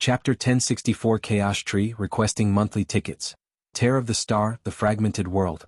Chapter 1064 Chaos Tree requesting monthly tickets. Tear of the Star, the Fragmented World.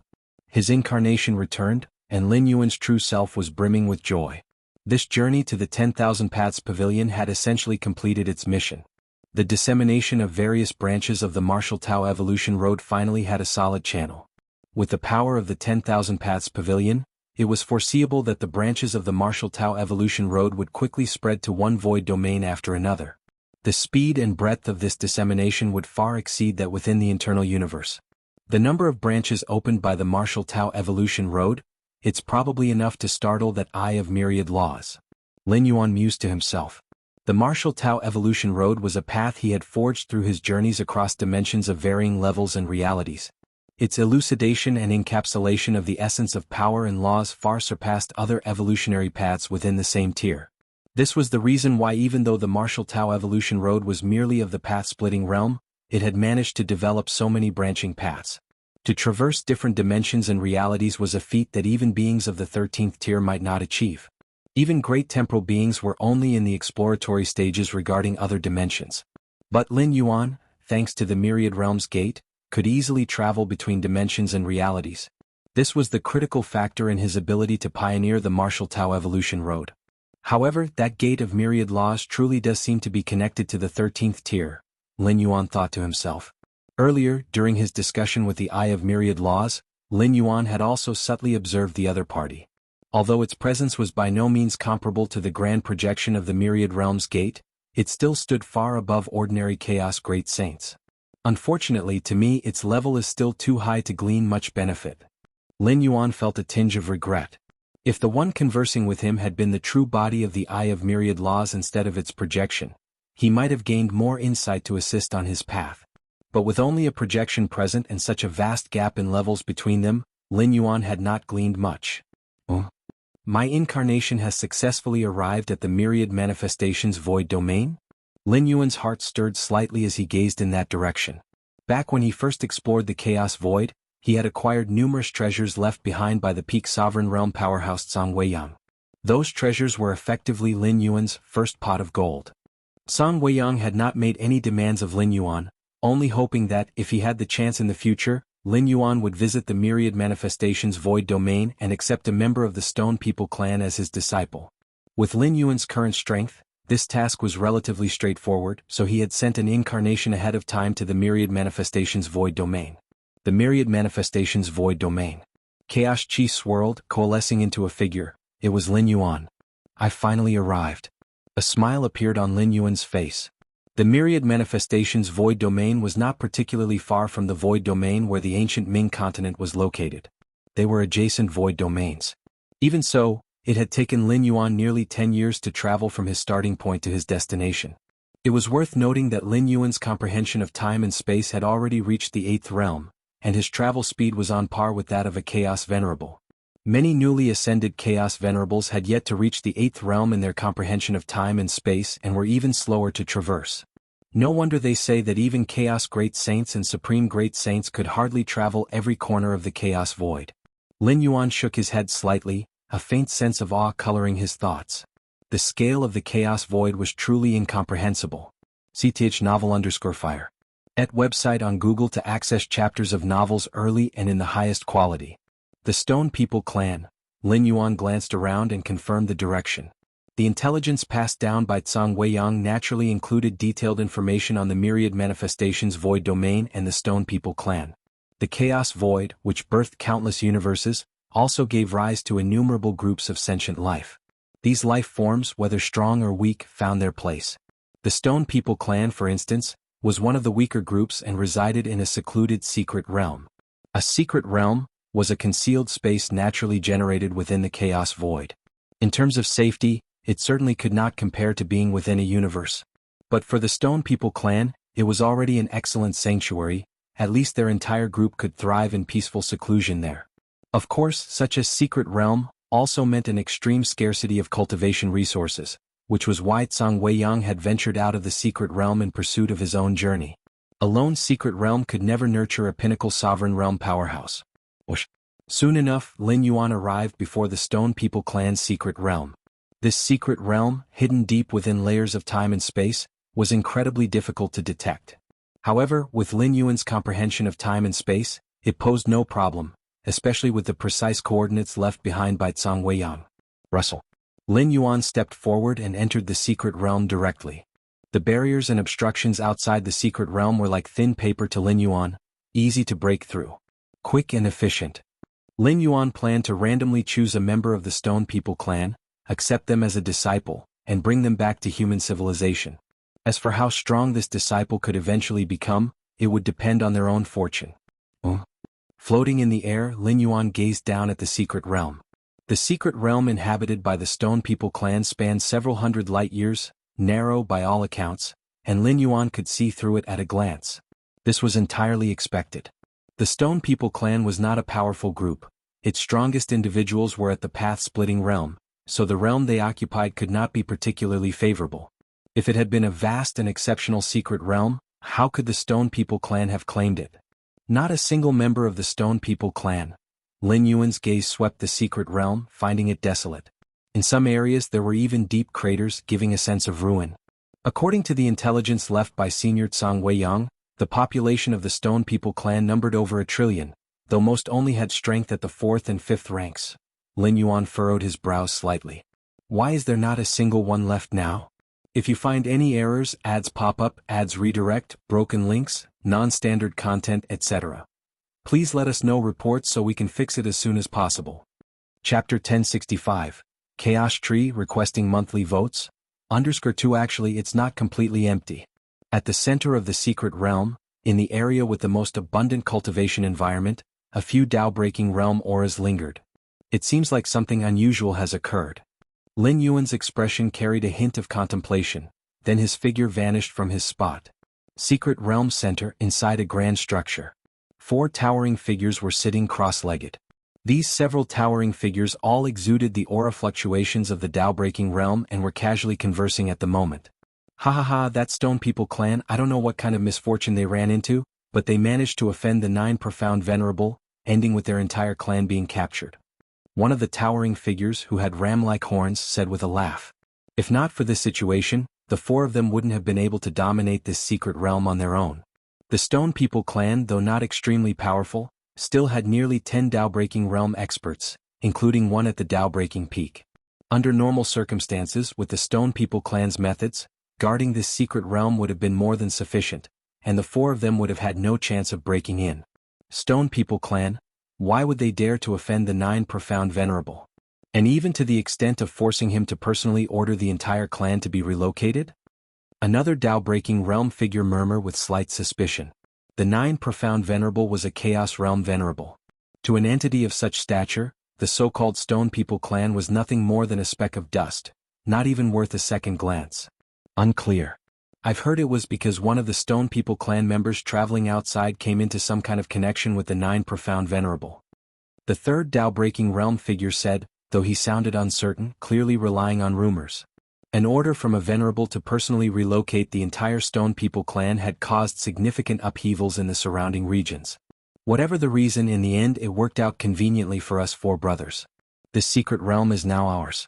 His incarnation returned, and Lin Yuan's true self was brimming with joy. This journey to the 10,000 Paths Pavilion had essentially completed its mission. The dissemination of various branches of the Martial Tao Evolution Road finally had a solid channel. With the power of the 10,000 Paths Pavilion, it was foreseeable that the branches of the Martial Tao Evolution Road would quickly spread to one void domain after another. The speed and breadth of this dissemination would far exceed that within the internal universe. The number of branches opened by the Martial Tao Evolution Road, it's probably enough to startle that eye of myriad laws. Lin Yuan mused to himself. The Martial Tao Evolution Road was a path he had forged through his journeys across dimensions of varying levels and realities. Its elucidation and encapsulation of the essence of power and laws far surpassed other evolutionary paths within the same tier. This was the reason why, even though the Martial Tao Evolution Road was merely of the path-splitting realm, it had managed to develop so many branching paths. To traverse different dimensions and realities was a feat that even beings of the 13th tier might not achieve. Even great temporal beings were only in the exploratory stages regarding other dimensions. But Lin Yuan, thanks to the Myriad Realms Gate, could easily travel between dimensions and realities. This was the critical factor in his ability to pioneer the Martial Tao Evolution Road. However, that gate of myriad laws truly does seem to be connected to the 13th tier, Lin Yuan thought to himself. Earlier, during his discussion with the Eye of Myriad Laws, Lin Yuan had also subtly observed the other party. Although its presence was by no means comparable to the grand projection of the Myriad Realms Gate, it still stood far above ordinary Chaos Great Saints. Unfortunately, to me, its level is still too high to glean much benefit. Lin Yuan felt a tinge of regret. If the one conversing with him had been the true body of the Eye of Myriad Laws instead of its projection, he might have gained more insight to assist on his path. But with only a projection present and such a vast gap in levels between them, Lin Yuan had not gleaned much. My incarnation has successfully arrived at the Myriad Manifestations Void Domain? Lin Yuan's heart stirred slightly as he gazed in that direction. Back when he first explored the Chaos Void, he had acquired numerous treasures left behind by the peak sovereign realm powerhouse Song Weiyang. Those treasures were effectively Lin Yuan's first pot of gold. Song Weiyang had not made any demands of Lin Yuan, only hoping that, if he had the chance in the future, Lin Yuan would visit the Myriad Manifestations Void Domain and accept a member of the Stone People clan as his disciple. With Lin Yuan's current strength, this task was relatively straightforward, so he had sent an incarnation ahead of time to the Myriad Manifestations Void Domain. The Myriad Manifestations Void Domain. Chaos Chi swirled, coalescing into a figure. It was Lin Yuan. I finally arrived. A smile appeared on Lin Yuan's face. The Myriad Manifestations Void Domain was not particularly far from the Void Domain where the ancient Ming continent was located. They were adjacent void domains. Even so, it had taken Lin Yuan nearly 10 years to travel from his starting point to his destination. It was worth noting that Lin Yuan's comprehension of time and space had already reached the 8th realm, and his travel speed was on par with that of a Chaos Venerable. Many newly ascended Chaos Venerables had yet to reach the 8th realm in their comprehension of time and space and were even slower to traverse. No wonder they say that even Chaos Great Saints and Supreme Great Saints could hardly travel every corner of the Chaos Void. Lin Yuan shook his head slightly, a faint sense of awe coloring his thoughts. The scale of the Chaos Void was truly incomprehensible. CTH_novel_fire. At website on Google to access chapters of novels early and in the highest quality. The Stone People Clan. Lin Yuan glanced around and confirmed the direction. The intelligence passed down by Song Weiyang naturally included detailed information on the Myriad Manifestations Void Domain and the Stone People Clan. The Chaos Void, which birthed countless universes, also gave rise to innumerable groups of sentient life. These life forms, whether strong or weak, found their place. The Stone People Clan, for instance, was one of the weaker groups and resided in a secluded secret realm. A secret realm was a concealed space naturally generated within the Chaos Void. In terms of safety, it certainly could not compare to being within a universe. But for the Stone People clan, it was already an excellent sanctuary, at least their entire group could thrive in peaceful seclusion there. Of course, such a secret realm also meant an extreme scarcity of cultivation resources, which was why Song Weiyang had ventured out of the secret realm in pursuit of his own journey. A lone secret realm could never nurture a pinnacle sovereign realm powerhouse. Soon enough, Lin Yuan arrived before the Stone People clan's secret realm. This secret realm, hidden deep within layers of time and space, was incredibly difficult to detect. However, with Lin Yuan's comprehension of time and space, it posed no problem, especially with the precise coordinates left behind by Zhang Weiyang. Russell. Lin Yuan stepped forward and entered the secret realm directly. The barriers and obstructions outside the secret realm were like thin paper to Lin Yuan, easy to break through. Quick and efficient. Lin Yuan planned to randomly choose a member of the Stone People clan, accept them as a disciple, and bring them back to human civilization. As for how strong this disciple could eventually become, it would depend on their own fortune. Floating in the air, Lin Yuan gazed down at the secret realm. The secret realm inhabited by the Stone People clan spanned several hundred light years, narrow by all accounts, and Lin Yuan could see through it at a glance. This was entirely expected. The Stone People clan was not a powerful group. Its strongest individuals were at the path-splitting realm, so the realm they occupied could not be particularly favorable. If it had been a vast and exceptional secret realm, how could the Stone People clan have claimed it? Not a single member of the Stone People clan. Lin Yuan's gaze swept the secret realm, finding it desolate. In some areas there were even deep craters, giving a sense of ruin. According to the intelligence left by Senior Zhang Weiyang, the population of the Stone People clan numbered over 1 trillion, though most only had strength at the 4th and 5th ranks. Lin Yuan furrowed his brows slightly. Why is there not a single one left now? If you find any errors, ads pop up, ads redirect, broken links, non-standard content, etc. Please let us know reports so we can fix it as soon as possible. Chapter 1065. Chaos Tree requesting monthly votes? _2 Actually it's not completely empty. At the center of the secret realm, in the area with the most abundant cultivation environment, a few Tao-breaking realm auras lingered. It seems like something unusual has occurred. Lin Yuan's expression carried a hint of contemplation, then his figure vanished from his spot. Secret realm center inside a grand structure. 4 towering figures were sitting cross-legged. These several towering figures all exuded the aura fluctuations of the Tao-breaking realm and were casually conversing at the moment. That Stone People clan, I don't know what kind of misfortune they ran into, but they managed to offend the 9 profound venerable, ending with their entire clan being captured. One of the towering figures who had ram-like horns said with a laugh. If not for this situation, the 4 of them wouldn't have been able to dominate this secret realm on their own. The Stone People clan, though not extremely powerful, still had nearly 10 Tao-breaking realm experts, including one at the Tao-breaking peak. Under normal circumstances, with the Stone People clan's methods, guarding this secret realm would have been more than sufficient, and the 4 of them would have had no chance of breaking in. Stone People clan, why would they dare to offend the 9 profound venerable? And even to the extent of forcing him to personally order the entire clan to be relocated? Another Tao-breaking realm figure murmured with slight suspicion. The 9 profound venerable was a Chaos realm venerable. To an entity of such stature, the so-called Stone People clan was nothing more than a speck of dust, not even worth a second glance. Unclear. I've heard it was because one of the Stone People clan members traveling outside came into some kind of connection with the 9 profound venerable. The third Tao-breaking realm figure said, though he sounded uncertain, clearly relying on rumors. An order from a venerable to personally relocate the entire Stone People clan had caused significant upheavals in the surrounding regions. Whatever the reason, in the end it worked out conveniently for us 4 brothers. This secret realm is now ours.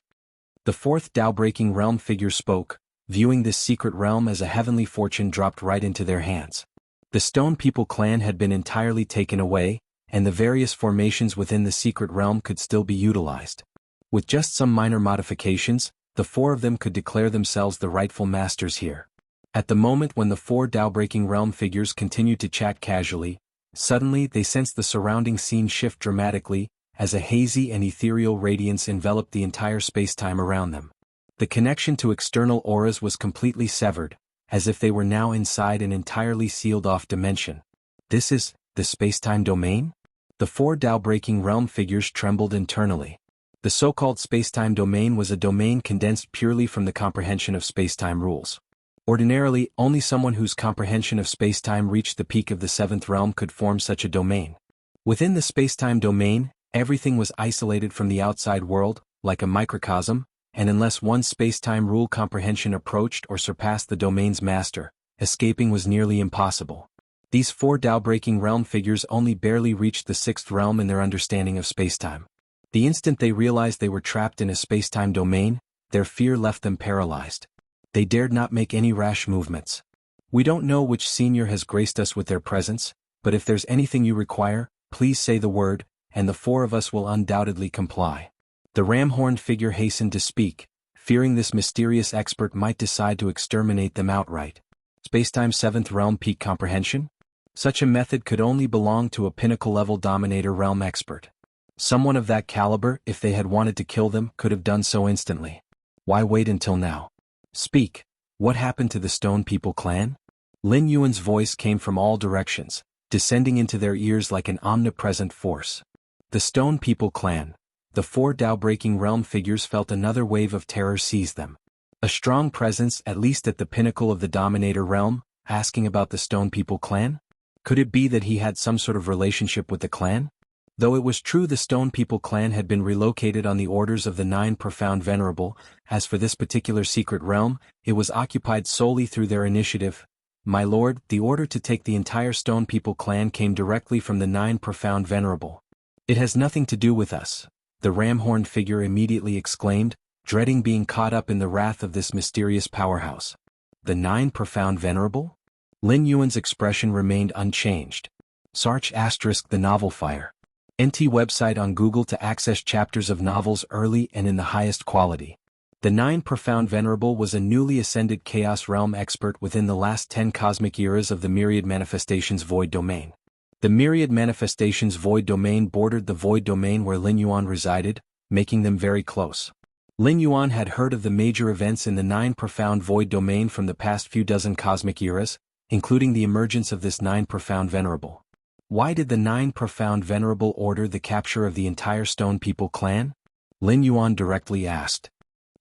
The 4th Tao-breaking realm figure spoke, viewing this secret realm as a heavenly fortune dropped right into their hands. The Stone People clan had been entirely taken away, and the various formations within the secret realm could still be utilized. With just some minor modifications, the 4 of them could declare themselves the rightful masters here. At the moment when the 4 Tao-breaking realm figures continued to chat casually, suddenly they sensed the surrounding scene shift dramatically, as a hazy and ethereal radiance enveloped the entire space-time around them. The connection to external auras was completely severed, as if they were now inside an entirely sealed-off dimension. This is the space-time domain? The 4 Tao-breaking realm figures trembled internally. The so-called space-time domain was a domain condensed purely from the comprehension of space-time rules. Ordinarily, only someone whose comprehension of space-time reached the peak of the 7th realm could form such a domain. Within the space-time domain, everything was isolated from the outside world, like a microcosm, and unless one space-time rule comprehension approached or surpassed the domain's master, escaping was nearly impossible. These 4 Tao-breaking realm figures only barely reached the 6th realm in their understanding of space-time. The instant they realized they were trapped in a space-time domain, their fear left them paralyzed. They dared not make any rash movements. We don't know which senior has graced us with their presence, but if there's anything you require, please say the word, and the four of us will undoubtedly comply. The ram-horned figure hastened to speak, fearing this mysterious expert might decide to exterminate them outright. Spacetime 7th Realm Peak Comprehension? Such a method could only belong to a pinnacle-level Dominator realm expert. Someone of that caliber, if they had wanted to kill them, could have done so instantly. Why wait until now? Speak. What happened to the Stone People clan? Lin Yuan's voice came from all directions, descending into their ears like an omnipresent force. The Stone People clan. The four Dao-breaking realm figures felt another wave of terror seize them. A strong presence, at least at the pinnacle of the Dominator realm, asking about the Stone People clan? Could it be that he had some sort of relationship with the clan? Though it was true the Stone People clan had been relocated on the orders of the Nine Profound Venerable, as for this particular secret realm, it was occupied solely through their initiative. My lord, the order to take the entire Stone People clan came directly from the Nine Profound Venerable. It has nothing to do with us, the ram-horned figure immediately exclaimed, dreading being caught up in the wrath of this mysterious powerhouse. The Nine Profound Venerable? Lin Yuan's expression remained unchanged. Search * the novel Fire. NT website on Google to access chapters of novels early and in the highest quality. The Nine Profound Venerable was a newly ascended Chaos Realm expert within the last 10 cosmic eras of the Myriad Manifestations Void Domain. The Myriad Manifestations Void Domain bordered the Void Domain where Lin Yuan resided, making them very close. Lin Yuan had heard of the major events in the Nine Profound Void Domain from the past few dozen cosmic eras, including the emergence of this Nine Profound Venerable. Why did the Nine Profound Venerable order the capture of the entire Stone People clan? Lin Yuan directly asked.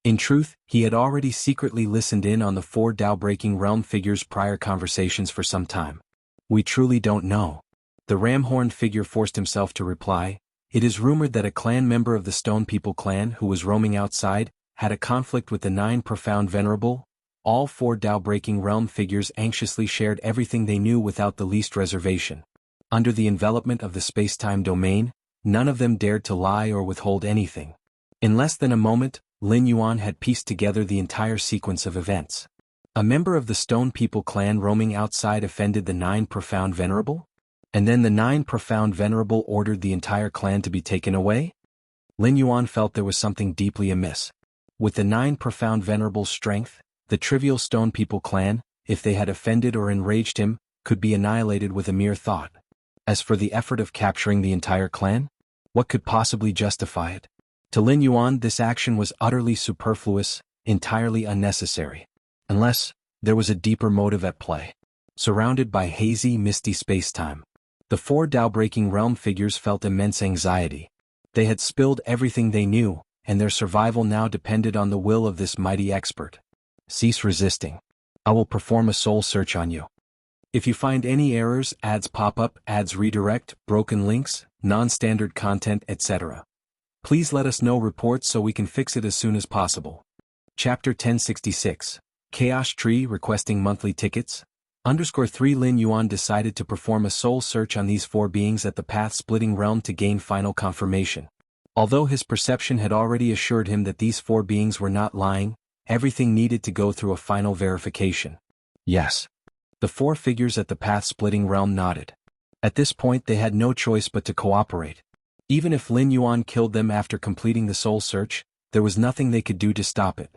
In truth, he had already secretly listened in on the four Dao-breaking realm figures' prior conversations for some time. We truly don't know. The ram-horned figure forced himself to reply. It is rumored that a clan member of the Stone People clan who was roaming outside had a conflict with the Nine Profound Venerable. All four Dao-breaking realm figures anxiously shared everything they knew without the least reservation. Under the envelopment of the space-time domain, none of them dared to lie or withhold anything. In less than a moment, Lin Yuan had pieced together the entire sequence of events. A member of the Stone People clan roaming outside offended the Nine Profound Venerable? And then the Nine Profound Venerable ordered the entire clan to be taken away? Lin Yuan felt there was something deeply amiss. With the Nine Profound Venerable's strength, the trivial Stone People clan, if they had offended or enraged him, could be annihilated with a mere thought. As for the effort of capturing the entire clan, what could possibly justify it? To Lin Yuan, this action was utterly superfluous, entirely unnecessary. Unless, there was a deeper motive at play. Surrounded by hazy, misty space-time, the four Dao-breaking realm figures felt immense anxiety. They had spilled everything they knew, and their survival now depended on the will of this mighty expert. Cease resisting. I will perform a soul search on you. If you find any errors, ads pop up, ads redirect, broken links, non-standard content, etc., please let us know reports so we can fix it as soon as possible. Chapter 1066. Chaos Tree requesting monthly tickets. _3 Lin Yuan decided to perform a soul search on these four beings at the path-splitting realm to gain final confirmation. Although his perception had already assured him that these four beings were not lying, everything needed to go through a final verification. Yes. The four figures at the path-splitting realm nodded. At this point they had no choice but to cooperate. Even if Lin Yuan killed them after completing the soul search, there was nothing they could do to stop it.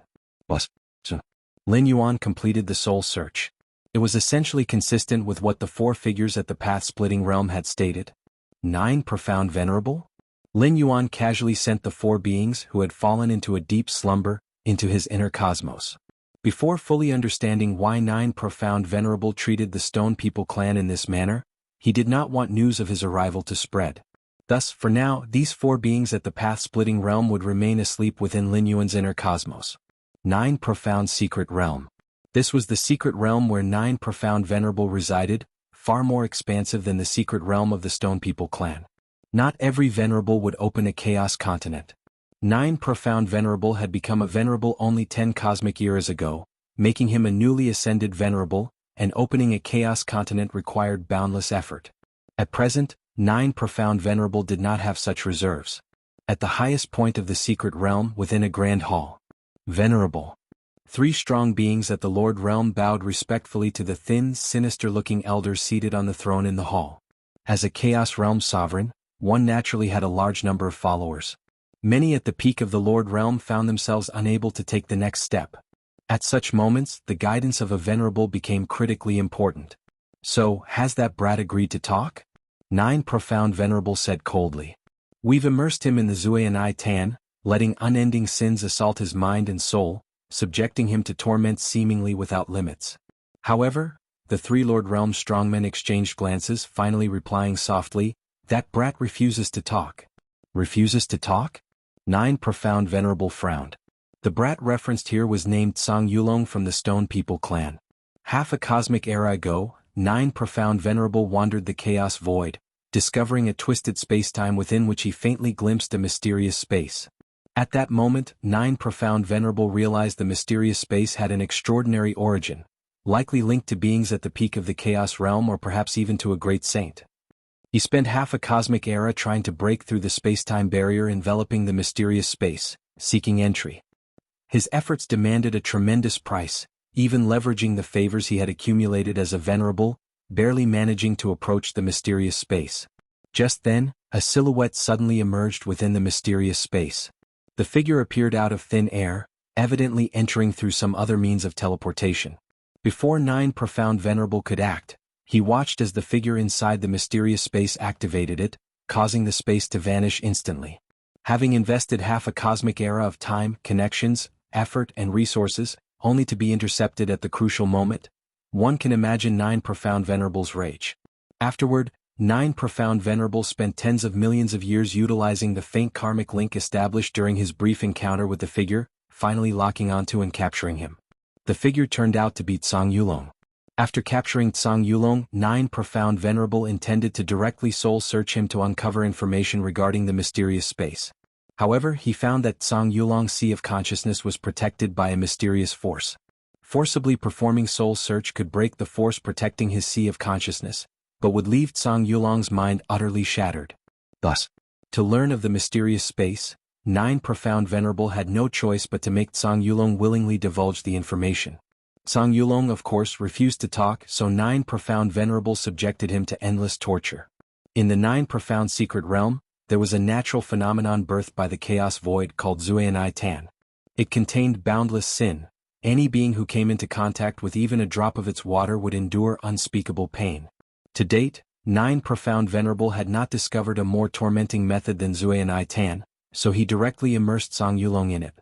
Lin Yuan completed the soul search. It was essentially consistent with what the four figures at the path-splitting realm had stated. Nine Profound Venerable? Lin Yuan casually sent the four beings who had fallen into a deep slumber into his inner cosmos. Before fully understanding why Nine Profound Venerable treated the Stone People clan in this manner, he did not want news of his arrival to spread. Thus, for now, these four beings at the path-splitting realm would remain asleep within Lin Yuan's inner cosmos. Nine Profound Secret Realm. This was the secret realm where Nine Profound Venerable resided, far more expansive than the secret realm of the Stone People clan. Not every Venerable would open a Chaos continent. Nine Profound Venerable had become a Venerable only 10 cosmic eras ago, making him a newly ascended Venerable, and opening a Chaos continent required boundless effort. At present, Nine Profound Venerable did not have such reserves. At the highest point of the secret realm within a grand hall, Venerable. 3 strong beings at the Lord Realm bowed respectfully to the thin, sinister-looking elders seated on the throne in the hall. As a Chaos Realm sovereign, one naturally had a large number of followers. Many at the peak of the Lord Realm found themselves unable to take the next step. At such moments, the guidance of a venerable became critically important. "So, has that brat agreed to talk?" 9 Profound Venerable said coldly. "We've immersed him in the Zuei Tan, letting unending sins assault his mind and soul, subjecting him to torments seemingly without limits. However," the 3 Lord Realm strongmen exchanged glances, finally replying softly, "that brat refuses to talk." "Refuses to talk?" 9 Profound Venerable frowned. The brat referenced here was named Song Yulong from the Stone People clan. Half a cosmic era ago, 9 Profound Venerable wandered the chaos void, discovering a twisted spacetime within which he faintly glimpsed a mysterious space. At that moment, 9 Profound Venerable realized the mysterious space had an extraordinary origin, likely linked to beings at the peak of the Chaos Realm or perhaps even to a great saint. He spent half a cosmic era trying to break through the space-time barrier enveloping the mysterious space, seeking entry. His efforts demanded a tremendous price, even leveraging the favors he had accumulated as a venerable, barely managing to approach the mysterious space. Just then, a silhouette suddenly emerged within the mysterious space. The figure appeared out of thin air, evidently entering through some other means of teleportation. Before 9 Profound Venerable could act, he watched as the figure inside the mysterious space activated it, causing the space to vanish instantly. Having invested half a cosmic era of time, connections, effort, and resources, only to be intercepted at the crucial moment, one can imagine 9 Profound Venerables' rage. Afterward, 9 Profound Venerable spent tens of millions of years utilizing the faint karmic link established during his brief encounter with the figure, finally locking onto and capturing him. The figure turned out to be Tsang Yulong. After capturing Tsang Yulong, 9 Profound Venerable intended to directly soul search him to uncover information regarding the mysterious space. However, he found that Tsang Yulong's sea of consciousness was protected by a mysterious force. Forcibly performing soul search could break the force protecting his sea of consciousness, but would leave Tsang Yulong's mind utterly shattered. Thus, to learn of the mysterious space, 9 Profound Venerable had no choice but to make Tsang Yulong willingly divulge the information. Tsang Yulong of course refused to talk, so 9 Profound Venerable subjected him to endless torture. In the 9 Profound Secret Realm, there was a natural phenomenon birthed by the chaos void called Zuei Tan. It contained boundless sin. Any being who came into contact with even a drop of its water would endure unspeakable pain. To date, 9 Profound Venerable had not discovered a more tormenting method than Zuei Tan, so he directly immersed Tsang Yulong in it.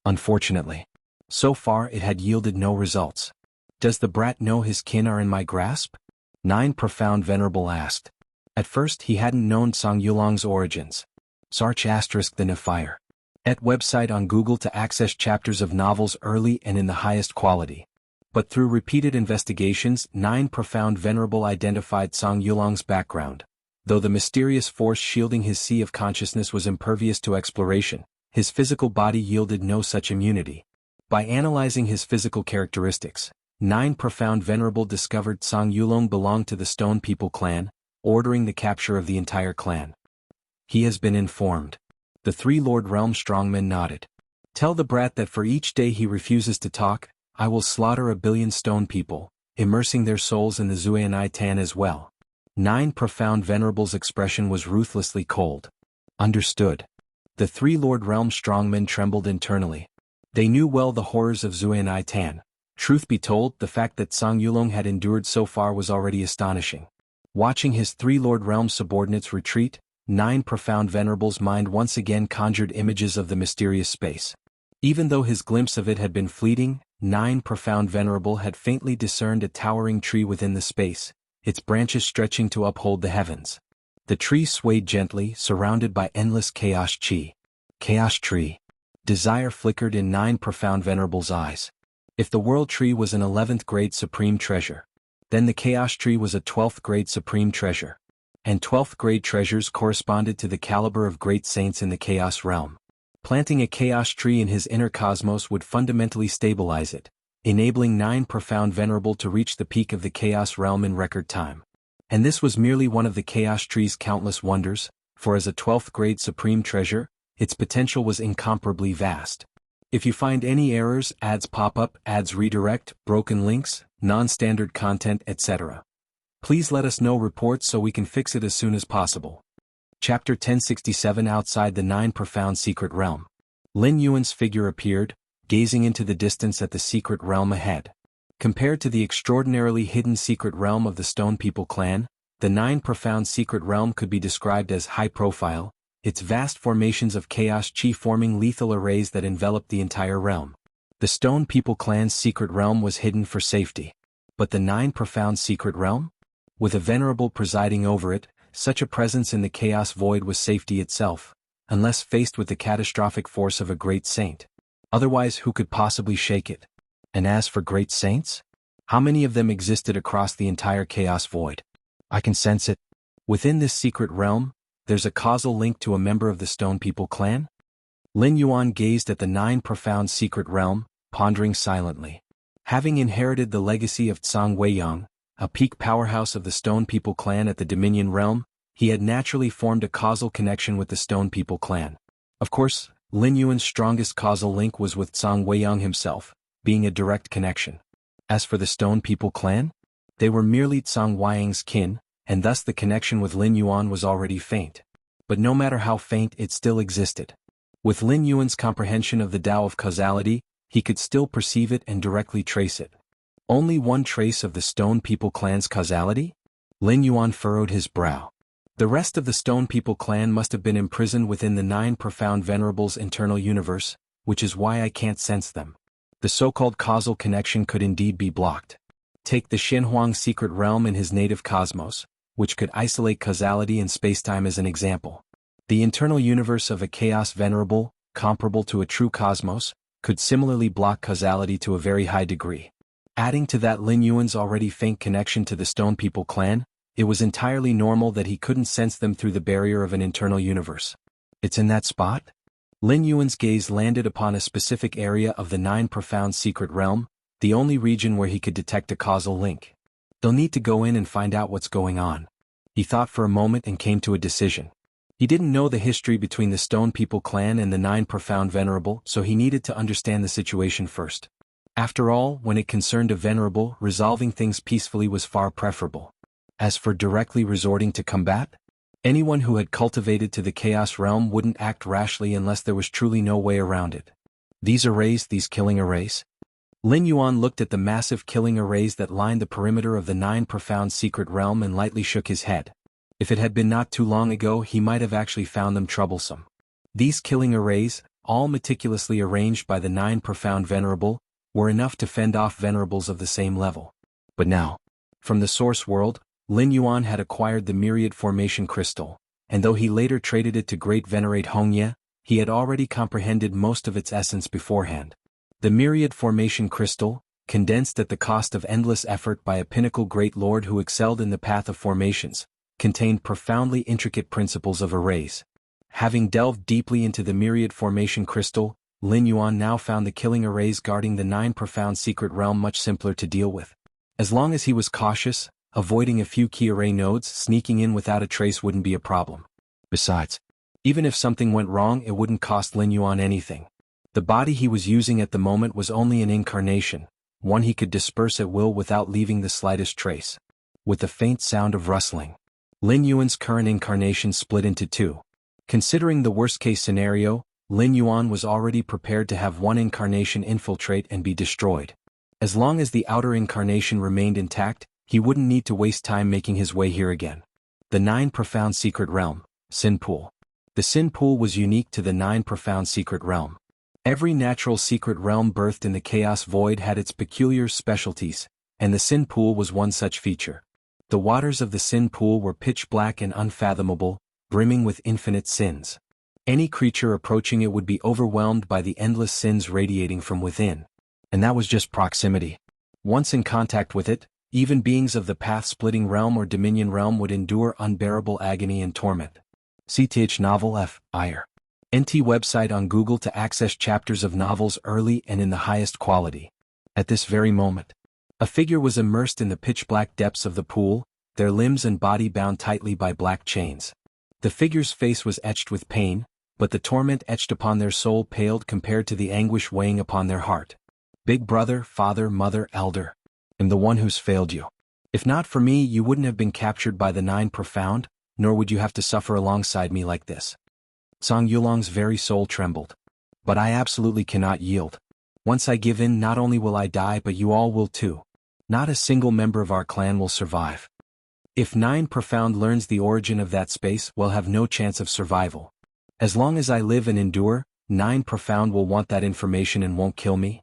Unfortunately, so far it had yielded no results. "Does the brat know his kin are in my grasp?" 9 Profound Venerable asked. At first he hadn't known Tsang Yulong's origins. Search *the Nefire. Et website on Google to access chapters of novels early and in the highest quality. But through repeated investigations, 9 Profound Venerable identified Tsang Yulong's background. Though the mysterious force shielding his sea of consciousness was impervious to exploration, his physical body yielded no such immunity. By analyzing his physical characteristics, 9 Profound Venerable discovered Tsang Yulong belonged to the Stone People clan, ordering the capture of the entire clan. "He has been informed." The 3 Lord Realm strongmen nodded. "Tell the brat that for each day he refuses to talk, I will slaughter 1 billion stone people, immersing their souls in the Zuei Tan as well." 9 Profound Venerable's expression was ruthlessly cold. "Understood." The 3 Lord Realm strongmen trembled internally. They knew well the horrors of Zuei Tan. Truth be told, the fact that Tsang Yulong had endured so far was already astonishing. Watching his 3 Lord Realm subordinates retreat, 9 Profound Venerable's mind once again conjured images of the mysterious space. Even though his glimpse of it had been fleeting, 9 Profound Venerable had faintly discerned a towering tree within the space, its branches stretching to uphold the heavens. The tree swayed gently, surrounded by endless chaos chi. Chaos tree. Desire flickered in 9 Profound Venerable's eyes. If the world tree was an 11th grade supreme treasure, then the chaos tree was a 12th grade supreme treasure. And 12th grade treasures corresponded to the caliber of great saints in the chaos realm. Planting a chaos tree in his inner cosmos would fundamentally stabilize it, enabling 9 Profound Venerable to reach the peak of the chaos realm in record time. And this was merely one of the chaos tree's countless wonders, for as a 12th grade supreme treasure, its potential was incomparably vast. If you find any errors, ads pop up, ads redirect, broken links, non-standard content, etc., please let us know reports so we can fix it as soon as possible. Chapter 1067 Outside the Nine Profound Secret Realm. Lin Yuan's figure appeared, gazing into the distance at the secret realm ahead. Compared to the extraordinarily hidden secret realm of the Stone People clan, the Nine Profound Secret Realm could be described as high-profile, its vast formations of chaos chi forming lethal arrays that enveloped the entire realm. The Stone People clan's secret realm was hidden for safety. But the Nine Profound Secret Realm? With a venerable presiding over it, such a presence in the chaos void was safety itself, unless faced with the catastrophic force of a great saint. Otherwise, who could possibly shake it? And as for great saints? How many of them existed across the entire chaos void? I can sense it. Within this secret realm, there's a causal link to a member of the Stone People clan? Lin Yuan gazed at the Nine Profound Secret Realm, pondering silently. Having inherited the legacy of Zhang Weiyang, a peak powerhouse of the Stone People clan at the Dominion realm, he had naturally formed a causal connection with the Stone People clan. Of course, Lin Yuan's strongest causal link was with Zhang Weiyang himself, being a direct connection. As for the Stone People clan, they were merely Zhang Weiyang's kin, and thus the connection with Lin Yuan was already faint. But no matter how faint, it still existed. With Lin Yuan's comprehension of the Tao of causality, he could still perceive it and directly trace it. Only one trace of the Stone People clan's causality? Lin Yuan furrowed his brow. The rest of the Stone People clan must have been imprisoned within the Nine Profound Venerables' internal universe, which is why I can't sense them. The so-called causal connection could indeed be blocked. Take the Xinhuang secret realm in his native cosmos, which could isolate causality in spacetime as an example. The internal universe of a chaos venerable, comparable to a true cosmos, could similarly block causality to a very high degree. Adding to that Lin Yuan's already faint connection to the Stone People clan, it was entirely normal that he couldn't sense them through the barrier of an internal universe. It's in that spot? Lin Yuan's gaze landed upon a specific area of the Nine Profound Secret Realm, the only region where he could detect a causal link. They'll need to go in and find out what's going on. He thought for a moment and came to a decision. He didn't know the history between the Stone People clan and the Nine Profound Venerable, so he needed to understand the situation first. After all, when it concerned a venerable, resolving things peacefully was far preferable. As for directly resorting to combat, anyone who had cultivated to the Chaos Realm wouldn't act rashly unless there was truly no way around it. These killing arrays? Lin Yuan looked at the massive killing arrays that lined the perimeter of the Nine Profound Secret Realm and lightly shook his head. If it had been not too long ago, he might have actually found them troublesome. These killing arrays, all meticulously arranged by the Nine Profound Venerable, were enough to fend off venerables of the same level. But now, from the source world, Lin Yuan had acquired the Myriad Formation Crystal, and though he later traded it to Great Venerate Hongye, he had already comprehended most of its essence beforehand. The Myriad Formation Crystal, condensed at the cost of endless effort by a pinnacle great lord who excelled in the path of formations, contained profoundly intricate principles of arrays. Having delved deeply into the Myriad Formation Crystal, Lin Yuan now found the killing arrays guarding the Nine Profound Secret Realm much simpler to deal with. As long as he was cautious, avoiding a few key array nodes, sneaking in without a trace wouldn't be a problem. Besides, even if something went wrong, it wouldn't cost Lin Yuan anything. The body he was using at the moment was only an incarnation, one he could disperse at will without leaving the slightest trace. With the faint sound of rustling, Lin Yuan's current incarnation split into two. Considering the worst-case scenario, Lin Yuan was already prepared to have one incarnation infiltrate and be destroyed. As long as the outer incarnation remained intact, he wouldn't need to waste time making his way here again. The Nine Profound Secret Realm, Sin Pool. The Sin Pool was unique to the Nine Profound Secret Realm. Every natural secret realm birthed in the Chaos Void had its peculiar specialties, and the Sin Pool was one such feature. The waters of the Sin Pool were pitch black and unfathomable, brimming with infinite sins. Any creature approaching it would be overwhelmed by the endless sins radiating from within. And that was just proximity. Once in contact with it, even beings of the path-splitting realm or dominion realm would endure unbearable agony and torment. CTH Novel F. Ire. NT website on Google to access chapters of novels early and in the highest quality. At this very moment, a figure was immersed in the pitch-black depths of the pool, their limbs and body bound tightly by black chains. The figure's face was etched with pain, but the torment etched upon their soul paled compared to the anguish weighing upon their heart. Big brother, father, mother, elder. I'm the one who's failed you. If not for me, you wouldn't have been captured by the Nine Profound, nor would you have to suffer alongside me like this. Song Yulong's very soul trembled. But I absolutely cannot yield. Once I give in, not only will I die, but you all will too. Not a single member of our clan will survive. If Nine Profound learns the origin of that space, we'll have no chance of survival. As long as I live and endure, Nine Profound will want that information and won't kill me.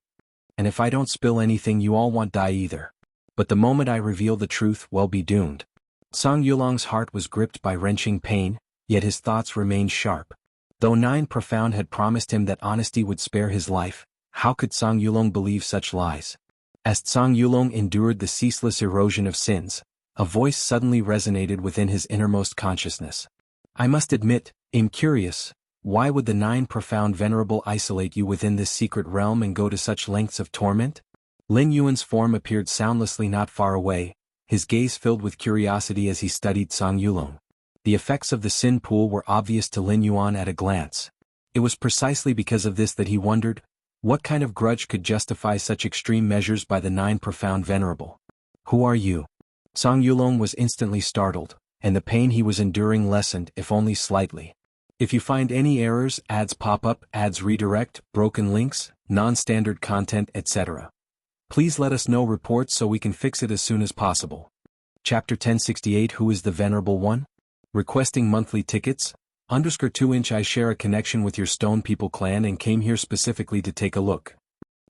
And if I don't spill anything, you all won't die either. But the moment I reveal the truth, we'll be doomed. Song Yulong's heart was gripped by wrenching pain, yet his thoughts remained sharp. Though Nine Profound had promised him that honesty would spare his life, how could Song Yulong believe such lies? As Song Yulong endured the ceaseless erosion of sins, a voice suddenly resonated within his innermost consciousness. I must admit, I'm curious, why would the Nine Profound Venerable isolate you within this secret realm and go to such lengths of torment? Lin Yuan's form appeared soundlessly not far away, his gaze filled with curiosity as he studied Song Yulong. The effects of the sin pool were obvious to Lin Yuan at a glance. It was precisely because of this that he wondered, what kind of grudge could justify such extreme measures by the Nine Profound Venerable? Who are you? Song Yulong was instantly startled, and the pain he was enduring lessened, if only slightly. If you find any errors, ads pop up, ads redirect, broken links, non-standard content, etc. Please let us know reports so we can fix it as soon as possible. Chapter 1068 Who is the Venerable One? Requesting monthly tickets? _2" I share a connection with your Stone People clan and came here specifically to take a look.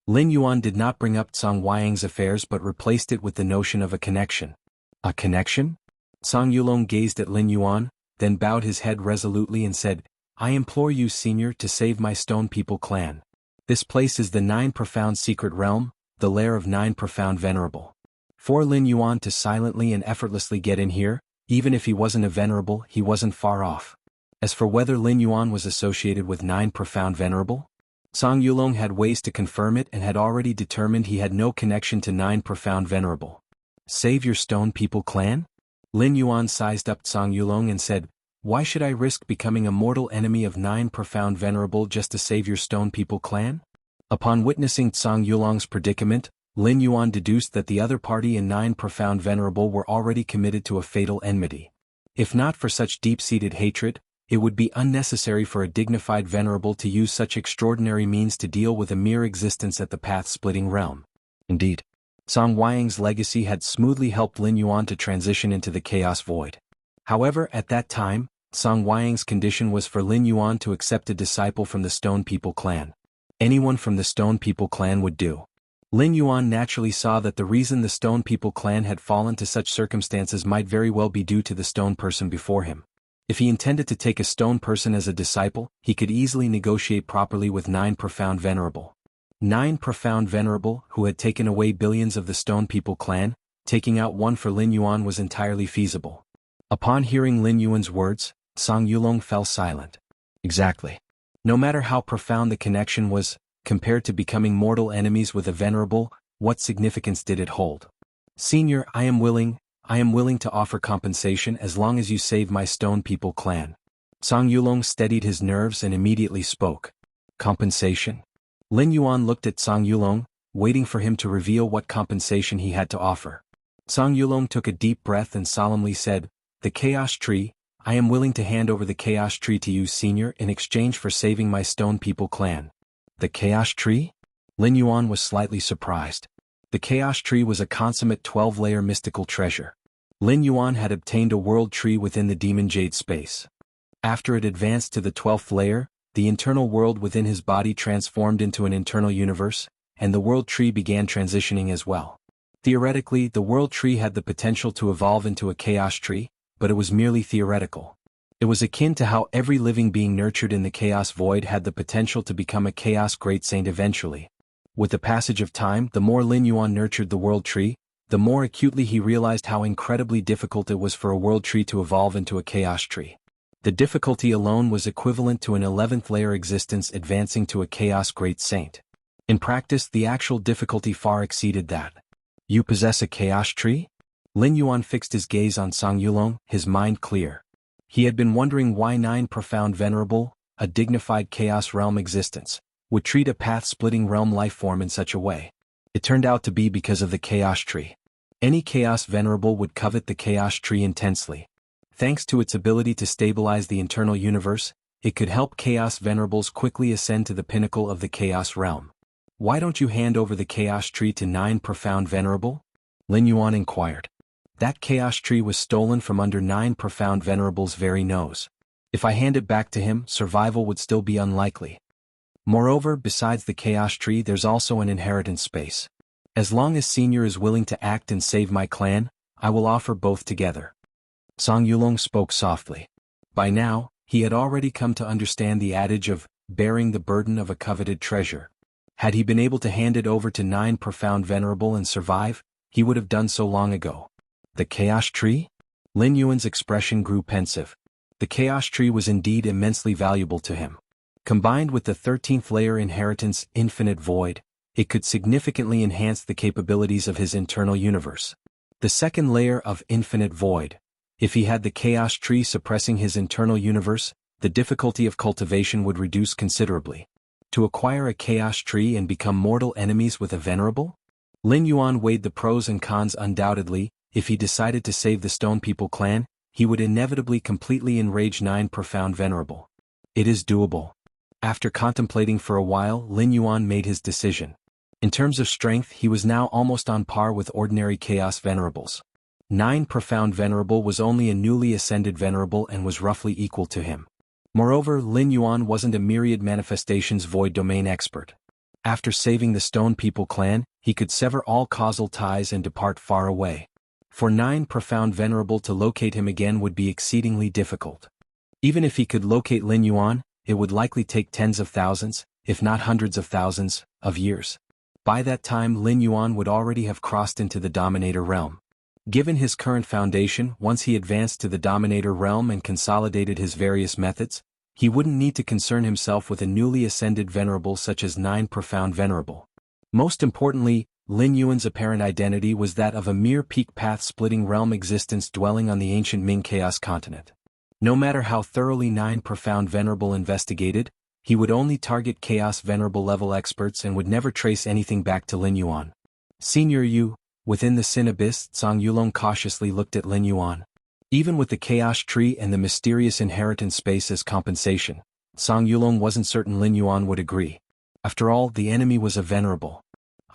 Lin Yuan did not bring up Song Wayang's affairs but replaced it with the notion of a connection. A connection? Song Yulong gazed at Lin Yuan, then bowed his head resolutely and said, I implore you, Senior, to save my Stone People clan. This place is the Nine Profound Secret Realm, the lair of Nine Profound Venerable. For Lin Yuan to silently and effortlessly get in here, even if he wasn't a venerable, he wasn't far off. As for whether Lin Yuan was associated with Nine Profound Venerable, Song Yulong had ways to confirm it and had already determined he had no connection to Nine Profound Venerable. Save your Stone People clan? Lin Yuan sized up Song Yulong and said, why should I risk becoming a mortal enemy of Nine Profound Venerable just to save your Stone People clan? Upon witnessing Song Yulong's predicament, Lin Yuan deduced that the other party and Nine Profound Venerable were already committed to a fatal enmity. If not for such deep-seated hatred, it would be unnecessary for a dignified venerable to use such extraordinary means to deal with a mere existence at the path-splitting realm. Indeed, Song Wayang's legacy had smoothly helped Lin Yuan to transition into the Chaos Void. However, at that time, Song Wayang's condition was for Lin Yuan to accept a disciple from the Stone People clan. Anyone from the Stone People clan would do. Lin Yuan naturally saw that the reason the Stone People clan had fallen to such circumstances might very well be due to the stone person before him. If he intended to take a stone person as a disciple, he could easily negotiate properly with Nine Profound Venerable. Nine Profound Venerable, who had taken away billions of the Stone People clan, taking out one for Lin Yuan was entirely feasible. Upon hearing Lin Yuan's words, Song Yulong fell silent. Exactly. No matter how profound the connection was, compared to becoming mortal enemies with a venerable, what significance did it hold? Senior, I am willing to offer compensation as long as you save my Stone People clan. Song Yulong steadied his nerves and immediately spoke. Compensation? Lin Yuan looked at Song Yulong, waiting for him to reveal what compensation he had to offer. Song Yulong took a deep breath and solemnly said, the Chaos Tree, I am willing to hand over the Chaos Tree to you, Senior, in exchange for saving my Stone People clan. The Chaos Tree? Lin Yuan was slightly surprised. The Chaos Tree was a consummate 12-layer mystical treasure. Lin Yuan had obtained a world tree within the Demon Jade space. After it advanced to the 12th layer, the internal world within his body transformed into an internal universe, and the world tree began transitioning as well. Theoretically, the world tree had the potential to evolve into a Chaos Tree, but it was merely theoretical. It was akin to how every living being nurtured in the Chaos Void had the potential to become a Chaos Great Saint eventually. With the passage of time, the more Lin Yuan nurtured the world tree, the more acutely he realized how incredibly difficult it was for a world tree to evolve into a Chaos Tree. The difficulty alone was equivalent to an 11th layer existence advancing to a Chaos Great Saint. In practice, the actual difficulty far exceeded that. You possess a Chaos Tree? Lin Yuan fixed his gaze on Song Yulong, his mind clear. He had been wondering why Nine Profound Venerable, a dignified Chaos Realm existence, would treat a path-splitting realm lifeform in such a way? It turned out to be because of the Chaos Tree. Any Chaos Venerable would covet the Chaos Tree intensely. Thanks to its ability to stabilize the internal universe, it could help Chaos Venerables quickly ascend to the pinnacle of the Chaos Realm. Why don't you hand over the Chaos Tree to 9 Profound Venerable? Lin Yuan inquired. That Chaos Tree was stolen from under 9 Profound Venerable's very nose. If I hand it back to him, survival would still be unlikely. Moreover, besides the Chaos Tree, there's also an inheritance space. As long as Senior is willing to act and save my clan, I will offer both together. Song Yulong spoke softly. By now, he had already come to understand the adage of bearing the burden of a coveted treasure. Had he been able to hand it over to 9 Profound Venerable and survive, he would have done so long ago. The Chaos Tree? Lin Yuan's expression grew pensive. The Chaos Tree was indeed immensely valuable to him. Combined with the 13th layer inheritance, Infinite Void, it could significantly enhance the capabilities of his internal universe. The second layer of Infinite Void. If he had the Chaos Tree suppressing his internal universe, the difficulty of cultivation would reduce considerably. To acquire a Chaos Tree and become mortal enemies with a Venerable? Lin Yuan weighed the pros and cons. Undoubtedly, if he decided to save the Stone People clan, he would inevitably completely enrage 9 Profound Venerable. It is doable. After contemplating for a while, Lin Yuan made his decision. In terms of strength, he was now almost on par with ordinary Chaos Venerables. 9 Profound Venerable was only a newly ascended Venerable and was roughly equal to him. Moreover, Lin Yuan wasn't a myriad manifestations void domain expert. After saving the Stone People clan, he could sever all causal ties and depart far away. For 9 Profound Venerable to locate him again would be exceedingly difficult. Even if he could locate Lin Yuan, it would likely take tens of thousands, if not hundreds of thousands, of years. By that time Lin Yuan would already have crossed into the Dominator realm. Given his current foundation, once he advanced to the Dominator realm and consolidated his various methods, he wouldn't need to concern himself with a newly ascended Venerable such as 9 Profound Venerable. Most importantly, Lin Yuan's apparent identity was that of a mere peak path-splitting realm existence dwelling on the ancient Ming Chaos continent. No matter how thoroughly 9 Profound Venerable investigated, he would only target Chaos Venerable level experts and would never trace anything back to Lin Yuan. Senior Yu, within the Sin Abyss, Song Yulong cautiously looked at Lin Yuan. Even with the Chaos Tree and the mysterious inheritance space as compensation, Song Yulong wasn't certain Lin Yuan would agree. After all, the enemy was a Venerable.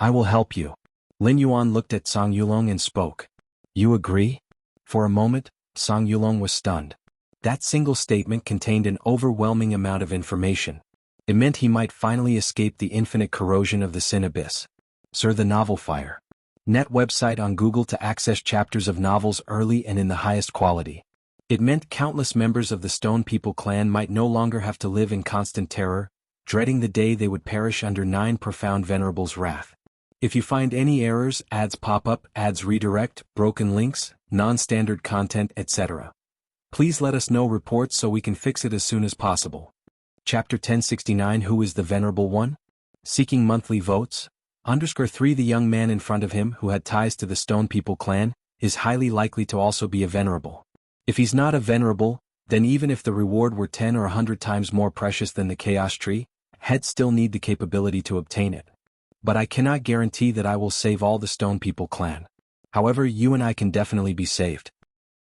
I will help you. Lin Yuan looked at Song Yulong and spoke. You agree? For a moment, Song Yulong was stunned. That single statement contained an overwhelming amount of information. It meant he might finally escape the infinite corrosion of the Sin Abyss. Sir, the Novel Fire. Net website on Google to access chapters of novels early and in the highest quality. It meant countless members of the Stone People clan might no longer have to live in constant terror, dreading the day they would perish under 9 Profound Venerable's wrath. If you find any errors, ads pop up, ads redirect, broken links, non-standard content, etc., please let us know reports so we can fix it as soon as possible. Chapter 1069 Who is the Venerable One? Seeking monthly votes? _3 The young man in front of him who had ties to the Stone People clan is highly likely to also be a Venerable. If he's not a Venerable, then even if the reward were 10 or 100 times more precious than the Chaos Tree, he'd still need the capability to obtain it. But I cannot guarantee that I will save all the Stone People clan. However, you and I can definitely be saved.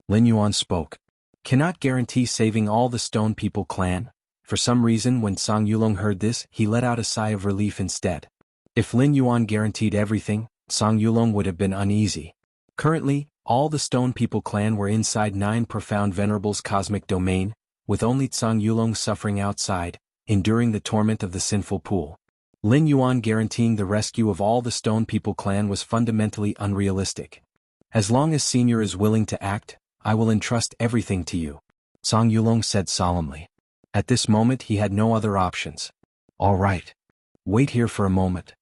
Lin Yuan spoke. Cannot guarantee saving all the Stone People clan? For some reason when Song Yulong heard this, he let out a sigh of relief instead. If Lin Yuan guaranteed everything, Song Yulong would have been uneasy. Currently, all the Stone People clan were inside 9 Profound Venerables' cosmic domain, with only Song Yulong suffering outside, enduring the torment of the sinful pool. Lin Yuan guaranteeing the rescue of all the Stone People clan was fundamentally unrealistic. As long as Senior is willing to act, I will entrust everything to you, Song Yulong said solemnly. At this moment he had no other options. All right. Wait here for a moment.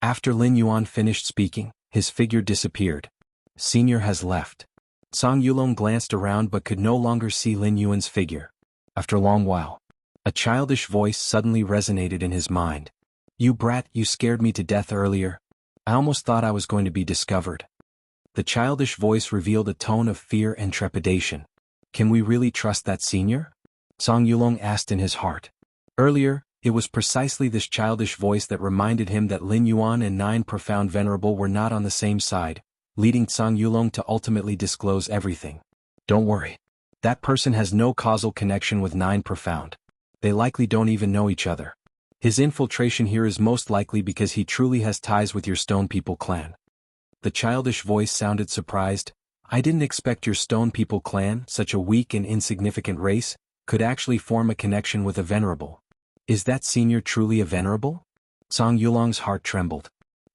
After Lin Yuan finished speaking, his figure disappeared. Senior has left. Song Yulong glanced around but could no longer see Lin Yuan's figure. After a long while, a childish voice suddenly resonated in his mind. You brat, you scared me to death earlier. I almost thought I was going to be discovered. The childish voice revealed a tone of fear and trepidation. Can we really trust that Senior? Song Yulong asked in his heart. Earlier, it was precisely this childish voice that reminded him that Lin Yuan and Nine Profound Venerable were not on the same side, leading Zhang Yulong to ultimately disclose everything. Don't worry. That person has no causal connection with Nine Profound. They likely don't even know each other. His infiltration here is most likely because he truly has ties with your Stone People clan. The childish voice sounded surprised. I didn't expect your Stone People clan, such a weak and insignificant race, could actually form a connection with a venerable. Is that senior truly a venerable? Zhang Yulong's heart trembled.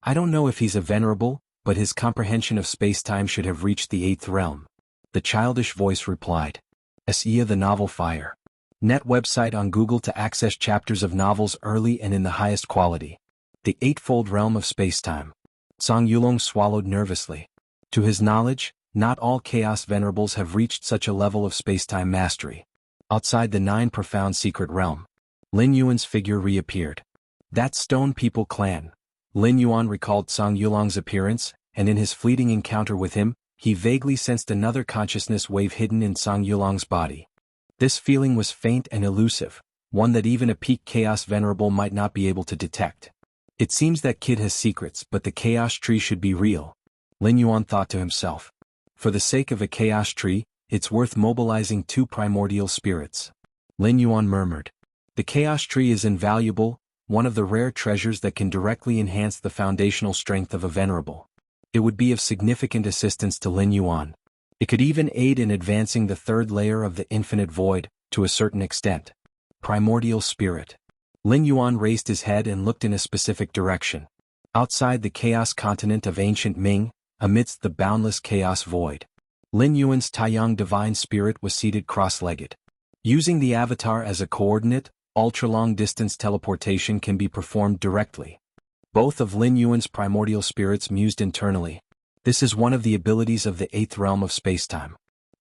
I don't know if he's a venerable, but his comprehension of space-time should have reached the 8th realm. The childish voice replied. SEA the Novel Fire. Net website on Google to access chapters of novels early and in the highest quality. The Eightfold Realm of Space-Time. Zhang Yulong swallowed nervously. To his knowledge, not all Chaos Venerables have reached such a level of space-time mastery. Outside the 9 Profound Secret Realm, Lin Yuan's figure reappeared. That Stone People clan. Lin Yuan recalled Zhang Yulong's appearance, and in his fleeting encounter with him, he vaguely sensed another consciousness wave hidden in Zhang Yulong's body. This feeling was faint and elusive, one that even a peak Chaos Venerable might not be able to detect. It seems that kid has secrets, but the Chaos Tree should be real. Lin Yuan thought to himself. For the sake of a Chaos Tree, it's worth mobilizing 2 primordial spirits. Lin Yuan murmured. The Chaos Tree is invaluable, one of the rare treasures that can directly enhance the foundational strength of a venerable. It would be of significant assistance to Lin Yuan. It could even aid in advancing the 3rd layer of the infinite void, to a certain extent. Primordial Spirit. Lin Yuan raised his head and looked in a specific direction. Outside the chaos continent of ancient Ming, amidst the boundless chaos void, Lin Yuan's Taiyang Divine Spirit was seated cross-legged. Using the avatar as a coordinate, ultra-long-distance teleportation can be performed directly. Both of Lin Yuan's primordial spirits mused internally. This is one of the abilities of the 8th realm of spacetime.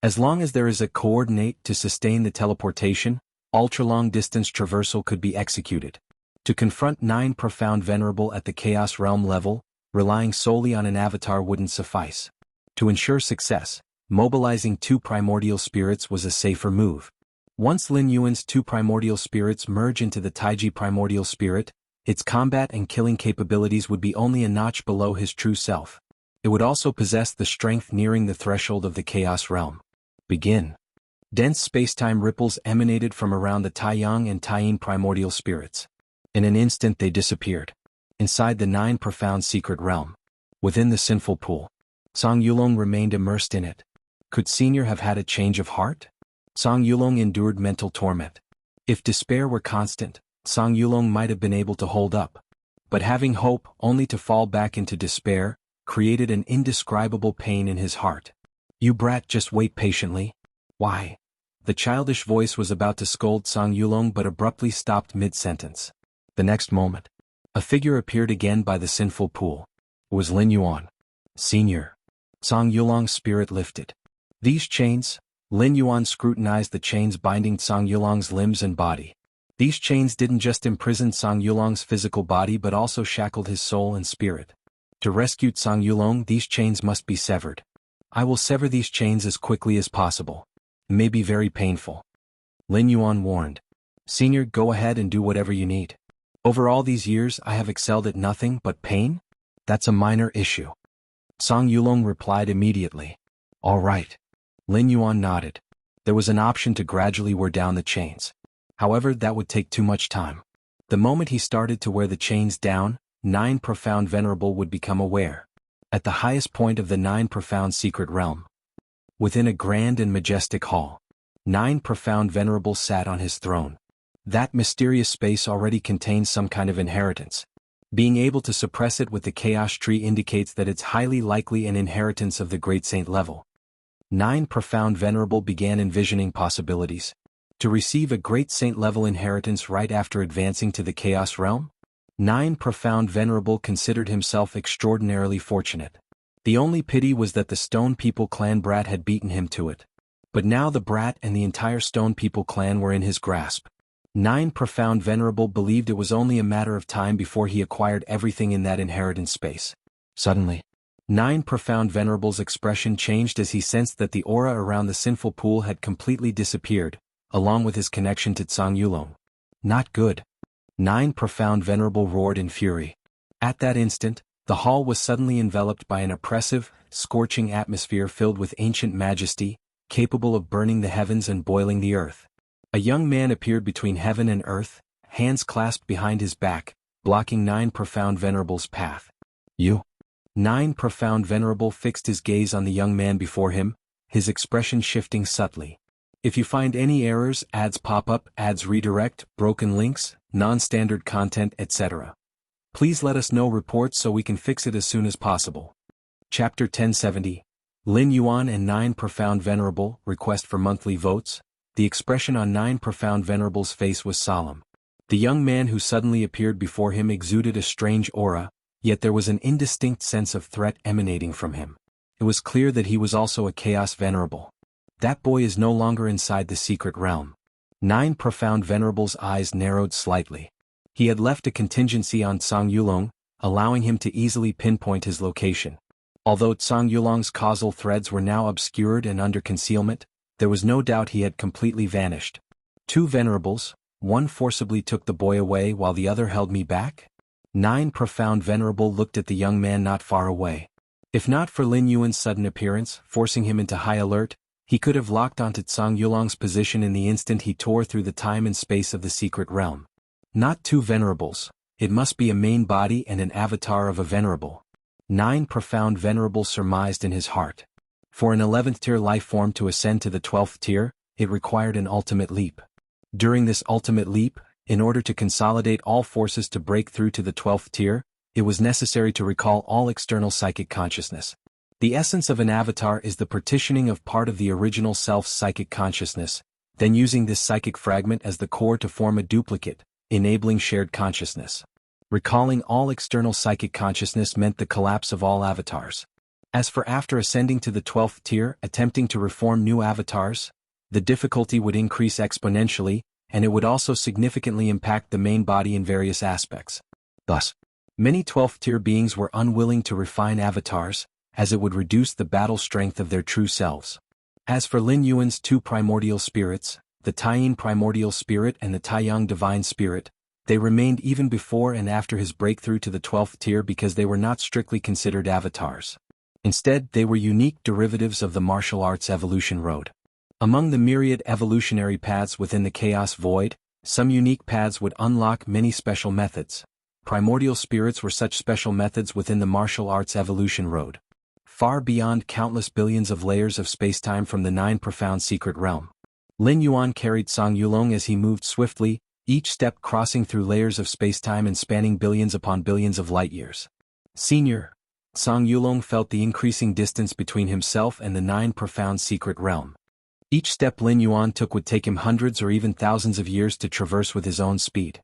As long as there is a coordinate to sustain the teleportation, ultra-long-distance traversal could be executed. To confront 9 Profound Venerable at the Chaos Realm level, relying solely on an avatar wouldn't suffice. To ensure success, mobilizing 2 primordial spirits was a safer move. Once Lin Yuan's 2 primordial spirits merge into the Taiji primordial spirit, its combat and killing capabilities would be only a notch below his true self. It would also possess the strength nearing the threshold of the Chaos Realm. Begin. Dense spacetime ripples emanated from around the Taiyang and Taiyin primordial spirits. In an instant they disappeared. Inside the 9 Profound Secret Realm. Within the sinful pool. Zhang Yulong remained immersed in it. Could Senior have had a change of heart? Zhang Yulong endured mental torment. If despair were constant, Zhang Yulong might have been able to hold up. But having hope only to fall back into despair, created an indescribable pain in his heart. You brat, just wait patiently. Why? The childish voice was about to scold Zhang Yulong but abruptly stopped mid-sentence. The next moment, a figure appeared again by the sinful pool. It was Lin Yuan. Senior. Zhang Yulong's spirit lifted. These chains? Lin Yuan scrutinized the chains binding Zhang Yulong's limbs and body. These chains didn't just imprison Zhang Yulong's physical body but also shackled his soul and spirit. To rescue Zhang Yulong, these chains must be severed. I will sever these chains as quickly as possible. It may be very painful. Lin Yuan warned. Senior, go ahead and do whatever you need. Over all these years I have excelled at nothing but pain? That's a minor issue. Zhang Yulong replied immediately. All right. Lin Yuan nodded. There was an option to gradually wear down the chains. However, that would take too much time. The moment he started to wear the chains down, 9 Profound Venerable would become aware. At the highest point of the 9 Profound Secret Realm. Within a grand and majestic hall, 9 Profound Venerable sat on his throne. That mysterious space already contains some kind of inheritance. Being able to suppress it with the Chaos Tree indicates that it's highly likely an inheritance of the Great Saint level. 9 Profound Venerable began envisioning possibilities. To receive a Great Saint level inheritance right after advancing to the Chaos Realm? 9 Profound Venerable considered himself extraordinarily fortunate. The only pity was that the Stone People clan brat had beaten him to it. But now the brat and the entire Stone People clan were in his grasp. 9 Profound Venerable believed it was only a matter of time before he acquired everything in that inheritance space. Suddenly, 9 Profound Venerable's expression changed as he sensed that the aura around the sinful pool had completely disappeared, along with his connection to Zhang Yulong. Not good. 9 Profound Venerable roared in fury. At that instant, the hall was suddenly enveloped by an oppressive, scorching atmosphere filled with ancient majesty, capable of burning the heavens and boiling the earth. A young man appeared between heaven and earth, hands clasped behind his back, blocking 9 Profound Venerable's path. You? 9 Profound Venerable fixed his gaze on the young man before him, his expression shifting subtly. If you find any errors, ads pop up, ads redirect, broken links, non-standard content, etc. Please let us know reports so we can fix it as soon as possible. Chapter 1070. Lin Yuan and 9 Profound Venerable, request for monthly votes. The expression on 9 Profound Venerable's face was solemn. The young man who suddenly appeared before him exuded a strange aura, yet there was an indistinct sense of threat emanating from him. It was clear that he was also a Chaos Venerable. That boy is no longer inside the secret realm. 9 Profound Venerable's eyes narrowed slightly. He had left a contingency on Tsang Yulong, allowing him to easily pinpoint his location. Although Tsang Yulong's causal threads were now obscured and under concealment, there was no doubt he had completely vanished. 2 Venerables, one forcibly took the boy away while the other held me back? 9 Profound Venerable looked at the young man not far away. If not for Lin Yuan's sudden appearance, forcing him into high alert, he could have locked onto Tsang Yulong's position in the instant he tore through the time and space of the secret realm. Not 2 Venerables, it must be a main body and an avatar of a Venerable. 9 Profound Venerable surmised in his heart. For an 11th tier life form to ascend to the 12th tier, it required an ultimate leap. During this ultimate leap, in order to consolidate all forces to break through to the 12th tier, it was necessary to recall all external psychic consciousness. The essence of an avatar is the partitioning of part of the original self's psychic consciousness, then using this psychic fragment as the core to form a duplicate, enabling shared consciousness. Recalling all external psychic consciousness meant the collapse of all avatars. As for after ascending to the 12th tier, attempting to reform new avatars, the difficulty would increase exponentially, and it would also significantly impact the main body in various aspects. Thus, many 12th tier beings were unwilling to refine avatars, as it would reduce the battle strength of their true selves. As for Lin Yuan's 2 primordial spirits, the Taiyin primordial spirit and the Taiyang divine spirit, they remained even before and after his breakthrough to the 12th tier because they were not strictly considered avatars. Instead, they were unique derivatives of the martial arts evolution road. Among the myriad evolutionary paths within the Chaos Void, some unique paths would unlock many special methods. Primordial spirits were such special methods within the martial arts evolution road. Far beyond countless billions of layers of spacetime from the 9 Profound Secret Realm. Lin Yuan carried Tsang Yulong as he moved swiftly, each step crossing through layers of spacetime and spanning billions upon billions of light-years. Senior, Tsang Yulong felt the increasing distance between himself and the 9 Profound Secret Realm. Each step Lin Yuan took would take him hundreds or even thousands of years to traverse with his own speed.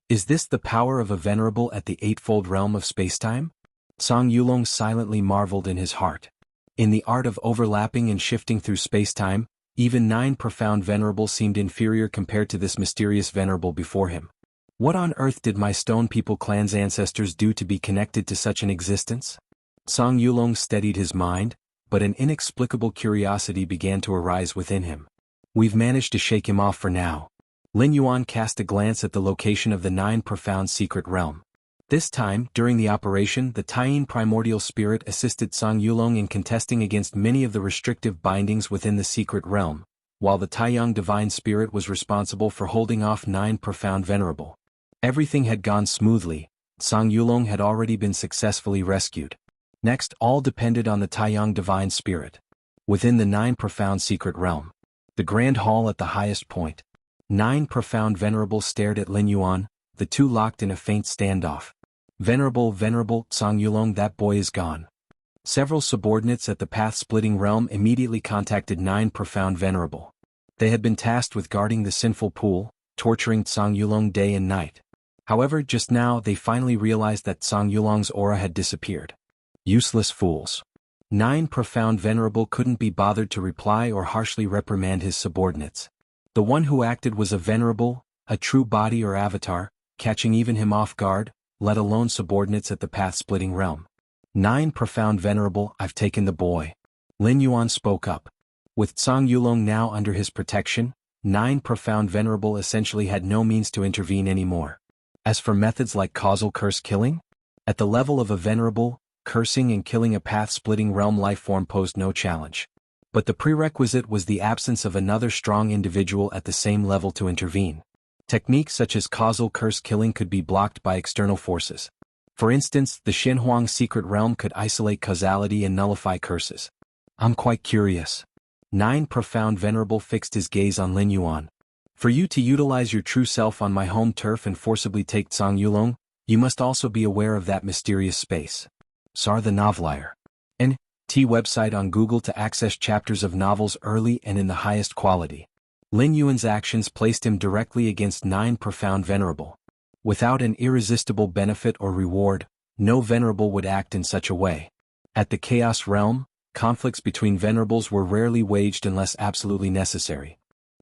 Is this the power of a Venerable at the eightfold realm of spacetime? Tsang Yulong silently marveled in his heart. In the art of overlapping and shifting through spacetime, even 9 Profound Venerables seemed inferior compared to this mysterious Venerable before him. What on earth did my Stone People clan's ancestors do to be connected to such an existence? Tsang Yulong steadied his mind, but an inexplicable curiosity began to arise within him. We've managed to shake him off for now. Lin Yuan cast a glance at the location of the 9 Profound Secret Realm. This time, during the operation, the Taiyin primordial spirit assisted Tsang Yulong in contesting against many of the restrictive bindings within the secret realm, while the Taiyang divine spirit was responsible for holding off 9 Profound Venerable. Everything had gone smoothly. Tsang Yulong had already been successfully rescued. Next, all depended on the Taiyang divine spirit. Within the 9 Profound Secret Realm, the Grand Hall at the highest point, 9 Profound Venerable stared at Lin Yuan, the two locked in a faint standoff. Venerable, Tsang Yulong, that boy is gone. Several subordinates at the path-splitting realm immediately contacted 9 Profound Venerable. They had been tasked with guarding the sinful pool, torturing Tsang Yulong day and night. However, just now they finally realized that Tsang Yulong's aura had disappeared. Useless fools. 9 Profound Venerable couldn't be bothered to reply or harshly reprimand his subordinates. The one who acted was a Venerable, a true body or avatar, catching even him off guard, let alone subordinates at the path-splitting realm. 9 Profound Venerable, I've taken the boy. Lin Yuan spoke up. With Tsang Yulong now under his protection, Nine Profound Venerable essentially had no means to intervene anymore. As for methods like causal curse killing, at the level of a venerable, cursing and killing a path-splitting realm life form posed no challenge. But the prerequisite was the absence of another strong individual at the same level to intervene. Techniques such as causal curse killing could be blocked by external forces. For instance, the Xinhuang secret realm could isolate causality and nullify curses. I'm quite curious. Nine Profound Venerable fixed his gaze on Lin Yuan. For you to utilize your true self on my home turf and forcibly take Zhang Yulong, you must also be aware of that mysterious space. Sar the Novelier. N.T. website on Google to access chapters of novels early and in the highest quality. Lin Yuan's actions placed him directly against Nine Profound Venerable. Without an irresistible benefit or reward, no venerable would act in such a way. At the Chaos Realm, conflicts between venerables were rarely waged unless absolutely necessary.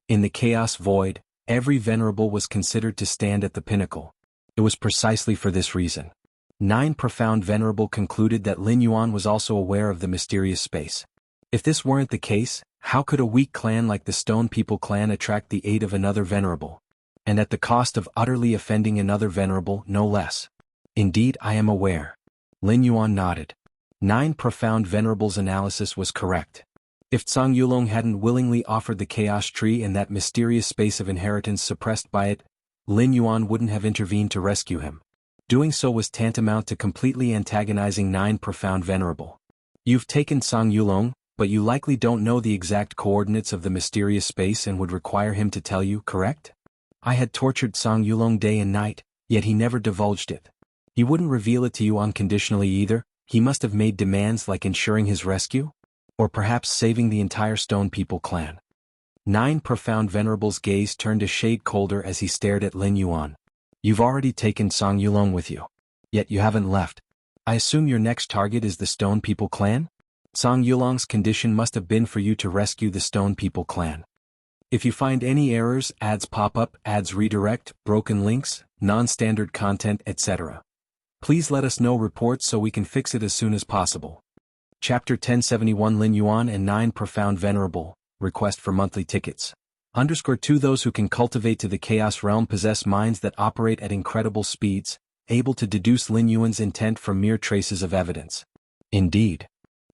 In the Chaos Void, every venerable was considered to stand at the pinnacle. It was precisely for this reason. Nine Profound Venerable concluded that Lin Yuan was also aware of the mysterious space. If this weren't the case, how could a weak clan like the Stone People clan attract the aid of another venerable? And at the cost of utterly offending another venerable, no less. Indeed, I am aware. Lin Yuan nodded. Nine Profound Venerable's analysis was correct. If Zhang Yulong hadn't willingly offered the Chaos Tree and that mysterious space of inheritance suppressed by it, Lin Yuan wouldn't have intervened to rescue him. Doing so was tantamount to completely antagonizing Nine Profound Venerable. You've taken Zhang Yulong, but you likely don't know the exact coordinates of the mysterious space and would require him to tell you, correct? I had tortured Zhang Yulong day and night, yet he never divulged it. He wouldn't reveal it to you unconditionally either. He must have made demands like ensuring his rescue? Or perhaps saving the entire Stone People clan. Nine Profound Venerable's gaze turned a shade colder as he stared at Lin Yuan. You've already taken Zhang Yulong with you. Yet you haven't left. I assume your next target is the Stone People clan? Zhang Yulong's condition must have been for you to rescue the Stone People clan. If you find any errors, ads pop up, ads redirect, broken links, non-standard content, etc. Please let us know reports so we can fix it as soon as possible. Chapter 1071 Lin Yuan and Nine Profound Venerable, request for monthly tickets. _2 Those who can cultivate to the Chaos Realm possess minds that operate at incredible speeds, able to deduce Lin Yuan's intent from mere traces of evidence. Indeed.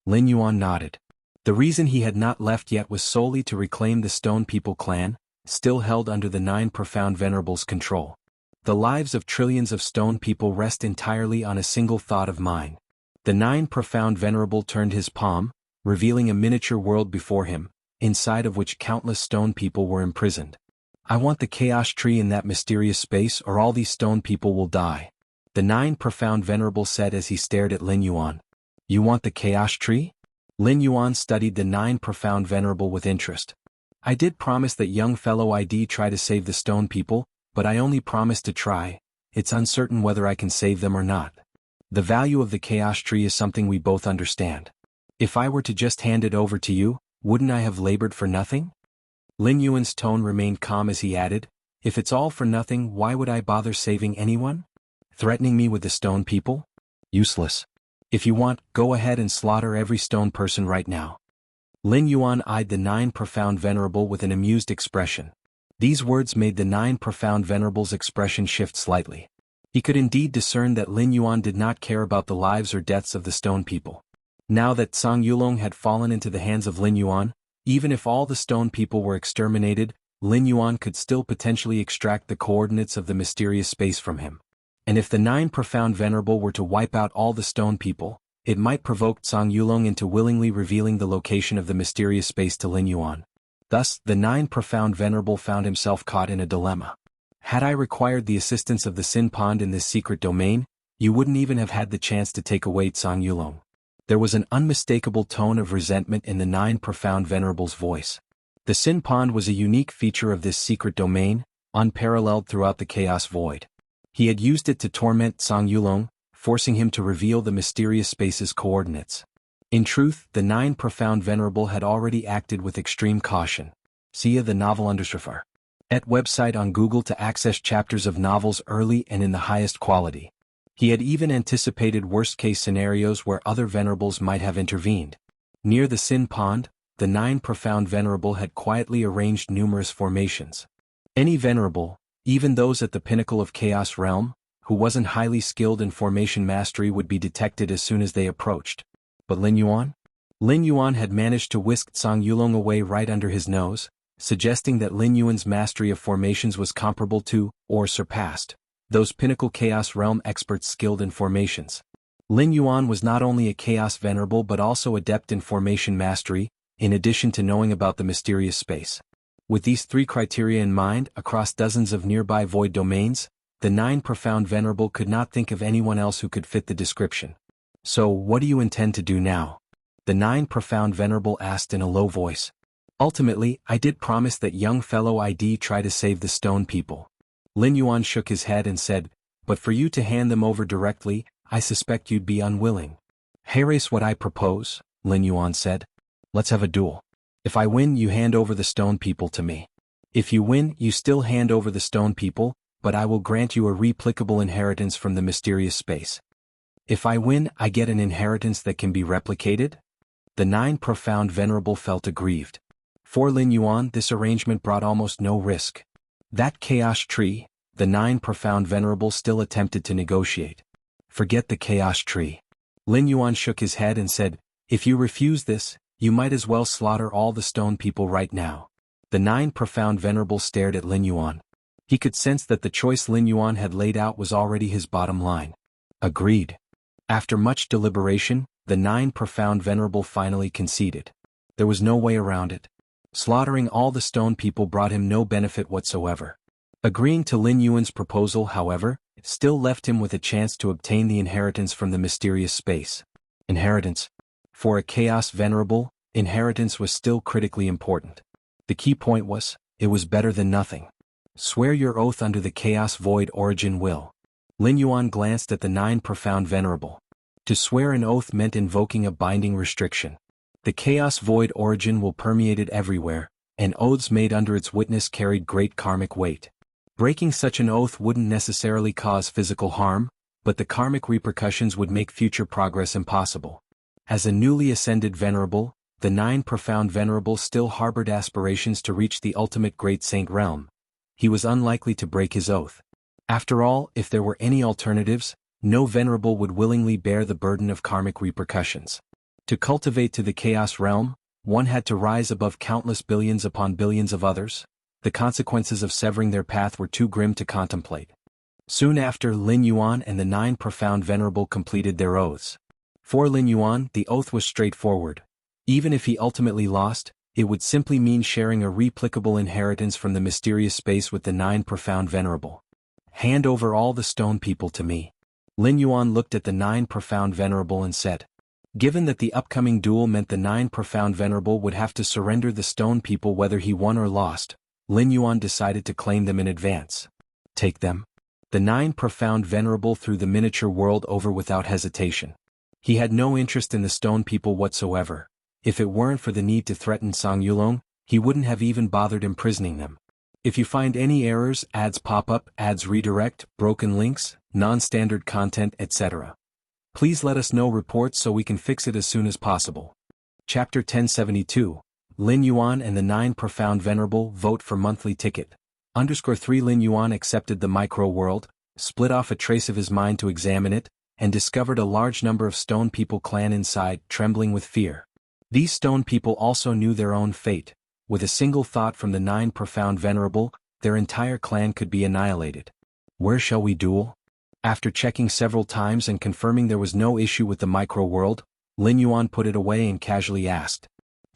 Lin Yuan nodded. The reason he had not left yet was solely to reclaim the Stone People clan, still held under the Nine Profound Venerables' control. The lives of trillions of Stone People rest entirely on a single thought of mine. The Nine Profound Venerable turned his palm, revealing a miniature world before him, inside of which countless Stone People were imprisoned. I want the Chaos Tree in that mysterious space or all these Stone People will die. The Nine Profound Venerable said as he stared at Lin Yuan. You want the Chaos Tree? Lin Yuan studied the Nine Profound Venerable with interest. I did promise that young fellow I'd try to save the Stone People, but I only promised to try. It's uncertain whether I can save them or not. The value of the Chaos Tree is something we both understand. If I were to just hand it over to you, wouldn't I have labored for nothing? Lin Yuan's tone remained calm as he added, if it's all for nothing, why would I bother saving anyone? Threatening me with the Stone People? Useless. If you want, go ahead and slaughter every stone person right now. Lin Yuan eyed the Nine Profound Venerable with an amused expression. These words made the Nine Profound Venerable's expression shift slightly. He could indeed discern that Lin Yuan did not care about the lives or deaths of the Stone People. Now that Zhang Yulong had fallen into the hands of Lin Yuan, even if all the Stone People were exterminated, Lin Yuan could still potentially extract the coordinates of the mysterious space from him. And if the Nine Profound Venerable were to wipe out all the Stone People, it might provoke Zhang Yulong into willingly revealing the location of the mysterious space to Lin Yuan. Thus, the Nine Profound Venerable found himself caught in a dilemma. Had I required the assistance of the Sin Pond in this secret domain, you wouldn't even have had the chance to take away Zhang Yulong. There was an unmistakable tone of resentment in the Nine Profound Venerable's voice. The Sin Pond was a unique feature of this secret domain, unparalleled throughout the Chaos Void. He had used it to torment Zhang Yulong, forcing him to reveal the mysterious space's coordinates. In truth, the Nine Profound Venerable had already acted with extreme caution. See the novel _. At website on Google to access chapters of novels early and in the highest quality. He had even anticipated worst-case scenarios where other venerables might have intervened. Near the Sin Pond, the Nine Profound Venerable had quietly arranged numerous formations. Any venerable, even those at the pinnacle of Chaos Realm, who wasn't highly skilled in formation mastery would be detected as soon as they approached. But Lin Yuan? Lin Yuan had managed to whisk Zhang Yulong away right under his nose, suggesting that Lin Yuan's mastery of formations was comparable to, or surpassed, those pinnacle Chaos Realm experts skilled in formations. Lin Yuan was not only a Chaos Venerable but also adept in formation mastery, in addition to knowing about the mysterious space. With these three criteria in mind, across dozens of nearby void domains, the Nine Profound Venerable could not think of anyone else who could fit the description. So, what do you intend to do now? The Nine Profound Venerable asked in a low voice. Ultimately, I did promise that young fellow I'd try to save the stone people. Lin Yuan shook his head and said, but for you to hand them over directly, I suspect you'd be unwilling. Here's what I propose, Lin Yuan said. Let's have a duel. If I win, you hand over the stone people to me. If you win, you still hand over the stone people, but I will grant you a replicable inheritance from the mysterious space. If I win, I get an inheritance that can be replicated? The Nine Profound Venerable felt aggrieved. For Lin Yuan, this arrangement brought almost no risk. That chaos tree, the Nine Profound Venerable still attempted to negotiate. Forget the chaos tree. Lin Yuan shook his head and said, if you refuse this, you might as well slaughter all the stone people right now. The Nine Profound Venerable stared at Lin Yuan. He could sense that the choice Lin Yuan had laid out was already his bottom line. Agreed. After much deliberation, the Nine Profound Venerable finally conceded. There was no way around it. Slaughtering all the stone people brought him no benefit whatsoever. Agreeing to Lin Yuan's proposal, however, still left him with a chance to obtain the inheritance from the mysterious space. Inheritance. For a Chaos Venerable, inheritance was still critically important. The key point was, it was better than nothing. Swear your oath under the Chaos Void Origin will. Lin Yuan glanced at the Nine Profound Venerable. To swear an oath meant invoking a binding restriction. The Chaos Void Origin will permeate it everywhere, and oaths made under its witness carried great karmic weight. Breaking such an oath wouldn't necessarily cause physical harm, but the karmic repercussions would make future progress impossible. As a newly ascended Venerable, the Nine Profound Venerable still harbored aspirations to reach the ultimate Great Saint realm. He was unlikely to break his oath. After all, if there were any alternatives, no Venerable would willingly bear the burden of karmic repercussions. To cultivate to the Chaos realm, one had to rise above countless billions upon billions of others. The consequences of severing their path were too grim to contemplate. Soon after, Lin Yuan and the Nine Profound Venerable completed their oaths. For Lin Yuan, the oath was straightforward. Even if he ultimately lost, it would simply mean sharing a replicable inheritance from the mysterious space with the Nine Profound Venerable. Hand over all the stone people to me. Lin Yuan looked at the Nine Profound Venerable and said. Given that the upcoming duel meant the Nine Profound Venerable would have to surrender the stone people whether he won or lost, Lin Yuan decided to claim them in advance. Take them. The Nine Profound Venerable threw the miniature world over without hesitation. He had no interest in the stone people whatsoever. If it weren't for the need to threaten Zhang Yulong, he wouldn't have even bothered imprisoning them. If you find any errors, ads pop up, ads redirect, broken links, non-standard content, etc. Please let us know reports so we can fix it as soon as possible. Chapter 1072. Lin Yuan and the Nine Profound Venerable vote for monthly ticket. _3 Lin Yuan accepted the micro-world, split off a trace of his mind to examine it, and discovered a large number of stone people clan inside, trembling with fear. These stone people also knew their own fate. With a single thought from the Nine Profound Venerable, their entire clan could be annihilated. Where shall we duel? After checking several times and confirming there was no issue with the micro-world, Lin Yuan put it away and casually asked.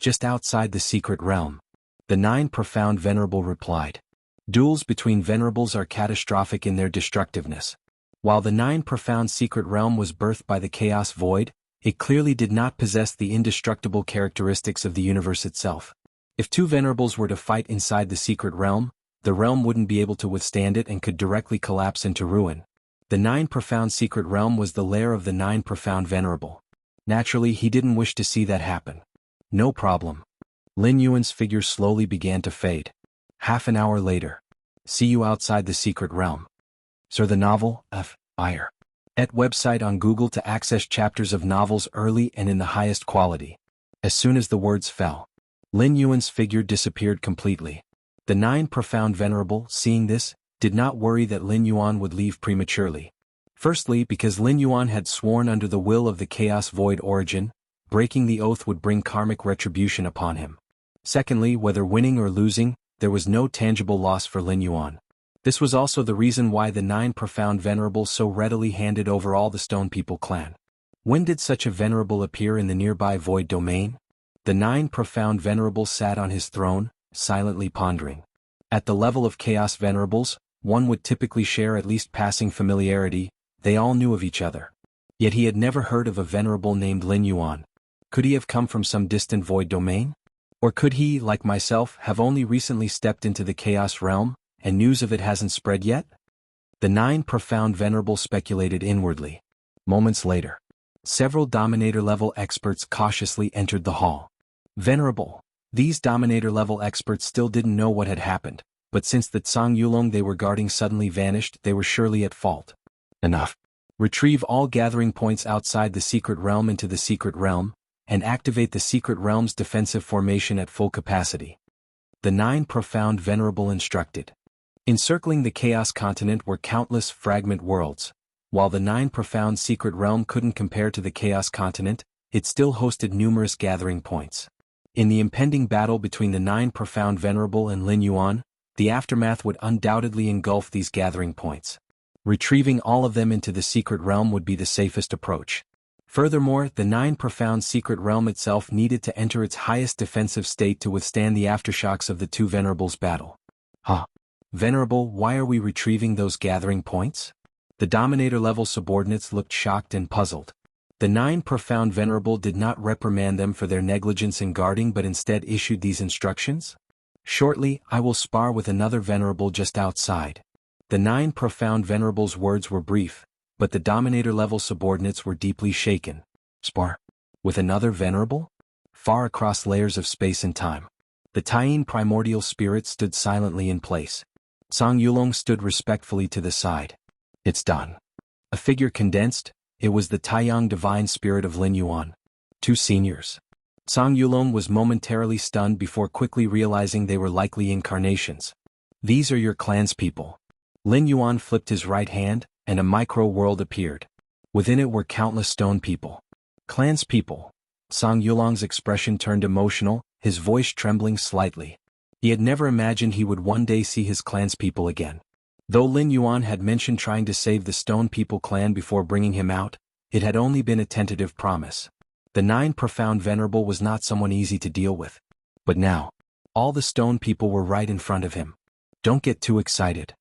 Just outside the secret realm. The Nine Profound Venerable replied. Duels between Venerables are catastrophic in their destructiveness. While the Nine Profound Secret Realm was birthed by the Chaos Void, it clearly did not possess the indestructible characteristics of the universe itself. If two Venerables were to fight inside the secret realm, the realm wouldn't be able to withstand it and could directly collapse into ruin. The Nine Profound Secret Realm was the lair of the Nine Profound Venerable. Naturally, he didn't wish to see that happen. No problem. Lin Yuan's figure slowly began to fade. Half an hour later. See you outside the secret realm. Sir, the novel, Fire. At website on Google to access chapters of novels early and in the highest quality. As soon as the words fell. Lin Yuan's figure disappeared completely. The Nine Profound Venerable, seeing this, did not worry that Lin Yuan would leave prematurely. Firstly, because Lin Yuan had sworn under the will of the Chaos Void Origin, breaking the oath would bring karmic retribution upon him. Secondly, whether winning or losing, there was no tangible loss for Lin Yuan. This was also the reason why the Nine Profound Venerable so readily handed over all the Stone People clan. When did such a venerable appear in the nearby void domain? The Nine Profound Venerable sat on his throne, silently pondering. At the level of Chaos Venerables, one would typically share at least passing familiarity. They all knew of each other. Yet he had never heard of a venerable named Lin Yuan. Could he have come from some distant void domain? Or could he, like myself, have only recently stepped into the Chaos realm, and news of it hasn't spread yet? The Nine Profound Venerable speculated inwardly. Moments later, several Dominator-level experts cautiously entered the hall. Venerable. These Dominator-level experts still didn't know what had happened, but since the Tsang Yulong they were guarding suddenly vanished, they were surely at fault. Enough. Retrieve all gathering points outside the secret realm into the secret realm, and activate the secret realm's defensive formation at full capacity. The Nine Profound Venerable instructed. Encircling the Chaos Continent were countless fragment worlds. While the Nine Profound Secret Realm couldn't compare to the Chaos Continent, it still hosted numerous gathering points. In the impending battle between the Nine Profound Venerable and Lin Yuan, the aftermath would undoubtedly engulf these gathering points. Retrieving all of them into the secret realm would be the safest approach. Furthermore, the Nine Profound Secret Realm itself needed to enter its highest defensive state to withstand the aftershocks of the two Venerables' battle. Venerable, why are we retrieving those gathering points? The Dominator-level subordinates looked shocked and puzzled. The Nine Profound Venerable did not reprimand them for their negligence in guarding but instead issued these instructions. Shortly, I will spar with another Venerable just outside. The Nine Profound Venerable's words were brief, but the Dominator-level subordinates were deeply shaken. Spar? With another Venerable? Far across layers of space and time. The Taiyin primordial spirit stood silently in place. Tsang Yulong stood respectfully to the side. It's done. A figure condensed, it was the Taiyang divine spirit of Lin Yuan. Two seniors. Tsang Yulong was momentarily stunned before quickly realizing they were likely incarnations. These are your clan's people. Lin Yuan flipped his right hand, and a micro-world appeared. Within it were countless stone people. Clan's people. Tsang Yulong's expression turned emotional, his voice trembling slightly. He had never imagined he would one day see his clan's people again. Though Lin Yuan had mentioned trying to save the Stone People clan before bringing him out, it had only been a tentative promise. The Nine Profound Venerable was not someone easy to deal with. But now, all the Stone People were right in front of him. Don't get too excited.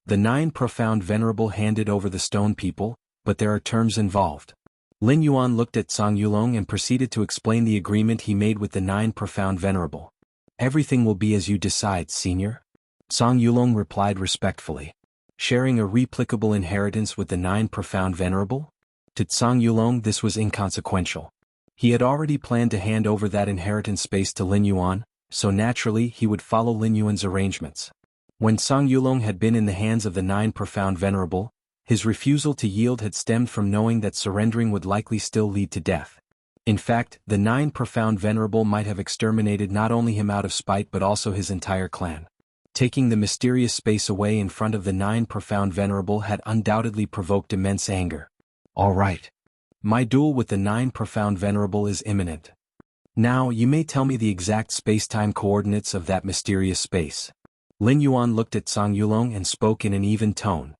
The Nine Profound Venerable handed over the Stone People, but there are terms involved. Lin Yuan looked at Tsang Yulong and proceeded to explain the agreement he made with the Nine Profound Venerable. Everything will be as you decide, senior. Tsang Yulong replied respectfully. Sharing a replicable inheritance with the Nine Profound Venerable? To Tsang Yulong this was inconsequential. He had already planned to hand over that inheritance space to Lin Yuan, so naturally he would follow Lin Yuan's arrangements. When Tsang Yulong had been in the hands of the Nine Profound Venerable, his refusal to yield had stemmed from knowing that surrendering would likely still lead to death. In fact, the Nine Profound Venerable might have exterminated not only him out of spite but also his entire clan. Taking the mysterious space away in front of the Nine Profound Venerable had undoubtedly provoked immense anger. All right. My duel with the Nine Profound Venerable is imminent. Now you may tell me the exact space-time coordinates of that mysterious space. Lin Yuan looked at Tsang Yulong and spoke in an even tone.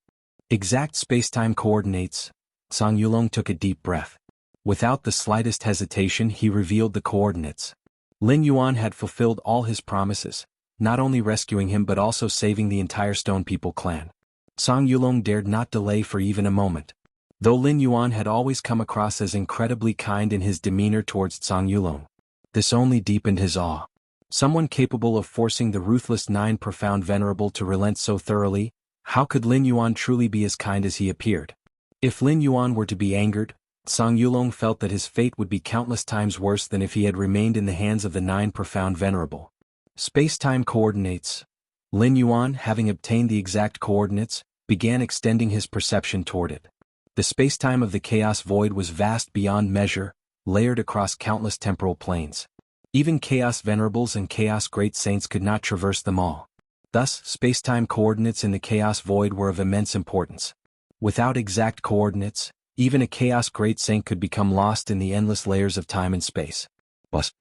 Exact space-time coordinates. Tsang Yulong took a deep breath. Without the slightest hesitation he revealed the coordinates. Lin Yuan had fulfilled all his promises, not only rescuing him but also saving the entire Stone People clan. Tsang Yulong dared not delay for even a moment. Though Lin Yuan had always come across as incredibly kind in his demeanor towards Tsang Yulong, this only deepened his awe. Someone capable of forcing the ruthless Nine Profound Venerable to relent so thoroughly, how could Lin Yuan truly be as kind as he appeared? If Lin Yuan were to be angered, Tsang Yulong felt that his fate would be countless times worse than if he had remained in the hands of the Nine Profound Venerable. Space-time coordinates. Lin Yuan, having obtained the exact coordinates, began extending his perception toward it. The space-time of the Chaos Void was vast beyond measure, layered across countless temporal planes. Even Chaos Venerables and Chaos Great Saints could not traverse them all. Thus, space-time coordinates in the Chaos Void were of immense importance. Without exact coordinates, even a Chaos Great Saint could become lost in the endless layers of time and space. Bus.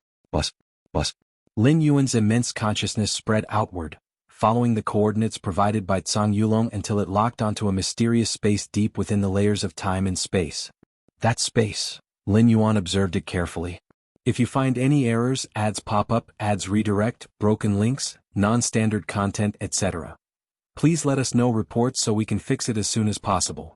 Lin Yuan's immense consciousness spread outward, following the coordinates provided by Zhang Yulong until it locked onto a mysterious space deep within the layers of time and space. That space, Lin Yuan observed it carefully. If you find any errors, ads pop up, ads redirect, broken links, non-standard content, etc., please let us know reports so we can fix it as soon as possible.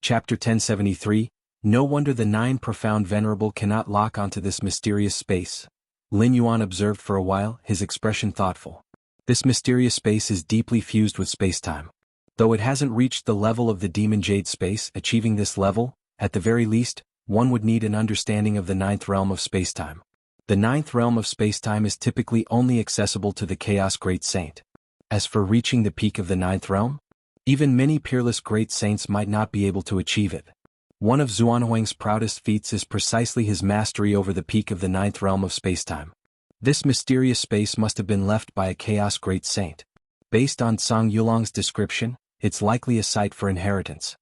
Chapter 1073, No wonder the 9 profound venerable cannot lock onto this mysterious space. Lin Yuan observed for a while, his expression thoughtful. This mysterious space is deeply fused with spacetime. Though it hasn't reached the level of the demon jade space, achieving this level, at the very least, one would need an understanding of the 9th realm of spacetime. The 9th realm of spacetime is typically only accessible to the Chaos Great Saint. As for reaching the peak of the 9th realm, even many peerless great saints might not be able to achieve it. One of Xuanhuang's proudest feats is precisely his mastery over the peak of the 9th realm of spacetime. This mysterious space must have been left by a Chaos Great Saint. Based on Zhang Yulong's description, it's likely a site for inheritance.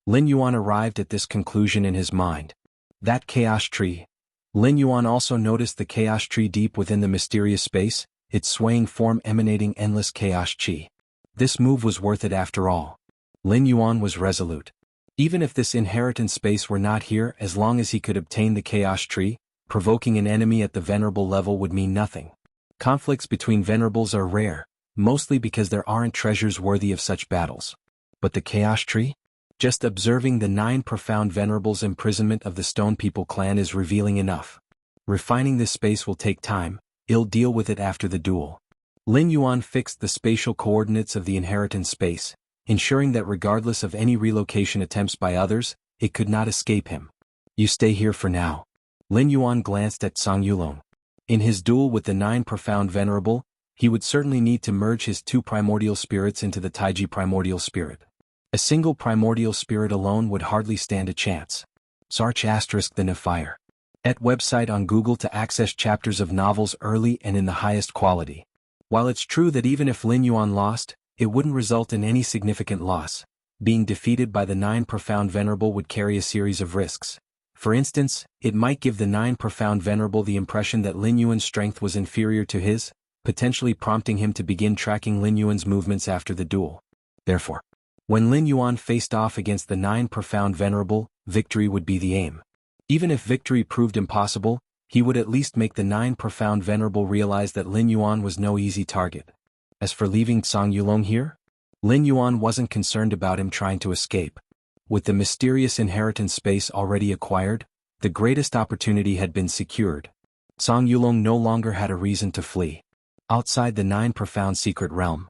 Lin Yuan arrived at this conclusion in his mind. That chaos tree. Lin Yuan also noticed the chaos tree deep within the mysterious space, its swaying form emanating endless chaos chi. This move was worth it after all. Lin Yuan was resolute. Even if this inheritance space were not here, as long as he could obtain the chaos tree, provoking an enemy at the venerable level would mean nothing. Conflicts between venerables are rare, mostly because there aren't treasures worthy of such battles. But the chaos tree? Just observing the 9 profound venerables' imprisonment of the Stone People clan is revealing enough. Refining this space will take time, he'll deal with it after the duel. Lin Yuan fixed the spatial coordinates of the inheritance space, ensuring that regardless of any relocation attempts by others, it could not escape him. You stay here for now. Lin Yuan glanced at Zhang Yulong. In his duel with the 9 profound venerable, he would certainly need to merge his 2 primordial spirits into the Taiji primordial spirit. A single primordial spirit alone would hardly stand a chance. Sarch * the Fire. Et website on Google to access chapters of novels early and in the highest quality. While it's true that even if Lin Yuan lost, it wouldn't result in any significant loss. Being defeated by the 9 profound venerable would carry a series of risks. For instance, it might give the 9 profound venerable the impression that Lin Yuan's strength was inferior to his, potentially prompting him to begin tracking Lin Yuan's movements after the duel. Therefore, when Lin Yuan faced off against the 9 profound venerable, victory would be the aim. Even if victory proved impossible, he would at least make the 9 profound venerable realize that Lin Yuan was no easy target. As for leaving Zhang Yulong here, Lin Yuan wasn't concerned about him trying to escape. With the mysterious inheritance space already acquired, the greatest opportunity had been secured. Zhang Yulong no longer had a reason to flee. Outside the 9 profound secret realm,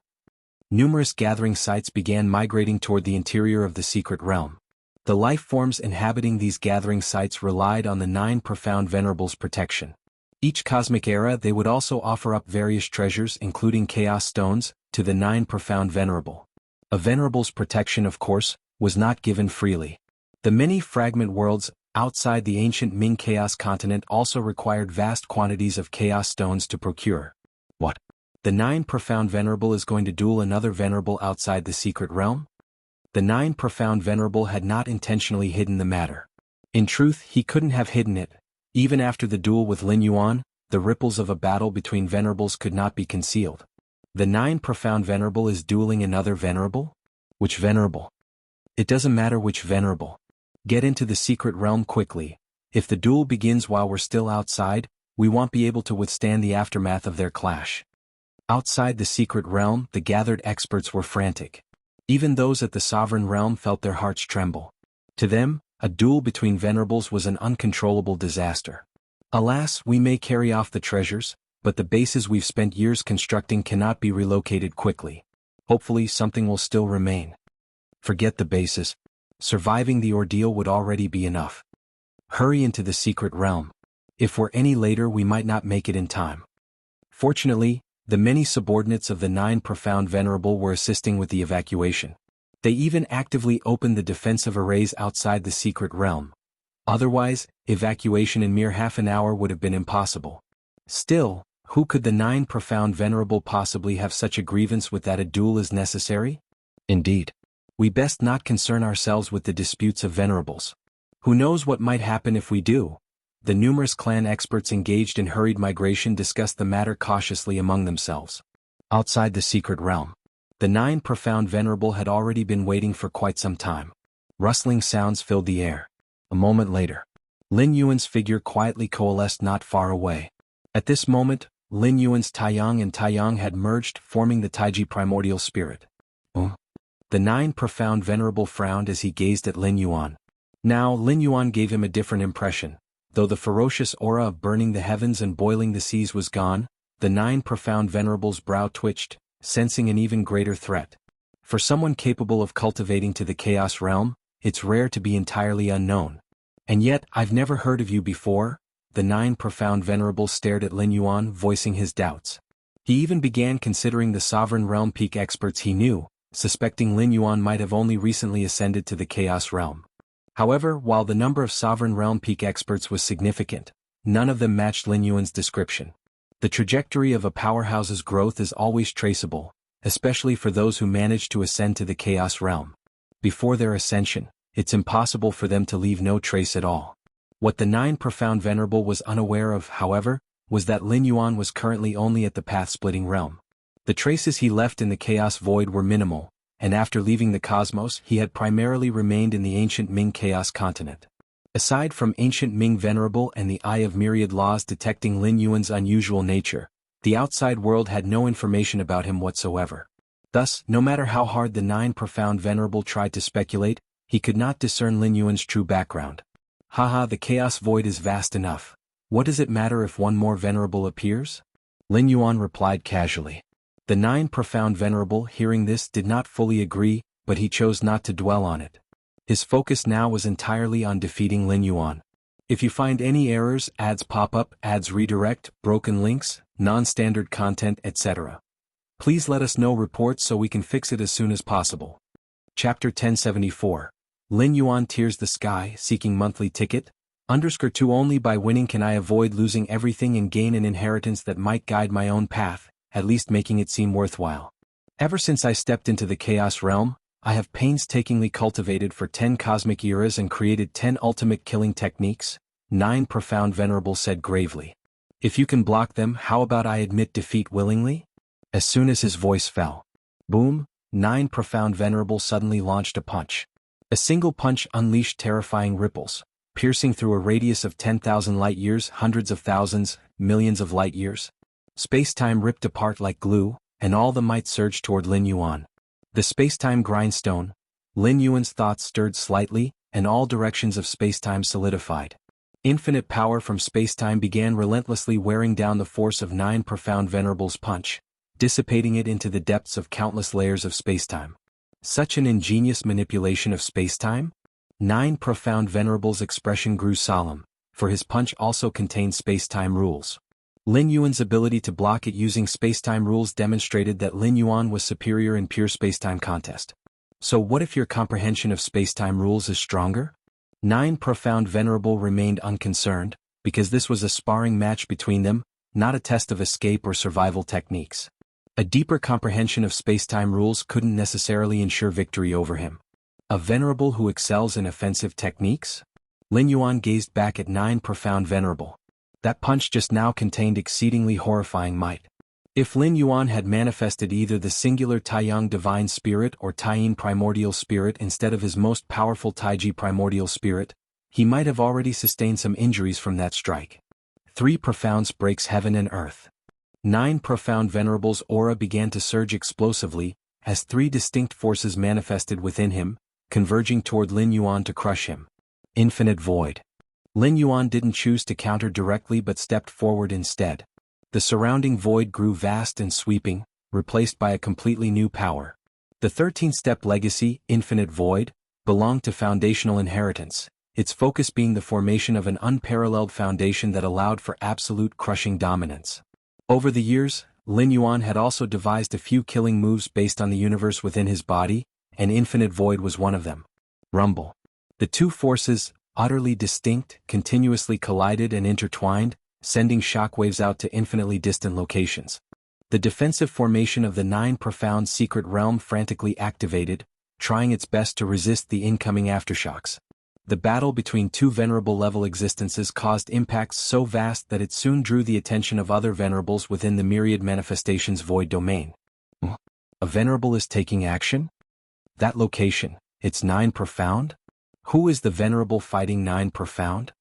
numerous gathering sites began migrating toward the interior of the secret realm. The life forms inhabiting these gathering sites relied on the 9 profound venerables' protection. Each cosmic era they would also offer up various treasures including chaos stones, to the 9 profound venerable. A venerable's protection of course, was not given freely. The many fragment worlds, outside the ancient Ming Chaos continent also required vast quantities of chaos stones to procure. What? The 9 profound venerable is going to duel another venerable outside the secret realm? The 9 profound venerable had not intentionally hidden the matter. In truth, he couldn't have hidden it. Even after the duel with Lin Yuan, the ripples of a battle between venerables could not be concealed. The 9 profound venerable is dueling another venerable? Which venerable? It doesn't matter which venerable. Get into the secret realm quickly. If the duel begins while we're still outside, we won't be able to withstand the aftermath of their clash. Outside the secret realm, the gathered experts were frantic. Even those at the sovereign realm felt their hearts tremble. To them, a duel between venerables was an uncontrollable disaster. Alas, we may carry off the treasures, but the bases we've spent years constructing cannot be relocated quickly. Hopefully something will still remain. Forget the bases. Surviving the ordeal would already be enough. Hurry into the secret realm. If we're any later we might not make it in time. Fortunately, the many subordinates of the 9 profound venerable were assisting with the evacuation. They even actively opened the defensive arrays outside the secret realm. Otherwise, evacuation in mere half an hour would have been impossible. Still, who could the Nine Profound Venerable possibly have such a grievance with that a duel is necessary? Indeed. We best not concern ourselves with the disputes of venerables. Who knows what might happen if we do? The numerous clan experts engaged in hurried migration discussed the matter cautiously among themselves. Outside the secret realm, the Nine Profound Venerable had already been waiting for quite some time. Rustling sounds filled the air. A moment later, Lin Yuan's figure quietly coalesced not far away. At this moment, Lin Yuan's Taiyang and Taiyang had merged, forming the Taiji primordial spirit. The Nine Profound Venerable frowned as he gazed at Lin Yuan. Now Lin Yuan gave him a different impression. Though the ferocious aura of burning the heavens and boiling the seas was gone, the Nine Profound Venerable's brow twitched, sensing an even greater threat. For someone capable of cultivating to the chaos realm, it's rare to be entirely unknown. And yet, I've never heard of you before. The Nine Profound Venerable stared at Lin Yuan, voicing his doubts. He even began considering the Sovereign Realm peak experts he knew, suspecting Lin Yuan might have only recently ascended to the Chaos Realm. However, while the number of Sovereign Realm peak experts was significant, none of them matched Lin Yuan's description. The trajectory of a powerhouse's growth is always traceable, especially for those who manage to ascend to the Chaos Realm. Before their ascension, it's impossible for them to leave no trace at all. What the Nine Profound Venerable was unaware of, however, was that Lin Yuan was currently only at the path-splitting realm. The traces he left in the Chaos Void were minimal, and after leaving the cosmos he had primarily remained in the ancient Ming Chaos continent. Aside from ancient Ming Venerable and the Eye of Myriad Laws detecting Lin Yuan's unusual nature, the outside world had no information about him whatsoever. Thus, no matter how hard the Nine Profound Venerable tried to speculate, he could not discern Lin Yuan's true background. Haha, the Chaos Void is vast enough. What does it matter if one more Venerable appears? Lin Yuan replied casually. The Nine Profound Venerable, hearing this, did not fully agree, but he chose not to dwell on it. His focus now was entirely on defeating Lin Yuan. If you find any errors, ads pop up, ads redirect, broken links, non-standard content, etc., please let us know reports so we can fix it as soon as possible. Chapter 1074. Lin Yuan tears the sky, seeking monthly ticket. _2 Only by winning can I avoid losing everything and gain an inheritance that might guide my own path, at least making it seem worthwhile. Ever since I stepped into the Chaos Realm, I have painstakingly cultivated for 10 cosmic eras and created 10 ultimate killing techniques, Nine Profound Venerable said gravely. If you can block them, how about I admit defeat willingly? As soon as his voice fell, boom, Nine Profound Venerable suddenly launched a punch. A single punch unleashed terrifying ripples, piercing through a radius of 10,000 light-years, hundreds of thousands, millions of light-years. Space-time ripped apart like glue, and all the might surged toward Lin Yuan. The space-time grindstone. Lin Yuan's thoughts stirred slightly, and all directions of space-time solidified. Infinite power from space-time began relentlessly wearing down the force of Nine Profound Venerable's punch, dissipating it into the depths of countless layers of space-time. Such an ingenious manipulation of space-time? Nine Profound Venerable's expression grew solemn, for his punch also contained space-time rules. Lin Yuan's ability to block it using space-time rules demonstrated that Lin Yuan was superior in pure space-time contest. So what if your comprehension of space-time rules is stronger? Nine Profound Venerable remained unconcerned, because this was a sparring match between them, not a test of escape or survival techniques. A deeper comprehension of space-time rules couldn't necessarily ensure victory over him. A venerable who excels in offensive techniques? Lin Yuan gazed back at Nine Profound Venerable. That punch just now contained exceedingly horrifying might. If Lin Yuan had manifested either the singular Taiyang Divine Spirit or Taiyin Primordial Spirit instead of his most powerful Taiji Primordial Spirit, he might have already sustained some injuries from that strike. 3 Profounds breaks heaven and earth. Nine Profound Venerable's aura began to surge explosively, as 3 distinct forces manifested within him, converging toward Lin Yuan to crush him. Infinite Void. Lin Yuan didn't choose to counter directly but stepped forward instead. The surrounding void grew vast and sweeping, replaced by a completely new power. The 13-step legacy, Infinite Void, belonged to foundational inheritance, its focus being the formation of an unparalleled foundation that allowed for absolute crushing dominance. Over the years, Lin Yuan had also devised a few killing moves based on the universe within his body, and Infinite Void was one of them. Rumble. The 2 forces, utterly distinct, continuously collided and intertwined, sending shockwaves out to infinitely distant locations. The defensive formation of the 9 profound secret realm frantically activated, trying its best to resist the incoming aftershocks. The battle between two venerable level existences caused impacts so vast that it soon drew the attention of other venerables within the myriad manifestations void domain. A venerable is taking action? That location, it's 9 profound? Who is the venerable fighting 9 profound?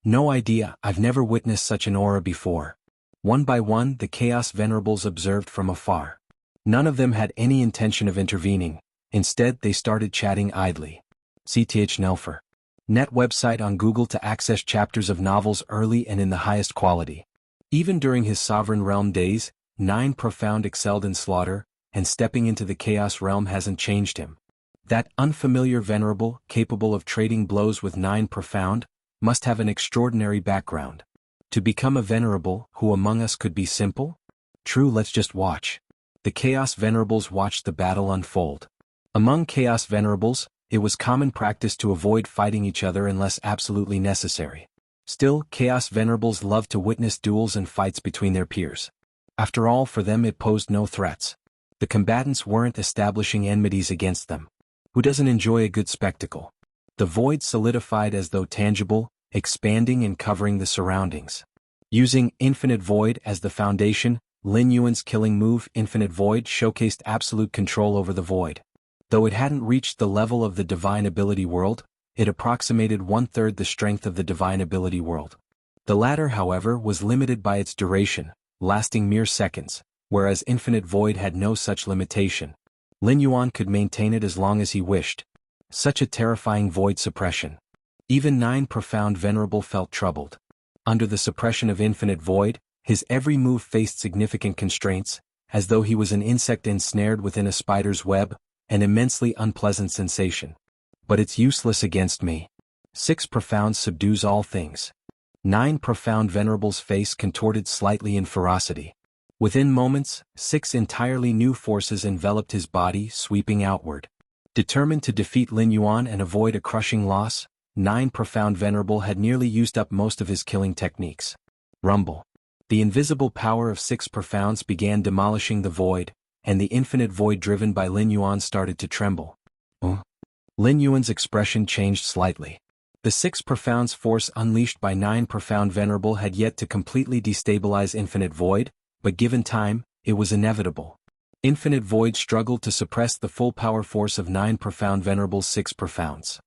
No idea, I've never witnessed such an aura before. One by one the Chaos Venerables observed from afar. None of them had any intention of intervening, instead they started chatting idly. CTH Nelfer. Net website on Google to access chapters of novels early and in the highest quality. Even during his Sovereign Realm days, 9 profound excelled in slaughter, and stepping into the Chaos Realm hasn't changed him. That unfamiliar venerable, capable of trading blows with 9 profound, must have an extraordinary background. To become a venerable, who among us could be simple? True, let's just watch. The Chaos Venerables watched the battle unfold. Among Chaos Venerables, it was common practice to avoid fighting each other unless absolutely necessary. Still, Chaos Venerables loved to witness duels and fights between their peers. After all, for them it posed no threats. The combatants weren't establishing enmities against them. Who doesn't enjoy a good spectacle? The void solidified as though tangible, expanding and covering the surroundings. Using Infinite Void as the foundation, Lin Yuan's killing move Infinite Void showcased absolute control over the void. Though it hadn't reached the level of the Divine Ability World, it approximated 1/3 the strength of the Divine Ability World. The latter, however, was limited by its duration, lasting mere seconds, whereas Infinite Void had no such limitation. Lin Yuan could maintain it as long as he wished. Such a terrifying void suppression. Even 9 profound venerable felt troubled. Under the suppression of Infinite Void, his every move faced significant constraints, as though he was an insect ensnared within a spider's web, an immensely unpleasant sensation. But it's useless against me. 6 profound subdues all things. 9 profound venerable's face contorted slightly in ferocity. Within moments, 6 entirely new forces enveloped his body, sweeping outward. Determined to defeat Lin Yuan and avoid a crushing loss, 9 profound venerable had nearly used up most of his killing techniques. Rumble. The invisible power of 6 profounds began demolishing the void, and the infinite void driven by Lin Yuan started to tremble. Lin Yuan's expression changed slightly. The 6 profounds force unleashed by 9 profound venerable had yet to completely destabilize infinite void, but given time, it was inevitable. Infinite void struggled to suppress the full power force of 9 profound venerable's 6 profounds.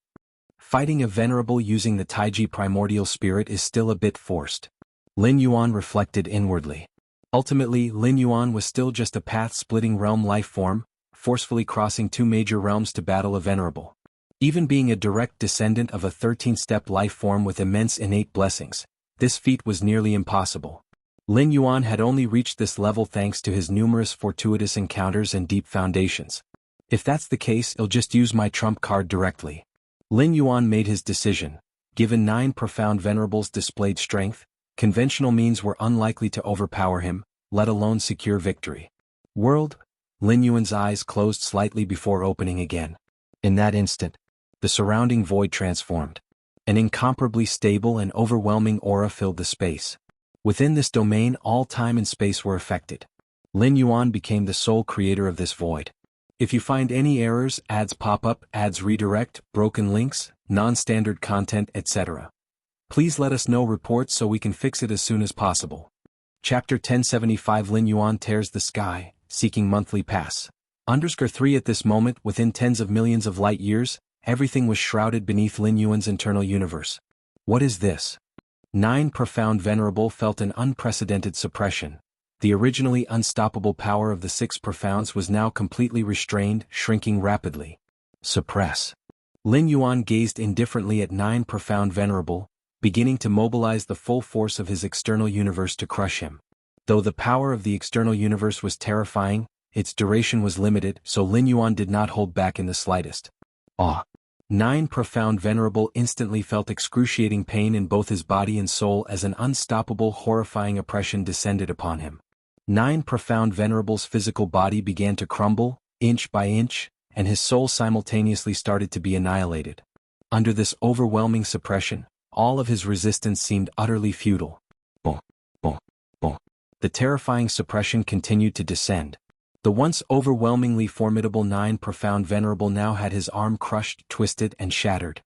Fighting a venerable using the Taiji primordial spirit is still a bit forced. Lin Yuan reflected inwardly. Ultimately, Lin Yuan was still just a path-splitting realm life form, forcefully crossing 2 major realms to battle a venerable. Even being a direct descendant of a 13-step life form with immense innate blessings, this feat was nearly impossible. Lin Yuan had only reached this level thanks to his numerous fortuitous encounters and deep foundations. If that's the case, I'll just use my trump card directly. Lin Yuan made his decision. Given 9 profound venerables displayed strength, conventional means were unlikely to overpower him, let alone secure victory. World? Lin Yuan's eyes closed slightly before opening again. In that instant, the surrounding void transformed. An incomparably stable and overwhelming aura filled the space. Within this domain, all time and space were affected. Lin Yuan became the sole creator of this void. If you find any errors, ads pop up, ads redirect, broken links, non-standard content, etc., please let us know reports so we can fix it as soon as possible. Chapter 1075 Lin Yuan tears the sky, seeking monthly pass. _3 At this moment, within tens of millions of light years, everything was shrouded beneath Lin Yuan's internal universe. What is this? 9 profound venerable felt an unprecedented suppression. The originally unstoppable power of the 6 profounds was now completely restrained, shrinking rapidly. Suppress. Lin Yuan gazed indifferently at 9 profound venerable, beginning to mobilize the full force of his external universe to crush him. Though the power of the external universe was terrifying, its duration was limited, so Lin Yuan did not hold back in the slightest. 9 profound venerable instantly felt excruciating pain in both his body and soul as an unstoppable horrifying oppression descended upon him. 9 profound venerable's physical body began to crumble, inch by inch, and his soul simultaneously started to be annihilated. Under this overwhelming suppression, all of his resistance seemed utterly futile. Boom, boom. The terrifying suppression continued to descend. The once overwhelmingly formidable Nine Profound Venerable now had his arm crushed, twisted, and shattered.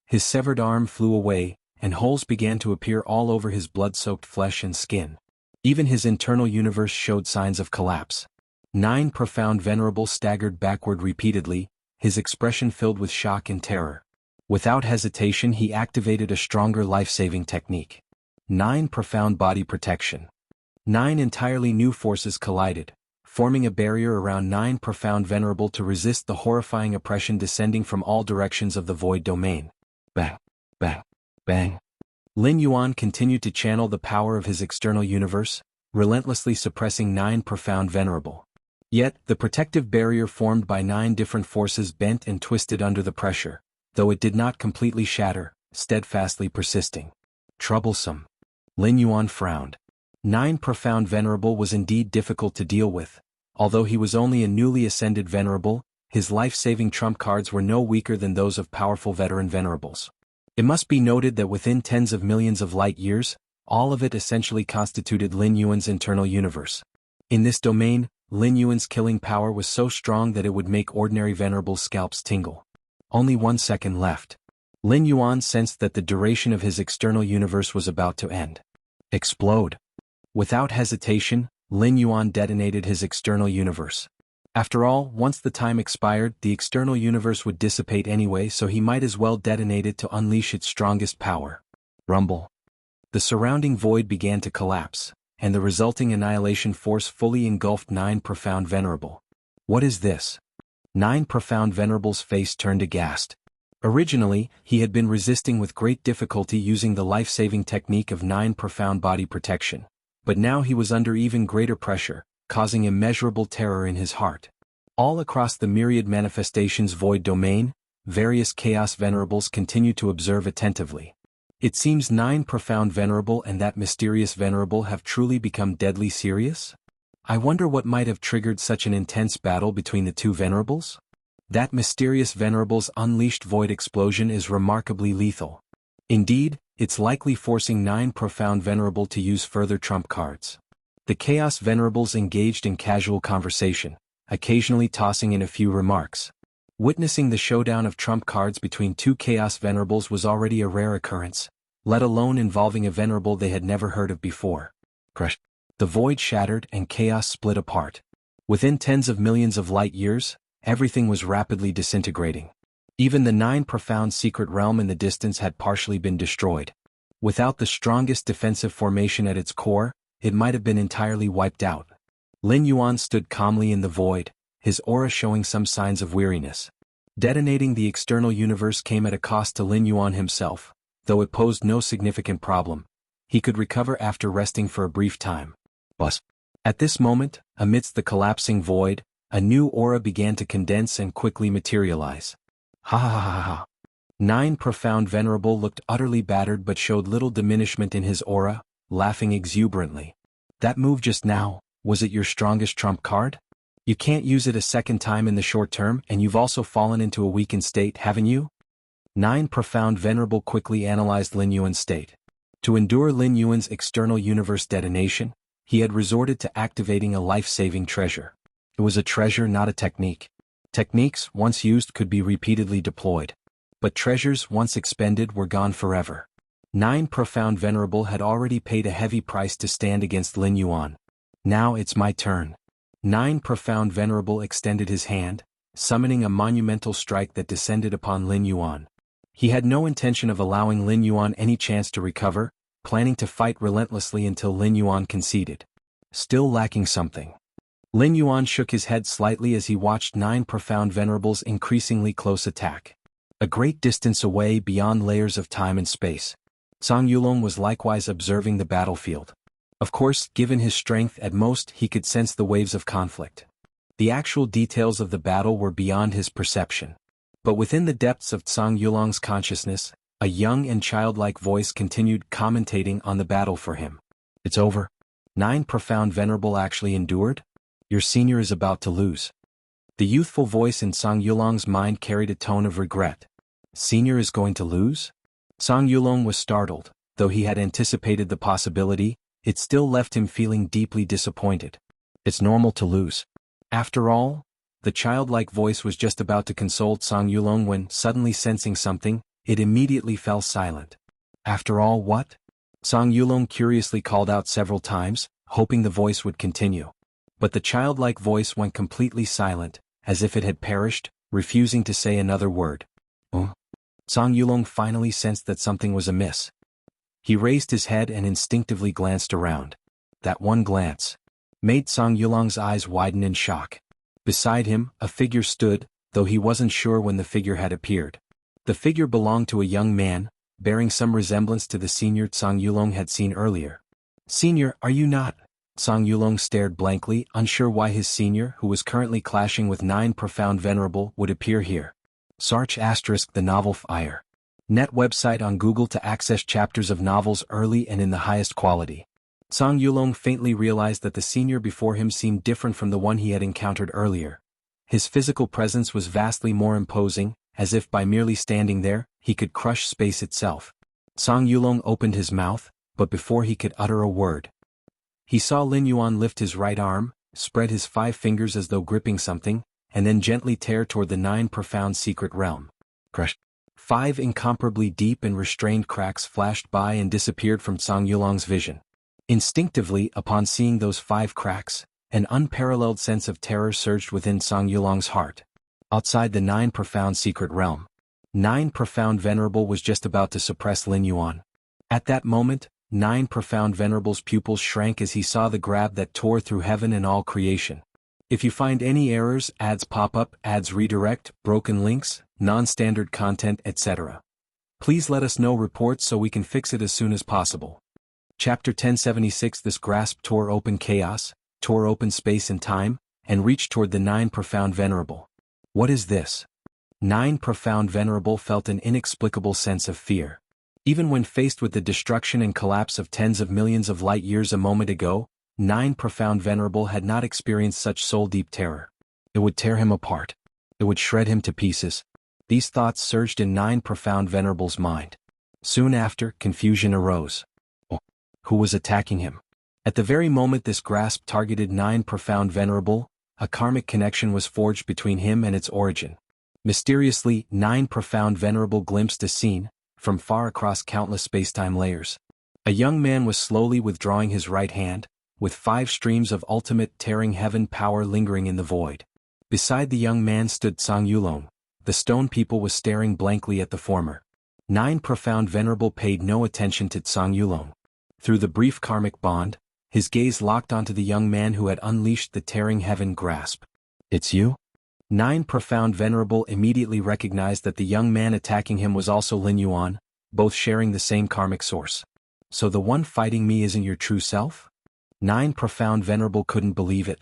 His severed arm flew away, and holes began to appear all over his blood-soaked flesh and skin. Even his internal universe showed signs of collapse. Nine Profound Venerable staggered backward repeatedly, his expression filled with shock and terror. Without hesitation he activated a stronger life-saving technique. Nine Profound Body Protection. 9 entirely new forces collided, forming a barrier around Nine Profound Venerable to resist the horrifying oppression descending from all directions of the void domain. Bang, bang, bang. Lin Yuan continued to channel the power of his external universe, relentlessly suppressing Nine Profound Venerable. Yet, the protective barrier formed by 9 different forces bent and twisted under the pressure, though it did not completely shatter, steadfastly persisting. Troublesome. Lin Yuan frowned. Nine Profound Venerable was indeed difficult to deal with. Although he was only a newly ascended Venerable, his life-saving trump cards were no weaker than those of powerful veteran Venerables. It must be noted that within tens of millions of light years, all of it essentially constituted Lin Yuan's internal universe. In this domain, Lin Yuan's killing power was so strong that it would make ordinary Venerables' scalps tingle. Only 1 second left. Lin Yuan sensed that the duration of his external universe was about to end. Explode. Without hesitation, Lin Yuan detonated his external universe. After all, once the time expired, the external universe would dissipate anyway, so he might as well detonate it to unleash its strongest power. Rumble. The surrounding void began to collapse, and the resulting annihilation force fully engulfed Nine Profound Venerable. What is this? Nine Profound Venerable's face turned aghast. Originally, he had been resisting with great difficulty using the life-saving technique of Nine Profound Body Protection. But now he was under even greater pressure, causing immeasurable terror in his heart. All across the myriad manifestations void domain, various Chaos Venerables continued to observe attentively. It seems Nine Profound Venerable and that mysterious Venerable have truly become deadly serious? I wonder what might have triggered such an intense battle between the two Venerables? That mysterious Venerable's unleashed void explosion is remarkably lethal. Indeed, it's likely forcing Nine Profound Venerable to use further trump cards. The Chaos Venerables engaged in casual conversation, occasionally tossing in a few remarks. Witnessing the showdown of trump cards between two Chaos Venerables was already a rare occurrence, let alone involving a Venerable they had never heard of before. Crush. The void shattered and chaos split apart. Within tens of millions of light years, everything was rapidly disintegrating. Even the Nine Profound Secret Realm in the distance had partially been destroyed. Without the strongest defensive formation at its core, it might have been entirely wiped out. Lin Yuan stood calmly in the void, his aura showing some signs of weariness. Detonating the external universe came at a cost to Lin Yuan himself, though it posed no significant problem. He could recover after resting for a brief time. But at this moment, amidst the collapsing void, a new aura began to condense and quickly materialize. Ha ha ha ha. Nine Profound Venerable looked utterly battered but showed little diminishment in his aura, laughing exuberantly. That move just now, was it your strongest trump card? You can't use it a second time in the short term, and you've also fallen into a weakened state, haven't you? Nine Profound Venerable quickly analyzed Lin Yuan's state. To endure Lin Yuan's external universe detonation, he had resorted to activating a life-saving treasure. It was a treasure, not a technique. Techniques, once used, could be repeatedly deployed. But treasures, once expended, were gone forever. Nine Profound Venerable had already paid a heavy price to stand against Lin Yuan. Now it's my turn. Nine Profound Venerable extended his hand, summoning a monumental strike that descended upon Lin Yuan. He had no intention of allowing Lin Yuan any chance to recover, planning to fight relentlessly until Lin Yuan conceded. Still lacking something. Lin Yuan shook his head slightly as he watched Nine Profound Venerable's increasingly close attack. A great distance away beyond layers of time and space, Zhang Yulong was likewise observing the battlefield. Of course, given his strength, at most he could sense the waves of conflict. The actual details of the battle were beyond his perception. But within the depths of Zhang Yulong's consciousness, a young and childlike voice continued commentating on the battle for him. It's over. Nine Profound Venerable actually endured? Your senior is about to lose. The youthful voice in Zhang Yulong's mind carried a tone of regret. Senior is going to lose? Zhang Yulong was startled, though he had anticipated the possibility. it still left him feeling deeply disappointed. It's normal to lose. After all, the childlike voice was just about to console Song Yulong when, suddenly sensing something, it immediately fell silent. After all, what? Song Yulong curiously called out several times, hoping the voice would continue. But the childlike voice went completely silent, as if it had perished, refusing to say another word. Song Yulong finally sensed that something was amiss. He raised his head and instinctively glanced around. That one glance made Song Yulong's eyes widen in shock. Beside him, a figure stood, though he wasn't sure when the figure had appeared. The figure belonged to a young man, bearing some resemblance to the senior Song Yulong had seen earlier. "Senior, are you not?" Song Yulong stared blankly, unsure why his senior, who was currently clashing with 9 Profound Venerable, would appear here. Search * the novel Fire. Net website on Google to access chapters of novels early and in the highest quality. Song Yulong faintly realized that the senior before him seemed different from the one he had encountered earlier. His physical presence was vastly more imposing, as if by merely standing there, he could crush space itself. Song Yulong opened his mouth, but before he could utter a word, he saw Lin Yuan lift his right arm, spread his 5 fingers as though gripping something, and then gently tear toward the 9 profound secret realm. Crush. 5 incomparably deep and restrained cracks flashed by and disappeared from Song Yulong's vision. Instinctively, upon seeing those 5 cracks, an unparalleled sense of terror surged within Song Yulong's heart. Outside the 9 profound secret realm, 9 Profound Venerable was just about to suppress Lin Yuan. At that moment, 9 Profound Venerable's pupils shrank as he saw the grab that tore through heaven and all creation. If you find any errors, ads pop up, ads redirect, broken links, non-standard content, etc., please let us know reports so we can fix it as soon as possible. Chapter 1076. This grasp tore open chaos, tore open space and time, and reached toward the 9 Profound Venerable. What is this? 9 Profound Venerable felt an inexplicable sense of fear. Even when faced with the destruction and collapse of tens of millions of light years a moment ago, 9 Profound Venerable had not experienced such soul-deep terror. It would tear him apart. It would shred him to pieces. These thoughts surged in 9 Profound Venerable's mind. Soon after, confusion arose. Who was attacking him? At the very moment this grasp targeted 9 Profound Venerable, a karmic connection was forged between him and its origin. Mysteriously, 9 Profound Venerable glimpsed a scene, from far across countless spacetime layers. A young man was slowly withdrawing his right hand, with 5 streams of ultimate tearing heaven power lingering in the void. Beside the young man stood Song Yulong. The stone people was staring blankly at the former. 9 Profound Venerable paid no attention to Song Yulong. Through the brief karmic bond, his gaze locked onto the young man who had unleashed the tearing heaven grasp. "It's you?" 9 Profound Venerable immediately recognized that the young man attacking him was also Lin Yuan, both sharing the same karmic source. "So the one fighting me isn't your true self?" 9 Profound Venerable couldn't believe it.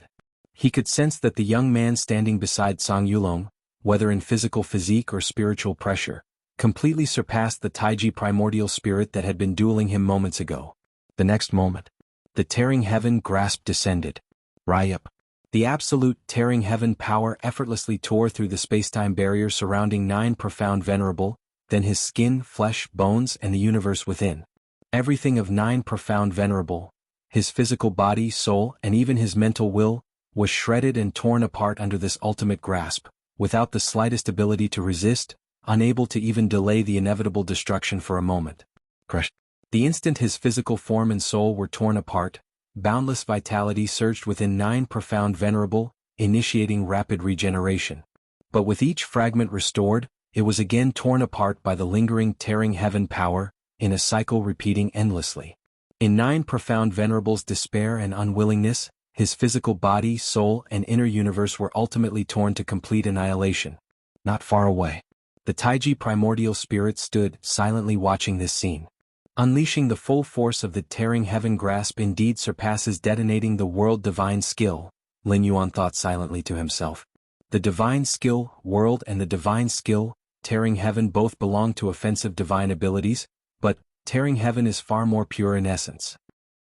He could sense that the young man standing beside Song Yulong, whether in physical physique or spiritual pressure, completely surpassed the Taiji primordial spirit that had been dueling him moments ago. The next moment, the tearing heaven grasp descended. Ryup. The absolute tearing heaven power effortlessly tore through the spacetime barrier surrounding 9 Profound Venerable, then his skin, flesh, bones, and the universe within. Everything of 9 Profound Venerable, his physical body, soul, and even his mental will, was shredded and torn apart under this ultimate grasp, without the slightest ability to resist, unable to even delay the inevitable destruction for a moment. Crush. The instant his physical form and soul were torn apart, boundless vitality surged within 9 Profound Venerable, initiating rapid regeneration. But with each fragment restored, it was again torn apart by the lingering tearing heaven power, in a cycle repeating endlessly. In 9 Profound Venerable's despair and unwillingness, his physical body, soul, and inner universe were ultimately torn to complete annihilation. Not far away, the Taiji primordial spirit stood, silently watching this scene. Unleashing the full force of the tearing heaven grasp indeed surpasses detonating the world divine skill, Lin Yuan thought silently to himself. The divine skill, world, and the divine skill, tearing heaven both belong to offensive divine abilities, but tearing heaven is far more pure in essence.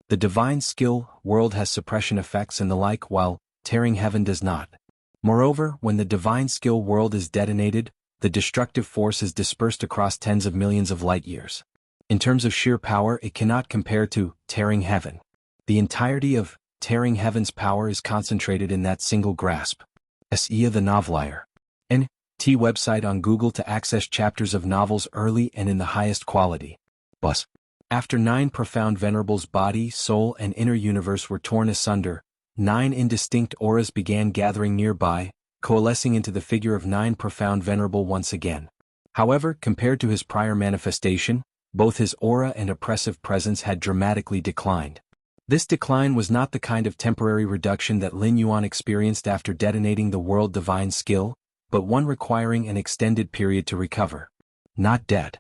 The divine skill, world has suppression effects and the like, while tearing heaven does not. Moreover, when the divine skill world is detonated, the destructive force is dispersed across tens of millions of light years. In terms of sheer power, it cannot compare to tearing heaven. The entirety of Tearing Heaven's power is concentrated in that single grasp. S.E. the Novelier. N.T. website on Google to access chapters of novels early and in the highest quality. Bus. After 9 profound venerables' body, soul, and inner universe were torn asunder, 9 indistinct auras began gathering nearby, coalescing into the figure of 9 profound venerable once again. However, compared to his prior manifestation, both his aura and oppressive presence had dramatically declined. This decline was not the kind of temporary reduction that Lin Yuan experienced after detonating the world divine skill, but one requiring an extended period to recover. Not dead.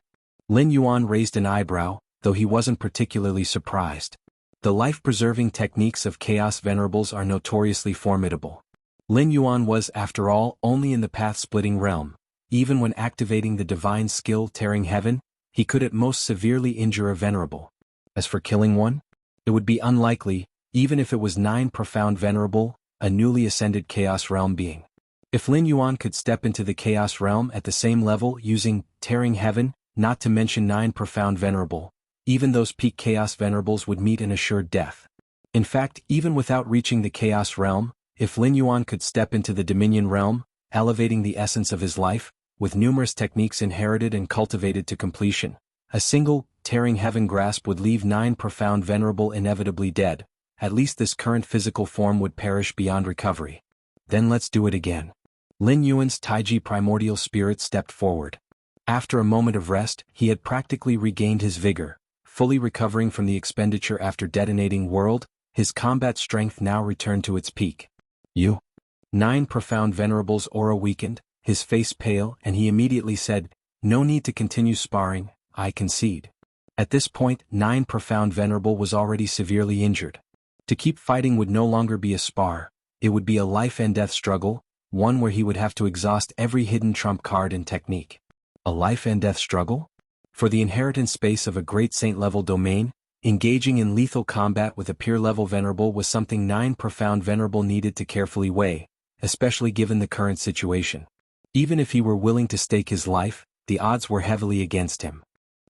Lin Yuan raised an eyebrow, though he wasn't particularly surprised. The life-preserving techniques of Chaos Venerables are notoriously formidable. Lin Yuan was, after all, only in the path-splitting realm. Even when activating the divine skill Tearing Heaven, he could at most severely injure a venerable. As for killing one, it would be unlikely, even if it was 9 profound venerable, a newly ascended Chaos Realm being. If Lin Yuan could step into the Chaos Realm at the same level using Tearing Heaven, not to mention 9 profound venerable, even those peak Chaos Venerables would meet an assured death. In fact, even without reaching the Chaos Realm, if Lin Yuan could step into the Dominion Realm, elevating the essence of his life, with numerous techniques inherited and cultivated to completion, a single, Tearing Heaven grasp would leave 9 profound venerable inevitably dead. At least this current physical form would perish beyond recovery. Then let's do it again. Lin Yuan's Taiji primordial spirit stepped forward. After a moment of rest, he had practically regained his vigor. Fully recovering from the expenditure after detonating world, his combat strength now returned to its peak. 9 profound venerables' aura weakened, his face pale, and he immediately said, "No need to continue sparring, I concede." At this point, 9 profound venerable was already severely injured. To keep fighting would no longer be a spar, it would be a life-and-death struggle, one where he would have to exhaust every hidden trump card and technique. A life-and-death struggle? For the inheritance space of a great saint-level domain, engaging in lethal combat with a peer-level venerable was something 9 profound venerable needed to carefully weigh, especially given the current situation. Even if he were willing to stake his life, the odds were heavily against him.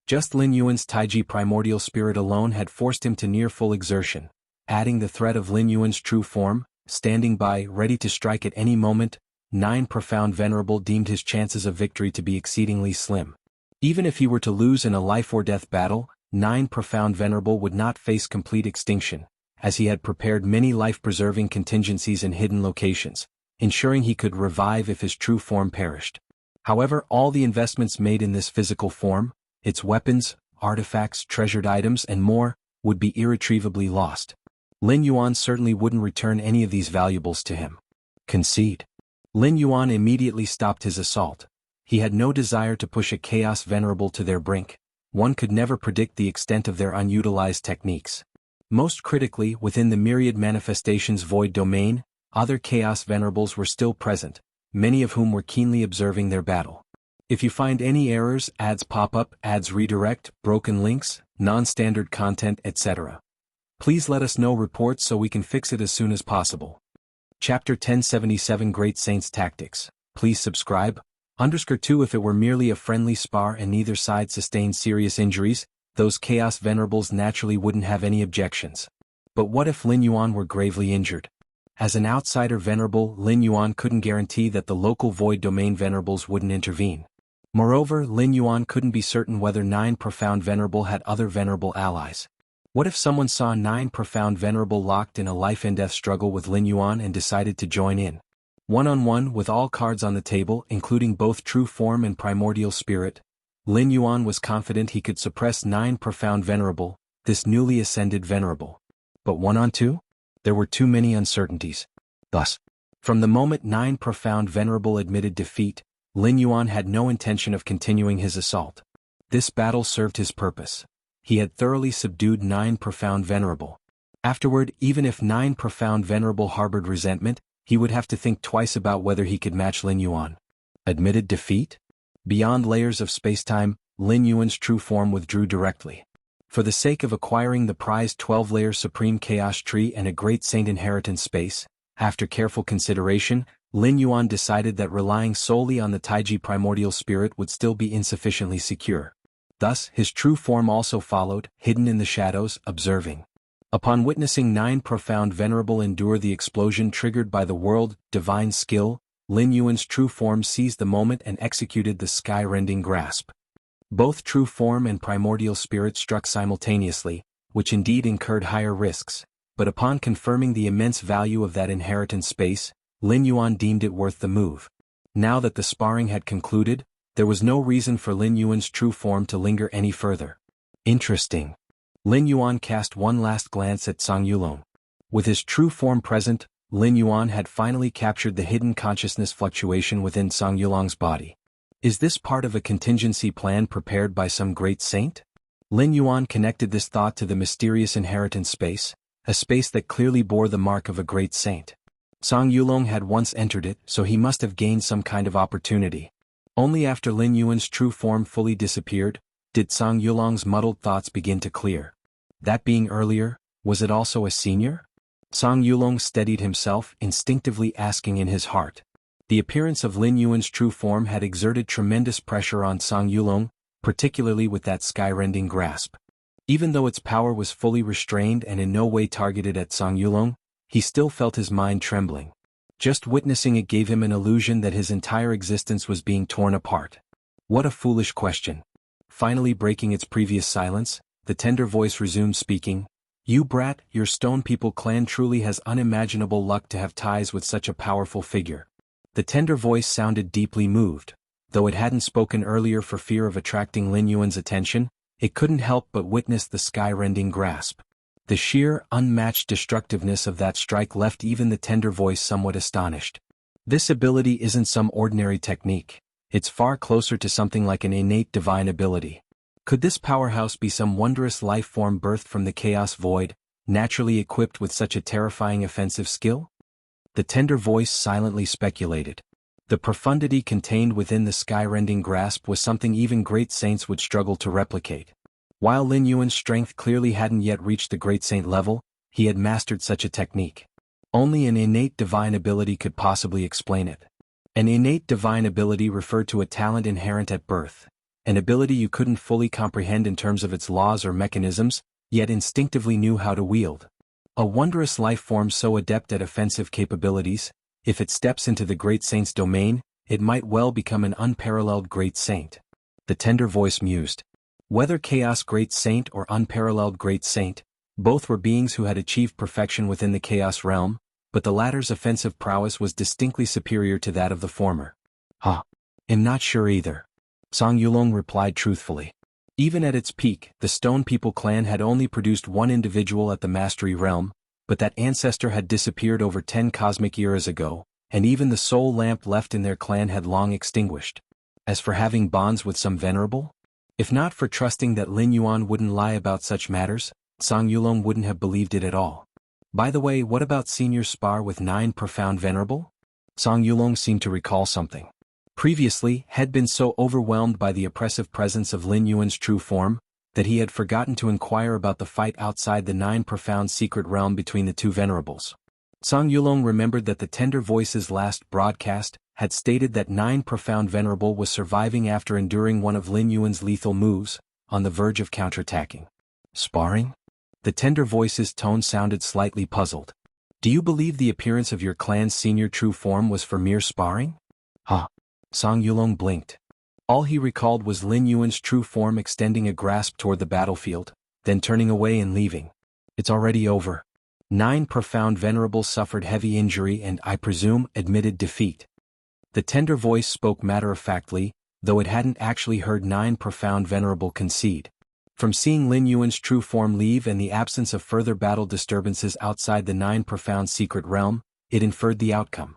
Just Lin Yuan's Taiji primordial spirit alone had forced him to near full exertion. Adding the threat of Lin Yuan's true form, standing by, ready to strike at any moment, 9 profound venerable deemed his chances of victory to be exceedingly slim. Even if he were to lose in a life-or-death battle, 9 profound venerable would not face complete extinction, as he had prepared many life-preserving contingencies in hidden locations, ensuring he could revive if his true form perished. However, all the investments made in this physical form, its weapons, artifacts, treasured items, and more, would be irretrievably lost. Lin Yuan certainly wouldn't return any of these valuables to him. Concede. Lin Yuan immediately stopped his assault. He had no desire to push a Chaos Venerable to their brink. One could never predict the extent of their unutilized techniques. Most critically, within the myriad manifestations void domain, other Chaos Venerables were still present, many of whom were keenly observing their battle. If you find any errors, ads pop up, ads redirect, broken links, non-standard content, etc., please let us know reports so we can fix it as soon as possible. Chapter 1077 Great Saints Tactics. Please subscribe. _2 If it were merely a friendly spar and neither side sustained serious injuries, those Chaos Venerables naturally wouldn't have any objections. But what if Lin Yuan were gravely injured? As an outsider venerable, Lin Yuan couldn't guarantee that the local void domain venerables wouldn't intervene. Moreover, Lin Yuan couldn't be certain whether 9 profound venerable had other venerable allies. What if someone saw 9 profound venerable locked in a life-and-death struggle with Lin Yuan and decided to join in? One-on-one with all cards on the table, including both true form and primordial spirit, Lin Yuan was confident he could suppress 9 profound venerable, this newly ascended venerable. But one-on-two? There were too many uncertainties. Thus, from the moment 9 profound venerable admitted defeat, Lin Yuan had no intention of continuing his assault. This battle served his purpose. He had thoroughly subdued 9 profound venerable. Afterward, even if 9 profound venerable harbored resentment, he would have to think twice about whether he could match Lin Yuan. Admitted defeat? Beyond layers of spacetime, Lin Yuan's true form withdrew directly. For the sake of acquiring the prized 12-layer Supreme Chaos Tree and a Great Saint Inheritance space, after careful consideration, Lin Yuan decided that relying solely on the Taiji primordial spirit would still be insufficiently secure. Thus, his true form also followed, hidden in the shadows, observing. Upon witnessing 9 profound venerable endure the explosion triggered by the world divine skill, Lin Yuan's true form seized the moment and executed the sky-rending grasp. Both true form and primordial spirit struck simultaneously, which indeed incurred higher risks, but upon confirming the immense value of that inheritance space, Lin Yuan deemed it worth the move. Now that the sparring had concluded, there was no reason for Lin Yuan's true form to linger any further. Interesting. Lin Yuan cast one last glance at Song Yulong. With his true form present, Lin Yuan had finally captured the hidden consciousness fluctuation within Song Yulong's body. Is this part of a contingency plan prepared by some great saint? Lin Yuan connected this thought to the mysterious inheritance space, a space that clearly bore the mark of a great saint. Song Yulong had once entered it, so he must have gained some kind of opportunity. Only after Lin Yuan's true form fully disappeared, did Song Yulong's muddled thoughts begin to clear. That being earlier, was it also a senior? Song Yulong steadied himself, instinctively asking in his heart. The appearance of Lin Yuan's true form had exerted tremendous pressure on Song Yulong, particularly with that sky-rending grasp. Even though its power was fully restrained and in no way targeted at Song Yulong, he still felt his mind trembling. Just witnessing it gave him an illusion that his entire existence was being torn apart. What a foolish question. Finally breaking its previous silence, the tender voice resumed speaking. You brat, your Stone People clan truly has unimaginable luck to have ties with such a powerful figure. The tender voice sounded deeply moved. Though it hadn't spoken earlier for fear of attracting Lin Yuan's attention, it couldn't help but witness the sky-rending grasp. The sheer, unmatched destructiveness of that strike left even the tender voice somewhat astonished. This ability isn't some ordinary technique. It's far closer to something like an innate divine ability. Could this powerhouse be some wondrous life form birthed from the chaos void, naturally equipped with such a terrifying offensive skill? The tender voice silently speculated. The profundity contained within the sky-rending grasp was something even great saints would struggle to replicate. While Lin Yuan's strength clearly hadn't yet reached the great saint level, he had mastered such a technique. Only an innate divine ability could possibly explain it. An innate divine ability referred to a talent inherent at birth, an ability you couldn't fully comprehend in terms of its laws or mechanisms, yet instinctively knew how to wield. A wondrous life form so adept at offensive capabilities, if it steps into the great saint's domain, it might well become an unparalleled great saint. The tender voice mused. Whether chaos great saint or unparalleled great saint, both were beings who had achieved perfection within the chaos realm, but the latter's offensive prowess was distinctly superior to that of the former. I'm not sure either. Song Yulong replied truthfully. Even at its peak, the Stone People clan had only produced one individual at the mastery realm, but that ancestor had disappeared over 10 cosmic eras ago, and even the soul lamp left in their clan had long extinguished. As for having bonds with some venerable? If not for trusting that Lin Yuan wouldn't lie about such matters, Song Yulong wouldn't have believed it at all. By the way, what about senior spar with 9 profound venerable? Song Yulong seemed to recall something. Previously, had been so overwhelmed by the oppressive presence of Lin Yuan's true form, that he had forgotten to inquire about the fight outside the 9 profound secret realm between the two venerables. Song Yulong remembered that the tender voice's last broadcast had stated that 9 profound venerable was surviving after enduring one of Lin Yuan's lethal moves, on the verge of counterattacking. Sparring? The tender voice's tone sounded slightly puzzled. Do you believe the appearance of your clan's senior true form was for mere sparring? Song Yulong blinked. All he recalled was Lin Yuan's true form extending a grasp toward the battlefield, then turning away and leaving. It's already over. 9 profound venerables suffered heavy injury and, I presume, admitted defeat. The tender voice spoke matter-of-factly, though it hadn't actually heard 9 profound venerable concede. From seeing Lin Yuan's true form leave and the absence of further battle disturbances outside the 9 profound secret realm, it inferred the outcome.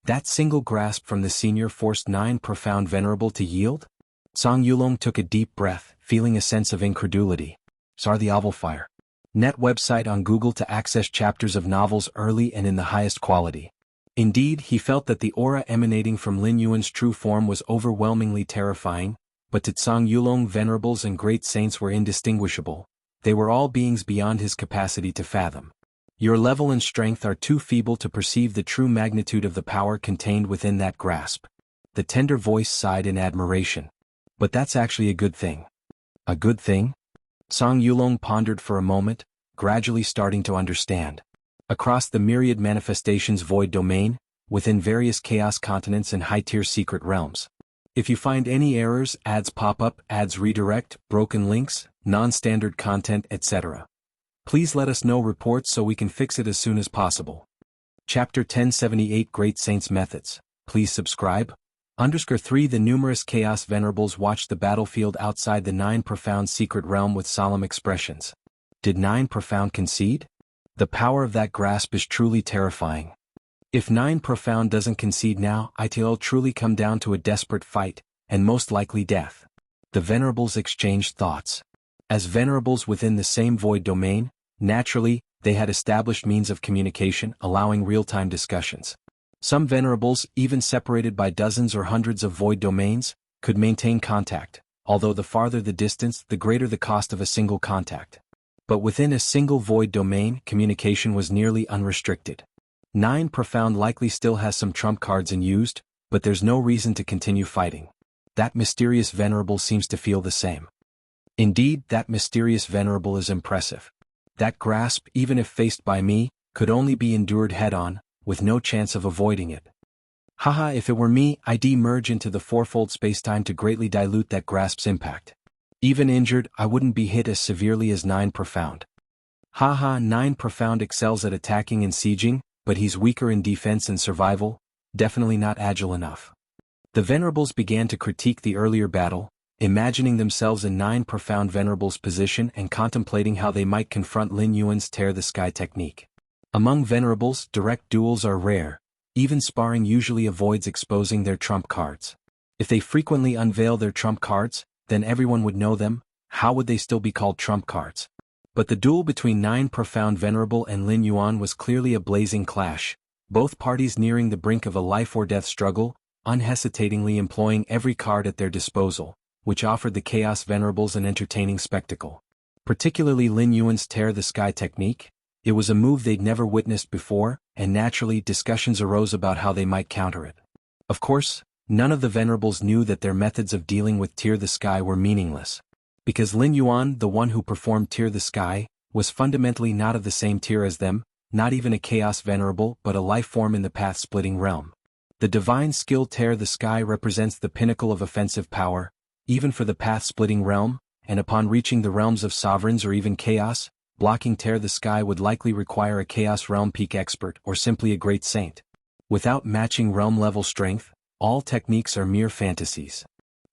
That single grasp from the senior forced 9 profound venerable to yield? Song Yulong took a deep breath, feeling a sense of incredulity. Sar the Ovalfire. Net website on Google to access chapters of novels early and in the highest quality. Indeed, he felt that the aura emanating from Lin Yuan's true form was overwhelmingly terrifying, but to Song Yulong venerables and great saints were indistinguishable. They were all beings beyond his capacity to fathom. Your level and strength are too feeble to perceive the true magnitude of the power contained within that grasp. The tender voice sighed in admiration. But that's actually a good thing. A good thing? Song Yulong pondered for a moment, gradually starting to understand. Across the myriad manifestations void domain, within various chaos continents and high-tier secret realms. If you find any errors, ads pop up, ads redirect, broken links, non-standard content, etc., please let us know reports so we can fix it as soon as possible. Chapter 1078 Great Saints Methods. Please subscribe. 3 The numerous Chaos Venerables watched the battlefield outside the 9 Profound secret realm with solemn expressions. Did 9 Profound concede? The power of that grasp is truly terrifying. If 9 Profound doesn't concede now, it'll truly come down to a desperate fight, and most likely death. The Venerables exchanged thoughts. As Venerables within the same void domain, naturally, they had established means of communication, allowing real-time discussions. Some Venerables, even separated by dozens or hundreds of void domains, could maintain contact, although the farther the distance, the greater the cost of a single contact. But within a single void domain, communication was nearly unrestricted. 9 Profound likely still has some trump cards unused, but there's no reason to continue fighting. That mysterious Venerable seems to feel the same. Indeed, that mysterious Venerable is impressive. That grasp, even if faced by me, could only be endured head-on, with no chance of avoiding it. Haha, if it were me, I'd merge into the fourfold spacetime to greatly dilute that grasp's impact. Even injured, I wouldn't be hit as severely as 9 Profound. Haha, 9 Profound excels at attacking and sieging, but he's weaker in defense and survival, definitely not agile enough. The Venerables began to critique the earlier battle, imagining themselves in 9 Profound Venerables' position and contemplating how they might confront Lin Yuan's tear-the-sky technique. Among Venerables, direct duels are rare. Even sparring usually avoids exposing their trump cards. If they frequently unveil their trump cards, then everyone would know them. How would they still be called trump cards? But the duel between 9 Profound Venerable and Lin Yuan was clearly a blazing clash, both parties nearing the brink of a life-or-death struggle, unhesitatingly employing every card at their disposal, which offered the Chaos Venerables an entertaining spectacle. Particularly Lin Yuan's tear-the-sky technique. It was a move they'd never witnessed before, and naturally discussions arose about how they might counter it. Of course, none of the Venerables knew that their methods of dealing with tear-the-sky were meaningless. Because Lin Yuan, the one who performed tear-the-sky, was fundamentally not of the same tier as them, not even a Chaos Venerable but a life form in the path-splitting realm. The divine skill tear-the-sky represents the pinnacle of offensive power, even for the path-splitting realm, and upon reaching the realms of sovereigns or even chaos, blocking tear-the-sky would likely require a Chaos Realm Peak expert or simply a great saint. Without matching realm-level strength, all techniques are mere fantasies.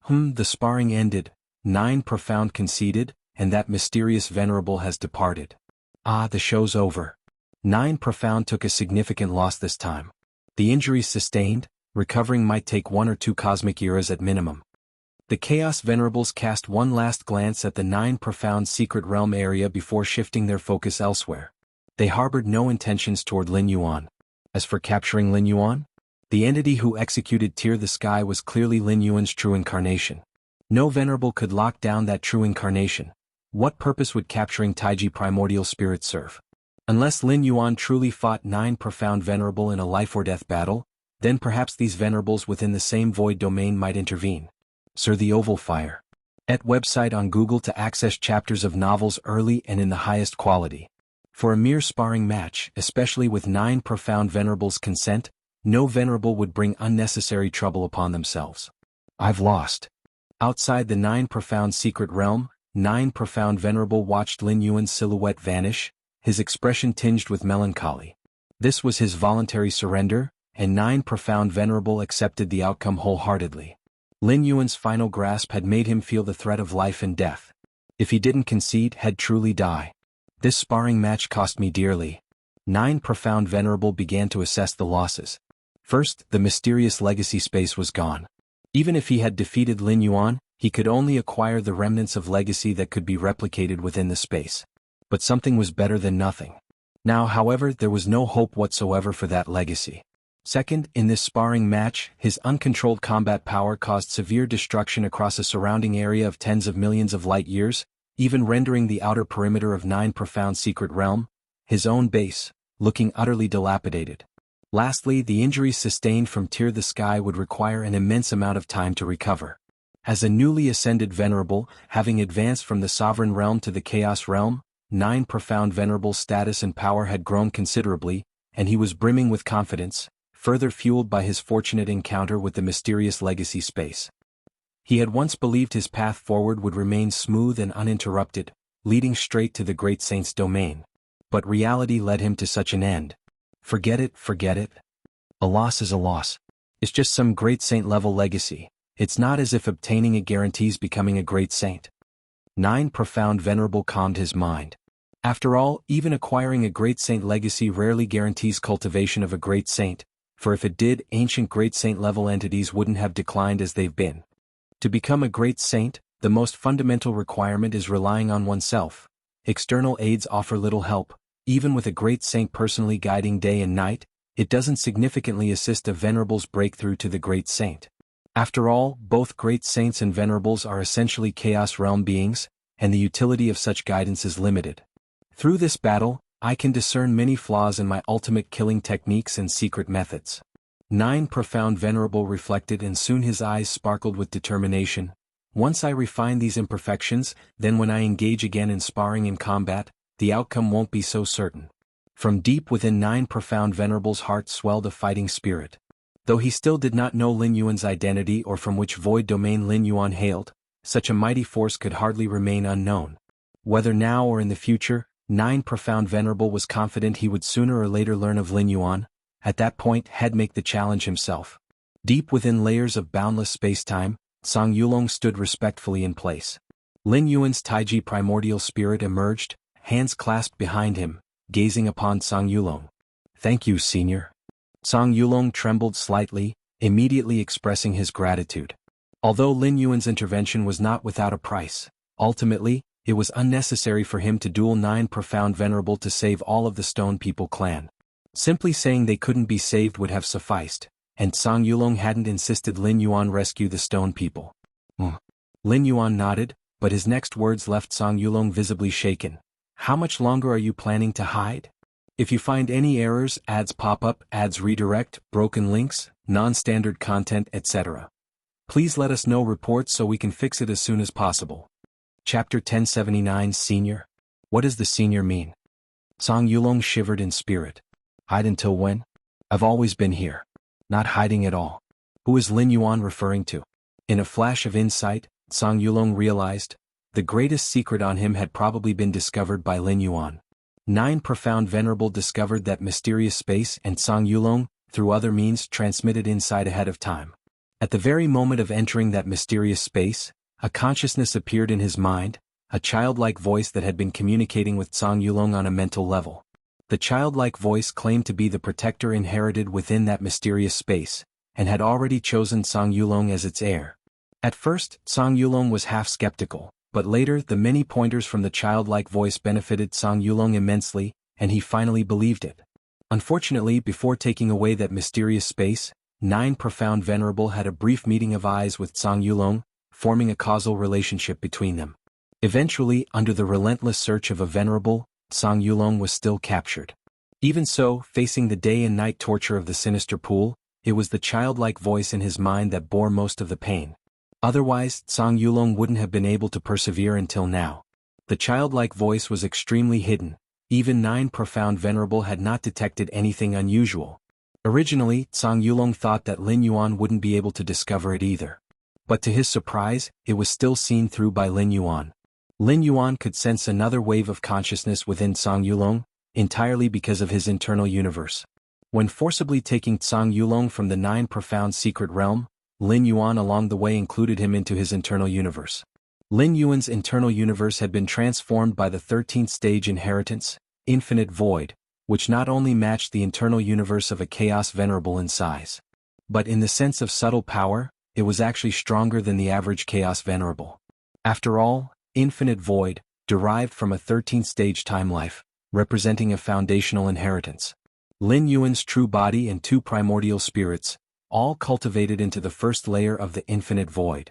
The sparring ended, 9 Profound conceded, and that mysterious Venerable has departed. The show's over. 9 Profound took a significant loss this time. The injuries sustained, recovering might take 1 or 2 cosmic eras at minimum. The Chaos Venerables cast one last glance at the 9 Profound secret realm area before shifting their focus elsewhere. They harbored no intentions toward Lin Yuan. As for capturing Lin Yuan, the entity who executed tear-the-sky was clearly Lin Yuan's true incarnation. No Venerable could lock down that true incarnation. What purpose would capturing Taiji primordial spirit serve? Unless Lin Yuan truly fought 9 Profound Venerable in a life-or-death battle, then perhaps these Venerables within the same void domain might intervene. Sir the Oval Fire. Website on Google to access chapters of novels early and in the highest quality. For a mere sparring match, especially with 9 Profound Venerables' consent, no Venerable would bring unnecessary trouble upon themselves. I've lost. Outside the 9 Profound secret realm, 9 Profound Venerable watched Lin Yuan's silhouette vanish, his expression tinged with melancholy. This was his voluntary surrender, and 9 Profound Venerable accepted the outcome wholeheartedly. Lin Yuan's final grasp had made him feel the threat of life and death. If he didn't concede, he'd truly die. This sparring match cost me dearly. 9 Profound Venerable began to assess the losses. First, the mysterious legacy space was gone. Even if he had defeated Lin Yuan, he could only acquire the remnants of legacy that could be replicated within the space. But something was better than nothing. Now, however, there was no hope whatsoever for that legacy. Second, in this sparring match, his uncontrolled combat power caused severe destruction across a surrounding area of tens of millions of light years, even rendering the outer perimeter of 9 Profound secret realm, his own base, looking utterly dilapidated. Lastly, the injuries sustained from tear-the-sky would require an immense amount of time to recover. As a newly ascended Venerable, having advanced from the Sovereign Realm to the Chaos Realm, Nine Profound Venerable's status and power had grown considerably, and he was brimming with confidence, further fueled by his fortunate encounter with the mysterious legacy space. He had once believed his path forward would remain smooth and uninterrupted, leading straight to the great saint's domain. But reality led him to such an end. Forget it, forget it. A loss is a loss. It's just some great saint-level legacy. It's not as if obtaining it guarantees becoming a great saint. Nine Profound Venerable calmed his mind. After all, even acquiring a great saint legacy rarely guarantees cultivation of a great saint, for if it did, ancient great saint-level entities wouldn't have declined as they've been. To become a great saint, the most fundamental requirement is relying on oneself. External aids offer little help. Even with a great saint personally guiding day and night, it doesn't significantly assist a venerable's breakthrough to the great saint. After all, both great saints and venerables are essentially chaos realm beings, and the utility of such guidance is limited. Through this battle, I can discern many flaws in my ultimate killing techniques and secret methods. Nine Profound Venerable reflected, and soon his eyes sparkled with determination. Once I refine these imperfections, then when I engage again in sparring and combat, the outcome won't be so certain. From deep within Nine Profound Venerable's heart swelled a fighting spirit. Though he still did not know Lin Yuan's identity or from which void domain Lin Yuan hailed, such a mighty force could hardly remain unknown. Whether now or in the future, Nine Profound Venerable was confident he would sooner or later learn of Lin Yuan. At that point, he'd make the challenge himself. Deep within layers of boundless space-time, Song Yulong stood respectfully in place. Lin Yuan's Taiji primordial spirit emerged, hands clasped behind him, gazing upon Song Yulong. "Thank you, Senior." Song Yulong trembled slightly, immediately expressing his gratitude. Although Lin Yuan's intervention was not without a price, ultimately, it was unnecessary for him to duel Nine Profound Venerable to save all of the Stone People clan. Simply saying they couldn't be saved would have sufficed, and Song Yulong hadn't insisted Lin Yuan rescue the Stone People. Lin Yuan nodded, but his next words left Song Yulong visibly shaken. "How much longer are you planning to hide? If you find any errors, ads pop up, ads redirect, broken links, non-standard content, etc. Please let us know reports so we can fix it as soon as possible." Chapter 1079 Senior. What does the senior mean? Song Yulong shivered in spirit. Hide until when? I've always been here. Not hiding at all. Who is Lin Yuan referring to? In a flash of insight, Song Yulong realized, the greatest secret on him had probably been discovered by Lin Yuan. Nine Profound Venerable discovered that mysterious space and Song Yulong, through other means, transmitted insight ahead of time. At the very moment of entering that mysterious space, a consciousness appeared in his mind, a childlike voice that had been communicating with Song Yulong on a mental level. The childlike voice claimed to be the protector inherited within that mysterious space, and had already chosen Song Yulong as its heir. At first, Song Yulong was half skeptical, but later the many pointers from the childlike voice benefited Song Yulong immensely, and he finally believed it. Unfortunately, before taking away that mysterious space, Nine Profound Venerable had a brief meeting of eyes with Song Yulong, forming a causal relationship between them. Eventually, under the relentless search of a venerable, Song Yulong was still captured. Even so, facing the day and night torture of the sinister pool, it was the childlike voice in his mind that bore most of the pain. Otherwise, Song Yulong wouldn't have been able to persevere until now. The childlike voice was extremely hidden. Even Nine Profound Venerable had not detected anything unusual. Originally, Song Yulong thought that Lin Yuan wouldn't be able to discover it either. But to his surprise, it was still seen through by Lin Yuan. Lin Yuan could sense another wave of consciousness within Song Yulong, entirely because of his internal universe. When forcibly taking Song Yulong from the Nine Profound Secret Realm, Lin Yuan along the way included him into his internal universe. Lin Yuan's internal universe had been transformed by the 13th stage inheritance, Infinite Void, which not only matched the internal universe of a Chaos Venerable in size, but in the sense of subtle power, it was actually stronger than the average Chaos Venerable. After all, Infinite Void, derived from a 13th stage time life, representing a foundational inheritance. Lin Yuan's true body and two primordial spirits, all cultivated into the first layer of the Infinite Void.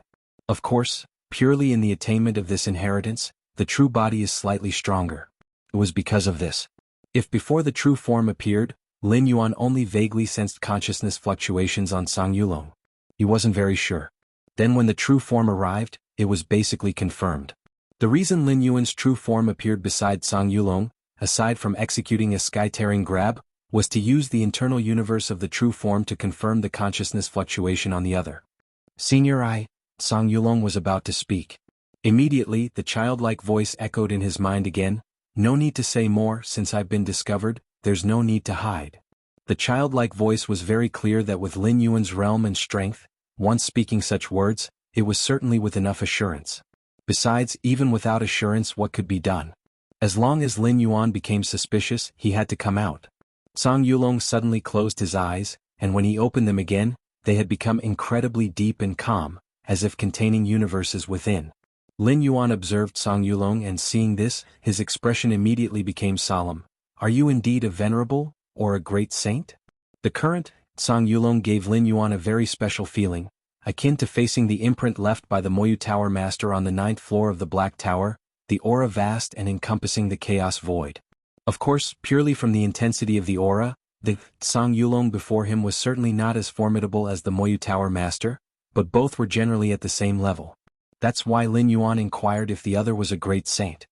Of course, purely in the attainment of this inheritance, the true body is slightly stronger. It was because of this. If before the true form appeared, Lin Yuan only vaguely sensed consciousness fluctuations on Song Yulong. He wasn't very sure. Then when the true form arrived, it was basically confirmed. The reason Lin Yuan's true form appeared beside Song Yulong, aside from executing a sky-tearing grab, was to use the internal universe of the true form to confirm the consciousness fluctuation on the other. Senior I, Song Yulong was about to speak. Immediately, the childlike voice echoed in his mind again, "No need to say more, since I've been discovered, there's no need to hide." The childlike voice was very clear that with Lin Yuan's realm and strength, once speaking such words, it was certainly with enough assurance. Besides, even without assurance, what could be done? As long as Lin Yuan became suspicious, he had to come out. Song Yulong suddenly closed his eyes, and when he opened them again, they had become incredibly deep and calm, as if containing universes within. Lin Yuan observed Song Yulong, and seeing this, his expression immediately became solemn. "Are you indeed a venerable, or a great saint?" The current Song Yulong gave Lin Yuan a very special feeling, akin to facing the imprint left by the Moyu Tower Master on the 9th floor of the Black Tower, the aura vast and encompassing the chaos void. Of course, purely from the intensity of the aura, the Song Yulong before him was certainly not as formidable as the Moyu Tower Master, but both were generally at the same level. That's why Lin Yuan inquired if the other was a great saint.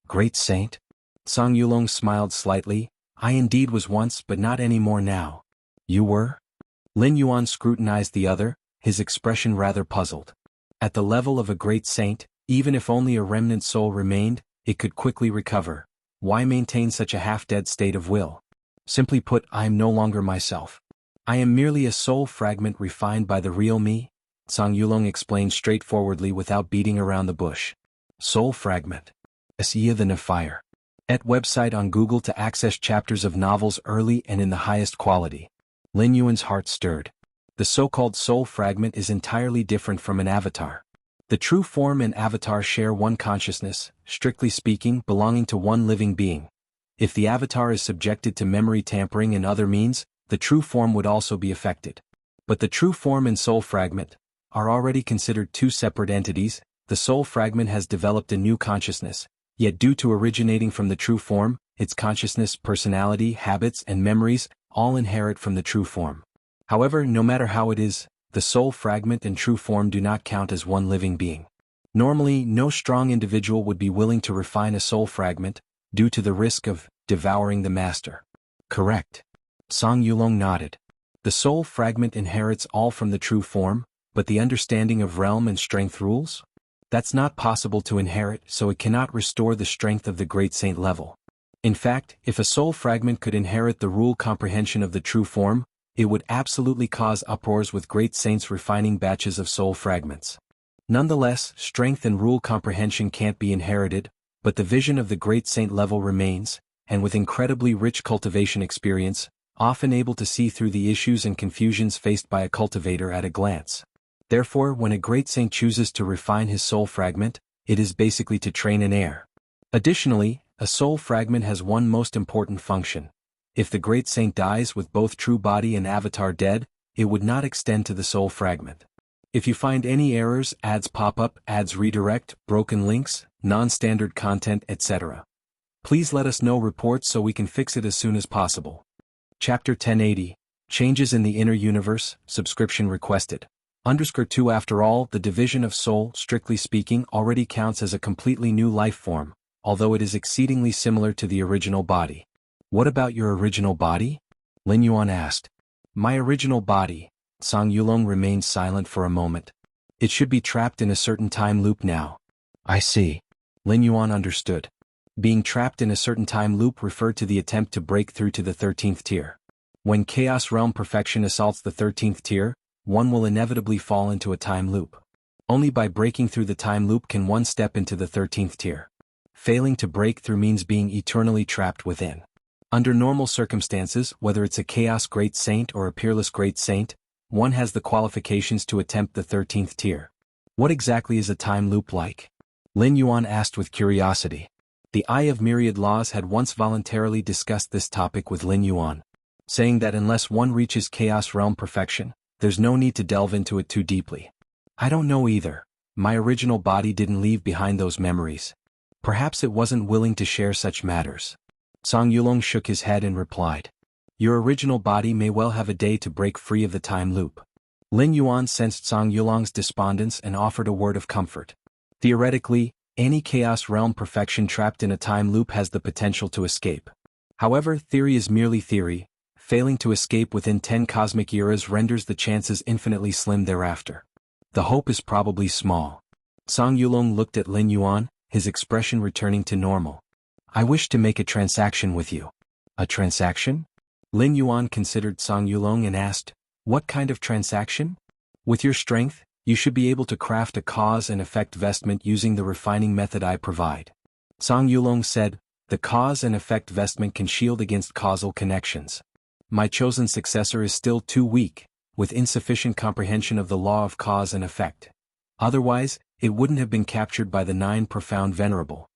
Great saint? Song Yulong smiled slightly. "I indeed was once, but not any more now." "You were?" Lin Yuan scrutinized the other, his expression rather puzzled. At the level of a great saint, even if only a remnant soul remained, it could quickly recover. Why maintain such a half-dead state of will? Simply put, I am no longer myself. I am merely a soul fragment refined by the real me, Song Yulong explained straightforwardly without beating around the bush. Soul fragment. Sia the Nefire. At website on Google to access chapters of novels early and in the highest quality. Lin Yuan's heart stirred. The so-called soul fragment is entirely different from an avatar. The true form and avatar share one consciousness, strictly speaking, belonging to one living being. If the avatar is subjected to memory tampering and other means, the true form would also be affected. But the true form and soul fragment are already considered two separate entities. The soul fragment has developed a new consciousness, yet due to originating from the true form, its consciousness, personality, habits, and memories all inherit from the true form. However, no matter how it is, the soul fragment and true form do not count as one living being. Normally, no strong individual would be willing to refine a soul fragment, due to the risk of devouring the master. Correct. Song Yulong nodded. The soul fragment inherits all from the true form, but the understanding of realm and strength rules? That's not possible to inherit, so it cannot restore the strength of the great saint level. In fact, if a soul fragment could inherit the rule comprehension of the true form, it would absolutely cause uproars with great saints refining batches of soul fragments. Nonetheless, strength and rule comprehension can't be inherited, but the vision of the great saint level remains, and with incredibly rich cultivation experience, often able to see through the issues and confusions faced by a cultivator at a glance. Therefore, when a great saint chooses to refine his soul fragment, it is basically to train an heir. Additionally, a soul fragment has one most important function. If the great saint dies with both true body and avatar dead, it would not extend to the soul fragment. If you find any errors, ads pop up, ads redirect, broken links, non-standard content, etc., please let us know reports so we can fix it as soon as possible. Chapter 1080, Changes in the Inner Universe, Subscription Requested. _2 After all, the division of soul, strictly speaking, already counts as a completely new life form, although it is exceedingly similar to the original body. What about your original body? Lin Yuan asked. My original body. Song Yulong remained silent for a moment. It should be trapped in a certain time loop now. I see. Lin Yuan understood. Being trapped in a certain time loop referred to the attempt to break through to the 13th tier. When Chaos Realm Perfection assaults the 13th tier, one will inevitably fall into a time loop. Only by breaking through the time loop can one step into the 13th tier. Failing to break through means being eternally trapped within. Under normal circumstances, whether it's a Chaos Great Saint or a Peerless Great Saint, one has the qualifications to attempt the 13th tier. What exactly is a time loop like? Lin Yuan asked with curiosity. The Eye of Myriad Laws had once voluntarily discussed this topic with Lin Yuan, saying that unless one reaches Chaos Realm Perfection, there's no need to delve into it too deeply. I don't know either. My original body didn't leave behind those memories. Perhaps it wasn't willing to share such matters. Song Yulong shook his head and replied. Your original body may well have a day to break free of the time loop. Lin Yuan sensed Song Yulong's despondence and offered a word of comfort. Theoretically, Any Chaos Realm perfection trapped in a time loop has the potential to escape. However, theory is merely theory. Failing to escape within 10 cosmic eras renders the chances infinitely slim thereafter. The hope is probably small. Song Yulong looked at Lin Yuan, his expression returning to normal. I wish to make a transaction with you. A transaction? Lin Yuan considered Song Yulong and asked, what kind of transaction? With your strength, you should be able to craft a cause and effect vestment using the refining method I provide. Song Yulong said, the cause and effect vestment can shield against causal connections. My chosen successor is still too weak, with insufficient comprehension of the law of cause and effect. Otherwise, it wouldn't have been captured by the 9 profound venerable.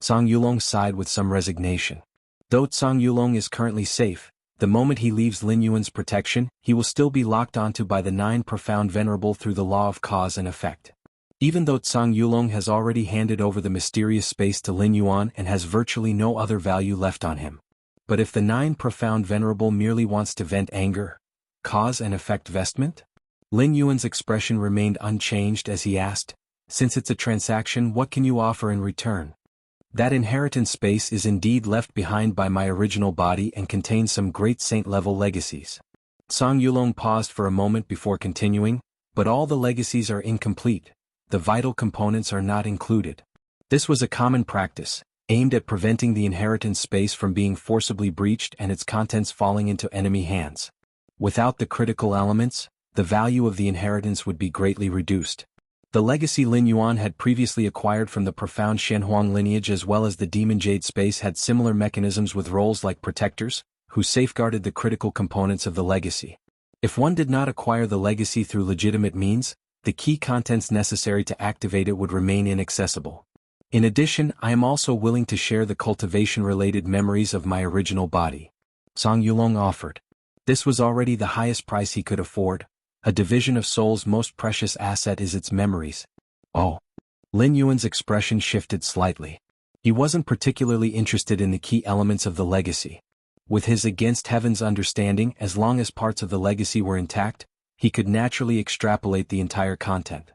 Song Yulong sighed with some resignation. Though Song Yulong is currently safe, the moment he leaves Lin Yuan's protection, he will still be locked onto by the 9 profound venerable through the law of cause and effect. Even though Song Yulong has already handed over the mysterious space to Lin Yuan and has virtually no other value left on him. But if the 9 profound venerable merely wants to vent anger, cause and effect vestment? Lin Yuan's expression remained unchanged as he asked, since it's a transaction, what can you offer in return? That inheritance space is indeed left behind by my original body and contains some great saint-level legacies. Song Yulong paused for a moment before continuing, but all the legacies are incomplete. The vital components are not included. This was a common practice, aimed at preventing the inheritance space from being forcibly breached and its contents falling into enemy hands. Without the critical elements, the value of the inheritance would be greatly reduced. The legacy Lin Yuan had previously acquired from the profound Shenhuang lineage as well as the Demon Jade space had similar mechanisms with roles like protectors, who safeguarded the critical components of the legacy. If one did not acquire the legacy through legitimate means, the key contents necessary to activate it would remain inaccessible. In addition, I am also willing to share the cultivation-related memories of my original body. Song Yulong offered. This was already the highest price he could afford. A division of soul's most precious asset is its memories. Oh. Lin Yuan's expression shifted slightly. He wasn't particularly interested in the key elements of the legacy. With his against heaven's understanding, as long as parts of the legacy were intact, he could naturally extrapolate the entire content.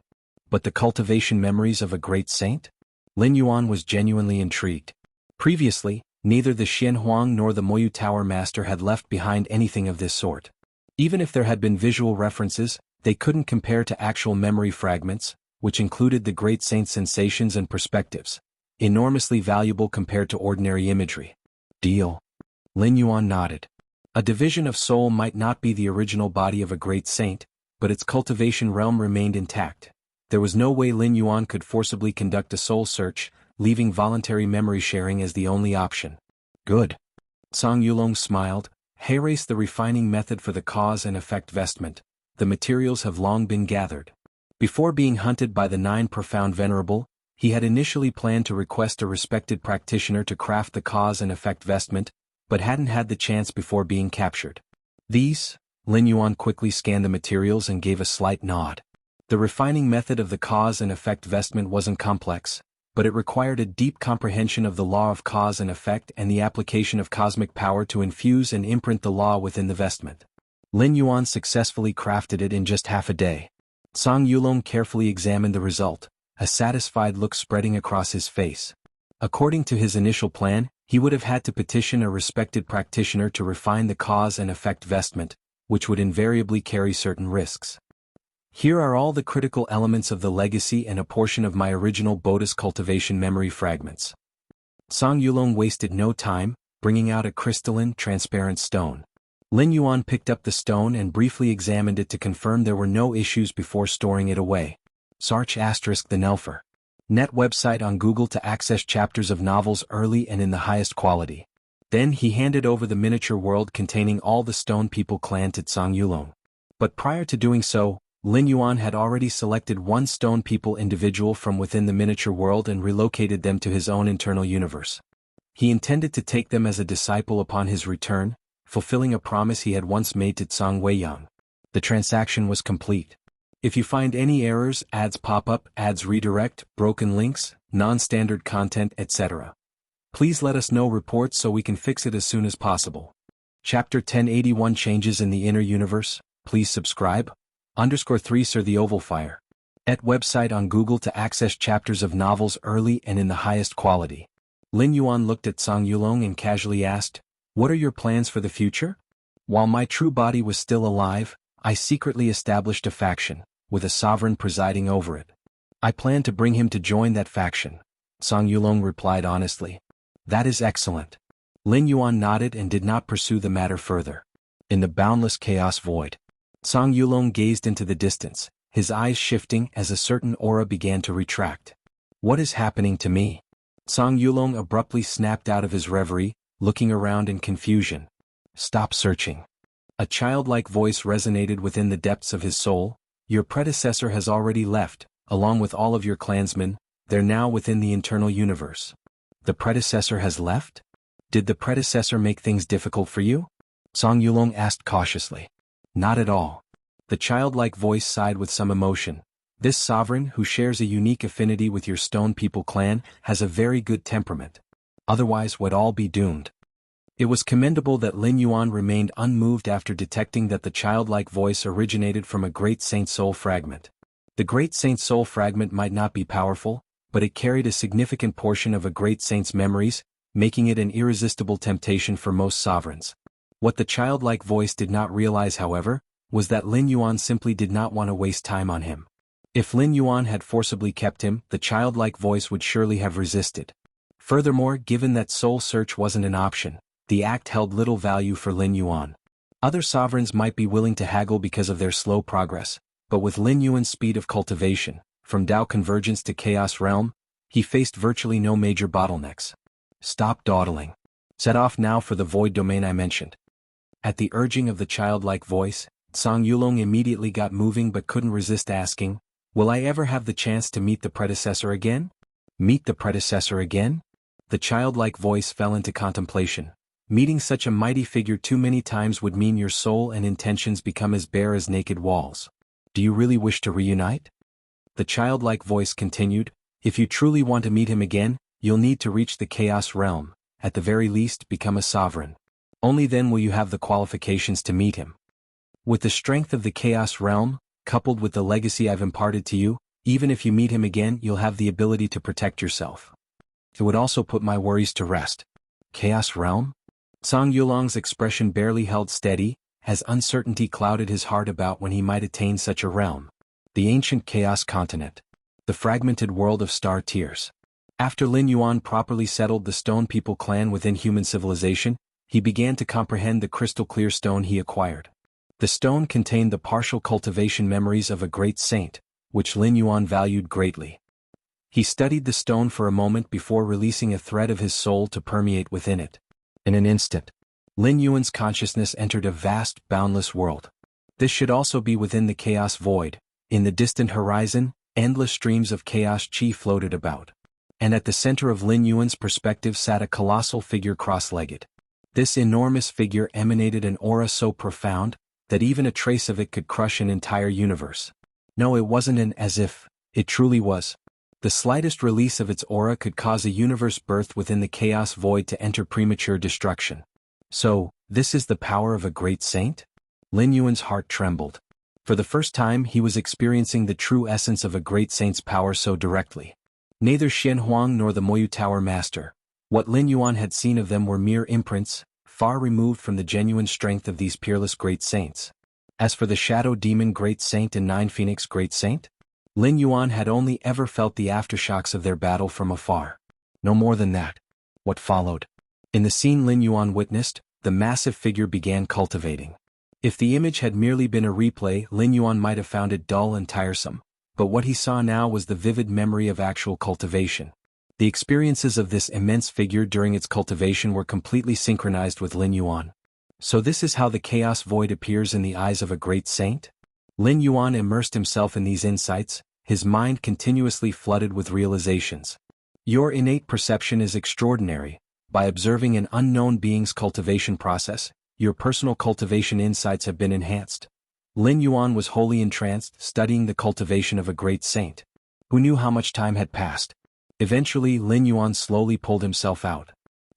But the cultivation memories of a great saint? Lin Yuan was genuinely intrigued. Previously, neither the Xianhuang nor the Moyu Tower Master had left behind anything of this sort. Even if there had been visual references, they couldn't compare to actual memory fragments, which included the great saint's sensations and perspectives. Enormously valuable compared to ordinary imagery. Deal. Lin Yuan nodded. A division of soul might not be the original body of a great saint, but its cultivation realm remained intact. There was no way Lin Yuan could forcibly conduct a soul search, leaving voluntary memory sharing as the only option. Good. Song Yulong smiled. Erase the refining method for the cause and effect vestment. The materials have long been gathered. Before being hunted by the 9 profound venerable, he had initially planned to request a respected practitioner to craft the cause and effect vestment, but hadn't had the chance before being captured. These? Lin Yuan quickly scanned the materials and gave a slight nod. The refining method of the cause and effect vestment wasn't complex, but it required a deep comprehension of the law of cause and effect and the application of cosmic power to infuse and imprint the law within the vestment. Lin Yuan successfully crafted it in just half a day. Song Yulong carefully examined the result, a satisfied look spreading across his face. According to his initial plan, he would have had to petition a respected practitioner to refine the cause and effect vestment, which would invariably carry certain risks. Here are all the critical elements of the legacy and a portion of my original Bodhis cultivation memory fragments. Song Yulong wasted no time, bringing out a crystalline, transparent stone. Lin Yuan picked up the stone and briefly examined it to confirm there were no issues before storing it away. Sarch ** the Nelfer. Net website on Google to access chapters of novels early and in the highest quality. Then he handed over the miniature world containing all the Stone People clan to Song Yulong. But prior to doing so, Lin Yuan had already selected one Stone People individual from within the miniature world and relocated them to his own internal universe. He intended to take them as a disciple upon his return, fulfilling a promise he had once made to Tsang Weiyang. The transaction was complete. If you find any errors, ads pop up, ads redirect, broken links, non-standard content, etc., please let us know reports so we can fix it as soon as possible. Chapter 1081 Changes in the Inner Universe. Please subscribe. _3 Sir the Oval Fire. at website on Google to access chapters of novels early and in the highest quality. Lin Yuan looked at Song Yulong and casually asked, "What are your plans for the future?" "While my true body was still alive, I secretly established a faction, with a sovereign presiding over it. I plan to bring him to join that faction," Song Yulong replied honestly. "That is excellent." Lin Yuan nodded and did not pursue the matter further. In the boundless chaos void, Song Yulong gazed into the distance, his eyes shifting as a certain aura began to retract. "What is happening to me?" Song Yulong abruptly snapped out of his reverie, looking around in confusion. "Stop searching." A childlike voice resonated within the depths of his soul. "Your predecessor has already left, along with all of your clansmen. They're now within the internal universe." "The predecessor has left? Did the predecessor make things difficult for you?" Song Yulong asked cautiously. "Not at all." The childlike voice sighed with some emotion. "This sovereign, who shares a unique affinity with your Stone People clan, has a very good temperament. Otherwise would all be doomed." It was commendable that Lin Yuan remained unmoved after detecting that the childlike voice originated from a great saint soul fragment. The great saint soul fragment might not be powerful, but it carried a significant portion of a great saint's memories, making it an irresistible temptation for most sovereigns. What the childlike voice did not realize, however, was that Lin Yuan simply did not want to waste time on him. If Lin Yuan had forcibly kept him, the childlike voice would surely have resisted. Furthermore, given that soul search wasn't an option, the act held little value for Lin Yuan. Other sovereigns might be willing to haggle because of their slow progress, but with Lin Yuan's speed of cultivation, from Dao convergence to chaos realm, he faced virtually no major bottlenecks. "Stop dawdling. Set off now for the void domain I mentioned." At the urging of the childlike voice, Song Yulong immediately got moving but couldn't resist asking, "Will I ever have the chance to meet the predecessor again?" "Meet the predecessor again?" The childlike voice fell into contemplation. "Meeting such a mighty figure too many times would mean your soul and intentions become as bare as naked walls. Do you really wish to reunite?" The childlike voice continued, "If you truly want to meet him again, you'll need to reach the chaos realm, at the very least become a sovereign. Only then will you have the qualifications to meet him. With the strength of the chaos realm, coupled with the legacy I've imparted to you, even if you meet him again you'll have the ability to protect yourself. It would also put my worries to rest." Chaos realm? Song Yulong's expression barely held steady, as uncertainty clouded his heart about when he might attain such a realm. The ancient chaos continent. The fragmented world of star tiers. After Lin Yuan properly settled the Stone People clan within human civilization, he began to comprehend the crystal-clear stone he acquired. The stone contained the partial cultivation memories of a great saint, which Lin Yuan valued greatly. He studied the stone for a moment before releasing a thread of his soul to permeate within it. In an instant, Lin Yuan's consciousness entered a vast, boundless world. This should also be within the chaos void. In the distant horizon, endless streams of chaos chi floated about. And at the center of Lin Yuan's perspective sat a colossal figure cross-legged. This enormous figure emanated an aura so profound that even a trace of it could crush an entire universe. No, it wasn't an as if, it truly was. The slightest release of its aura could cause a universe birthed within the chaos void to enter premature destruction. So, this is the power of a great saint? Lin Yuan's heart trembled. For the first time he was experiencing the true essence of a great saint's power so directly. Neither Xian Huang nor the Moyu Tower Master, what Lin Yuan had seen of them were mere imprints, far removed from the genuine strength of these peerless great saints. As for the Shadow Demon Great Saint and Nine Phoenix Great Saint, Lin Yuan had only ever felt the aftershocks of their battle from afar. No more than that. What followed? In the scene Lin Yuan witnessed, the massive figure began cultivating. If the image had merely been a replay, Lin Yuan might have found it dull and tiresome, but what he saw now was the vivid memory of actual cultivation. The experiences of this immense figure during its cultivation were completely synchronized with Lin Yuan. So this is how the chaos void appears in the eyes of a great saint? Lin Yuan immersed himself in these insights, his mind continuously flooded with realizations. Your innate perception is extraordinary. By observing an unknown being's cultivation process, your personal cultivation insights have been enhanced. Lin Yuan was wholly entranced, studying the cultivation of a great saint. Who knew how much time had passed? Eventually Lin Yuan slowly pulled himself out.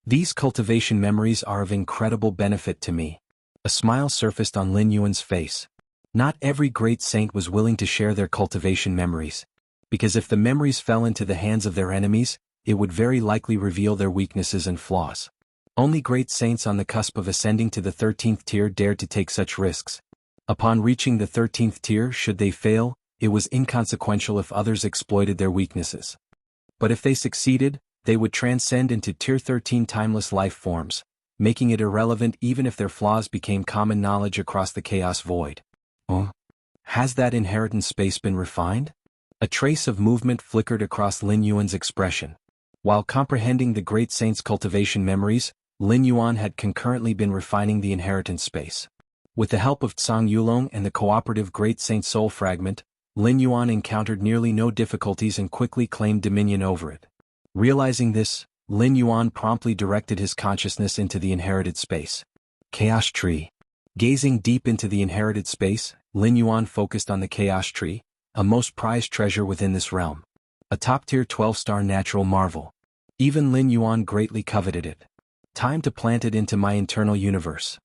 These cultivation memories are of incredible benefit to me. A smile surfaced on Lin Yuan's face. Not every great saint was willing to share their cultivation memories, because if the memories fell into the hands of their enemies, it would very likely reveal their weaknesses and flaws. Only great saints on the cusp of ascending to the 13th tier dared to take such risks. Upon reaching the 13th tier, should they fail, it was inconsequential if others exploited their weaknesses. But if they succeeded, they would transcend into Tier 13 timeless life forms, making it irrelevant even if their flaws became common knowledge across the chaos void. Oh? Has that inheritance space been refined? A trace of movement flickered across Lin Yuan's expression. While comprehending the great saint's cultivation memories, Lin Yuan had concurrently been refining the inheritance space. With the help of Tsang Yulong and the cooperative Great Saint Soul Fragment, Lin Yuan encountered nearly no difficulties and quickly claimed dominion over it. Realizing this, Lin Yuan promptly directed his consciousness into the inherited space. Chaos Tree. Gazing deep into the inherited space, Lin Yuan focused on the Chaos Tree, a most prized treasure within this realm. A top-tier 12-star natural marvel. Even Lin Yuan greatly coveted it. Time to plant it into my internal universe.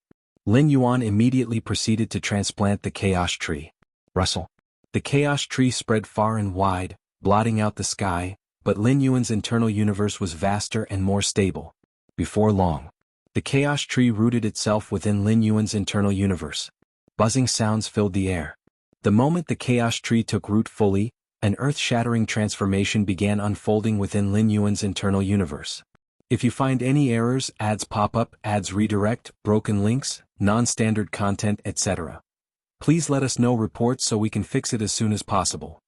Lin Yuan immediately proceeded to transplant the Chaos Tree. Rustle. The Chaos Tree spread far and wide, blotting out the sky, but Lin Yuan's internal universe was vaster and more stable. Before long, the Chaos Tree rooted itself within Lin Yuan's internal universe. Buzzing sounds filled the air. The moment the Chaos Tree took root fully, an earth-shattering transformation began unfolding within Lin Yuan's internal universe. If you find any errors, ads pop up, ads redirect, broken links, non-standard content, etc., please let us know reports so we can fix it as soon as possible.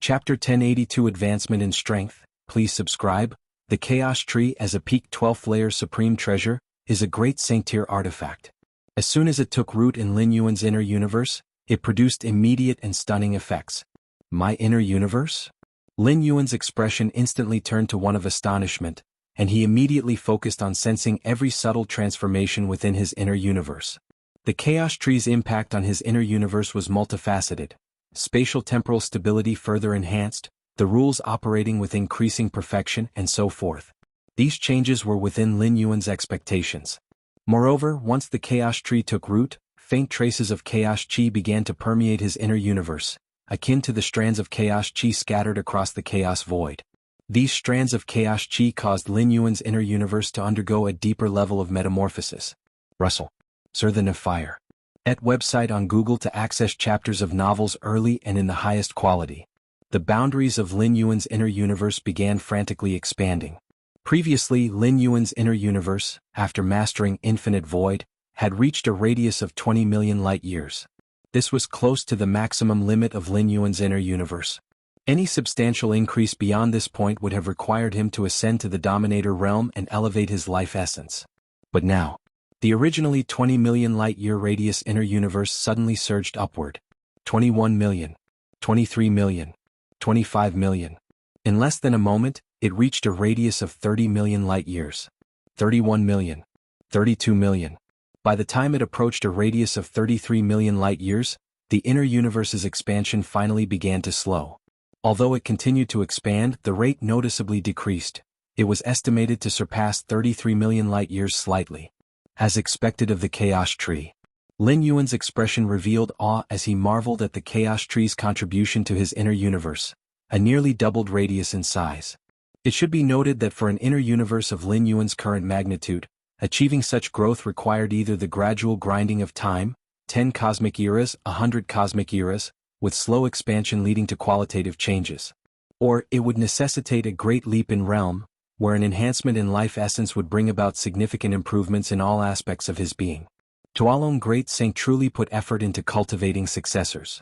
Chapter 1082 Advancement in Strength. Please subscribe. The Chaos Tree as a peak 12th layer supreme treasure is a great saint-tier artifact. As soon as it took root in Lin Yuan's inner universe, it produced immediate and stunning effects. My inner universe? Lin Yuan's expression instantly turned to one of astonishment, and he immediately focused on sensing every subtle transformation within his inner universe. The Chaos Tree's impact on his inner universe was multifaceted. Spatial temporal stability further enhanced, the rules operating with increasing perfection, and so forth. These changes were within Lin Yuan's expectations. Moreover, once the Chaos Tree took root, faint traces of Chaos Chi began to permeate his inner universe, akin to the strands of Chaos Chi scattered across the Chaos Void. These strands of Chaos Chi caused Lin Yuan's inner universe to undergo a deeper level of metamorphosis. Russell. Sir the Fire. At website on Google to access chapters of novels early and in the highest quality. The boundaries of Lin Yuan's inner universe began frantically expanding. Previously, Lin Yuan's inner universe, after mastering Infinite Void, had reached a radius of 20 million light-years. This was close to the maximum limit of Lin Yuan's inner universe. Any substantial increase beyond this point would have required him to ascend to the Dominator realm and elevate his life essence. But now, the originally 20 million light-year radius inner universe suddenly surged upward. 21 million. 23 million. 25 million. In less than a moment, it reached a radius of 30 million light-years. 31 million. 32 million. By the time it approached a radius of 33 million light-years, the inner universe's expansion finally began to slow. Although it continued to expand, the rate noticeably decreased. It was estimated to surpass 33 million light-years slightly. As expected of the Chaos Tree, Lin Yuan's expression revealed awe as he marveled at the Chaos Tree's contribution to his inner universe, a nearly doubled radius in size. It should be noted that for an inner universe of Lin Yuan's current magnitude, achieving such growth required either the gradual grinding of time, 10 cosmic eras, 100 cosmic eras, with slow expansion leading to qualitative changes, or it would necessitate a great leap in realm, where an enhancement in life essence would bring about significant improvements in all aspects of his being. Tuolong Great Saint truly put effort into cultivating successors.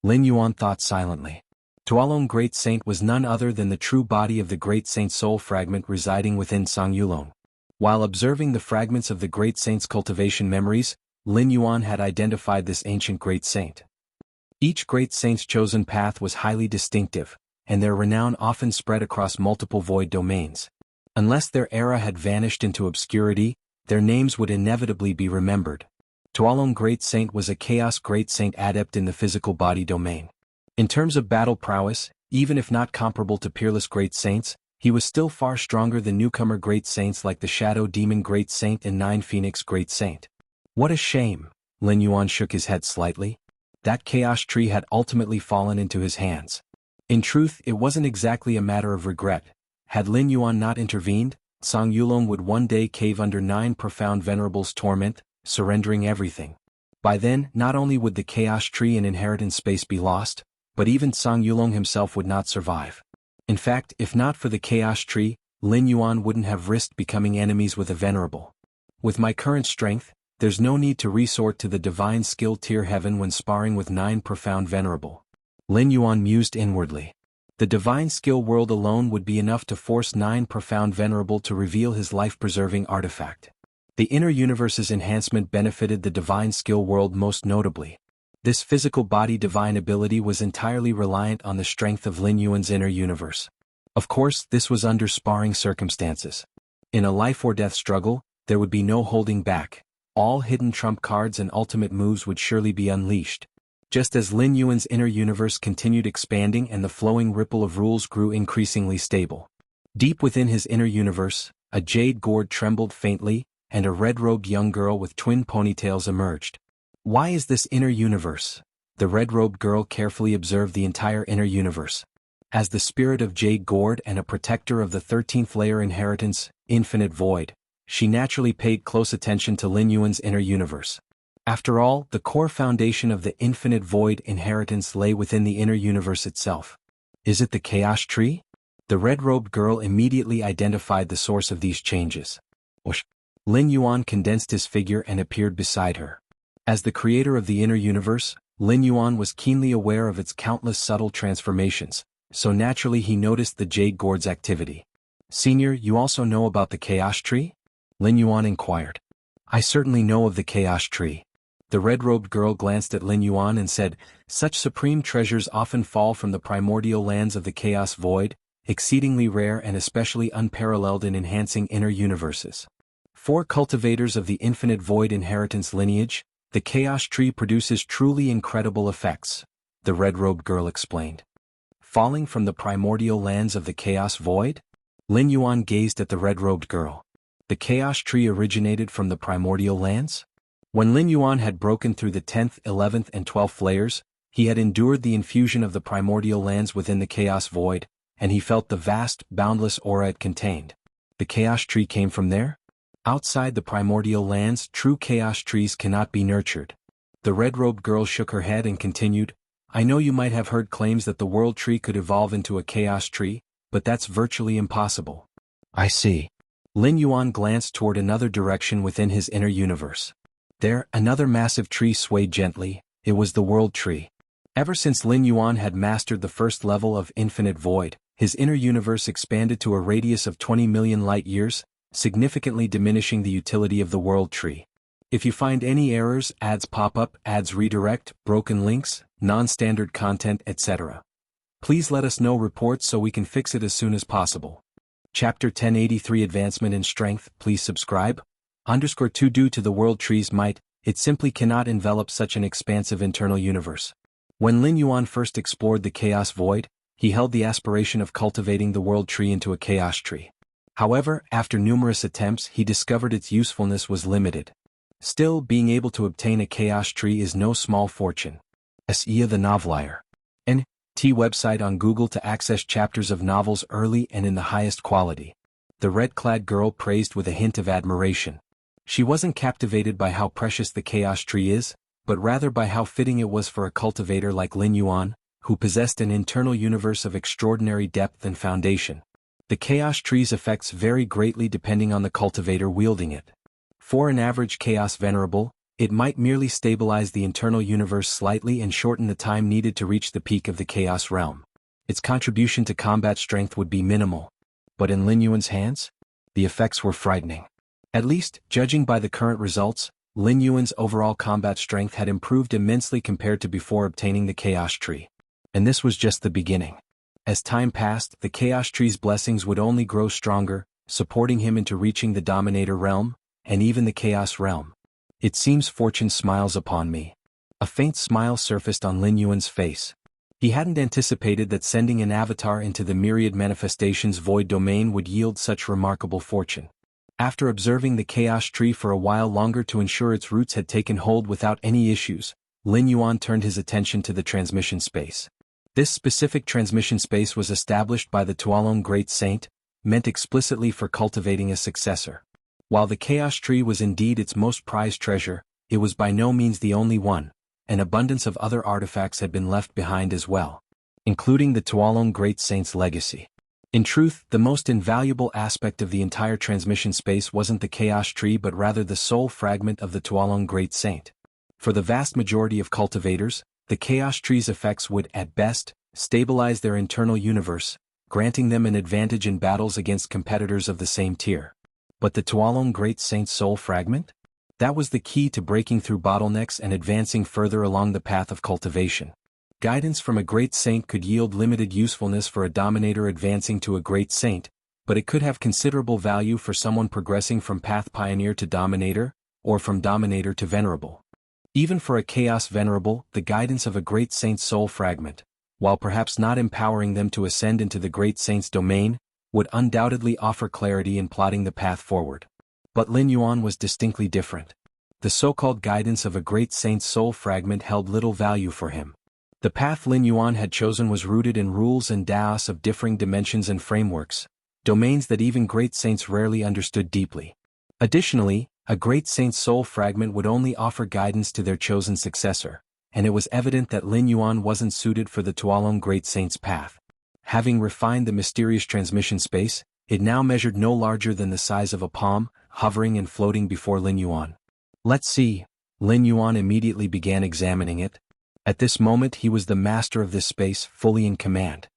Lin Yuan thought silently. Tuolong Great Saint was none other than the true body of the Great Saint soul fragment residing within Tsang Yulong. While observing the fragments of the Great Saint's cultivation memories, Lin Yuan had identified this ancient Great Saint. Each Great Saint's chosen path was highly distinctive, and their renown often spread across multiple void domains. Unless their era had vanished into obscurity, their names would inevitably be remembered. Tuolong Great Saint was a Chaos Great Saint adept in the physical body domain. In terms of battle prowess, even if not comparable to peerless Great Saints, he was still far stronger than newcomer Great Saints like the Shadow Demon Great Saint and Nine Phoenix Great Saint. What a shame, Lin Yuan shook his head slightly. that Chaos Tree had ultimately fallen into his hands. In truth, it wasn't exactly a matter of regret. Had Lin Yuan not intervened, Song Yulong would one day cave under 9 profound venerables' torment, surrendering everything. By then, not only would the Chaos Tree and inheritance space be lost, but even Song Yulong himself would not survive. In fact, if not for the Chaos Tree, Lin Yuan wouldn't have risked becoming enemies with a venerable. With my current strength, there's no need to resort to the divine skill tier heaven when sparring with 9 profound venerable. Lin Yuan mused inwardly. The divine skill world alone would be enough to force 9 profound venerable to reveal his life-preserving artifact. The inner universe's enhancement benefited the divine skill world most notably. This physical body divine ability was entirely reliant on the strength of Lin Yuan's inner universe. Of course, this was under sparring circumstances. In a life-or-death struggle, there would be no holding back. All hidden trump cards and ultimate moves would surely be unleashed. Just as Lin Yuan's inner universe continued expanding and the flowing ripple of rules grew increasingly stable. Deep within his inner universe, a jade gourd trembled faintly, and a red-robed young girl with twin ponytails emerged. Why is this inner universe? The red-robed girl carefully observed the entire inner universe. As the spirit of Jade Gourd and a protector of the 13th layer inheritance, Infinite Void, she naturally paid close attention to Lin Yuan's inner universe. After all, the core foundation of the Infinite Void inheritance lay within the inner universe itself. Is it the Chaos Tree? The red-robed girl immediately identified the source of these changes. Whoosh! Lin Yuan condensed his figure and appeared beside her. As the creator of the inner universe, Lin Yuan was keenly aware of its countless subtle transformations, so naturally he noticed the Jade Gourd's activity. "Senior, you also know about the Chaos Tree?" Lin Yuan inquired. "I certainly know of the Chaos Tree." The red-robed girl glanced at Lin Yuan and said, "Such supreme treasures often fall from the primordial lands of the Chaos Void, exceedingly rare and especially unparalleled in enhancing inner universes. For cultivators of the Infinite Void inheritance lineage, the Chaos Tree produces truly incredible effects," the red-robed girl explained. "Falling from the primordial lands of the Chaos Void?" Lin Yuan gazed at the red-robed girl. The Chaos Tree originated from the primordial lands? When Lin Yuan had broken through the 10th, 11th and 12th layers, he had endured the infusion of the primordial lands within the Chaos Void, and he felt the vast, boundless aura it contained. The Chaos Tree came from there? Outside the primordial lands, true Chaos Trees cannot be nurtured. The red-robed girl shook her head and continued, "I know you might have heard claims that the World Tree could evolve into a Chaos Tree, but that's virtually impossible." "I see." Lin Yuan glanced toward another direction within his inner universe. There, another massive tree swayed gently. It was the World Tree. Ever since Lin Yuan had mastered the first level of Infinite Void, his inner universe expanded to a radius of 20 million light-years, significantly diminishing the utility of the World Tree. If you find any errors, ads pop up, ads redirect, broken links, non-standard content, etc., please let us know reports so we can fix it as soon as possible. Chapter 1083 Advancement in Strength. Please subscribe. _2 Due to the World Tree's might, it simply cannot envelop such an expansive internal universe. When Lin Yuan first explored the Chaos Void, he held the aspiration of cultivating the World Tree into a Chaos Tree. However, after numerous attempts, he discovered its usefulness was limited. Still, being able to obtain a Chaos Tree is no small fortune. Ia the Novelier. N.T. website on Google to access chapters of novels early and in the highest quality. The red-clad girl praised with a hint of admiration. She wasn't captivated by how precious the Chaos Tree is, but rather by how fitting it was for a cultivator like Lin Yuan, who possessed an internal universe of extraordinary depth and foundation. The Chaos Tree's effects vary greatly depending on the cultivator wielding it. For an average Chaos Venerable, it might merely stabilize the internal universe slightly and shorten the time needed to reach the peak of the Chaos Realm. Its contribution to combat strength would be minimal. But in Lin Yuan's hands, the effects were frightening. At least, judging by the current results, Lin Yuan's overall combat strength had improved immensely compared to before obtaining the Chaos Tree. And this was just the beginning. As time passed, the Chaos Tree's blessings would only grow stronger, supporting him into reaching the Dominator Realm, and even the Chaos Realm. "It seems fortune smiles upon me." A faint smile surfaced on Lin Yuan's face. He hadn't anticipated that sending an avatar into the myriad manifestations void domain would yield such remarkable fortune. After observing the Chaos Tree for a while longer to ensure its roots had taken hold without any issues, Lin Yuan turned his attention to the transmission space. This specific transmission space was established by the Tuolong Great Saint, meant explicitly for cultivating a successor. While the Chaos Tree was indeed its most prized treasure, it was by no means the only one. An abundance of other artifacts had been left behind as well, including the Tuolong Great Saint's legacy. In truth, the most invaluable aspect of the entire transmission space wasn't the Chaos Tree but rather the soul fragment of the Tuolong Great Saint. For the vast majority of cultivators, the Chaos Tree's effects would, at best, stabilize their internal universe, granting them an advantage in battles against competitors of the same tier. But the Tuolong Great Saint's soul fragment? That was the key to breaking through bottlenecks and advancing further along the path of cultivation. Guidance from a great saint could yield limited usefulness for a dominator advancing to a great saint, but it could have considerable value for someone progressing from path pioneer to dominator, or from dominator to venerable. Even for a chaos venerable, the guidance of a great saint's soul fragment, while perhaps not empowering them to ascend into the great saint's domain, would undoubtedly offer clarity in plotting the path forward. But Lin Yuan was distinctly different. The so-called guidance of a great saint's soul fragment held little value for him. The path Lin Yuan had chosen was rooted in rules and daos of differing dimensions and frameworks, domains that even great saints rarely understood deeply. Additionally, a great saint's soul fragment would only offer guidance to their chosen successor, and it was evident that Lin Yuan wasn't suited for the Tuolong Great Saint's path. Having refined the mysterious transmission space, it now measured no larger than the size of a palm, hovering and floating before Lin Yuan. "Let's see." Lin Yuan immediately began examining it. At this moment he was the master of this space, fully in command.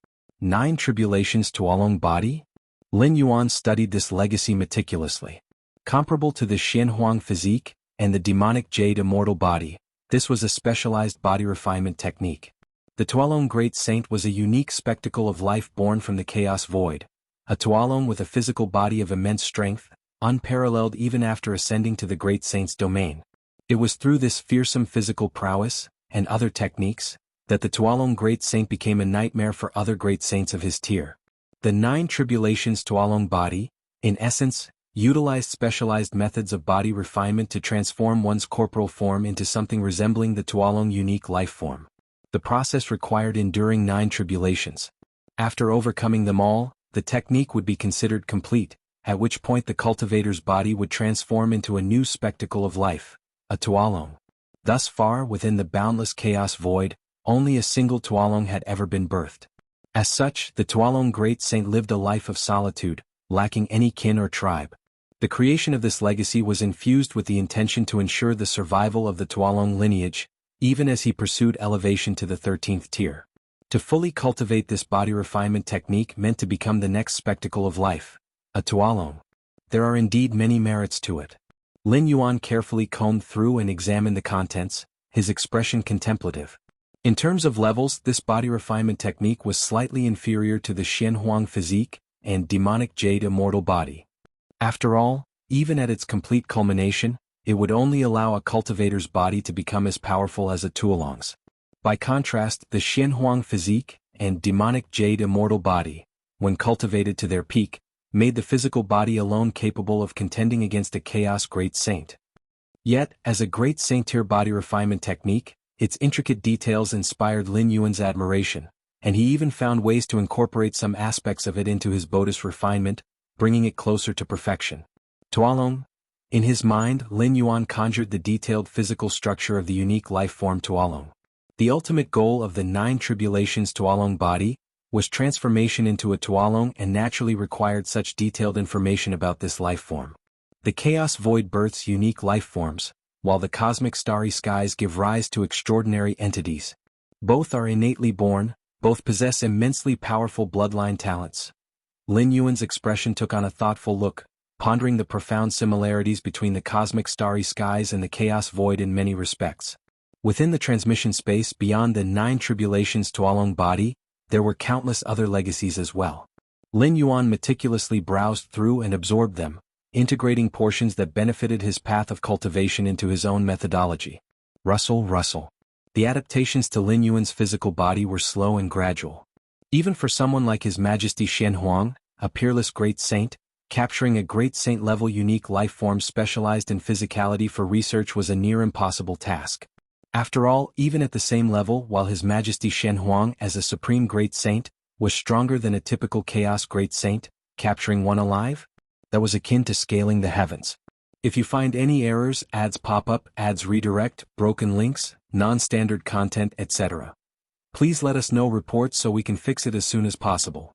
9 tribulations Tuolong body? Lin Yuan studied this legacy meticulously. Comparable to the Xianhuang physique and the demonic jade immortal body, this was a specialized body refinement technique. The Tuolong Great Saint was a unique spectacle of life born from the chaos void, a Tuolong with a physical body of immense strength, unparalleled even after ascending to the Great Saint's domain. It was through this fearsome physical prowess, and other techniques, that the Tuolong Great Saint became a nightmare for other great saints of his tier. The 9 tribulations Tuolong body, in essence, utilized specialized methods of body refinement to transform one's corporal form into something resembling the Tuolong unique life form. The process required enduring 9 tribulations. After overcoming them all, the technique would be considered complete, at which point the cultivator's body would transform into a new spectacle of life, a Tuolong. Thus far within the boundless chaos void, only a single Tuolong had ever been birthed. As such, the Tuolong Great Saint lived a life of solitude, lacking any kin or tribe. The creation of this legacy was infused with the intention to ensure the survival of the Tuolong lineage, even as he pursued elevation to the 13th tier. To fully cultivate this body refinement technique meant to become the next spectacle of life, a Tuolong. There are indeed many merits to it. Lin Yuan carefully combed through and examined the contents, his expression contemplative. In terms of levels, this body refinement technique was slightly inferior to the Xianhuang physique and demonic jade immortal body. After all, even at its complete culmination, it would only allow a cultivator's body to become as powerful as a Tuolong's. By contrast, the Xianhuang physique and demonic jade immortal body, when cultivated to their peak, made the physical body alone capable of contending against a chaos great saint. Yet, as a great saint-tier body refinement technique, its intricate details inspired Lin Yuan's admiration, and he even found ways to incorporate some aspects of it into his Bodhis refinement, bringing it closer to perfection. Tuolong. In his mind, Lin Yuan conjured the detailed physical structure of the unique life form Tuolong. The ultimate goal of the 9 tribulations Tuolong body was transformation into a Tuolong and naturally required such detailed information about this life form. The chaos void births unique life forms, while the cosmic starry skies give rise to extraordinary entities. Both are innately born, both possess immensely powerful bloodline talents. Lin Yuan's expression took on a thoughtful look, pondering the profound similarities between the cosmic starry skies and the chaos void in many respects. Within the transmission space beyond the 9 tribulations Tuolong body, there were countless other legacies as well. Lin Yuan meticulously browsed through and absorbed them, integrating portions that benefited his path of cultivation into his own methodology. Rustle. The adaptations to Lin Yuan's physical body were slow and gradual. Even for someone like His Majesty Xianhuang, a peerless great saint, capturing a great saint-level unique life form specialized in physicality for research was a near impossible task. After all, even at the same level, while His Majesty Shen Huang as a supreme great saint was stronger than a typical chaos great saint, capturing one alive? That was akin to scaling the heavens. If you find any errors, ads pop up, ads redirect, broken links, non-standard content, etc., please let us know reports so we can fix it as soon as possible.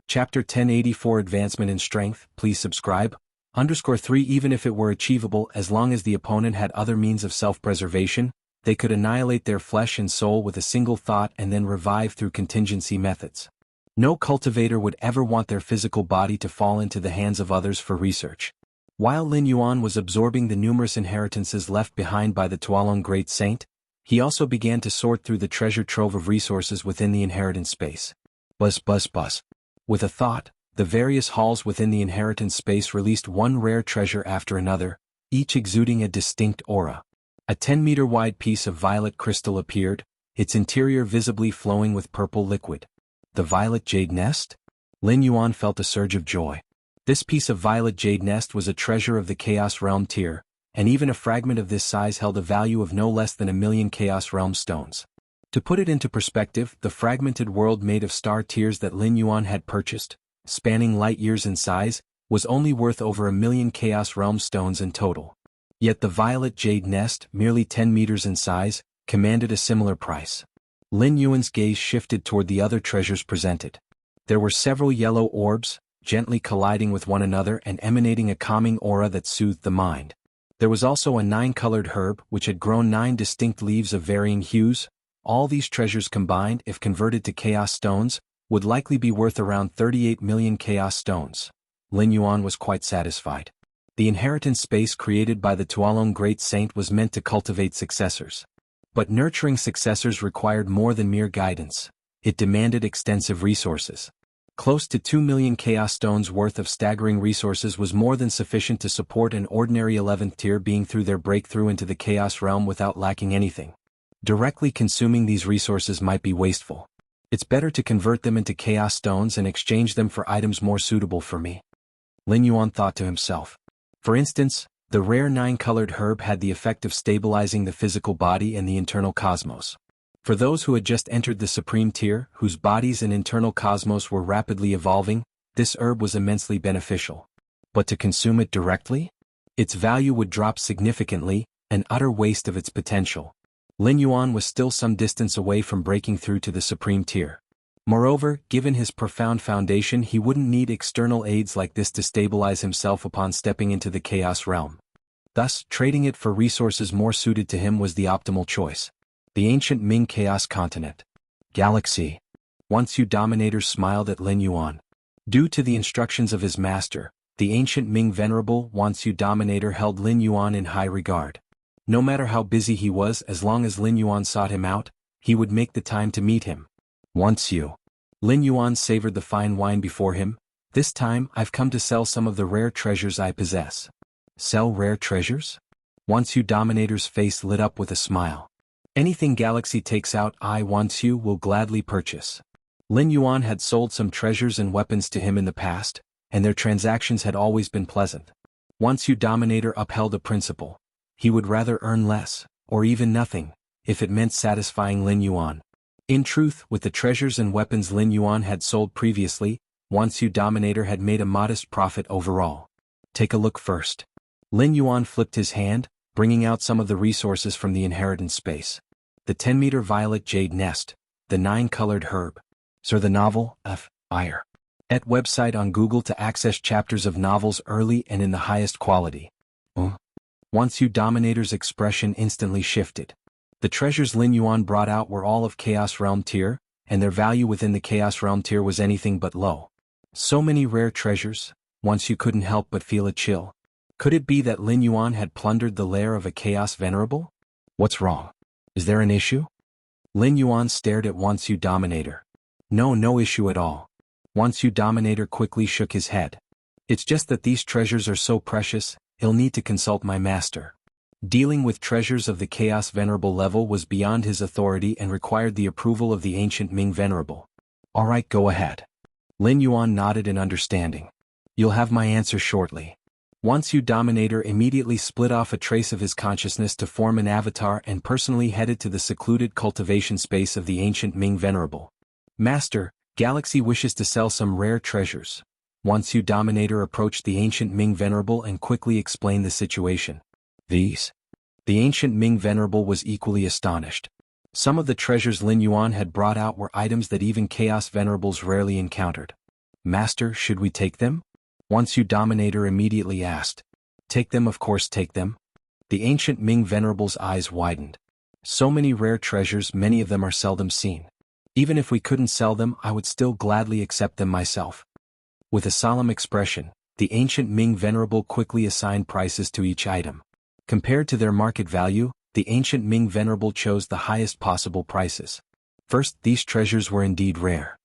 Chapter 1084 Advancement in Strength, please subscribe. _3 Even if it were achievable, as long as the opponent had other means of self-preservation, they could annihilate their flesh and soul with a single thought and then revive through contingency methods. No cultivator would ever want their physical body to fall into the hands of others for research. While Lin Yuan was absorbing the numerous inheritances left behind by the Tuolong Great Saint, he also began to sort through the treasure trove of resources within the inheritance space. Buzz buzz buzz. With a thought, the various halls within the inheritance space released one rare treasure after another, each exuding a distinct aura. A 10-meter wide piece of violet crystal appeared, its interior visibly flowing with purple liquid. The violet jade nest? Lin Yuan felt a surge of joy. This piece of violet jade nest was a treasure of the Chaos Realm tier, and even a fragment of this size held a value of no less than 1,000,000 Chaos Realm stones. To put it into perspective, the fragmented world made of star tiers that Lin Yuan had purchased, spanning light years in size, was only worth over 1,000,000 Chaos Realm stones in total. Yet the violet jade nest, merely 10 meters in size, commanded a similar price. Lin Yuan's gaze shifted toward the other treasures presented. There were several yellow orbs, gently colliding with one another and emanating a calming aura that soothed the mind. There was also a 9-colored herb which had grown 9 distinct leaves of varying hues. All these treasures combined, if converted to chaos stones, would likely be worth around 38 million chaos stones. Lin Yuan was quite satisfied. The inheritance space created by the Tuolong Great Saint was meant to cultivate successors. But nurturing successors required more than mere guidance. It demanded extensive resources. Close to 2 million chaos stones worth of staggering resources was more than sufficient to support an ordinary 11th tier being through their breakthrough into the chaos realm without lacking anything. Directly consuming these resources might be wasteful. It's better to convert them into chaos stones and exchange them for items more suitable for me. Lin Yuan thought to himself. For instance, the rare 9-colored herb had the effect of stabilizing the physical body and the internal cosmos. For those who had just entered the supreme tier, whose bodies and internal cosmos were rapidly evolving, this herb was immensely beneficial. But to consume it directly? Its value would drop significantly, an utter waste of its potential. Lin Yuan was still some distance away from breaking through to the supreme tier. Moreover, given his profound foundation, he wouldn't need external aids like this to stabilize himself upon stepping into the chaos realm. Thus, trading it for resources more suited to him was the optimal choice. The ancient Ming Chaos Continent. Galaxy. Once Dominator smiled at Lin Yuan. Due to the instructions of his master, the ancient Ming Venerable Once Dominator held Lin Yuan in high regard. No matter how busy he was, as long as Lin Yuan sought him out, he would make the time to meet him. Once Lin Yuan savored the fine wine before him. This time, I've come to sell some of the rare treasures I possess. Sell rare treasures? Once Dominator's face lit up with a smile. Anything Galaxy takes out, I Once will gladly purchase. Lin Yuan had sold some treasures and weapons to him in the past, and their transactions had always been pleasant. Once Dominator upheld a principle. He would rather earn less, or even nothing, if it meant satisfying Lin Yuan. In truth, with the treasures and weapons Lin Yuan had sold previously, Once Dominator had made a modest profit overall. Take a look first. Lin Yuan flipped his hand, bringing out some of the resources from the inheritance space. The 10-meter violet jade nest, the 9-colored herb. Sir, the novel, Fire. At website on Google to access chapters of novels early and in the highest quality. Once Dominator's expression instantly shifted. The treasures Lin Yuan brought out were all of Chaos Realm tier, and their value within the Chaos Realm tier was anything but low. So many rare treasures, Once couldn't help but feel a chill. Could it be that Lin Yuan had plundered the lair of a Chaos Venerable? What's wrong? Is there an issue? Lin Yuan stared at Once Dominator. No issue at all. Once Dominator quickly shook his head. It's just that these treasures are so precious, he'll need to consult my master. Dealing with treasures of the Chaos Venerable level was beyond his authority and required the approval of the ancient Ming Venerable. Alright, go ahead. Lin Yuan nodded in understanding. You'll have my answer shortly. Wansu Dominator immediately split off a trace of his consciousness to form an avatar and personally headed to the secluded cultivation space of the ancient Ming Venerable. Master, Galaxy wishes to sell some rare treasures. Wansu Dominator approached the ancient Ming Venerable and quickly explained the situation. These? The ancient Ming Venerable was equally astonished. Some of the treasures Lin Yuan had brought out were items that even Chaos Venerables rarely encountered. Master, should we take them? Wansu Dominator immediately asked. Take them, of course, take them. The ancient Ming Venerable's eyes widened. So many rare treasures, many of them are seldom seen. Even if we couldn't sell them, I would still gladly accept them myself. With a solemn expression, the ancient Ming Venerable quickly assigned prices to each item. Compared to their market value, the ancient Ming Venerable chose the highest possible prices. First, these treasures were indeed rare.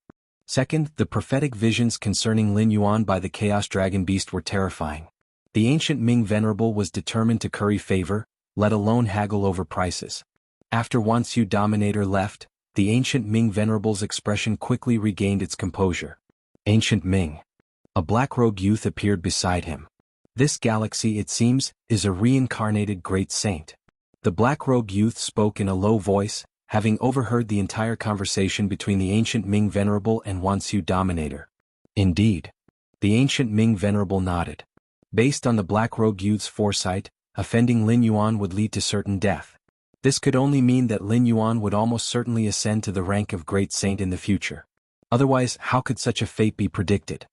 Second, the prophetic visions concerning Lin Yuan by the Chaos Dragon Beast were terrifying. The ancient Ming Venerable was determined to curry favor, let alone haggle over prices. After Wansu Dominator left, the ancient Ming Venerable's expression quickly regained its composure. Ancient Ming. A black-robed youth appeared beside him. This galaxy, it seems, is a reincarnated great saint. The black-robed youth spoke in a low voice, having overheard the entire conversation between the ancient Ming Venerable and Wansu Dominator. Indeed. The ancient Ming Venerable nodded. Based on the black-robed youth's foresight, offending Lin Yuan would lead to certain death. This could only mean that Lin Yuan would almost certainly ascend to the rank of great saint in the future. Otherwise, how could such a fate be predicted?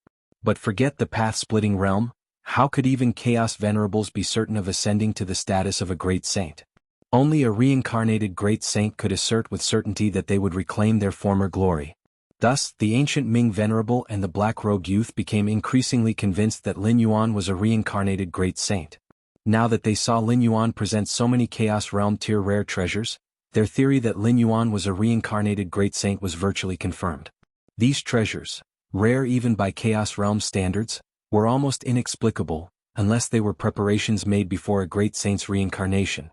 But forget the path-splitting realm, how could even Chaos Venerables be certain of ascending to the status of a great saint? Only a reincarnated great saint could assert with certainty that they would reclaim their former glory. Thus, the ancient Ming Venerable and the black-robed youth became increasingly convinced that Lin Yuan was a reincarnated great saint. Now that they saw Lin Yuan present so many Chaos Realm tier rare treasures, their theory that Lin Yuan was a reincarnated great saint was virtually confirmed. These treasures, rare even by Chaos Realm standards, were almost inexplicable, unless they were preparations made before a great saint's reincarnation.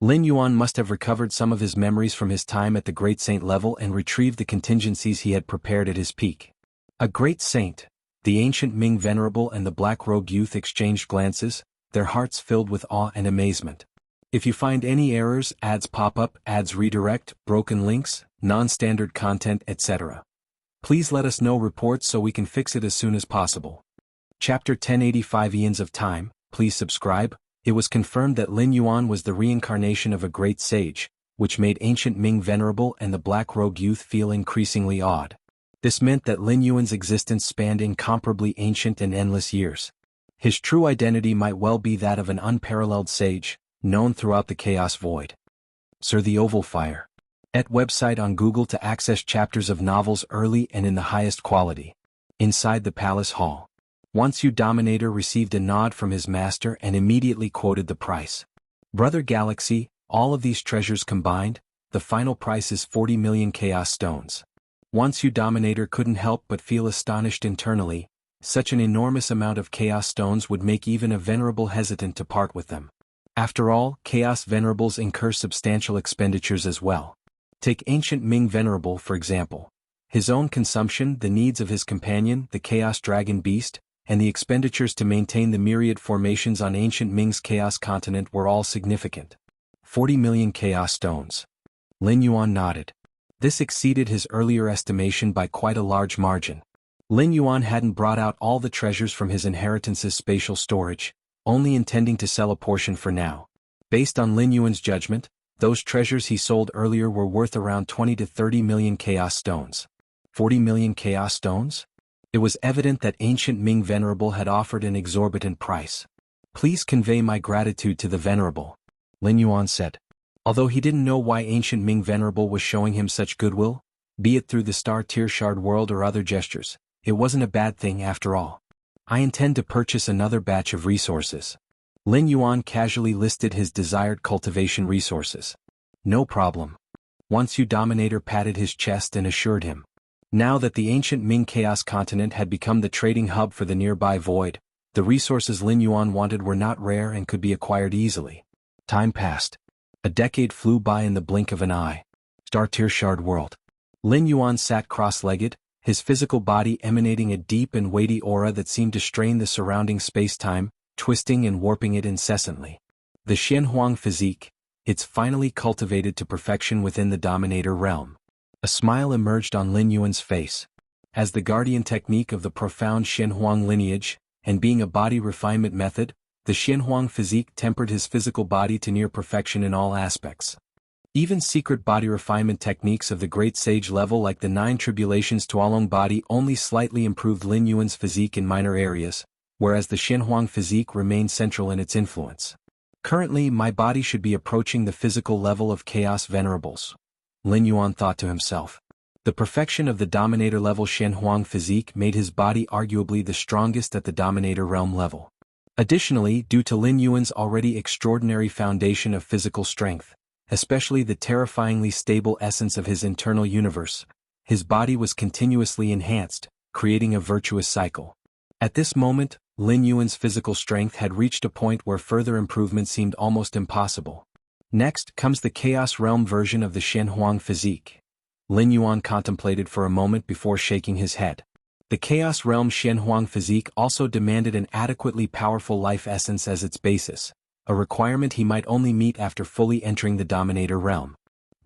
Lin Yuan must have recovered some of his memories from his time at the great saint level and retrieved the contingencies he had prepared at his peak. A great saint. The ancient Ming Venerable and the black-robed youth exchanged glances, their hearts filled with awe and amazement. If you find any errors, ads pop up, ads redirect, broken links, non-standard content, etc., please let us know reports so we can fix it as soon as possible. Chapter 1085 Eons of Time, please subscribe. It was confirmed that Lin Yuan was the reincarnation of a great sage, which made ancient Ming Venerable and the black-robed youth feel increasingly awed. This meant that Lin Yuan's existence spanned incomparably ancient and endless years. His true identity might well be that of an unparalleled sage, known throughout the Chaos Void. Sir the Oval Fire. Et website on Google to access chapters of novels early and in the highest quality. Inside the Palace Hall. Wansu Dominator received a nod from his master and immediately quoted the price. Brother Galaxy, all of these treasures combined, the final price is 40 million Chaos Stones. Wansu Dominator couldn't help but feel astonished internally. Such an enormous amount of Chaos Stones would make even a Venerable hesitant to part with them. After all, Chaos Venerables incur substantial expenditures as well. Take ancient Ming Venerable for example. His own consumption, the needs of his companion, the Chaos Dragon Beast, and the expenditures to maintain the myriad formations on ancient Ming's Chaos continent were all significant. 40 million Chaos Stones. Lin Yuan nodded. This exceeded his earlier estimation by quite a large margin. Lin Yuan hadn't brought out all the treasures from his inheritance's spatial storage, only intending to sell a portion for now. Based on Lin Yuan's judgment, those treasures he sold earlier were worth around 20 to 30 million Chaos Stones. 40 million Chaos Stones? It was evident that ancient Ming Venerable had offered an exorbitant price. Please convey my gratitude to the Venerable, Lin Yuan said. Although he didn't know why ancient Ming Venerable was showing him such goodwill, be it through the Star Tier Shard World or other gestures, it wasn't a bad thing after all. I intend to purchase another batch of resources. Lin Yuan casually listed his desired cultivation resources. No problem. Wansu Dominator patted his chest and assured him. Now that the ancient Ming Chaos continent had become the trading hub for the nearby void, the resources Lin Yuan wanted were not rare and could be acquired easily. Time passed. A decade flew by in the blink of an eye. Star Tier Shard World. Lin Yuan sat cross-legged, his physical body emanating a deep and weighty aura that seemed to strain the surrounding space-time, twisting and warping it incessantly. The Xianhuang physique, it's finally cultivated to perfection within the Dominator realm. A smile emerged on Lin Yuan's face. As the guardian technique of the profound Xianhuang lineage, and being a body refinement method, the Xianhuang physique tempered his physical body to near perfection in all aspects. Even secret body refinement techniques of the great sage level like the 9 tribulations Tuolong body only slightly improved Lin Yuan's physique in minor areas, whereas the Xianhuang physique remained central in its influence. Currently my body should be approaching the physical level of Chaos Venerables, Lin Yuan thought to himself. The perfection of the Dominator level Xianhuang physique made his body arguably the strongest at the Dominator realm level. Additionally, due to Lin Yuan's already extraordinary foundation of physical strength, especially the terrifyingly stable essence of his internal universe, his body was continuously enhanced, creating a virtuous cycle. At this moment, Lin Yuan's physical strength had reached a point where further improvement seemed almost impossible. Next comes the Chaos Realm version of the Xianhuang physique. Lin Yuan contemplated for a moment before shaking his head. The Chaos Realm Xianhuang physique also demanded an adequately powerful life essence as its basis, a requirement he might only meet after fully entering the Dominator realm.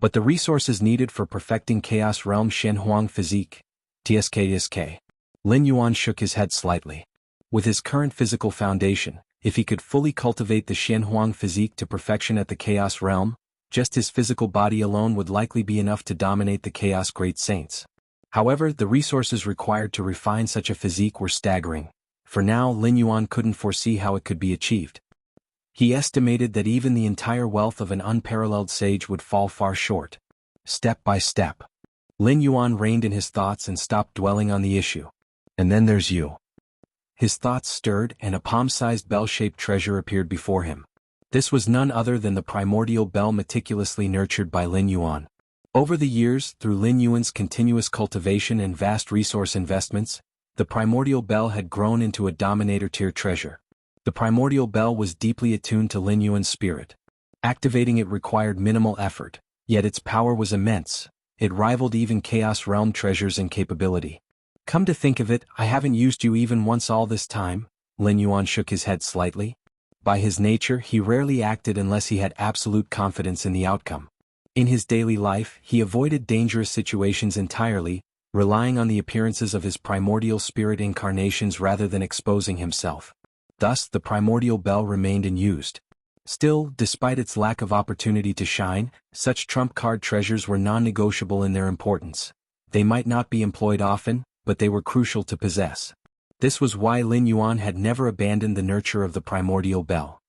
But the resources needed for perfecting Chaos Realm Xianhuang physique, TSK. Lin Yuan shook his head slightly. With his current physical foundation, if he could fully cultivate the Xianhuang physique to perfection at the Chaos Realm, just his physical body alone would likely be enough to dominate the Chaos Great Saints. However, the resources required to refine such a physique were staggering. For now, Lin Yuan couldn't foresee how it could be achieved. He estimated that even the entire wealth of an unparalleled sage would fall far short. Step by step, Lin Yuan reined in his thoughts and stopped dwelling on the issue. And then there's you. His thoughts stirred and a palm-sized bell-shaped treasure appeared before him. This was none other than the primordial bell meticulously nurtured by Lin Yuan. Over the years, through Lin Yuan's continuous cultivation and vast resource investments, the primordial bell had grown into a Dominator-tier treasure. The primordial bell was deeply attuned to Lin Yuan's spirit. Activating it required minimal effort, yet its power was immense. It rivaled even Chaos Realm treasures in capability. Come to think of it, I haven't used you even once all this time. Lin Yuan shook his head slightly. By his nature, he rarely acted unless he had absolute confidence in the outcome. In his daily life, he avoided dangerous situations entirely, relying on the appearances of his primordial spirit incarnations rather than exposing himself. Thus, the primordial bell remained unused. Still, despite its lack of opportunity to shine, such trump card treasures were non-negotiable in their importance. They might not be employed often, but they were crucial to possess. This was why Lin Yuan had never abandoned the nurture of the primordial bell.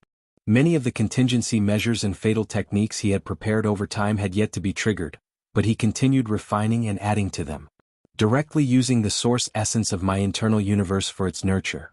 Many of the contingency measures and fatal techniques he had prepared over time had yet to be triggered, but he continued refining and adding to them, directly using the source essence of my internal universe for its nurture.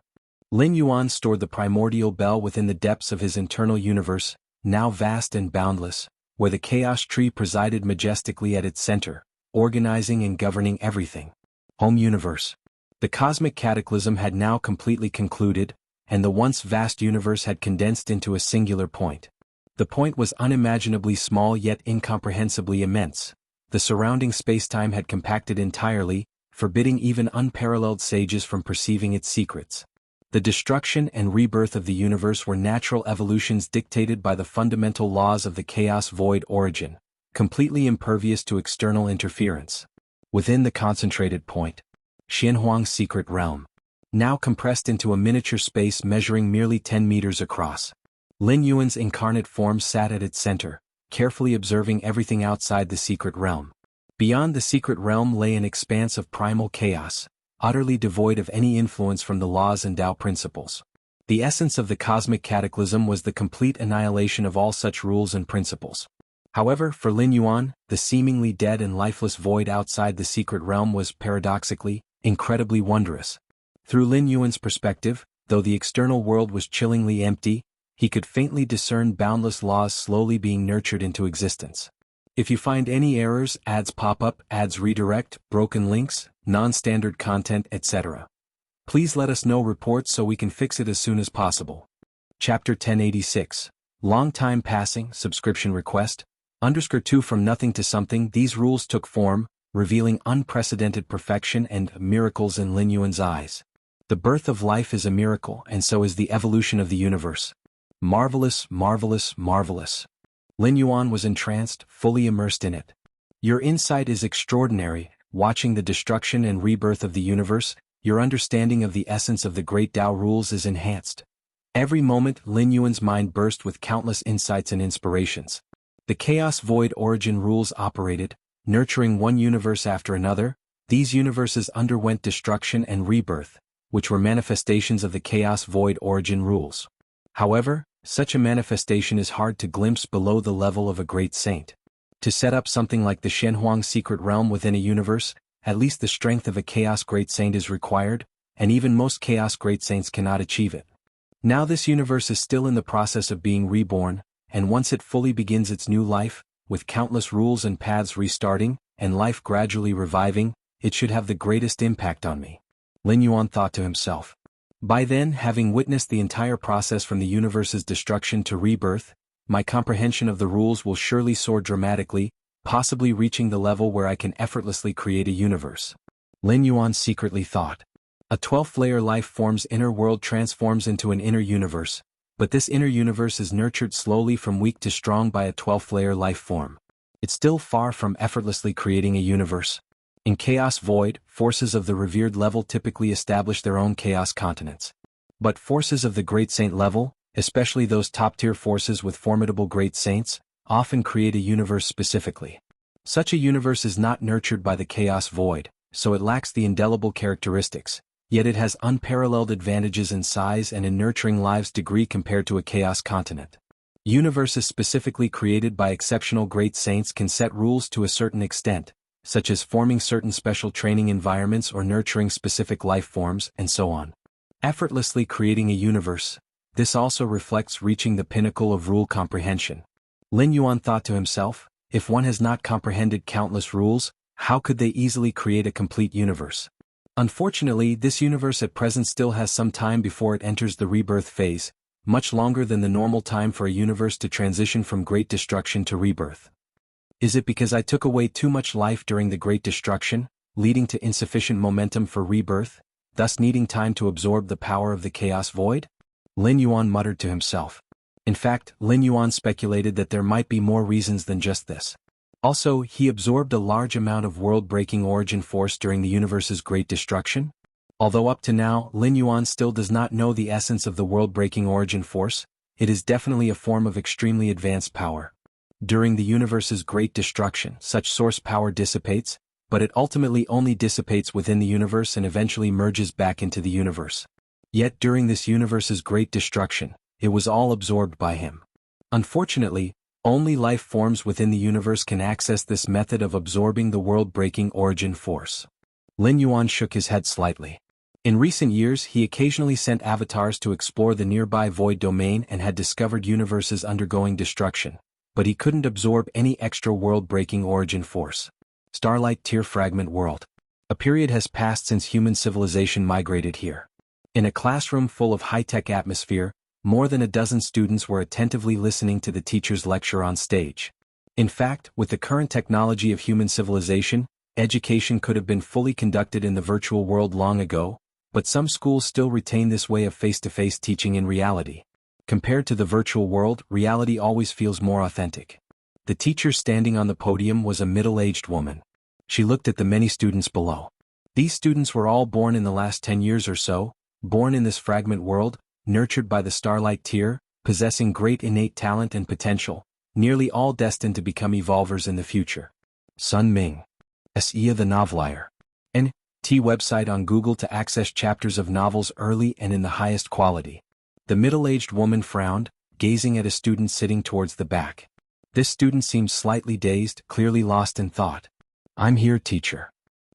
Lin Yuan stored the primordial bell within the depths of his internal universe, now vast and boundless, where the chaos tree presided majestically at its center, organizing and governing everything. Home universe. The cosmic cataclysm had now completely concluded, and the once vast universe had condensed into a singular point. The point was unimaginably small yet incomprehensibly immense. The surrounding spacetime had compacted entirely, forbidding even unparalleled sages from perceiving its secrets. The destruction and rebirth of the universe were natural evolutions dictated by the fundamental laws of the chaos void origin, completely impervious to external interference. Within the concentrated point, Xianhuang's secret realm, now compressed into a miniature space measuring merely 10 meters across. Lin Yuan's incarnate form sat at its center, carefully observing everything outside the secret realm. Beyond the secret realm lay an expanse of primal chaos, utterly devoid of any influence from the laws and Tao principles. The essence of the cosmic cataclysm was the complete annihilation of all such rules and principles. However, for Lin Yuan, the seemingly dead and lifeless void outside the secret realm was, paradoxically, incredibly wondrous. Through Lin Yuan's perspective, though the external world was chillingly empty, he could faintly discern boundless laws slowly being nurtured into existence. If you find any errors, ads pop up, ads redirect, broken links, non-standard content, etc., please let us know reports so we can fix it as soon as possible. Chapter 1086. Long time passing, subscription request, _2 from nothing to something. These rules took form, revealing unprecedented perfection and miracles in Lin Yuan's eyes. The birth of life is a miracle, and so is the evolution of the universe. Marvelous, marvelous, marvelous. Lin Yuan was entranced, fully immersed in it. Your insight is extraordinary. Watching the destruction and rebirth of the universe, your understanding of the essence of the great Tao rules is enhanced. Every moment, Lin Yuan's mind burst with countless insights and inspirations. The chaos void origin rules operated, nurturing one universe after another. These universes underwent destruction and rebirth, which were manifestations of the chaos void origin rules. However, such a manifestation is hard to glimpse below the level of a great saint. To set up something like the Shenhuang secret realm within a universe, at least the strength of a chaos great saint is required, and even most chaos great saints cannot achieve it. Now this universe is still in the process of being reborn, and once it fully begins its new life, with countless rules and paths restarting, and life gradually reviving, it should have the greatest impact on me. Lin Yuan thought to himself. By then, having witnessed the entire process from the universe's destruction to rebirth, my comprehension of the rules will surely soar dramatically, possibly reaching the level where I can effortlessly create a universe. Lin Yuan secretly thought. A 12th-layer life form's inner world transforms into an inner universe, but this inner universe is nurtured slowly from weak to strong by a 12th-layer life form. It's still far from effortlessly creating a universe. In Chaos Void, forces of the revered level typically establish their own chaos continents. But forces of the Great Saint level, especially those top-tier forces with formidable great saints, often create a universe specifically. Such a universe is not nurtured by the Chaos Void, so it lacks the indelible characteristics, yet it has unparalleled advantages in size and in nurturing lives degree compared to a chaos continent. Universes specifically created by exceptional great saints can set rules to a certain extent, such as forming certain special training environments or nurturing specific life forms, and so on. Effortlessly creating a universe. This also reflects reaching the pinnacle of rule comprehension. Lin Yuan thought to himself, if one has not comprehended countless rules, how could they easily create a complete universe? Unfortunately, this universe at present still has some time before it enters the rebirth phase, much longer than the normal time for a universe to transition from great destruction to rebirth. Is it because I took away too much life during the great destruction, leading to insufficient momentum for rebirth, thus needing time to absorb the power of the chaos void? Lin Yuan muttered to himself. In fact, Lin Yuan speculated that there might be more reasons than just this. Also, he absorbed a large amount of world-breaking origin force during the universe's great destruction. Although up to now, Lin Yuan still does not know the essence of the world-breaking origin force, it is definitely a form of extremely advanced power. During the universe's great destruction, such source power dissipates, but it ultimately only dissipates within the universe and eventually merges back into the universe. Yet during this universe's great destruction, it was all absorbed by him. Unfortunately, only life forms within the universe can access this method of absorbing the world-breaking origin force. Lin Yuan shook his head slightly. In recent years, he occasionally sent avatars to explore the nearby void domain and had discovered universes undergoing destruction, but he couldn't absorb any extra world-breaking origin force. Starlight Tier Fragment World. A period has passed since human civilization migrated here. In a classroom full of high-tech atmosphere, more than a dozen students were attentively listening to the teacher's lecture on stage. In fact, with the current technology of human civilization, education could have been fully conducted in the virtual world long ago, but some schools still retain this way of face-to-face teaching in reality. Compared to the virtual world, reality always feels more authentic. The teacher standing on the podium was a middle-aged woman. She looked at the many students below. These students were all born in the last 10 years or so, born in this fragment world, nurtured by the Starlight Tier, possessing great innate talent and potential, nearly all destined to become evolvers in the future. Sun Ming. S.E. the Novelier. N.T. website on Google to access chapters of novels early and in the highest quality. The middle-aged woman frowned, gazing at a student sitting towards the back. This student seemed slightly dazed, clearly lost in thought. I'm here, teacher.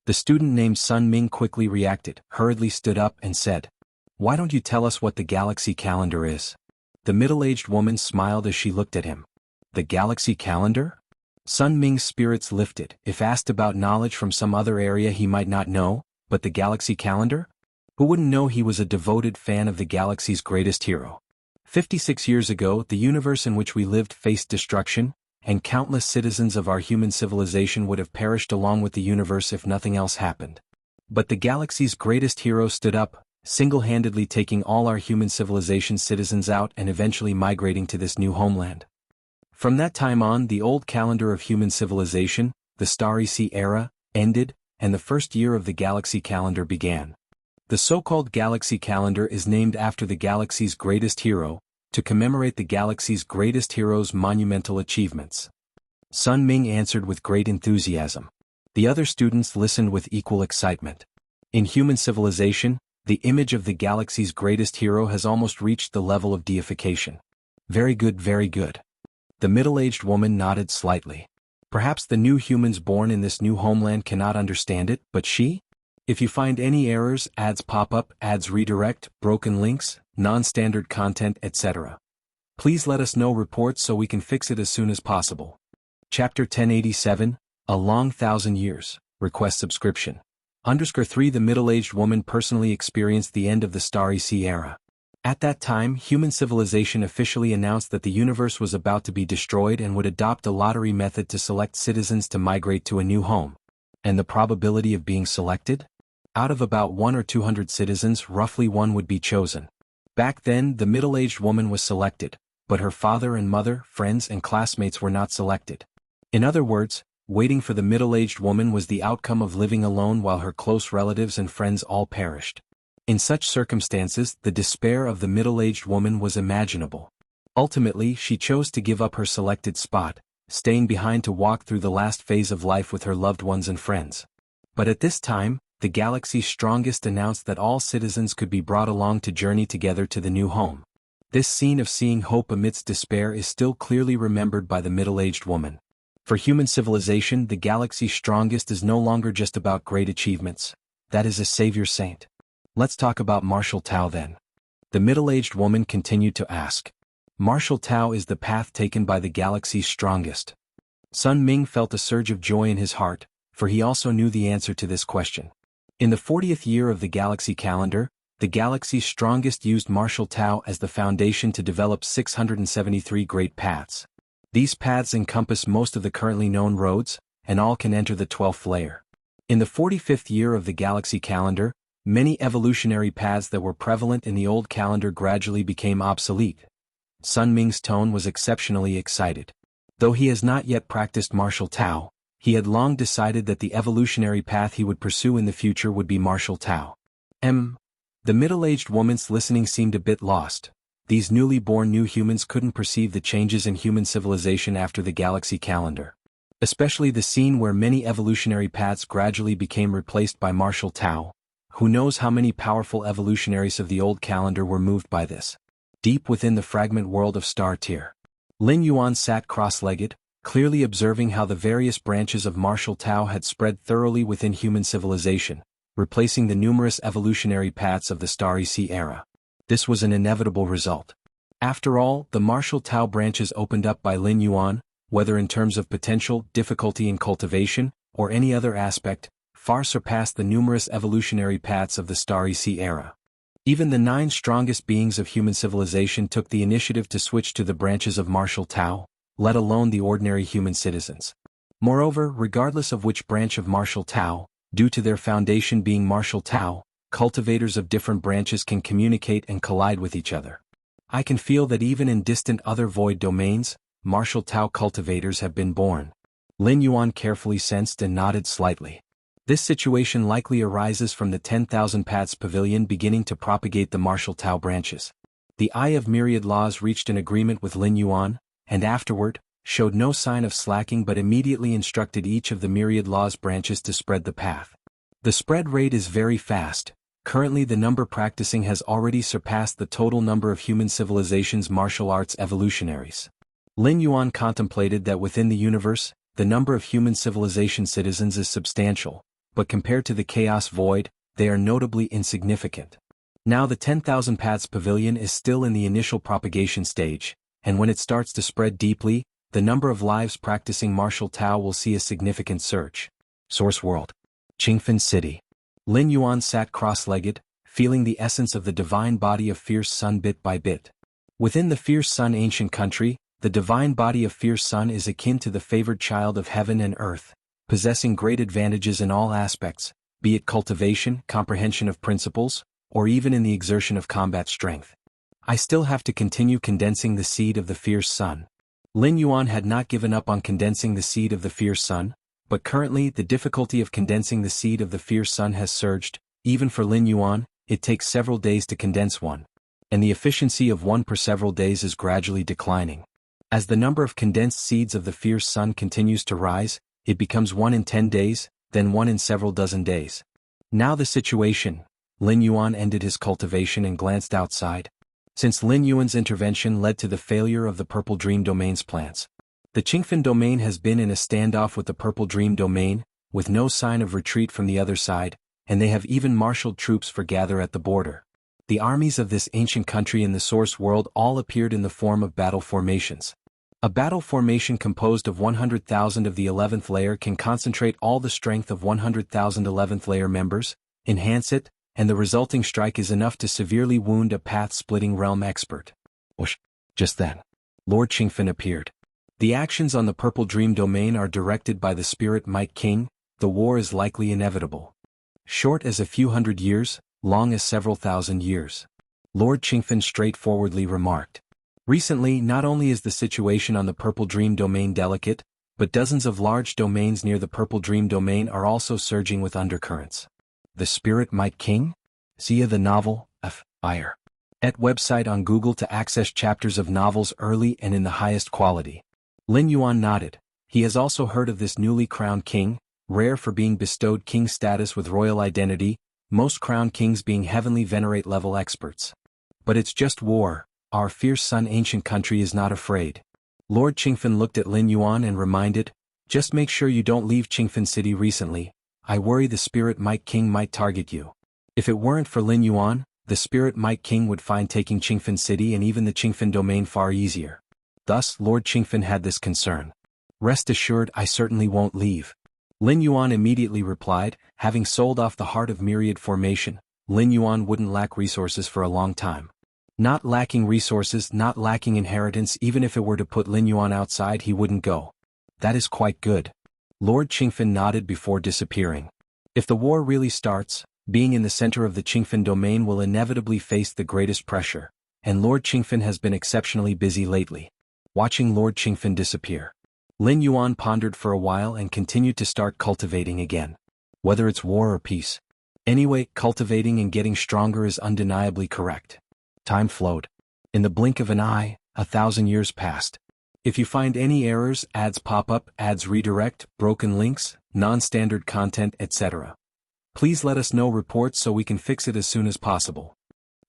The student named Sun Ming quickly reacted, hurriedly stood up and said, Why don't you tell us what the galaxy calendar is? The middle-aged woman smiled as she looked at him. The galaxy calendar? Sun Ming's spirits lifted. If asked about knowledge from some other area he might not know, but the galaxy calendar? Who wouldn't know he was a devoted fan of the galaxy's greatest hero? 56 years ago, the universe in which we lived faced destruction, and countless citizens of our human civilization would have perished along with the universe if nothing else happened. But the galaxy's greatest hero stood up, single-handedly taking all our human civilization citizens out and eventually migrating to this new homeland. From that time on, the old calendar of human civilization, the Starry Sea era, ended, and the first year of the galaxy calendar began. The so-called galaxy calendar is named after the galaxy's greatest hero, to commemorate the galaxy's greatest hero's monumental achievements. Sun Ming answered with great enthusiasm. The other students listened with equal excitement. In human civilization, the image of the galaxy's greatest hero has almost reached the level of deification. Very good, very good. The middle-aged woman nodded slightly. Perhaps the new humans born in this new homeland cannot understand it, but she? If you find any errors, ads pop up, ads redirect, broken links, non-standard content, etc., please let us know reports so we can fix it as soon as possible. Chapter 1087, A Long 1,000 Years, Request Subscription. _3 The middle-aged woman personally experienced the end of the Starry Sea era. At that time, human civilization officially announced that the universe was about to be destroyed and would adopt a lottery method to select citizens to migrate to a new home. And the probability of being selected? Out of about 1 or 200 citizens, roughly one would be chosen. Back then, the middle-aged woman was selected, but her father and mother, friends and classmates were not selected. In other words, waiting for the middle-aged woman was the outcome of living alone while her close relatives and friends all perished. In such circumstances, the despair of the middle-aged woman was imaginable. Ultimately, she chose to give up her selected spot, staying behind to walk through the last phase of life with her loved ones and friends. But at this time, the galaxy's strongest announced that all citizens could be brought along to journey together to the new home. This scene of seeing hope amidst despair is still clearly remembered by the middle-aged woman. For human civilization, the galaxy's strongest is no longer just about great achievements. That is a savior saint. Let's talk about Marshal Tao then. The middle-aged woman continued to ask. Marshal Tao is the path taken by the galaxy's strongest. Sun Ming felt a surge of joy in his heart, for he also knew the answer to this question. In the 40th year of the galaxy calendar, the galaxy's strongest used Marshal Tao as the foundation to develop 673 great paths. These paths encompass most of the currently known roads, and all can enter the 12th layer. In the 45th year of the galaxy calendar, many evolutionary paths that were prevalent in the old calendar gradually became obsolete. Sun Ming's tone was exceptionally excited. Though he has not yet practiced Marshal Tao, he had long decided that the evolutionary path he would pursue in the future would be Marshal Tao. The middle-aged woman's listening seemed a bit lost. These newly born new humans couldn't perceive the changes in human civilization after the galaxy calendar. Especially the scene where many evolutionary paths gradually became replaced by Marshal Tao. Who knows how many powerful evolutionaries of the old calendar were moved by this? Deep within the fragment world of Star Tier, Lin Yuan sat cross-legged, clearly observing how the various branches of Marshal Tao had spread thoroughly within human civilization, replacing the numerous evolutionary paths of the Starry Sea era. This was an inevitable result. After all, the Marshal Tao branches opened up by Lin Yuan, whether in terms of potential, difficulty in cultivation, or any other aspect, far surpassed the numerous evolutionary paths of the Starry Sea era. Even the 9 strongest beings of human civilization took the initiative to switch to the branches of Marshal Tao, let alone the ordinary human citizens. Moreover, regardless of which branch of Marshal Tao, due to their foundation being Marshal Tao, cultivators of different branches can communicate and collide with each other. I can feel that even in distant other void domains, Marshal Tao cultivators have been born. Lin Yuan carefully sensed and nodded slightly. This situation likely arises from the 10,000 Paths Pavilion beginning to propagate the Marshal Tao branches. The Eye of Myriad Laws reached an agreement with Lin Yuan, and afterward, showed no sign of slacking but immediately instructed each of the Myriad Laws branches to spread the path. The spread rate is very fast. Currently the number practicing has already surpassed the total number of human civilization's martial arts evolutionaries. Lin Yuan contemplated that within the universe, the number of human civilization citizens is substantial, but compared to the Chaos Void, they are notably insignificant. Now the 10,000 Paths Pavilion is still in the initial propagation stage, and when it starts to spread deeply, the number of lives practicing Marshal Tao will see a significant surge. Source World. Qingfen City. Lin Yuan sat cross-legged, feeling the essence of the divine body of Fierce Sun bit by bit. Within the Fierce Sun ancient country, the divine body of Fierce Sun is akin to the favored child of heaven and earth, possessing great advantages in all aspects, be it cultivation, comprehension of principles, or even in the exertion of combat strength. I still have to continue condensing the seed of the fierce sun. Lin Yuan had not given up on condensing the seed of the fierce sun, but currently the difficulty of condensing the seed of the fierce sun has surged. Even for Lin Yuan, it takes several days to condense one, and the efficiency of one per several days is gradually declining. As the number of condensed seeds of the fierce sun continues to rise, it becomes 1 in 10 days, then 1 in several dozen days. Now the situation. Lin Yuan ended his cultivation and glanced outside. Since Lin Yuan's intervention led to the failure of the Purple Dream Domain's plans, the Qingfen domain has been in a standoff with the Purple Dream Domain, with no sign of retreat from the other side, and they have even marshaled troops for gather at the border. The armies of this ancient country in the source world all appeared in the form of battle formations. A battle formation composed of 100,000 of the 11th layer can concentrate all the strength of 100,000 11th layer members, enhance it, and the resulting strike is enough to severely wound a path-splitting realm expert. Whoosh! Just then, Lord Qingfen appeared. The actions on the Purple Dream Domain are directed by the Spirit Might King. The war is likely inevitable. Short as a few hundred years, long as several thousand years. Lord Qingfen straightforwardly remarked. Recently, not only is the situation on the Purple Dream Domain delicate, but dozens of large domains near the Purple Dream Domain are also surging with undercurrents. The Spirit Might King? See the novel, Fire. At website on Google to access chapters of novels early and in the highest quality. Lin Yuan nodded. He has also heard of this newly crowned king, rare for being bestowed king status with royal identity, most crowned kings being heavenly venerate level experts. But it's just war. Our fierce sun ancient country is not afraid. Lord Qingfen looked at Lin Yuan and reminded, just make sure you don't leave Qingfen City recently. I worry the Spirit Might King might target you. If it weren't for Lin Yuan, the Spirit Might King would find taking Qingfen City and even the Qingfen domain far easier. Thus, Lord Qingfen had this concern. Rest assured, I certainly won't leave. Lin Yuan immediately replied, having sold off the Heart of Myriad formation, Lin Yuan wouldn't lack resources for a long time. Not lacking resources, not lacking inheritance, even if it were to put Lin Yuan outside he wouldn't go. That is quite good. Lord Qingfen nodded before disappearing. If the war really starts, being in the center of the Qingfen domain will inevitably face the greatest pressure, and Lord Qingfen has been exceptionally busy lately. Watching Lord Qingfen disappear, Lin Yuan pondered for a while and continued to start cultivating again. Whether it's war or peace. Anyway, cultivating and getting stronger is undeniably correct. Time flowed. In the blink of an eye, 1,000 years passed. If you find any errors, ads pop up, ads redirect, broken links, non-standard content, etc., please let us know reports so we can fix it as soon as possible.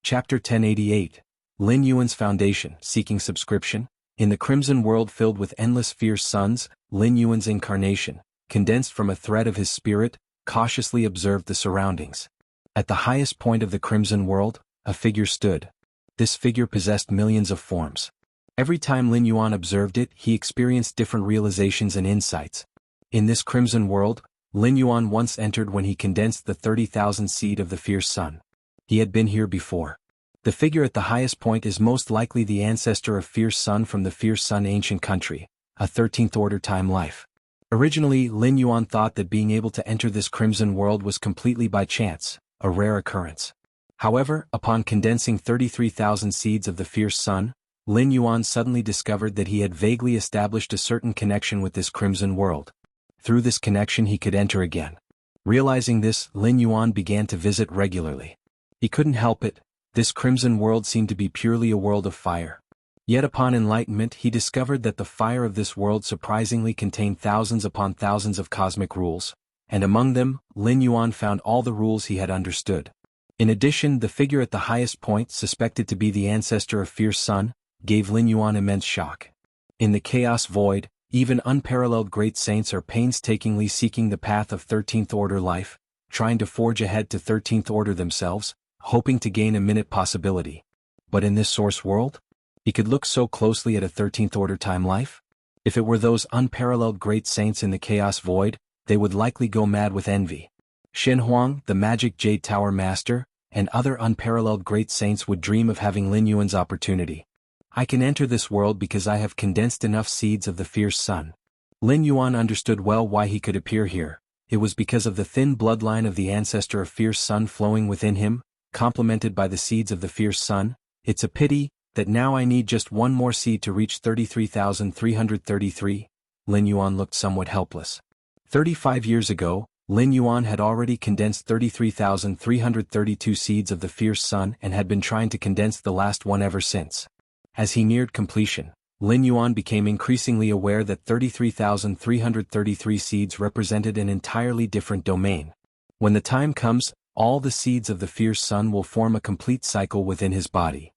Chapter 1088. Lin Yuan's Foundation, Seeking Subscription. In the crimson world filled with endless fierce suns, Lin Yuan's incarnation, condensed from a thread of his spirit, cautiously observed the surroundings. At the highest point of the crimson world, a figure stood. This figure possessed millions of forms. Every time Lin Yuan observed it, he experienced different realizations and insights. In this crimson world, Lin Yuan once entered when he condensed the 30,000 seed of the fierce sun. He had been here before. The figure at the highest point is most likely the ancestor of fierce sun from the fierce sun ancient country, a 13th order time life. Originally, Lin Yuan thought that being able to enter this crimson world was completely by chance, a rare occurrence. However, upon condensing 33,000 seeds of the fierce sun, Lin Yuan suddenly discovered that he had vaguely established a certain connection with this crimson world. Through this connection he could enter again. Realizing this, Lin Yuan began to visit regularly. He couldn't help it. This crimson world seemed to be purely a world of fire. Yet upon enlightenment he discovered that the fire of this world surprisingly contained thousands upon thousands of cosmic rules, and among them, Lin Yuan found all the rules he had understood. In addition, the figure at the highest point, suspected to be the ancestor of fierce sun, gave Lin Yuan immense shock. In the chaos void, even unparalleled great saints are painstakingly seeking the path of 13th order life, trying to forge ahead to 13th order themselves, hoping to gain a minute possibility. But in this source world? He could look so closely at a 13th order time life? If it were those unparalleled great saints in the chaos void, they would likely go mad with envy. Shen Huang, the magic Jade Tower master, and other unparalleled great saints would dream of having Lin Yuan's opportunity. I can enter this world because I have condensed enough seeds of the fierce sun. Lin Yuan understood well why he could appear here. It was because of the thin bloodline of the ancestor of fierce sun flowing within him, complemented by the seeds of the fierce sun. It's a pity that now I need just one more seed to reach 33,333. Lin Yuan looked somewhat helpless. 35 years ago, Lin Yuan had already condensed 33,332 seeds of the fierce sun and had been trying to condense the last one ever since. As he neared completion, Lin Yuan became increasingly aware that 33,333 seeds represented an entirely different domain. When the time comes, all the seeds of the fierce sun will form a complete cycle within his body.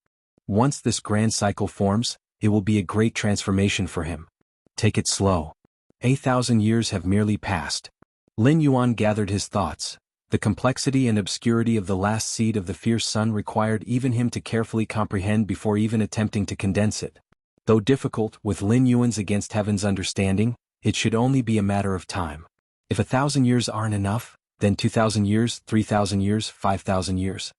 Once this grand cycle forms, it will be a great transformation for him. Take it slow. 1,000 years have merely passed. Lin Yuan gathered his thoughts. The complexity and obscurity of the last seed of the fierce sun required even him to carefully comprehend before even attempting to condense it. Though difficult with Lin Yuan's against heaven's understanding, it should only be a matter of time. If 1,000 years aren't enough, then 2,000 years, 3,000 years, 5,000 years.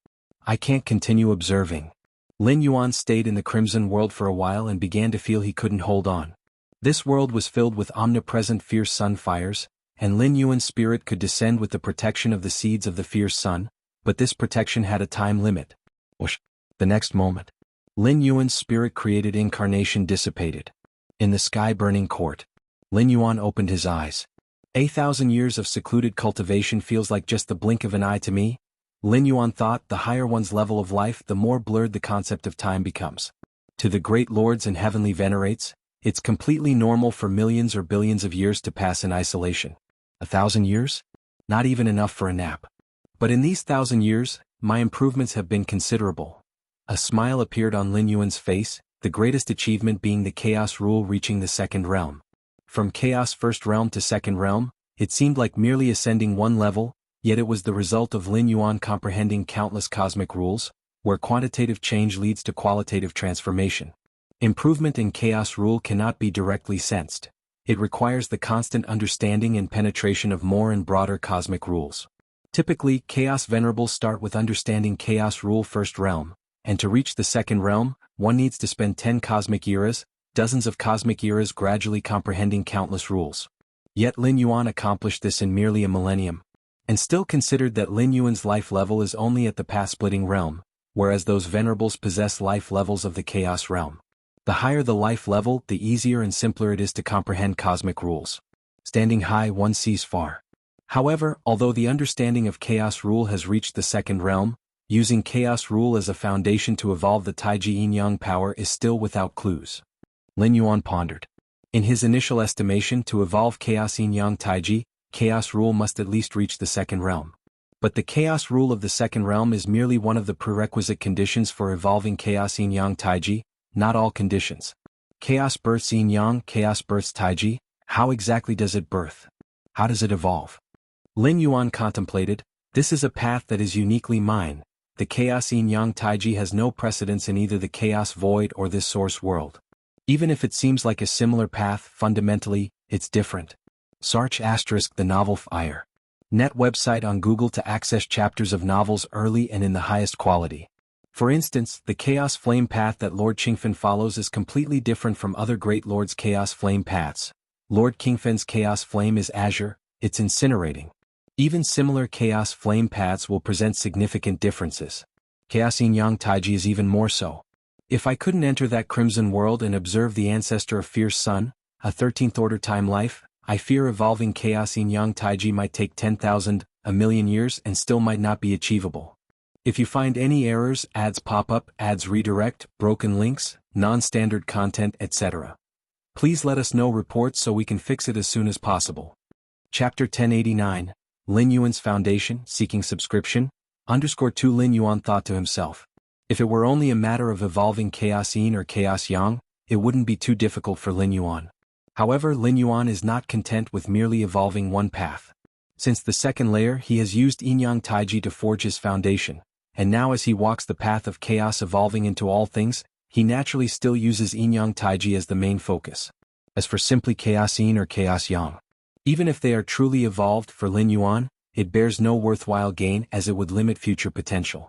I can't continue observing. Lin Yuan stayed in the Crimson World for a while and began to feel he couldn't hold on. This world was filled with omnipresent fierce sun fires, and Lin Yuan's spirit could descend with the protection of the seeds of the fierce sun, but this protection had a time limit. Whoosh! The next moment, Lin Yuan's spirit created incarnation dissipated. In the sky-burning court, Lin Yuan opened his eyes. 1,000 years of secluded cultivation feels like just the blink of an eye to me. Lin Yuan thought the higher one's level of life, the more blurred the concept of time becomes. To the great lords and heavenly venerates, it's completely normal for millions or billions of years to pass in isolation. 1,000 years? Not even enough for a nap. But in these 1,000 years, my improvements have been considerable. A smile appeared on Lin Yuan's face, the greatest achievement being the chaos rule reaching the second realm. From chaos first realm to second realm, it seemed like merely ascending one level, yet it was the result of Lin Yuan comprehending countless cosmic rules, where quantitative change leads to qualitative transformation. Improvement in chaos rule cannot be directly sensed. It requires the constant understanding and penetration of more and broader cosmic rules. Typically, chaos venerables start with understanding chaos rule first realm, and to reach the second realm, one needs to spend 10 cosmic eras, dozens of cosmic eras gradually comprehending countless rules. Yet Lin Yuan accomplished this in merely a millennium, and still considered that Lin Yuan's life level is only at the path-splitting realm, whereas those venerables possess life levels of the chaos realm. The higher the life level, the easier and simpler it is to comprehend cosmic rules. Standing high, one sees far. However, although the understanding of chaos rule has reached the second realm, using chaos rule as a foundation to evolve the Taiji yin-yang power is still without clues. Lin Yuan pondered. In his initial estimation, to evolve chaos yin-yang Taiji, chaos rule must at least reach the second realm. But the chaos rule of the second realm is merely one of the prerequisite conditions for evolving chaos yin-yang Taiji, not all conditions. Chaos births yin-yang, chaos births Taiji. How exactly does it birth? How does it evolve? Lin Yuan contemplated, this is a path that is uniquely mine. The chaos yin-yang Taiji has no precedence in either the chaos void or this source world. Even if it seems like a similar path, fundamentally, it's different. Search * the novel Fire. Net website on Google to access chapters of novels early and in the highest quality. For instance, the Chaos Flame path that Lord Qingfen follows is completely different from other great lords' Chaos Flame paths. Lord Qingfen's Chaos Flame is azure, it's incinerating. Even similar Chaos Flame paths will present significant differences. Chaos Yin-Yang Taiji is even more so. If I couldn't enter that crimson world and observe the ancestor of Fierce Sun, a 13th order time life, I fear evolving Chaos Yin-Yang Taiji might take 10,000, a million years and still might not be achievable. If you find any errors, ads pop up, ads redirect, broken links, non-standard content, etc., please let us know reports so we can fix it as soon as possible. Chapter 1089, Lin Yuan's Foundation, Seeking Subscription, _2 Lin Yuan thought to himself. If it were only a matter of evolving Chaos Yin or Chaos Yang, it wouldn't be too difficult for Lin Yuan. However, Lin Yuan is not content with merely evolving one path. Since the second layer, he has used Yin-Yang Taiji to forge his foundation, and now as he walks the path of chaos evolving into all things, he naturally still uses Yin-Yang Taiji as the main focus. As for simply Chaos Yin or Chaos Yang, even if they are truly evolved for Lin Yuan, it bears no worthwhile gain as it would limit future potential.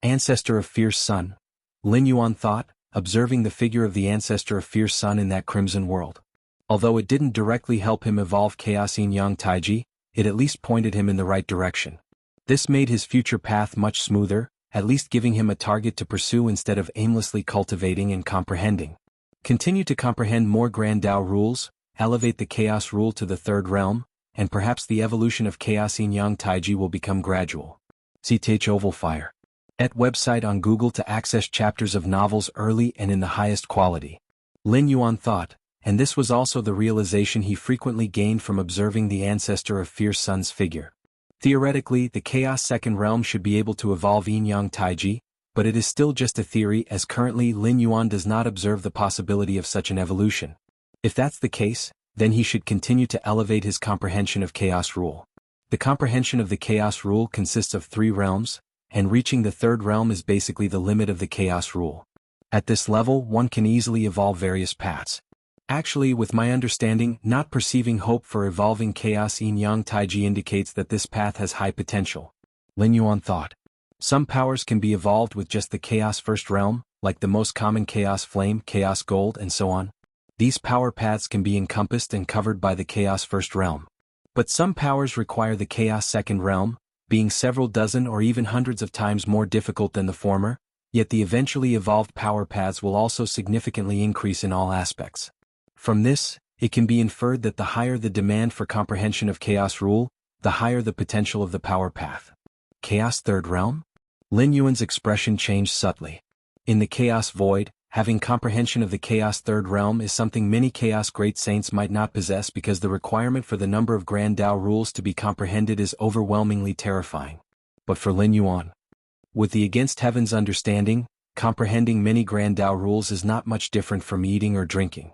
Ancestor of Fierce Sun, Lin Yuan thought, observing the figure of the ancestor of Fierce Sun in that crimson world. Although it didn't directly help him evolve Chaos Yin-Yang Taiji, it at least pointed him in the right direction. This made his future path much smoother, at least giving him a target to pursue instead of aimlessly cultivating and comprehending. Continue to comprehend more Grand Tao rules, elevate the Chaos rule to the third realm, and perhaps the evolution of Chaos Yin Yang Taiji will become gradual. See Tach Oval Fire. At website on Google to access chapters of novels early and in the highest quality. Lin Yuan thought, and this was also the realization he frequently gained from observing the ancestor of Fierce Sun's figure. Theoretically, the Chaos Second Realm should be able to evolve Yin Yang Taiji, but it is still just a theory as currently Lin Yuan does not observe the possibility of such an evolution. If that's the case, then he should continue to elevate his comprehension of Chaos Rule. The comprehension of the Chaos Rule consists of 3 realms, and reaching the third realm is basically the limit of the Chaos Rule. At this level, one can easily evolve various paths. Actually, with my understanding, not perceiving hope for evolving Chaos Yin Yang Taiji indicates that this path has high potential. Lin Yuan thought. Some powers can be evolved with just the Chaos First Realm, like the most common Chaos Flame, Chaos Gold, and so on. These power paths can be encompassed and covered by the Chaos First Realm. But some powers require the Chaos Second Realm, being several dozen or even hundreds of times more difficult than the former, yet the eventually evolved power paths will also significantly increase in all aspects. From this, it can be inferred that the higher the demand for comprehension of Chaos Rule, the higher the potential of the power path. Chaos Third Realm? Lin Yuan's expression changed subtly. In the Chaos Void, having comprehension of the Chaos Third Realm is something many Chaos Great Saints might not possess because the requirement for the number of Grand Tao rules to be comprehended is overwhelmingly terrifying. But for Lin Yuan, with the Against Heaven's understanding, comprehending many Grand Tao rules is not much different from eating or drinking.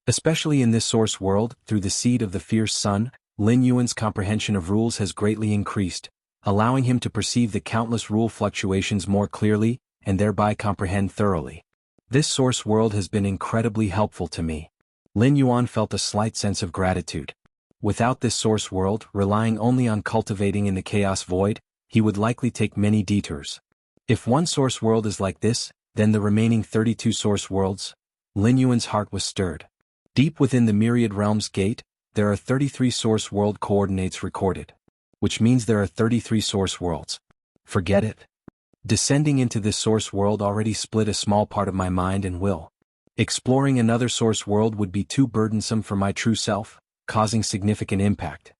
Especially in this source world, through the seed of the Fierce Sun, Lin Yuan's comprehension of rules has greatly increased, allowing him to perceive the countless rule fluctuations more clearly, and thereby comprehend thoroughly. This source world has been incredibly helpful to me. Lin Yuan felt a slight sense of gratitude. Without this source world, relying only on cultivating in the Chaos Void, he would likely take many detours. If one source world is like this, then the remaining 32 source worlds? Lin Yuan's heart was stirred. Deep within the Myriad Realms Gate, there are 33 source world coordinates recorded. Which means there are 33 source worlds. Forget it. Descending into this source world already split a small part of my mind and will. Exploring another source world would be too burdensome for my true self, causing significant impact.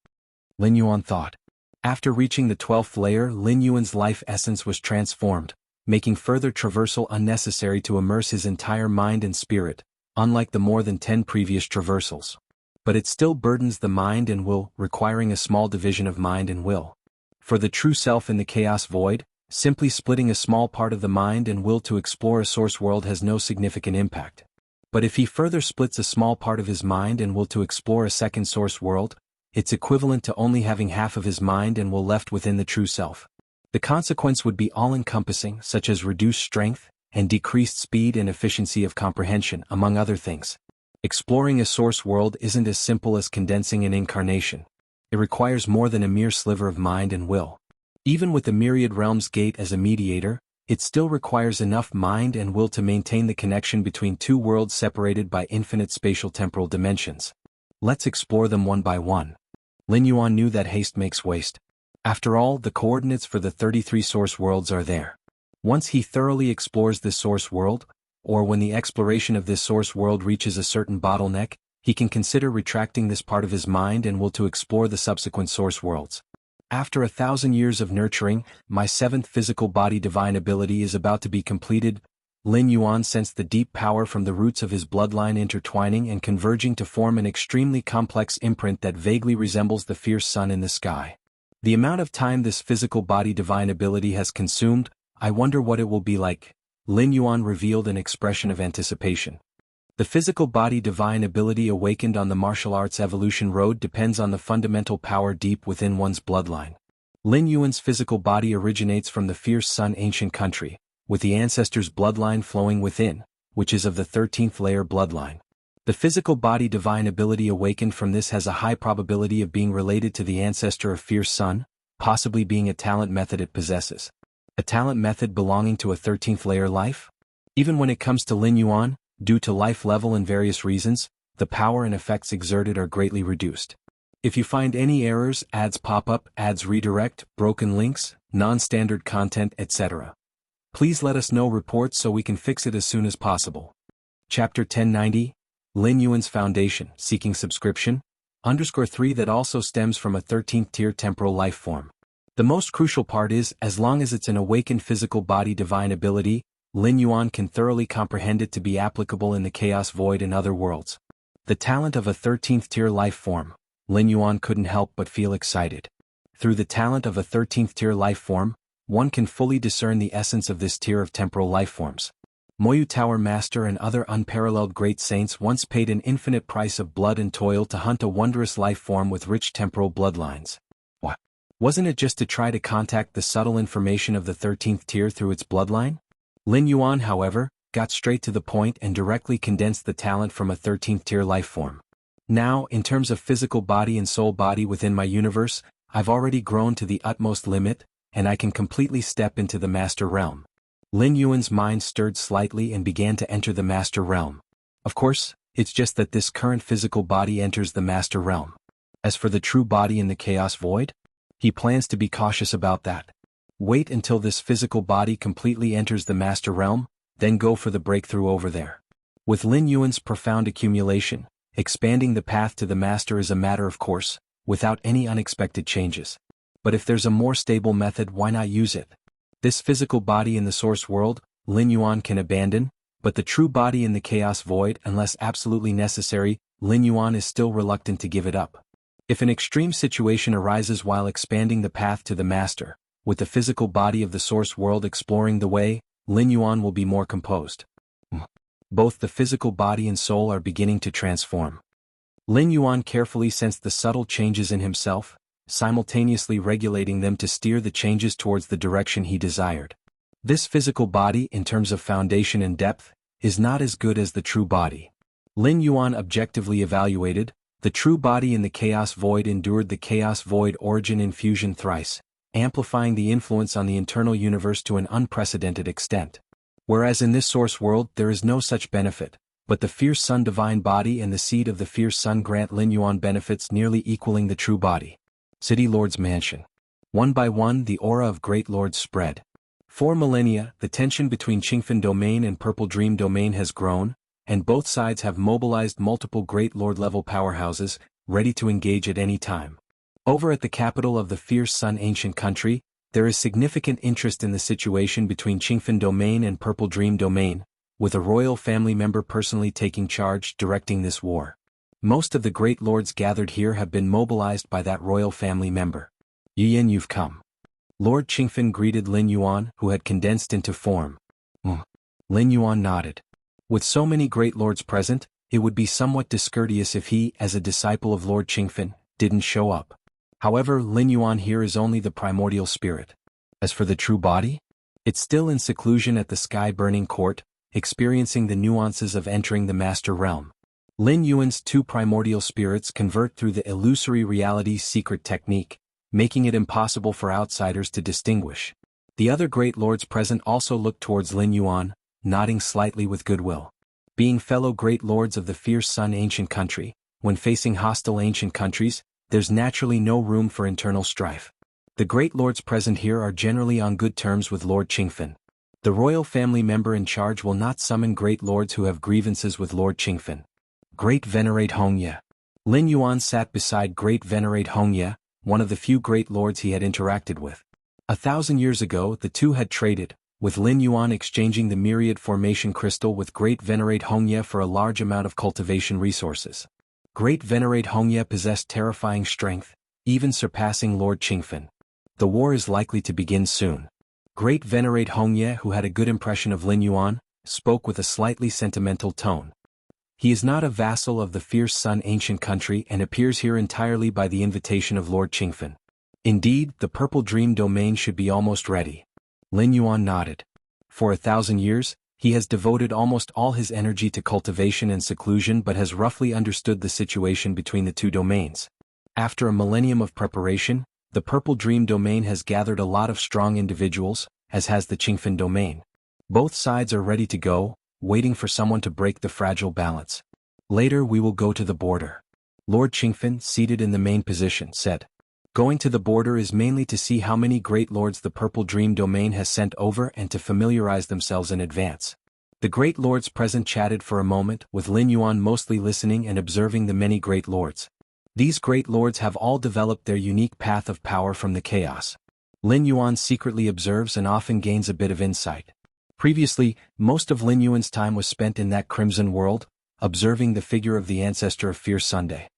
Lin Yuan thought. After reaching the 12th layer, Lin Yuan's life essence was transformed, making further traversal unnecessary to immerse his entire mind and spirit, unlike the more than 10 previous traversals. But it still burdens the mind and will, requiring a small division of mind and will. For the true self in the Chaos Void, simply splitting a small part of the mind and will to explore a source world has no significant impact. But if he further splits a small part of his mind and will to explore a second source world, it's equivalent to only having half of his mind and will left within the true self. The consequence would be all-encompassing, such as reduced strength, and decreased speed and efficiency of comprehension, among other things. Exploring a source world isn't as simple as condensing an incarnation. It requires more than a mere sliver of mind and will. Even with the Myriad Realms Gate as a mediator, it still requires enough mind and will to maintain the connection between two worlds separated by infinite spatial temporal dimensions. Let's explore them one by one. Lin Yuan knew that haste makes waste. After all, the coordinates for the 33 source worlds are there. Once he thoroughly explores this source world, or when the exploration of this source world reaches a certain bottleneck, he can consider retracting this part of his mind and will to explore the subsequent source worlds. After 1,000 years of nurturing, my 7th physical body divine ability is about to be completed. Lin Yuan sensed the deep power from the roots of his bloodline intertwining and converging to form an extremely complex imprint that vaguely resembles the fierce sun in the sky. The amount of time this physical body divine ability has consumed, I wonder what it will be like. Lin Yuan revealed an expression of anticipation. The physical body divine ability awakened on the martial arts evolution road depends on the fundamental power deep within one's bloodline. Lin Yuan's physical body originates from the fierce sun ancient country, with the ancestor's bloodline flowing within, which is of the 13th layer bloodline. The physical body divine ability awakened from this has a high probability of being related to the ancestor of fierce sun, possibly being a talent method it possesses. A talent method belonging to a 13th layer life? Even when it comes to Lin Yuan, due to life level and various reasons, the power and effects exerted are greatly reduced. If you find any errors, ads pop up, ads redirect, broken links, non-standard content, etc., Please let us know reports so we can fix it as soon as possible. Chapter 1090, Lin Yuan's Foundation, Seeking Subscription, _3 that also stems from a 13th tier temporal life form. The most crucial part is, as long as it's an awakened physical body divine ability, Lin Yuan can thoroughly comprehend it to be applicable in the chaos void and other worlds. The talent of a 13th tier life form, Lin Yuan couldn't help but feel excited. Through the talent of a 13th tier life form, one can fully discern the essence of this tier of temporal life forms. Moyu Tower Master and other unparalleled great saints once paid an infinite price of blood and toil to hunt a wondrous life form with rich temporal bloodlines. What? Wasn't it just to try to contact the subtle information of the 13th tier through its bloodline? Lin Yuan, however, got straight to the point and directly condensed the talent from a 13th tier life form. Now, in terms of physical body and soul body within my universe, I've already grown to the utmost limit, and I can completely step into the Master Realm. Lin Yuan's mind stirred slightly and began to enter the Master Realm. Of course, it's just that this current physical body enters the Master Realm. As for the true body in the Chaos Void, he plans to be cautious about that. Wait until this physical body completely enters the Master Realm, then go for the breakthrough over there. With Lin Yuan's profound accumulation, expanding the path to the Master is a matter of course, without any unexpected changes. But if there's a more stable method, why not use it? This physical body in the Source World, Lin Yuan can abandon, but the true body in the Chaos Void, unless absolutely necessary, Lin Yuan is still reluctant to give it up. If an extreme situation arises while expanding the path to the Master, with the physical body of the Source World exploring the way, Lin Yuan will be more composed. Both the physical body and soul are beginning to transform. Lin Yuan carefully sensed the subtle changes in himself, simultaneously regulating them to steer the changes towards the direction he desired. This physical body, in terms of foundation and depth, is not as good as the true body. Lin Yuan objectively evaluated, the true body in the Chaos Void endured the Chaos Void origin infusion thrice, amplifying the influence on the internal universe to an unprecedented extent. Whereas in this Source World there is no such benefit, but the Fierce Sun divine body and the seed of the Fierce Sun grant Lin Yuan benefits nearly equaling the true body. City Lord's Mansion. One by one the aura of Great Lords spread. For millennia, the tension between Qingfen Domain and Purple Dream Domain has grown, and both sides have mobilized multiple Great Lord-level powerhouses, ready to engage at any time. Over at the capital of the Fierce Sun ancient country, there is significant interest in the situation between Qingfen Domain and Purple Dream Domain, with a royal family member personally taking charge directing this war. Most of the Great Lords gathered here have been mobilized by that royal family member. Yiyan, you've come. Lord Qingfen greeted Lin Yuan, who had condensed into form. Lin Yuan nodded. With so many Great Lords present, it would be somewhat discourteous if he, as a disciple of Lord Qingfen, didn't show up. However, Lin Yuan here is only the primordial spirit. As for the true body, it's still in seclusion at the sky-burning court, experiencing the nuances of entering the Master Realm. Lin Yuan's two primordial spirits convert through the illusory reality secret technique, making it impossible for outsiders to distinguish. The other Great Lords present also look towards Lin Yuan, nodding slightly with goodwill. Being fellow Great Lords of the Fierce Sun ancient country, when facing hostile ancient countries, there's naturally no room for internal strife. The Great Lords present here are generally on good terms with Lord Qingfen. The royal family member in charge will not summon Great Lords who have grievances with Lord Qingfen. Great Venerate Hongye. Lin Yuan sat beside Great Venerate Hongye, one of the few Great Lords he had interacted with. 1,000 years ago the two had traded, with Lin Yuan exchanging the myriad formation crystal with Great Venerate Hongye for a large amount of cultivation resources. Great Venerate Hongye possessed terrifying strength, even surpassing Lord Qingfen. The war is likely to begin soon. Great Venerate Hongye, who had a good impression of Lin Yuan, spoke with a slightly sentimental tone. He is not a vassal of the Fierce Sun ancient country and appears here entirely by the invitation of Lord Qingfen. Indeed, the Purple Dream Domain should be almost ready. Lin Yuan nodded. For 1,000 years, he has devoted almost all his energy to cultivation and seclusion but has roughly understood the situation between the two domains. After a millennium of preparation, the Purple Dream Domain has gathered a lot of strong individuals, as has the Qingfen Domain. Both sides are ready to go, waiting for someone to break the fragile balance. Later we will go to the border. Lord Qingfen, seated in the main position, said. Going to the border is mainly to see how many great lords the Purple Dream domain has sent over and to familiarize themselves in advance. The great lords present chatted for a moment, with Lin Yuan mostly listening and observing the many great lords. These great lords have all developed their unique path of power from the chaos. Lin Yuan secretly observes and often gains a bit of insight. Previously, most of Lin Yuan's time was spent in that crimson world, observing the figure of the ancestor of Fierce Sunday.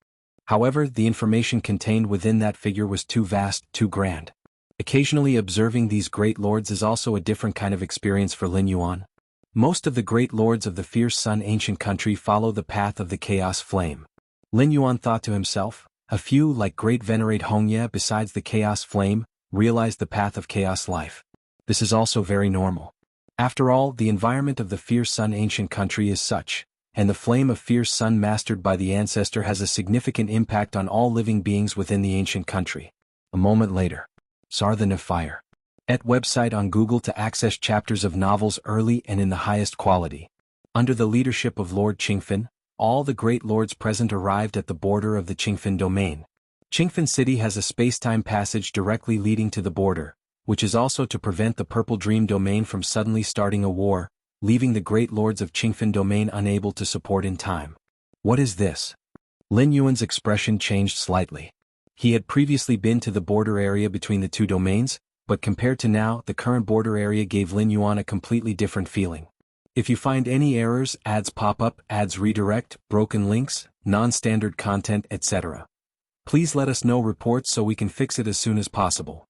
However, the information contained within that figure was too vast, too grand. Occasionally observing these great lords is also a different kind of experience for Lin Yuan. Most of the great lords of the Fierce Sun ancient country follow the path of the Chaos Flame. Lin Yuan thought to himself, a few like great venerate Hongye besides the Chaos Flame, realized the path of chaos life. This is also very normal. After all, the environment of the Fierce Sun ancient country is such, and the flame of Fierce Sun mastered by the ancestor has a significant impact on all living beings within the ancient country. A moment later. Sar the Fire. At website on Google to access chapters of novels early and in the highest quality. Under the leadership of Lord Qingfen, all the great lords present arrived at the border of the Qingfen domain. Qingfen City has a space-time passage directly leading to the border, which is also to prevent the Purple Dream domain from suddenly starting a war, leaving the great lords of Qingfen domain unable to support in time. What is this? Lin Yuan's expression changed slightly. He had previously been to the border area between the two domains, but compared to now, the current border area gave Lin Yuan a completely different feeling. If you find any errors, ads pop up, ads redirect, broken links, non-standard content, etc., please let us know reports so we can fix it as soon as possible.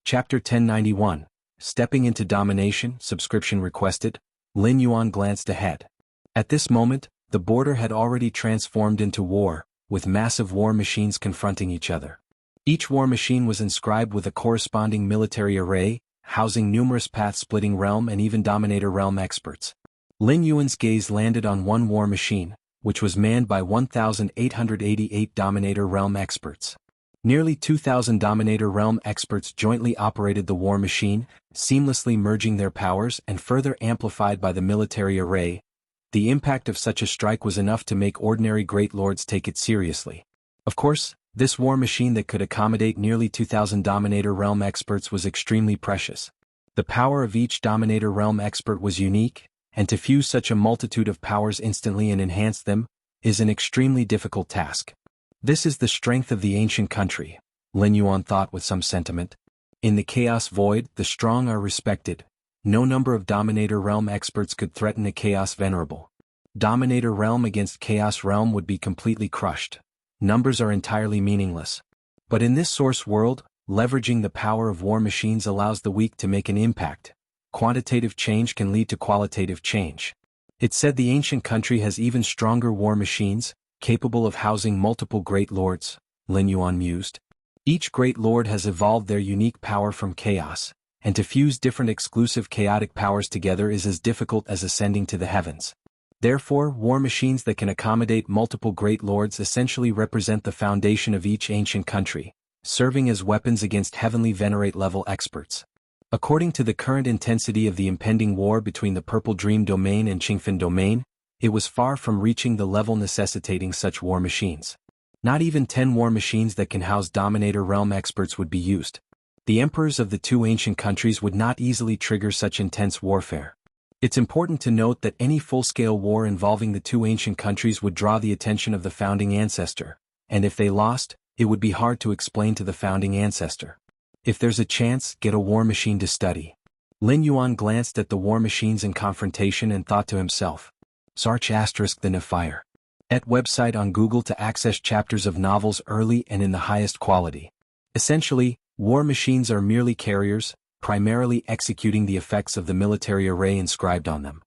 Chapter 1091, Stepping into Domination, subscription requested. Lin Yuan glanced ahead. At this moment, the border had already transformed into war, with massive war machines confronting each other. Each war machine was inscribed with a corresponding military array, housing numerous path-splitting realm and even dominator realm experts. Lin Yuan's gaze landed on one war machine, which was manned by 1,888 dominator realm experts. Nearly 2,000 dominator realm experts jointly operated the war machine, seamlessly merging their powers and further amplified by the military array. The impact of such a strike was enough to make ordinary great lords take it seriously. Of course, this war machine that could accommodate nearly 2,000 dominator realm experts was extremely precious. The power of each dominator realm expert was unique, and to fuse such a multitude of powers instantly and enhance them is an extremely difficult task. This is the strength of the ancient country, Lin Yuan thought with some sentiment. In the chaos void, the strong are respected. No number of dominator realm experts could threaten a chaos venerable. Dominator realm against chaos realm would be completely crushed. Numbers are entirely meaningless. But in this source world, leveraging the power of war machines allows the weak to make an impact. Quantitative change can lead to qualitative change. It said the ancient country has even stronger war machines, capable of housing multiple great lords, Lin Yuan mused. Each great lord has evolved their unique power from chaos, and to fuse different exclusive chaotic powers together is as difficult as ascending to the heavens. Therefore, war machines that can accommodate multiple great lords essentially represent the foundation of each ancient country, serving as weapons against heavenly venerate level experts. According to the current intensity of the impending war between the Purple Dream domain and Qingfen domain, it was far from reaching the level necessitating such war machines. Not even 10 war machines that can house dominator realm experts would be used. The emperors of the two ancient countries would not easily trigger such intense warfare. It's important to note that any full-scale war involving the two ancient countries would draw the attention of the founding ancestor, and if they lost, it would be hard to explain to the founding ancestor. If there's a chance, get a war machine to study. Lin Yuan glanced at the war machines in confrontation and thought to himself. Sarch * the Fire. At website on Google to access chapters of novels early and in the highest quality. Essentially, war machines are merely carriers, primarily executing the effects of the military array inscribed on them.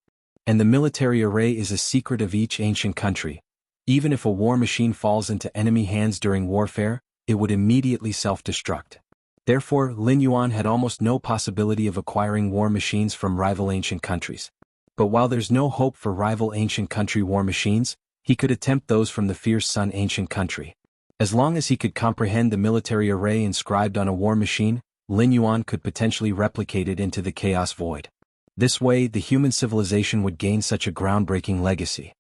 And the military array is a secret of each ancient country. Even if a war machine falls into enemy hands during warfare, it would immediately self-destruct. Therefore, Lin Yuan had almost no possibility of acquiring war machines from rival ancient countries. But while there's no hope for rival ancient country war machines, he could attempt those from the Fierce Sun ancient country. As long as he could comprehend the military array inscribed on a war machine, Lin Yuan could potentially replicate it into the chaos void. This way, the human civilization would gain such a groundbreaking legacy.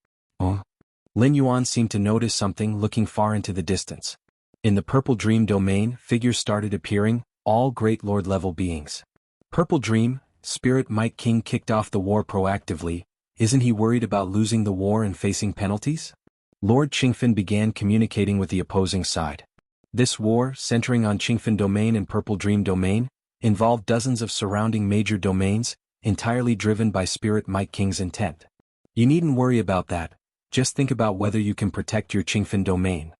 Lin Yuan seemed to notice something looking far into the distance. In the Purple Dream domain, figures started appearing, all Great Lord level beings. Purple Dream, Spirit Mike King kicked off the war proactively. Isn't he worried about losing the war and facing penalties? Lord Qingfen began communicating with the opposing side. This war, centering on Qingfen domain and Purple Dream domain, involved dozens of surrounding major domains, entirely driven by Spirit Mike King's intent. You needn't worry about that, just think about whether you can protect your Qingfen domain.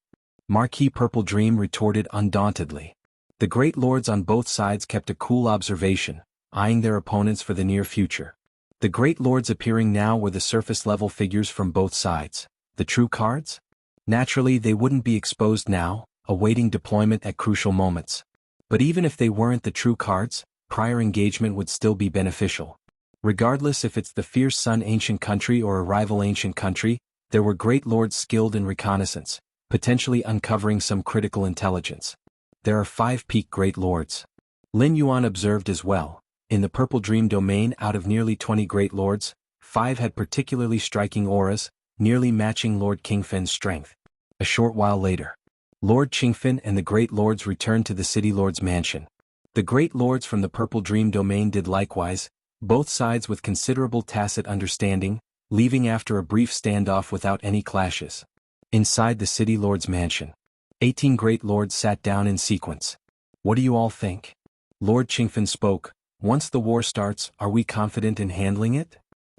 Marquis Purple Dream retorted undauntedly. The great lords on both sides kept a cool observation, eyeing their opponents for the near future. The great lords appearing now were the surface-level figures from both sides. The true cards? Naturally, they wouldn't be exposed now, awaiting deployment at crucial moments. But even if they weren't the true cards, prior engagement would still be beneficial. Regardless if it's the fierce Sun ancient country or a rival ancient country, there were great lords skilled in reconnaissance, potentially uncovering some critical intelligence. There are 5 peak great lords. Lin Yuan observed as well. In the Purple Dream domain, out of nearly 20 great lords, 5 had particularly striking auras, nearly matching Lord Qingfen's strength. A short while later, Lord Qingfen and the great lords returned to the City Lord's mansion. The great lords from the Purple Dream domain did likewise, both sides with considerable tacit understanding, leaving after a brief standoff without any clashes. Inside the City Lord's mansion, 18 great lords sat down in sequence. What do you all think? Lord Qingfen spoke. Once the war starts, are we confident in handling it?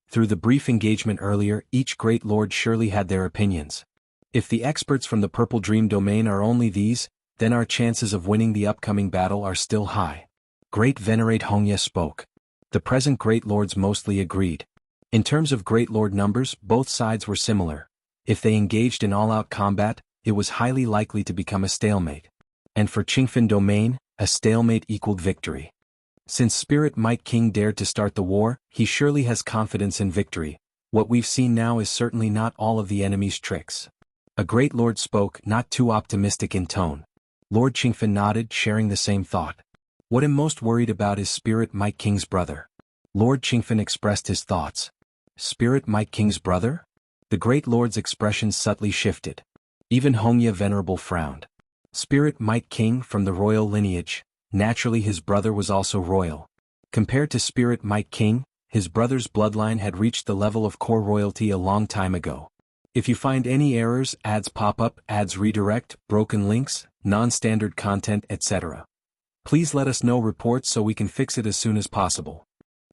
Through the brief engagement earlier, each great lord surely had their opinions. If the experts from the Purple Dream domain are only these, then our chances of winning the upcoming battle are still high. Great Venerate Hongye spoke. The present great lords mostly agreed. In terms of great lord numbers, both sides were similar. If they engaged in all-out combat, it was highly likely to become a stalemate. And for Qingfen domain, a stalemate equaled victory. Since Spirit Mike King dared to start the war, he surely has confidence in victory. What we've seen now is certainly not all of the enemy's tricks. A great lord spoke, not too optimistic in tone. Lord Qingfen nodded, sharing the same thought. What I'm most worried about is Spirit Mike King's brother. Lord Qingfen expressed his thoughts. Spirit Mike King's brother? The great lord's expression subtly shifted. Even Hongye Venerable frowned. Spirit Mike King from the royal lineage. Naturally his brother was also royal. Compared to Spirit Mike King, his brother's bloodline had reached the level of core royalty a long time ago. If you find any errors, ads pop up, ads redirect, broken links, non-standard content, etc. Please let us know reports so we can fix it as soon as possible.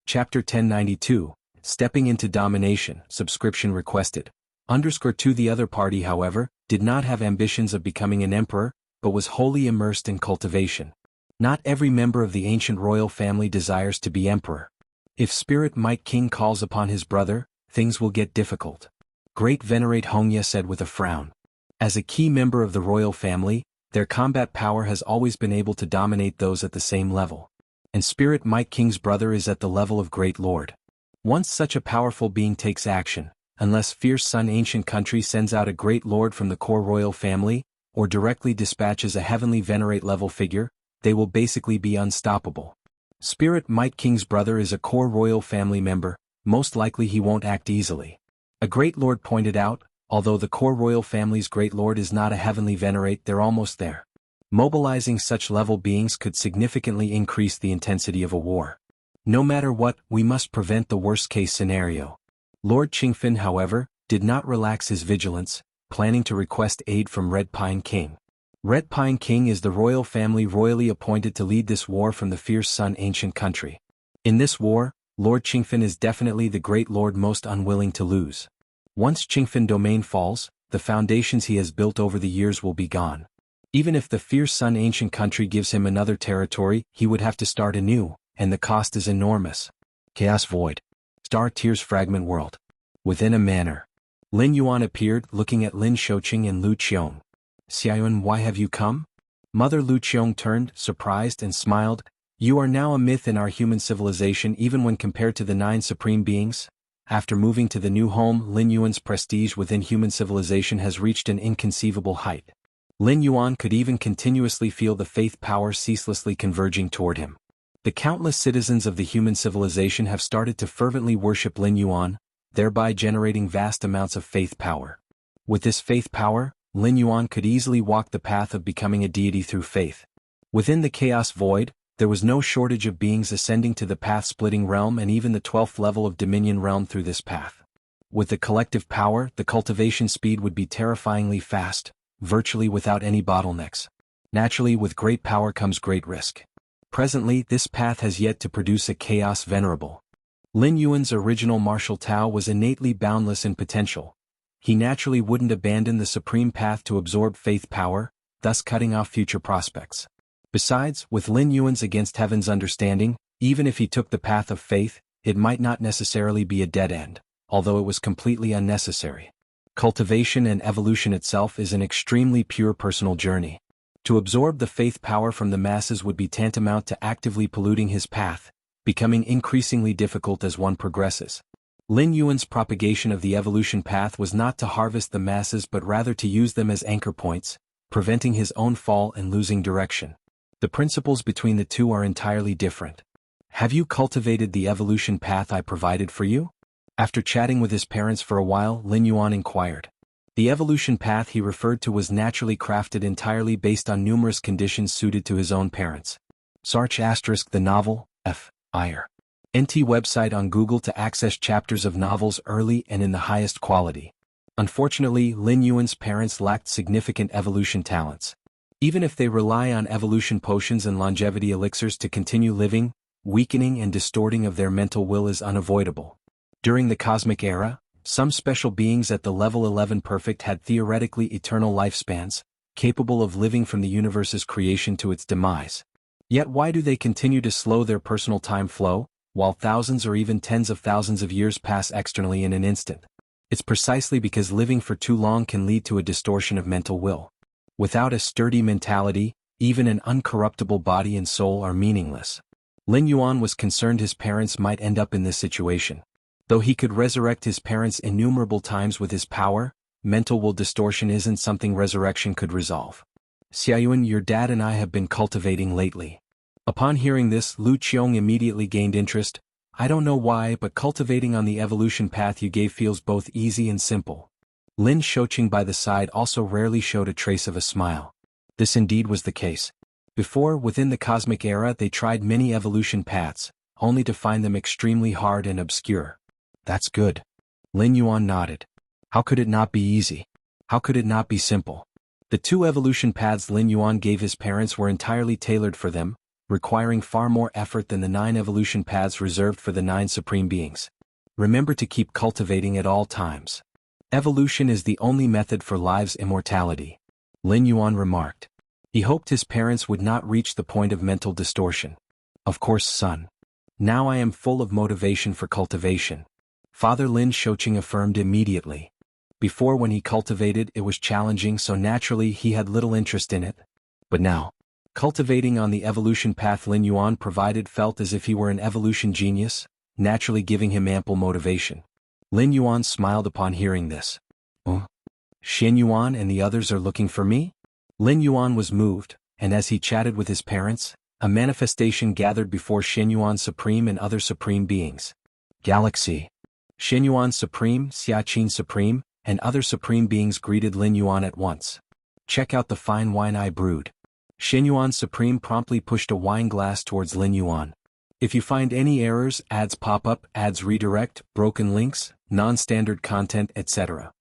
Chapter 1092, Stepping into Domination, subscription requested. _2 The other party, however, did not have ambitions of becoming an emperor, but was wholly immersed in cultivation. Not every member of the ancient royal family desires to be emperor. If Spirit Mike King calls upon his brother, things will get difficult. Great Venerate Hongye said with a frown. As a key member of the royal family, their combat power has always been able to dominate those at the same level. And Spirit Mike King's brother is at the level of Great Lord. Once such a powerful being takes action, unless fierce Sun ancient country sends out a Great Lord from the core royal family, or directly dispatches a heavenly Venerate level figure, they will basically be unstoppable. Spirit Mike King's brother is a core royal family member, most likely he won't act easily. A Great Lord pointed out, although the core royal family's Great Lord is not a heavenly Venerate, they're almost there. Mobilizing such level beings could significantly increase the intensity of a war. No matter what, we must prevent the worst-case scenario. Lord Qingfen, however, did not relax his vigilance, planning to request aid from Red Pine King. Red Pine King is the royal family royally appointed to lead this war from the fierce Sun ancient country. In this war, Lord Qingfen is definitely the Great Lord most unwilling to lose. Once Qingfen domain falls, the foundations he has built over the years will be gone. Even if the fierce Sun ancient country gives him another territory, he would have to start anew, and the cost is enormous. Chaos Void. Star Tears Fragment World. Within a manor. Lin Yuan appeared, looking at Lin Shouqing and Lu Qiong. Xiaoyun, why have you come? Mother Lu Qiong turned, surprised, and smiled. You are now a myth in our human civilization even when compared to the 9 supreme beings. After moving to the new home, Lin Yuan's prestige within human civilization has reached an inconceivable height. Lin Yuan could even continuously feel the faith power ceaselessly converging toward him. The countless citizens of the human civilization have started to fervently worship Lin Yuan, thereby generating vast amounts of faith power. With this faith power, Lin Yuan could easily walk the path of becoming a deity through faith. Within the chaos void, there was no shortage of beings ascending to the path-splitting realm and even the 12th level of Dominion realm through this path. With the collective power, the cultivation speed would be terrifyingly fast, virtually without any bottlenecks. Naturally, with great power comes great risk. Presently, this path has yet to produce a chaos venerable. Lin Yuan's original martial Tao was innately boundless in potential. He naturally wouldn't abandon the supreme path to absorb faith power, thus cutting off future prospects. Besides, with Lin Yuan's against heaven's understanding, even if he took the path of faith, it might not necessarily be a dead end, although it was completely unnecessary. Cultivation and evolution itself is an extremely pure personal journey. To absorb the faith power from the masses would be tantamount to actively polluting his path, becoming increasingly difficult as one progresses. Lin Yuan's propagation of the evolution path was not to harvest the masses but rather to use them as anchor points, preventing his own fall and losing direction. The principles between the two are entirely different. Have you cultivated the evolution path I provided for you? After chatting with his parents for a while, Lin Yuan inquired. The evolution path he referred to was naturally crafted entirely based on numerous conditions suited to his own parents. Search * the novel, F.I.R. NT website on Google to access chapters of novels early and in the highest quality. Unfortunately, Lin Yuan's parents lacked significant evolution talents. Even if they rely on evolution potions and longevity elixirs to continue living, weakening and distorting of their mental will is unavoidable. During the cosmic era, some special beings at the level 11 perfect had theoretically eternal lifespans, capable of living from the universe's creation to its demise. Yet why do they continue to slow their personal time flow, while thousands or even tens of thousands of years pass externally in an instant? It's precisely because living for too long can lead to a distortion of mental will. Without a sturdy mentality, even an uncorruptible body and soul are meaningless. Lin Yuan was concerned his parents might end up in this situation. Though he could resurrect his parents innumerable times with his power, mental will distortion isn't something resurrection could resolve. Xiaoyuan, your dad and I have been cultivating lately. Upon hearing this, Lu Qiong immediately gained interest. I don't know why, but cultivating on the evolution path you gave feels both easy and simple. Lin Shouqing by the side also rarely showed a trace of a smile. This indeed was the case. Before, within the cosmic era, they tried many evolution paths, only to find them extremely hard and obscure. That's good. Lin Yuan nodded. How could it not be easy? How could it not be simple? The two evolution paths Lin Yuan gave his parents were entirely tailored for them, requiring far more effort than the 9 evolution paths reserved for the 9 supreme beings. Remember to keep cultivating at all times. Evolution is the only method for life's immortality, Lin Yuan remarked. He hoped his parents would not reach the point of mental distortion. Of course, son. Now I am full of motivation for cultivation. Father Lin Shouqing affirmed immediately. Before, when he cultivated, it was challenging, so naturally he had little interest in it. But now, cultivating on the evolution path Lin Yuan provided felt as if he were an evolution genius, naturally giving him ample motivation. Lin Yuan smiled upon hearing this. Xin Yuan and the others are looking for me? Lin Yuan was moved, and as he chatted with his parents, a manifestation gathered before Xin Yuan Supreme and other supreme beings. Galaxy. Xin Yuan Supreme, Xiaqin Supreme, and other supreme beings greeted Lin Yuan at once. Check out the fine wine I brewed. Xin Yuan Supreme promptly pushed a wine glass towards Lin Yuan. If you find any errors, ads pop up, ads redirect, broken links, non-standard content, etc.,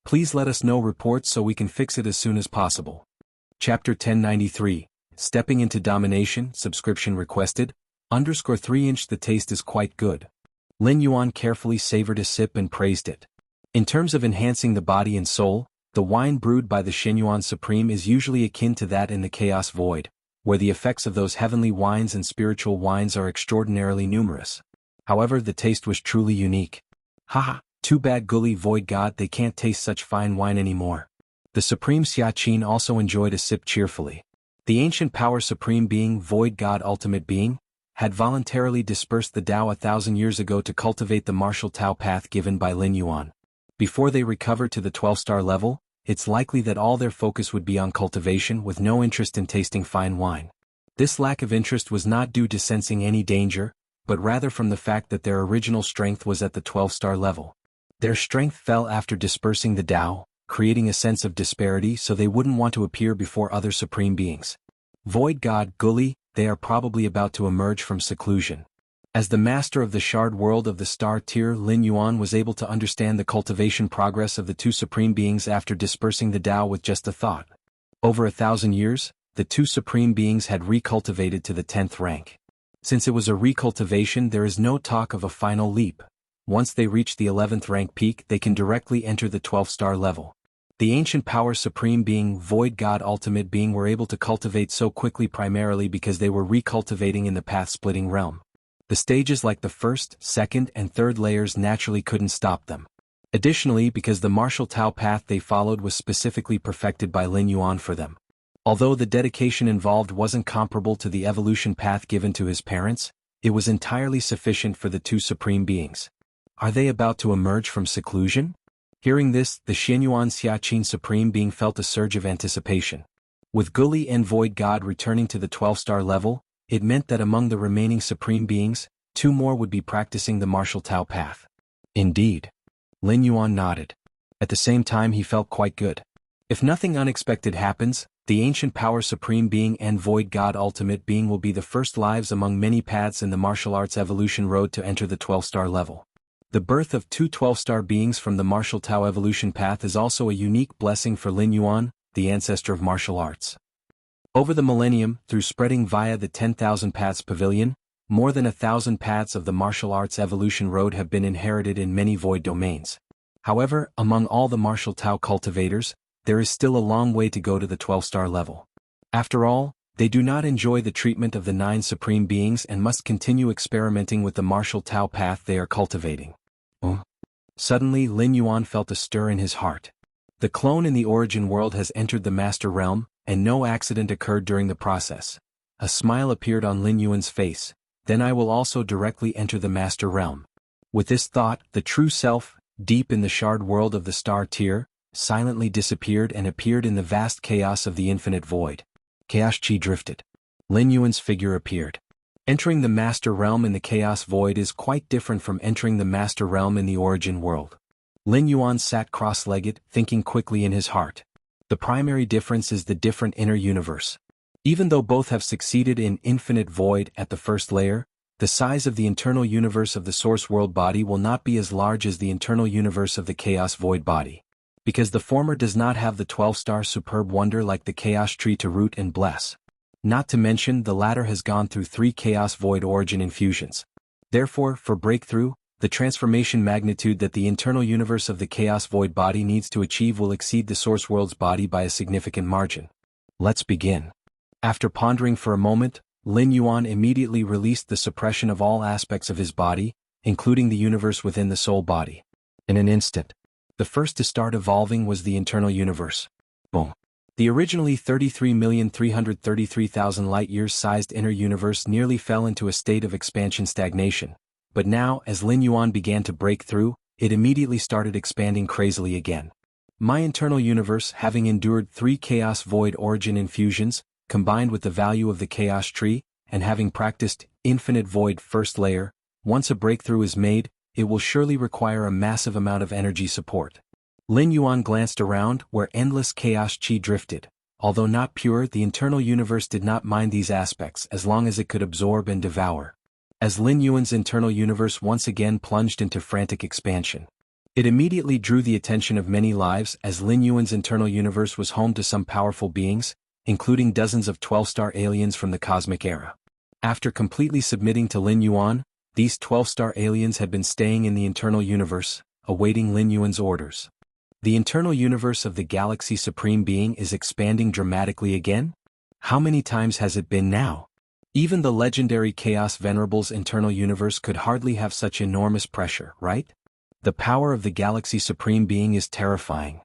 please let us know reports so we can fix it as soon as possible. Chapter 1093, Stepping into Domination, subscription requested, _3" The taste is quite good. Lin Yuan carefully savored a sip and praised it. In terms of enhancing the body and soul, the wine brewed by the Xin Yuan Supreme is usually akin to that in the Chaos Void, where the effects of those heavenly wines and spiritual wines are extraordinarily numerous. However, the taste was truly unique. Haha, too bad Gully Void God they can't taste such fine wine anymore. The Supreme Xiaqin also enjoyed a sip cheerfully. The ancient power Supreme Being, Void God Ultimate Being, had voluntarily dispersed the Tao 1,000 years ago to cultivate the martial Tao path given by Lin Yuan. Before they recover to the 12-star level, it's likely that all their focus would be on cultivation with no interest in tasting fine wine. This lack of interest was not due to sensing any danger, but rather from the fact that their original strength was at the 12-star level. Their strength fell after dispersing the Tao, creating a sense of disparity so they wouldn't want to appear before other supreme beings. Void God Guli, they are probably about to emerge from seclusion. As the master of the shard world of the star tier, Lin Yuan was able to understand the cultivation progress of the two supreme beings after dispersing the Tao with just a thought. Over 1,000 years, the two supreme beings had recultivated to the 10th rank. Since it was a recultivation, there is no talk of a final leap. Once they reach the 11th rank peak, they can directly enter the 12-star level. The ancient power supreme being, Void God ultimate being were able to cultivate so quickly primarily because they were recultivating in the path-splitting realm. The stages like the first, second, and third layers naturally couldn't stop them. Additionally, because the martial Tao path they followed was specifically perfected by Lin Yuan for them. Although the dedication involved wasn't comparable to the evolution path given to his parents, it was entirely sufficient for the two supreme beings. Are they about to emerge from seclusion? Hearing this, the Xianyuan Xiaqin supreme being felt a surge of anticipation. With Guli and Void God returning to the 12-star level, it meant that among the remaining supreme beings, 2 more would be practicing the martial Tao path. Indeed. Lin Yuan nodded. At the same time he felt quite good. If nothing unexpected happens, the ancient power supreme being and Void God ultimate being will be the first lives among many paths in the martial arts evolution road to enter the 12-star level. The birth of 2 12-star beings from the martial Tao evolution path is also a unique blessing for Lin Yuan, the ancestor of martial arts. Over the millennium, through spreading via the 10,000 Paths Pavilion, more than 1,000 paths of the martial arts evolution road have been inherited in many void domains. However, among all the martial Tao cultivators, there is still a long way to go to the 12-star level. After all, they do not enjoy the treatment of the 9 supreme beings and must continue experimenting with the martial Tao path they are cultivating. Suddenly Lin Yuan felt a stir in his heart. The clone in the origin world has entered the master realm, and no accident occurred during the process. A smile appeared on Lin Yuan's face. Then I will also directly enter the master realm. With this thought, the true self, deep in the shard world of the star tier, silently disappeared and appeared in the vast chaos of the infinite void. Chaos Chi drifted. Lin Yuan's figure appeared. Entering the master realm in the chaos void is quite different from entering the master realm in the origin world. Lin Yuan sat cross-legged, thinking quickly in his heart. The primary difference is the different inner universe. Even though both have succeeded in infinite void at the first layer, the size of the internal universe of the source world body will not be as large as the internal universe of the chaos void body. Because the former does not have the 12-star superb wonder like the chaos tree to root and bless. Not to mention the latter has gone through 3 chaos void origin infusions. Therefore, for breakthrough, the transformation magnitude that the internal universe of the chaos void body needs to achieve will exceed the source world's body by a significant margin. Let's begin. After pondering for a moment, Lin Yuan immediately released the suppression of all aspects of his body, including the universe within the soul body. In an instant, the first to start evolving was the internal universe. Boom. The originally 33,333,000 light-years sized inner universe nearly fell into a state of expansion stagnation. But now, as Lin Yuan began to break through, it immediately started expanding crazily again. My internal universe, having endured 3 chaos void origin infusions, combined with the value of the chaos tree, and having practiced infinite void first layer, once a breakthrough is made, it will surely require a massive amount of energy support. Lin Yuan glanced around, where endless chaos chi drifted. Although not pure, the internal universe did not mind these aspects as long as it could absorb and devour. As Lin Yuan's internal universe once again plunged into frantic expansion, it immediately drew the attention of many lives as Lin Yuan's internal universe was home to some powerful beings, including dozens of 12-star aliens from the cosmic era. After completely submitting to Lin Yuan, these 12-star aliens had been staying in the internal universe, awaiting Lin Yuan's orders. The internal universe of the galaxy supreme being is expanding dramatically again? How many times has it been now? Even the legendary Chaos Venerable's internal universe could hardly have such enormous pressure, right? The power of the galaxy supreme being is terrifying.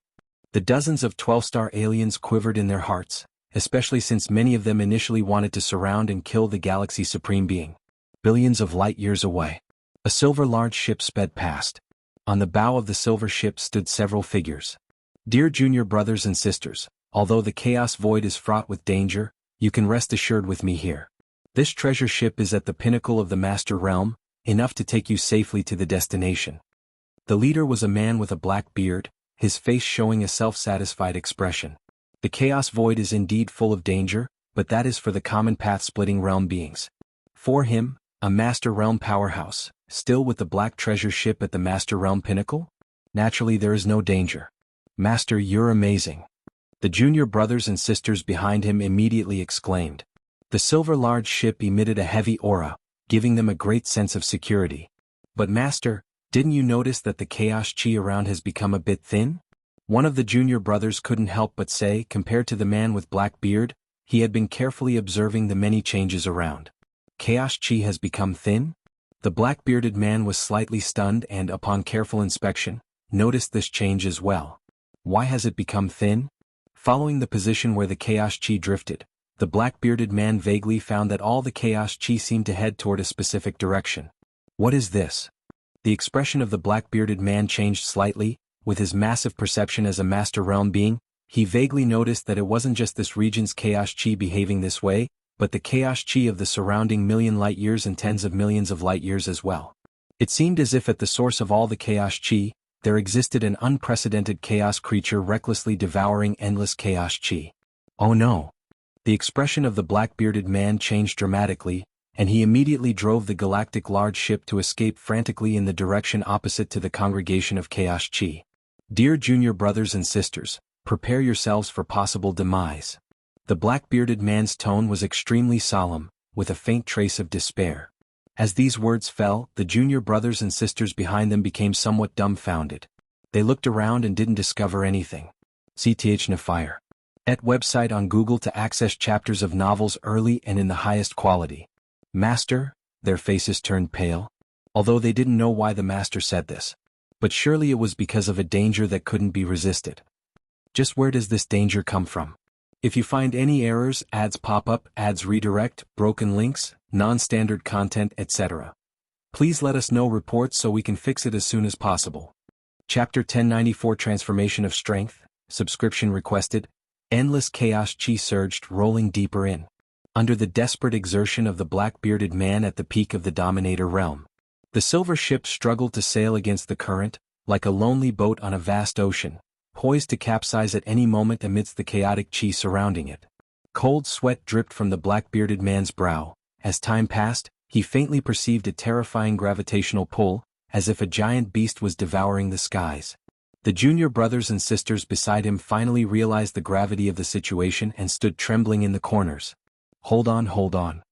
The dozens of 12-star aliens quivered in their hearts, especially since many of them initially wanted to surround and kill the galaxy supreme being. Billions of light-years away, a silver large ship sped past. On the bow of the silver ship stood several figures. Dear junior brothers and sisters, although the chaos void is fraught with danger, you can rest assured with me here. This treasure ship is at the pinnacle of the master realm, enough to take you safely to the destination. The leader was a man with a black beard, his face showing a self-satisfied expression. The Chaos Void is indeed full of danger, but that is for the common path-splitting realm beings. For him, a Master Realm powerhouse, still with the Black Treasure ship at the Master Realm pinnacle? Naturally there is no danger. Master, you're amazing. The junior brothers and sisters behind him immediately exclaimed. The silver large ship emitted a heavy aura, giving them a great sense of security. But Master, didn't you notice that the chaos chi around has become a bit thin? One of the junior brothers couldn't help but say, compared to the man with black beard, he had been carefully observing the many changes around. Chaos chi has become thin? The black-bearded man was slightly stunned and, upon careful inspection, noticed this change as well. Why has it become thin? Following the position where the chaos chi drifted, the black-bearded man vaguely found that all the chaos chi seemed to head toward a specific direction. What is this? The expression of the black-bearded man changed slightly. With his massive perception as a Master Realm being, he vaguely noticed that it wasn't just this region's chaos chi behaving this way, but the chaos chi of the surrounding million light-years and tens of millions of light-years as well. It seemed as if at the source of all the chaos chi, there existed an unprecedented chaos creature recklessly devouring endless chaos chi. Oh no! The expression of the black-bearded man changed dramatically, and he immediately drove the galactic large ship to escape frantically in the direction opposite to the congregation of chaos chi. Dear junior brothers and sisters, prepare yourselves for possible demise. The black-bearded man's tone was extremely solemn, with a faint trace of despair. As these words fell, the junior brothers and sisters behind them became somewhat dumbfounded. They looked around and didn't discover anything. CTH Nafire. Et website on Google to access chapters of novels early and in the highest quality. Master, their faces turned pale. Although they didn't know why the master said this. But surely it was because of a danger that couldn't be resisted. Just where does this danger come from? If you find any errors, ads pop up, ads redirect, broken links, non-standard content, etc., please let us know reports so we can fix it as soon as possible. Chapter 1094 Transformation of Strength, subscription requested, endless chaos chi surged rolling deeper in. Under the desperate exertion of the black-bearded man at the peak of the Dominator realm. The silver ship struggled to sail against the current, like a lonely boat on a vast ocean, poised to capsize at any moment amidst the chaotic chi surrounding it. Cold sweat dripped from the black-bearded man's brow. As time passed, he faintly perceived a terrifying gravitational pull, as if a giant beast was devouring the skies. The junior brothers and sisters beside him finally realized the gravity of the situation and stood trembling in the corners. Hold on, hold on.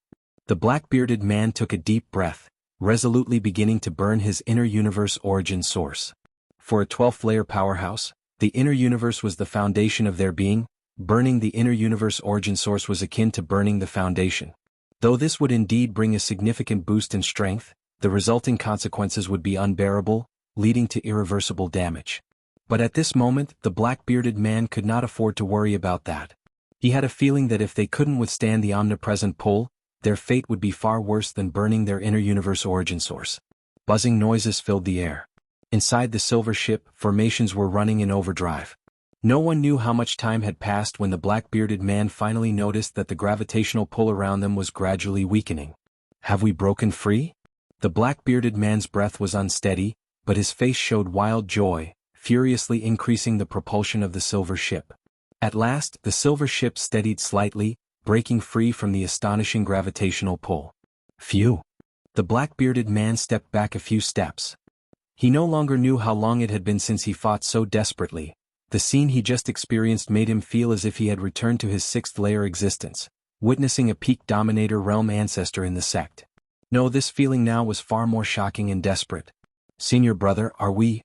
The black-bearded man took a deep breath, resolutely beginning to burn his inner universe origin source. For a 12th-layer powerhouse, the inner universe was the foundation of their being. Burning the inner universe origin source was akin to burning the foundation. Though this would indeed bring a significant boost in strength, the resulting consequences would be unbearable, leading to irreversible damage. But at this moment, the black-bearded man could not afford to worry about that. He had a feeling that if they couldn't withstand the omnipresent pull, their fate would be far worse than burning their inner universe origin source. Buzzing noises filled the air. Inside the silver ship, formations were running in overdrive. No one knew how much time had passed when the black-bearded man finally noticed that the gravitational pull around them was gradually weakening. Have we broken free? The black-bearded man's breath was unsteady, but his face showed wild joy, furiously increasing the propulsion of the silver ship. At last, the silver ship steadied slightly, breaking free from the astonishing gravitational pull. Phew! The black-bearded man stepped back a few steps. He no longer knew how long it had been since he fought so desperately. The scene he just experienced made him feel as if he had returned to his 6th-layer existence, witnessing a peak Dominator realm ancestor in the sect. No, this feeling now was far more shocking and desperate. Senior brother, are we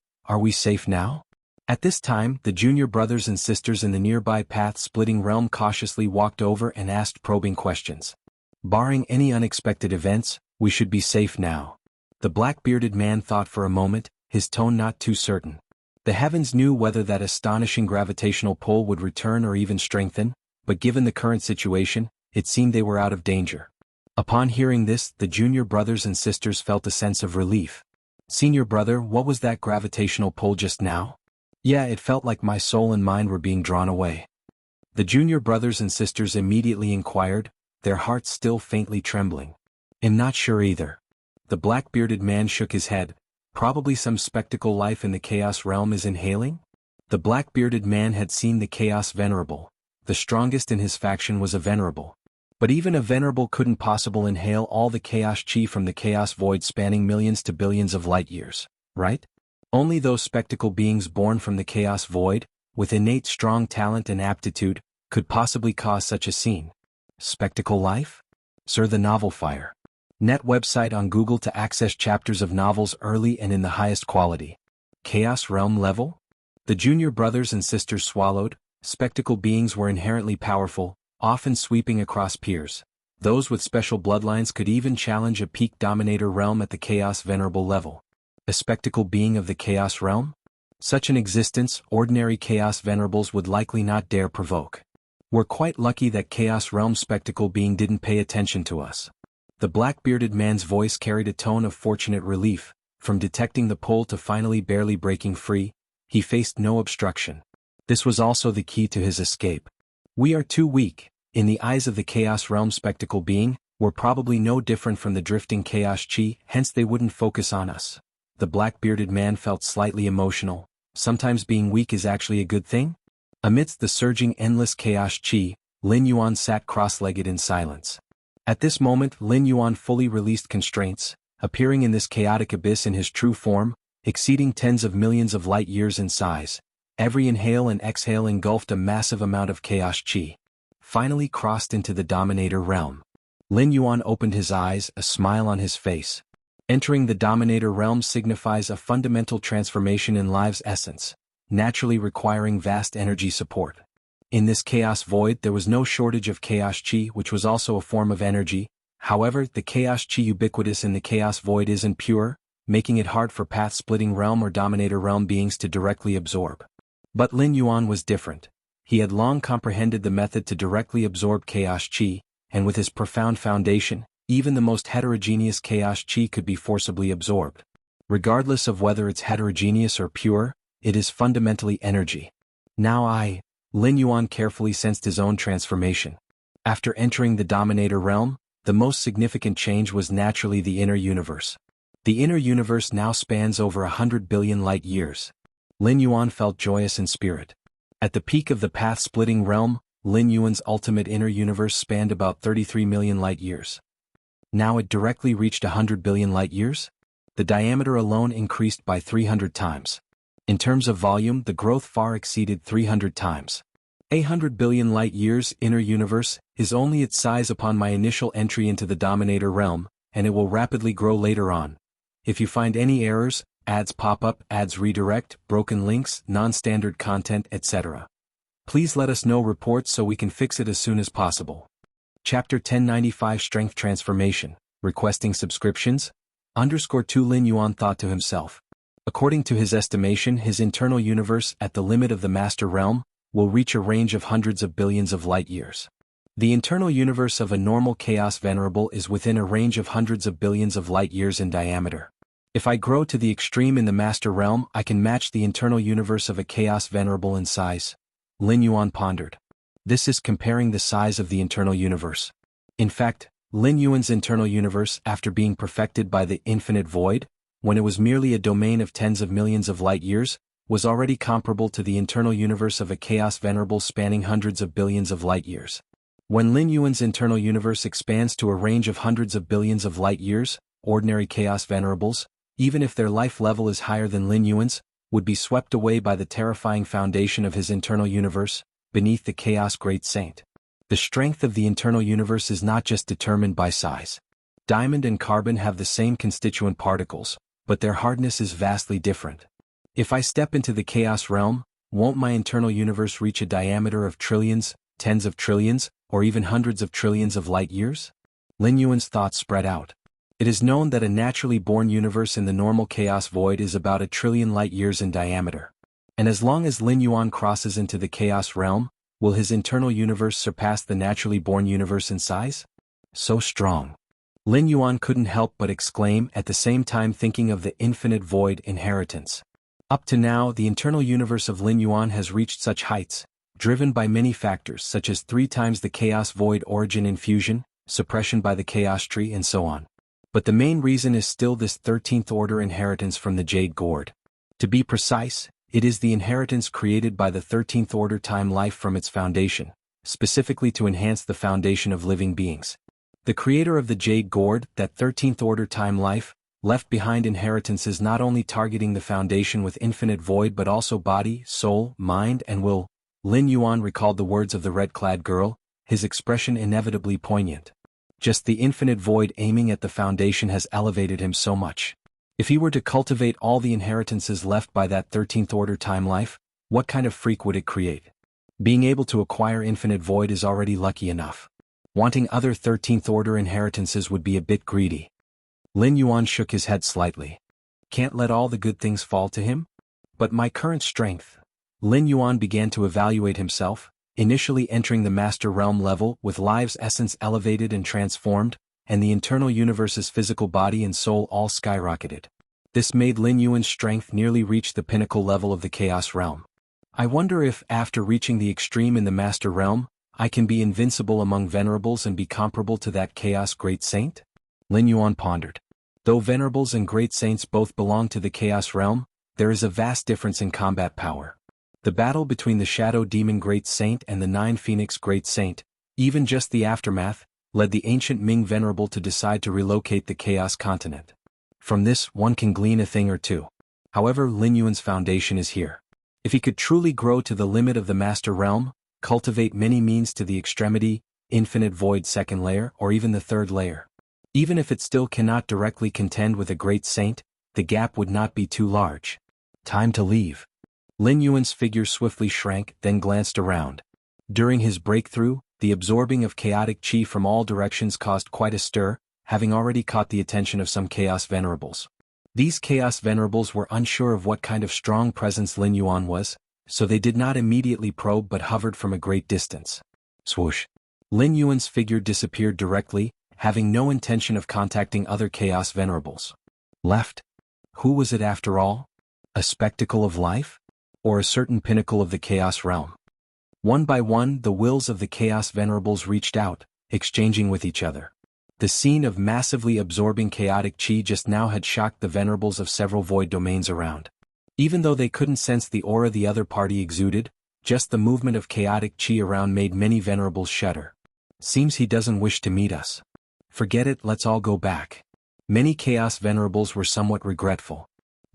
safe now? At this time, the junior brothers and sisters in the nearby path-splitting realm cautiously walked over and asked probing questions. Barring any unexpected events, we should be safe now. The black-bearded man thought for a moment, his tone not too certain. The heavens knew whether that astonishing gravitational pull would return or even strengthen, but given the current situation, it seemed they were out of danger. Upon hearing this, the junior brothers and sisters felt a sense of relief. Senior brother, what was that gravitational pull just now? Yeah, it felt like my soul and mind were being drawn away. The junior brothers and sisters immediately inquired, their hearts still faintly trembling. I'm not sure either. The black-bearded man shook his head. Probably some spectacle life in the chaos realm is inhaling? The black-bearded man had seen the Chaos Venerable. The strongest in his faction was a Venerable. But even a Venerable couldn't possibly inhale all the Chaos Chi from the Chaos Void spanning millions to billions of light years, right? Only those spectacle beings born from the Chaos Void, with innate strong talent and aptitude, could possibly cause such a scene. Spectacle life? Sir, the Novel Fire. Net website on Google to access chapters of novels early and in the highest quality. Chaos Realm level? The junior brothers and sisters swallowed. Spectacle beings were inherently powerful, often sweeping across peers. Those with special bloodlines could even challenge a peak dominator realm at the Chaos Venerable level. A spectacle being of the Chaos Realm? Such an existence, ordinary Chaos Venerables would likely not dare provoke. We're quite lucky that Chaos Realm spectacle being didn't pay attention to us. The black-bearded man's voice carried a tone of fortunate relief. From detecting the pull to finally barely breaking free, he faced no obstruction. This was also the key to his escape. We are too weak. In the eyes of the Chaos Realm spectacle being, we're probably no different from the drifting Chaos Chi, hence they wouldn't focus on us. The black-bearded man felt slightly emotional. Sometimes being weak is actually a good thing? Amidst the surging endless Chaos Chi, Lin Yuan sat cross-legged in silence. At this moment Lin Yuan fully released constraints, appearing in this chaotic abyss in his true form, exceeding tens of millions of light years in size. Every inhale and exhale engulfed a massive amount of Chaos Chi. Finally crossed into the Dominator realm. Lin Yuan opened his eyes, a smile on his face. Entering the Dominator realm signifies a fundamental transformation in life's essence, naturally requiring vast energy support. In this Chaos Void there was no shortage of Chaos Chi, which was also a form of energy. However, the Chaos Chi ubiquitous in the Chaos Void isn't pure, making it hard for path-splitting realm or Dominator realm beings to directly absorb. But Lin Yuan was different. He had long comprehended the method to directly absorb Chaos Chi, and with his profound foundation, even the most heterogeneous Chaos Chi could be forcibly absorbed. Regardless of whether it's heterogeneous or pure, it is fundamentally energy. Now Lin Yuan carefully sensed his own transformation. After entering the Dominator realm, the most significant change was naturally the inner universe. The inner universe now spans over 100 billion light years. Lin Yuan felt joyous in spirit. At the peak of the path-splitting realm, Lin Yuan's ultimate inner universe spanned about 33 million light years. Now it directly reached 100 billion light years? The diameter alone increased by 300 times. In terms of volume, the growth far exceeded 300 times. 100 billion light years inner universe is only its size upon my initial entry into the Dominator realm, and it will rapidly grow later on. If you find any errors, ads pop up, ads redirect, broken links, non-standard content, etc. Please let us know reports so we can fix it as soon as possible. Chapter 1095 Strength Transformation, Requesting Subscriptions? _2 Lin Yuan thought to himself. According to his estimation, his internal universe, at the limit of the Master Realm, will reach a range of hundreds of billions of light years. The internal universe of a normal Chaos Venerable is within a range of hundreds of billions of light years in diameter. If I grow to the extreme in the Master Realm, I can match the internal universe of a Chaos Venerable in size. Lin Yuan pondered. This is comparing the size of the internal universe. In fact, Lin Yuan's internal universe, after being perfected by the infinite void, when it was merely a domain of tens of millions of light years, was already comparable to the internal universe of a Chaos Venerable spanning hundreds of billions of light years. When Lin Yuan's internal universe expands to a range of hundreds of billions of light years, ordinary Chaos Venerables, even if their life level is higher than Lin Yuan's, would be swept away by the terrifying foundation of his internal universe, beneath the Chaos Great Saint. The strength of the internal universe is not just determined by size. Diamond and carbon have the same constituent particles, but their hardness is vastly different. If I step into the Chaos Realm, won't my internal universe reach a diameter of trillions, tens of trillions, or even hundreds of trillions of light years? Lin Yuan's thoughts spread out. It is known that a naturally born universe in the normal Chaos Void is about 1 trillion light years in diameter. And as long as Lin Yuan crosses into the Chaos Realm, will his internal universe surpass the naturally born universe in size? So strong. Lin Yuan couldn't help but exclaim, at the same time thinking of the infinite void inheritance. Up to now, the internal universe of Lin Yuan has reached such heights, driven by many factors such as 3 times the Chaos Void origin infusion, suppression by the Chaos Tree, and so on. But the main reason is still this 13th order inheritance from the Jade Gourd. To be precise, It is the inheritance created by the 13th order time life from its foundation, specifically to enhance the foundation of living beings. The creator of the Jade Gourd, that 13th order time life, left behind inheritances not only targeting the foundation with infinite void but also body, soul, mind and will. Lin Yuan recalled the words of the red-clad girl, his expression inevitably poignant. Just the infinite void aiming at the foundation has elevated him so much. If he were to cultivate all the inheritances left by that 13th order time life, what kind of freak would it create? Being able to acquire infinite void is already lucky enough. Wanting other 13th order inheritances would be a bit greedy. Lin Yuan shook his head slightly. Can't let all the good things fall to him? But my current strength. Lin Yuan began to evaluate himself, initially entering the Master Realm level with Live's essence elevated and transformed, and the internal universe's physical body and soul all skyrocketed. This made Lin Yuan's strength nearly reach the pinnacle level of the Chaos Realm. I wonder if, after reaching the extreme in the Master Realm, I can be invincible among venerables and be comparable to that Chaos Great Saint? Lin Yuan pondered. Though venerables and great saints both belong to the Chaos Realm, there is a vast difference in combat power. The battle between the Shadow Demon Great Saint and the Nine Phoenix Great Saint, even just the aftermath, led the ancient Ming Venerable to decide to relocate the Chaos Continent. From this, one can glean a thing or two. However, Lin Yuan's foundation is here. If he could truly grow to the limit of the Master Realm, cultivate many means to the extremity, infinite void second layer or even the third layer. Even if it still cannot directly contend with a great saint, the gap would not be too large. Time to leave. Lin Yuan's figure swiftly shrank, then glanced around. During his breakthrough, the absorbing of chaotic chi from all directions caused quite a stir, having already caught the attention of some Chaos Venerables. These Chaos Venerables were unsure of what kind of strong presence Lin Yuan was, so they did not immediately probe but hovered from a great distance. Swoosh. Lin Yuan's figure disappeared directly, having no intention of contacting other Chaos Venerables. Left. Who was it after all? A spectacle of life? Or a certain pinnacle of the Chaos Realm? One by one, the wills of the Chaos Venerables reached out, exchanging with each other. The scene of massively absorbing chaotic chi just now had shocked the Venerables of several void domains around. Even though they couldn't sense the aura the other party exuded, just the movement of chaotic chi around made many Venerables shudder. Seems he doesn't wish to meet us. Forget it, let's all go back. Many Chaos Venerables were somewhat regretful.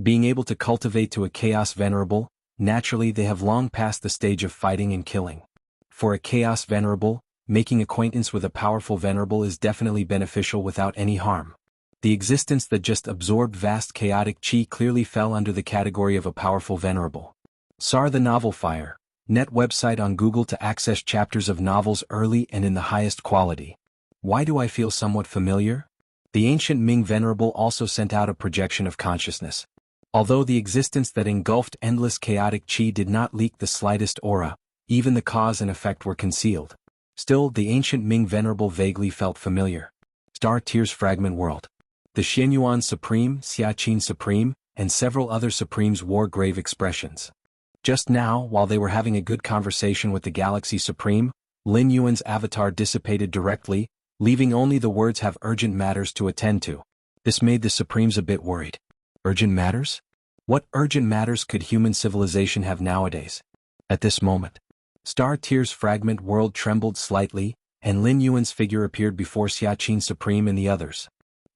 Being able to cultivate to a Chaos Venerable, naturally they have long passed the stage of fighting and killing. For a Chaos Venerable, making acquaintance with a powerful Venerable is definitely beneficial without any harm. The existence that just absorbed vast chaotic chi clearly fell under the category of a powerful Venerable. SAR the Novel Fire, net website on Google to access chapters of novels early and in the highest quality. Why do I feel somewhat familiar? The ancient Ming Venerable also sent out a projection of consciousness. Although the existence that engulfed endless chaotic chi did not leak the slightest aura, even the cause and effect were concealed. Still, the ancient Ming Venerable vaguely felt familiar. Star Tears Fragment World. The Xianyuan Supreme, Xiaqin Supreme, and several other Supremes wore grave expressions. Just now, while they were having a good conversation with the Galaxy Supreme, Lin Yuan's avatar dissipated directly, leaving only the words "have urgent matters to attend to." This made the Supremes a bit worried. Urgent matters? What urgent matters could human civilization have nowadays? At this moment, Star Tears Fragment World trembled slightly, and Lin Yuan's figure appeared before Xiaqin Supreme and the others.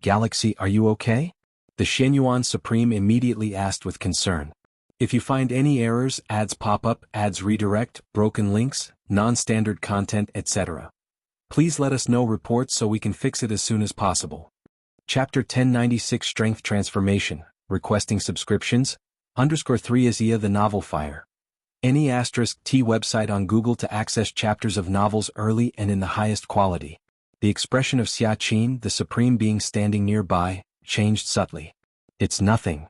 Galaxy, are you okay? The Xianyuan Supreme immediately asked with concern. If you find any errors, ads pop up, ads redirect, broken links, non-standard content, etc., please let us know reports so we can fix it as soon as possible. Chapter 1096 Strength Transformation, requesting subscriptions, _3 Azia the Novel Fire. Any *T website on Google to access chapters of novels early and in the highest quality. The expression of Xiaqin, the Supreme Being standing nearby, changed subtly. It's nothing.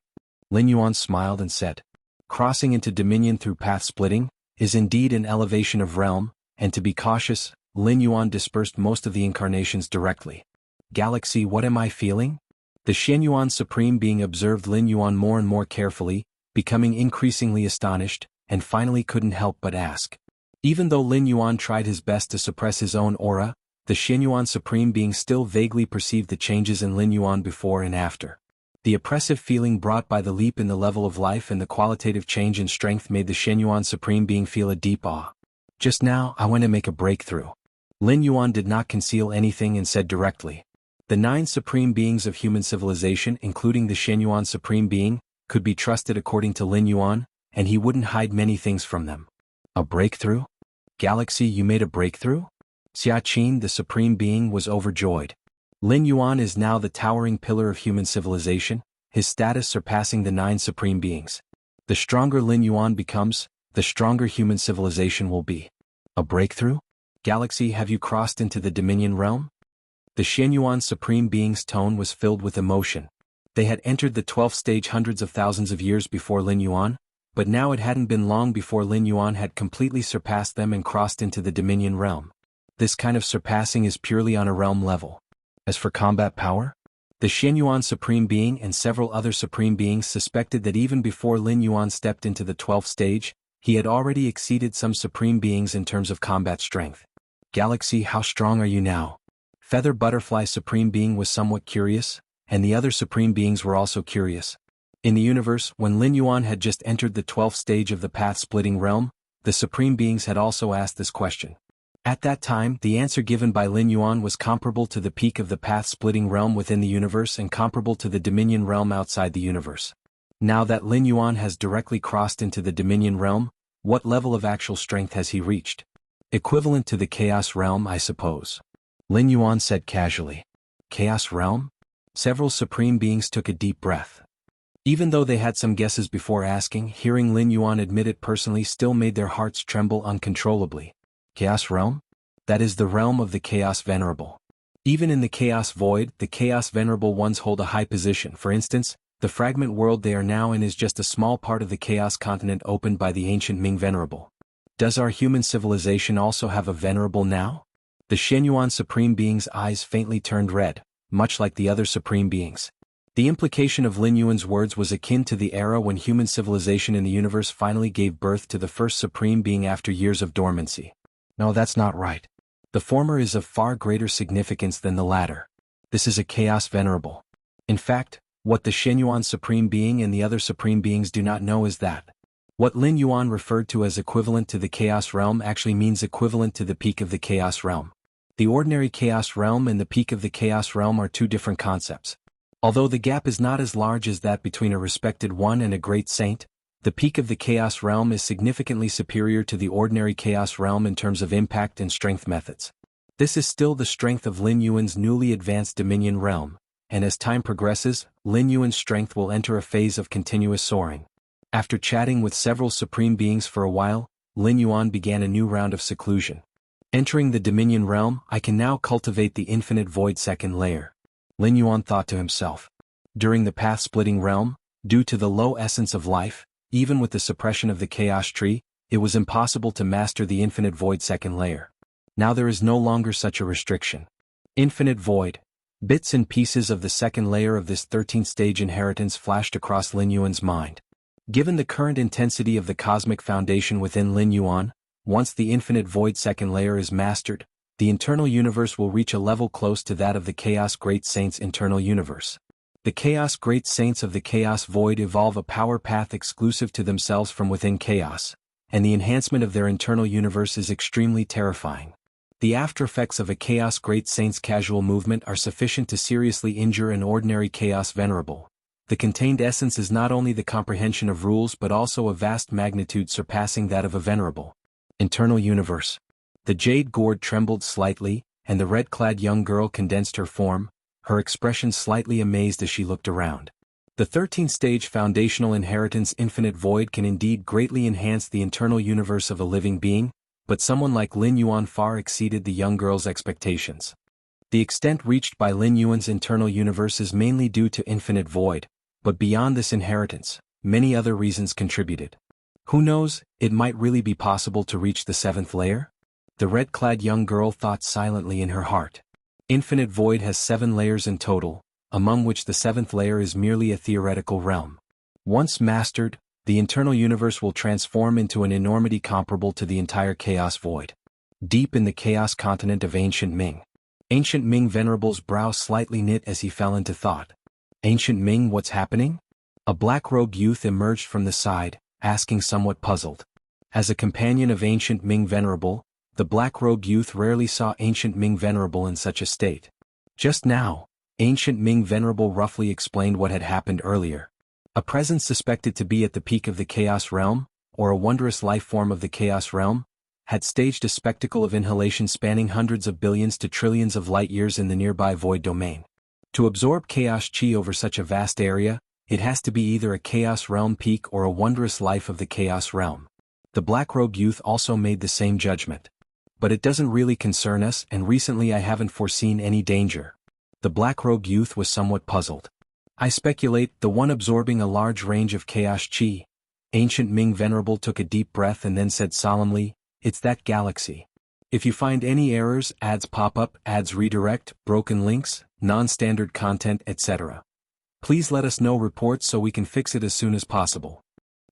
Lin Yuan smiled and said. Crossing into dominion through path splitting is indeed an elevation of realm, and to be cautious, Lin Yuan dispersed most of the incarnations directly. Galaxy, what am I feeling? The Xianyuan Supreme Being observed Lin Yuan more and more carefully, becoming increasingly astonished, and finally couldn't help but ask. Even though Lin Yuan tried his best to suppress his own aura, the Xianyuan Supreme Being still vaguely perceived the changes in Lin Yuan before and after. The oppressive feeling brought by the leap in the level of life and the qualitative change in strength made the Shenyuan Supreme Being feel a deep awe. Just now, I want to make a breakthrough. Lin Yuan did not conceal anything and said directly. The 9 supreme beings of human civilization, including the Shenyuan Supreme Being, could be trusted according to Lin Yuan, and he wouldn't hide many things from them. A breakthrough? Galaxy, you made a breakthrough? Xia Qin, the Supreme Being, was overjoyed. Lin Yuan is now the towering pillar of human civilization, his status surpassing the 9 supreme beings. The stronger Lin Yuan becomes, the stronger human civilization will be. A breakthrough? Galaxy, have you crossed into the Dominion realm? The Shenyuan Supreme Being's tone was filled with emotion. They had entered the 12th stage hundreds of thousands of years before Lin Yuan, but now it hadn't been long before Lin Yuan had completely surpassed them and crossed into the Dominion realm. This kind of surpassing is purely on a realm level. As for combat power, the Shenyuan Supreme Being and several other Supreme Beings suspected that even before Lin Yuan stepped into the 12th stage, he had already exceeded some Supreme Beings in terms of combat strength. Galaxy, how strong are you now? Feather Butterfly Supreme Being was somewhat curious, and the other Supreme Beings were also curious. In the universe, when Lin Yuan had just entered the 12th stage of the path-splitting realm, the Supreme Beings had also asked this question. At that time, the answer given by Lin Yuan was comparable to the peak of the path-splitting realm within the universe and comparable to the Dominion realm outside the universe. Now that Lin Yuan has directly crossed into the Dominion realm, what level of actual strength has he reached? Equivalent to the Chaos realm, I suppose. Lin Yuan said casually. Chaos realm? Several Supreme Beings took a deep breath. Even though they had some guesses before asking, hearing Lin Yuan admit it personally still made their hearts tremble uncontrollably. Chaos realm? That is the realm of the Chaos Venerable. Even in the Chaos Void, the Chaos Venerable ones hold a high position. For instance, the fragment world they are now in is just a small part of the Chaos continent opened by the ancient Ming Venerable. Does our human civilization also have a Venerable now? The Shenyuan Supreme Being's eyes faintly turned red, much like the other Supreme Beings. The implication of Lin Yuan's words was akin to the era when human civilization in the universe finally gave birth to the first Supreme Being after years of dormancy. No, that's not right. The former is of far greater significance than the latter. This is a Chaos Venerable. In fact, what the Shenyuan Supreme Being and the other Supreme Beings do not know is that what Lin Yuan referred to as equivalent to the Chaos Realm actually means equivalent to the peak of the Chaos Realm. The ordinary Chaos Realm and the peak of the Chaos Realm are two different concepts. Although the gap is not as large as that between a respected one and a great saint, the peak of the Chaos Realm is significantly superior to the ordinary Chaos Realm in terms of impact and strength methods. This is still the strength of Lin Yuan's newly advanced Dominion Realm, and as time progresses, Lin Yuan's strength will enter a phase of continuous soaring. After chatting with several Supreme Beings for a while, Lin Yuan began a new round of seclusion. Entering the Dominion Realm, I can now cultivate the Infinite Void second layer. Lin Yuan thought to himself. During the path-splitting realm, due to the low essence of life, even with the suppression of the Chaos Tree, it was impossible to master the Infinite Void second layer. Now there is no longer such a restriction. Infinite Void. Bits and pieces of the second layer of this 13th stage inheritance flashed across Lin Yuan's mind. Given the current intensity of the cosmic foundation within Lin Yuan, once the Infinite Void second layer is mastered, the internal universe will reach a level close to that of the Chaos Great Saints' internal universe. The Chaos Great Saints of the Chaos Void evolve a power path exclusive to themselves from within Chaos, and the enhancement of their internal universe is extremely terrifying. The aftereffects of a Chaos Great Saint's casual movement are sufficient to seriously injure an ordinary Chaos Venerable. The contained essence is not only the comprehension of rules but also a vast magnitude surpassing that of a Venerable. Internal universe. The jade gourd trembled slightly, and the red-clad young girl condensed her form, her expression slightly amazed as she looked around. The 13th stage foundational inheritance Infinite Void can indeed greatly enhance the internal universe of a living being, but someone like Lin Yuan far exceeded the young girl's expectations. The extent reached by Lin Yuan's internal universe is mainly due to Infinite Void, but beyond this inheritance, many other reasons contributed. Who knows, it might really be possible to reach the 7th layer? The red-clad young girl thought silently in her heart. Infinite Void has 7 layers in total, among which the 7th layer is merely a theoretical realm. Once mastered, the internal universe will transform into an enormity comparable to the entire Chaos Void. Deep in the Chaos continent of Ancient Ming. Ancient Ming Venerable's brow slightly knit as he fell into thought. Ancient Ming, what's happening? A black-robed youth emerged from the side, asking, somewhat puzzled. As a companion of Ancient Ming Venerable, the black-robed youth rarely saw Ancient Ming Venerable in such a state. Just now, Ancient Ming Venerable roughly explained what had happened earlier. A presence suspected to be at the peak of the Chaos Realm, or a wondrous life form of the Chaos Realm, had staged a spectacle of inhalation spanning hundreds of billions to trillions of light-years in the nearby void domain. To absorb Chaos Chi over such a vast area, it has to be either a Chaos Realm peak or a wondrous life of the Chaos Realm. The black-robed youth also made the same judgment. But it doesn't really concern us, and recently I haven't foreseen any danger. The black-robed youth was somewhat puzzled. I speculate the one absorbing a large range of Chaos Chi. Ancient Ming Venerable took a deep breath and then said solemnly, "It's that galaxy. If you find any errors, ads pop up, ads redirect, broken links, non-standard content, etc. please let us know reports so we can fix it as soon as possible."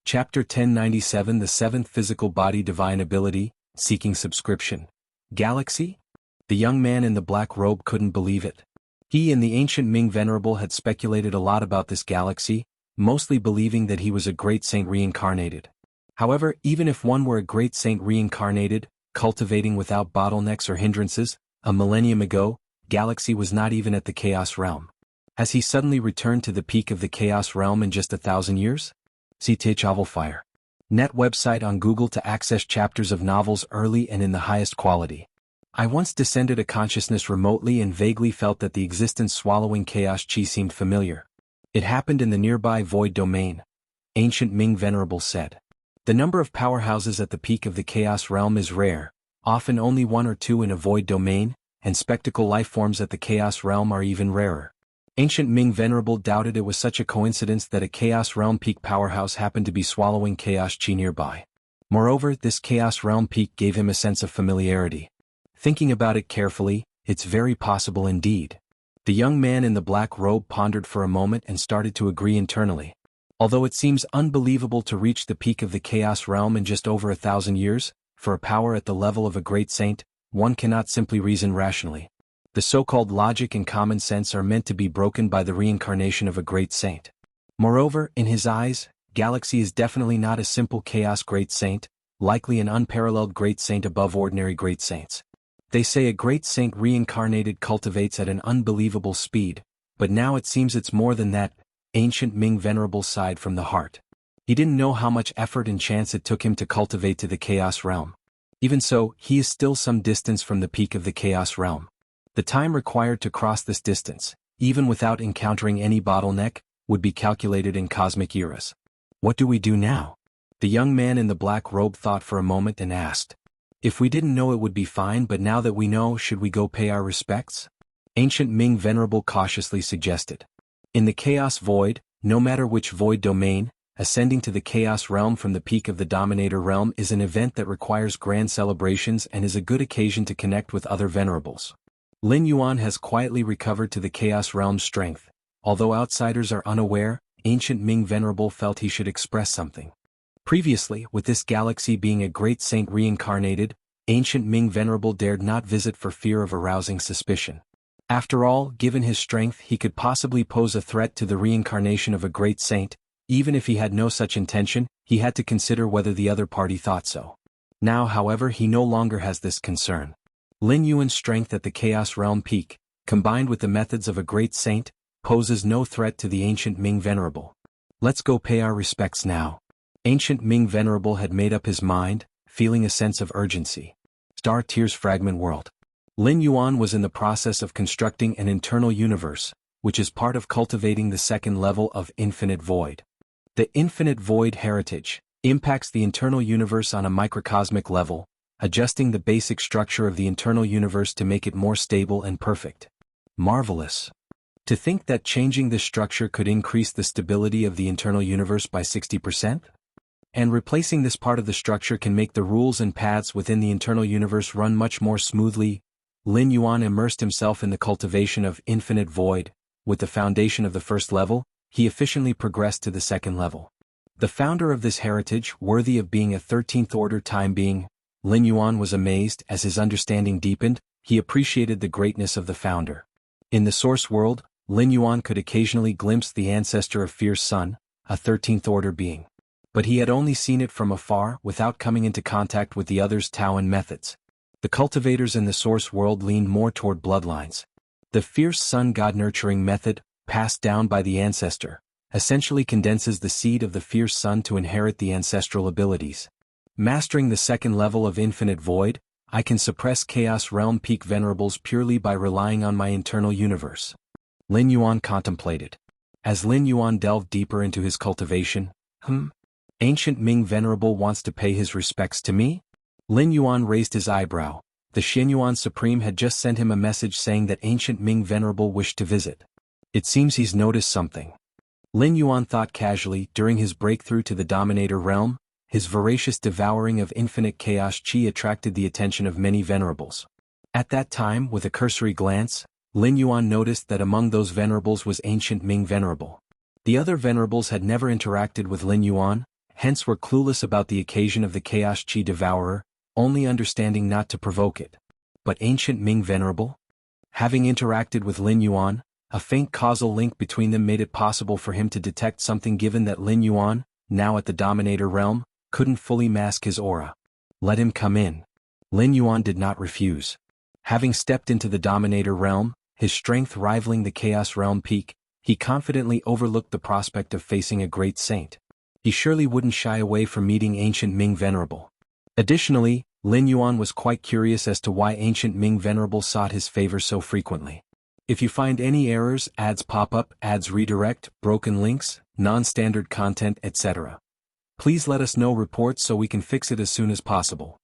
Chapter 1097, The Seventh Physical Body Divine Ability, Seeking Subscription. Galaxy? The young man in the black robe couldn't believe it. He and the Ancient Ming Venerable had speculated a lot about this galaxy, mostly believing that he was a great saint reincarnated. However, even if one were a great saint reincarnated, cultivating without bottlenecks or hindrances, a millennium ago, Galaxy was not even at the Chaos Realm. Has he suddenly returned to the peak of the Chaos Realm in just 1,000 years? See Fire. Net website on Google to access chapters of novels early and in the highest quality. I once descended a consciousness remotely and vaguely felt that the existence swallowing Chaos Chi seemed familiar. It happened in the nearby void domain, Ancient Ming Venerable said. The number of powerhouses at the peak of the Chaos Realm is rare, often only one or two in a void domain, and spectacle lifeforms at the Chaos Realm are even rarer. Ancient Ming Venerable doubted it was such a coincidence that a Chaos Realm peak powerhouse happened to be swallowing Chaos Chi nearby. Moreover, this Chaos Realm peak gave him a sense of familiarity. Thinking about it carefully, it's very possible indeed. The young man in the black robe pondered for a moment and started to agree internally. Although it seems unbelievable to reach the peak of the Chaos Realm in just over 1,000 years, for a power at the level of a great saint, one cannot simply reason rationally. The so-called logic and common sense are meant to be broken by the reincarnation of a great saint. Moreover, in his eyes, Galaxy is definitely not a simple chaos great saint, likely an unparalleled great saint above ordinary great saints. They say a great saint reincarnated cultivates at an unbelievable speed, but now it seems it's more than that. Ancient Ming Venerable sighed from the heart. He didn't know how much effort and chance it took him to cultivate to the Chaos Realm. Even so, he is still some distance from the peak of the Chaos Realm. The time required to cross this distance, even without encountering any bottleneck, would be calculated in cosmic eras. What do we do now? The young man in the black robe thought for a moment and asked. If we didn't know it would be fine, but now that we know, should we go pay our respects? Ancient Ming Venerable cautiously suggested. In the Chaos Void, no matter which void domain, ascending to the Chaos Realm from the peak of the Dominator Realm is an event that requires grand celebrations and is a good occasion to connect with other venerables. Lin Yuan has quietly recovered to the Chaos Realm's strength. Although outsiders are unaware, Ancient Ming Venerable felt he should express something. Previously, with this galaxy being a great saint reincarnated, Ancient Ming Venerable dared not visit for fear of arousing suspicion. After all, given his strength, he could possibly pose a threat to the reincarnation of a great saint. Even if he had no such intention, he had to consider whether the other party thought so. Now, however, he no longer has this concern. Lin Yuan's strength at the Chaos Realm peak, combined with the methods of a great saint, poses no threat to the Ancient Ming Venerable. Let's go pay our respects now. Ancient Ming Venerable had made up his mind, feeling a sense of urgency. Star Tears Fragment World. Lin Yuan was in the process of constructing an internal universe, which is part of cultivating the second level of Infinite Void. The Infinite Void heritage impacts the internal universe on a microcosmic level, adjusting the basic structure of the internal universe to make it more stable and perfect. Marvelous. To think that changing this structure could increase the stability of the internal universe by 60%? And replacing this part of the structure can make the rules and paths within the internal universe run much more smoothly. Lin Yuan immersed himself in the cultivation of Infinite Void. With the foundation of the first level, he efficiently progressed to the second level. The founder of this heritage, worthy of being a 13th order time being, Lin Yuan was amazed. As his understanding deepened, he appreciated the greatness of the founder. In the source world, Lin Yuan could occasionally glimpse the ancestor of Fierce Sun, a 13th order being. But he had only seen it from afar without coming into contact with the other's Taoan methods. The cultivators in the source world leaned more toward bloodlines. The Fierce Sun God nurturing method, passed down by the ancestor, essentially condenses the seed of the Fierce Sun to inherit the ancestral abilities. Mastering the second level of Infinite Void, I can suppress Chaos Realm peak venerables purely by relying on my internal universe. Lin Yuan contemplated. As Lin Yuan delved deeper into his cultivation, Ancient Ming Venerable wants to pay his respects to me? Lin Yuan raised his eyebrow. The Xianyuan Supreme had just sent him a message saying that Ancient Ming Venerable wished to visit. It seems he's noticed something. Lin Yuan thought casually. During his breakthrough to the Dominator realm, his voracious devouring of infinite chaos qi attracted the attention of many venerables. At that time, with a cursory glance, Lin Yuan noticed that among those venerables was Ancient Ming Venerable. The other venerables had never interacted with Lin Yuan, hence were clueless about the occasion of the Chaos Qi Devourer, only understanding not to provoke it. But Ancient Ming Venerable? Having interacted with Lin Yuan, a faint causal link between them made it possible for him to detect something given that Lin Yuan, now at the Dominator realm, couldn't fully mask his aura. Let him come in. Lin Yuan did not refuse. Having stepped into the Dominator realm, his strength rivaling the Chaos Realm peak, he confidently overlooked the prospect of facing a great saint. He surely wouldn't shy away from meeting Ancient Ming Venerable. Additionally, Lin Yuan was quite curious as to why Ancient Ming Venerable sought his favor so frequently. If you find any errors, ads pop up, ads redirect, broken links, non-standard content, etc., please let us know reports so we can fix it as soon as possible.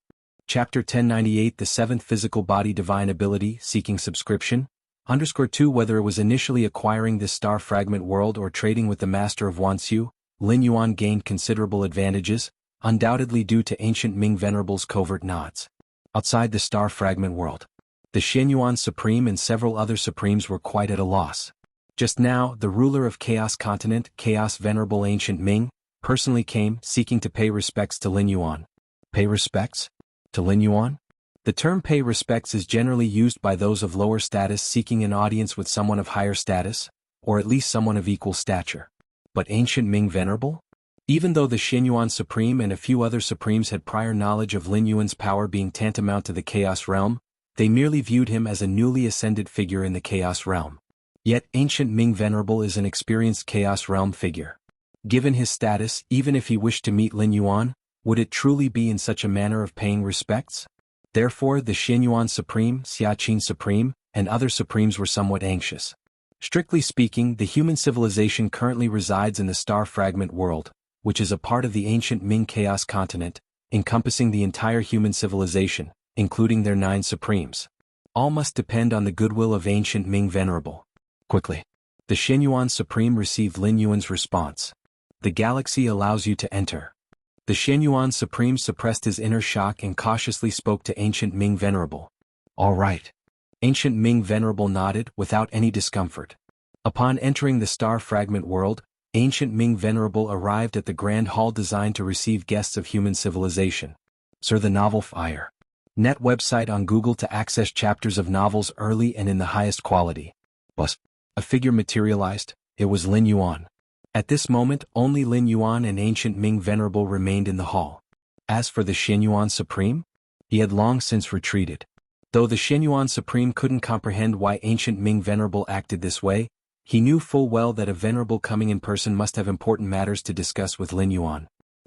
Chapter 1098 The 7th Physical Body Divine Ability Seeking Subscription _2 Whether it was initially acquiring this star fragment world or trading with the Master of Wanxiu, Lin Yuan gained considerable advantages, undoubtedly due to Ancient Ming Venerable's covert nods. Outside the star fragment world, the Xianyuan Supreme and several other Supremes were quite at a loss. Just now, the ruler of Chaos Continent, Chaos Venerable Ancient Ming, personally came, seeking to pay respects to Lin Yuan. Pay respects? To Lin Yuan? The term pay respects is generally used by those of lower status seeking an audience with someone of higher status, or at least someone of equal stature. But Ancient Ming Venerable? Even though the Xianyuan Supreme and a few other Supremes had prior knowledge of Lin Yuan's power being tantamount to the Chaos Realm, they merely viewed him as a newly ascended figure in the Chaos Realm. Yet Ancient Ming Venerable is an experienced Chaos Realm figure. Given his status, even if he wished to meet Lin Yuan, would it truly be in such a manner of paying respects? Therefore the Xianyuan Supreme, Xiaqin Supreme, and other Supremes were somewhat anxious. Strictly speaking, the human civilization currently resides in the star fragment world, which is a part of the ancient Ming Chaos continent, encompassing the entire human civilization, including their 9 Supremes. All must depend on the goodwill of Ancient Ming Venerable. Quickly. The Xianyuan Supreme received Lin Yuan's response. The galaxy allows you to enter. The Xianyuan Supreme suppressed his inner shock and cautiously spoke to Ancient Ming Venerable. All right. Ancient Ming Venerable nodded without any discomfort. Upon entering the star fragment world, Ancient Ming Venerable arrived at the grand hall designed to receive guests of human civilization. Sir, the novel Fire. Net website on Google to access chapters of novels early and in the highest quality. Bus. A figure materialized. It was Lin Yuan. At this moment, only Lin Yuan and Ancient Ming Venerable remained in the hall. As for the Xianyuan Supreme, he had long since retreated. Though the Xianyuan Supreme couldn't comprehend why Ancient Ming Venerable acted this way, he knew full well that a Venerable coming in person must have important matters to discuss with Lin Yuan.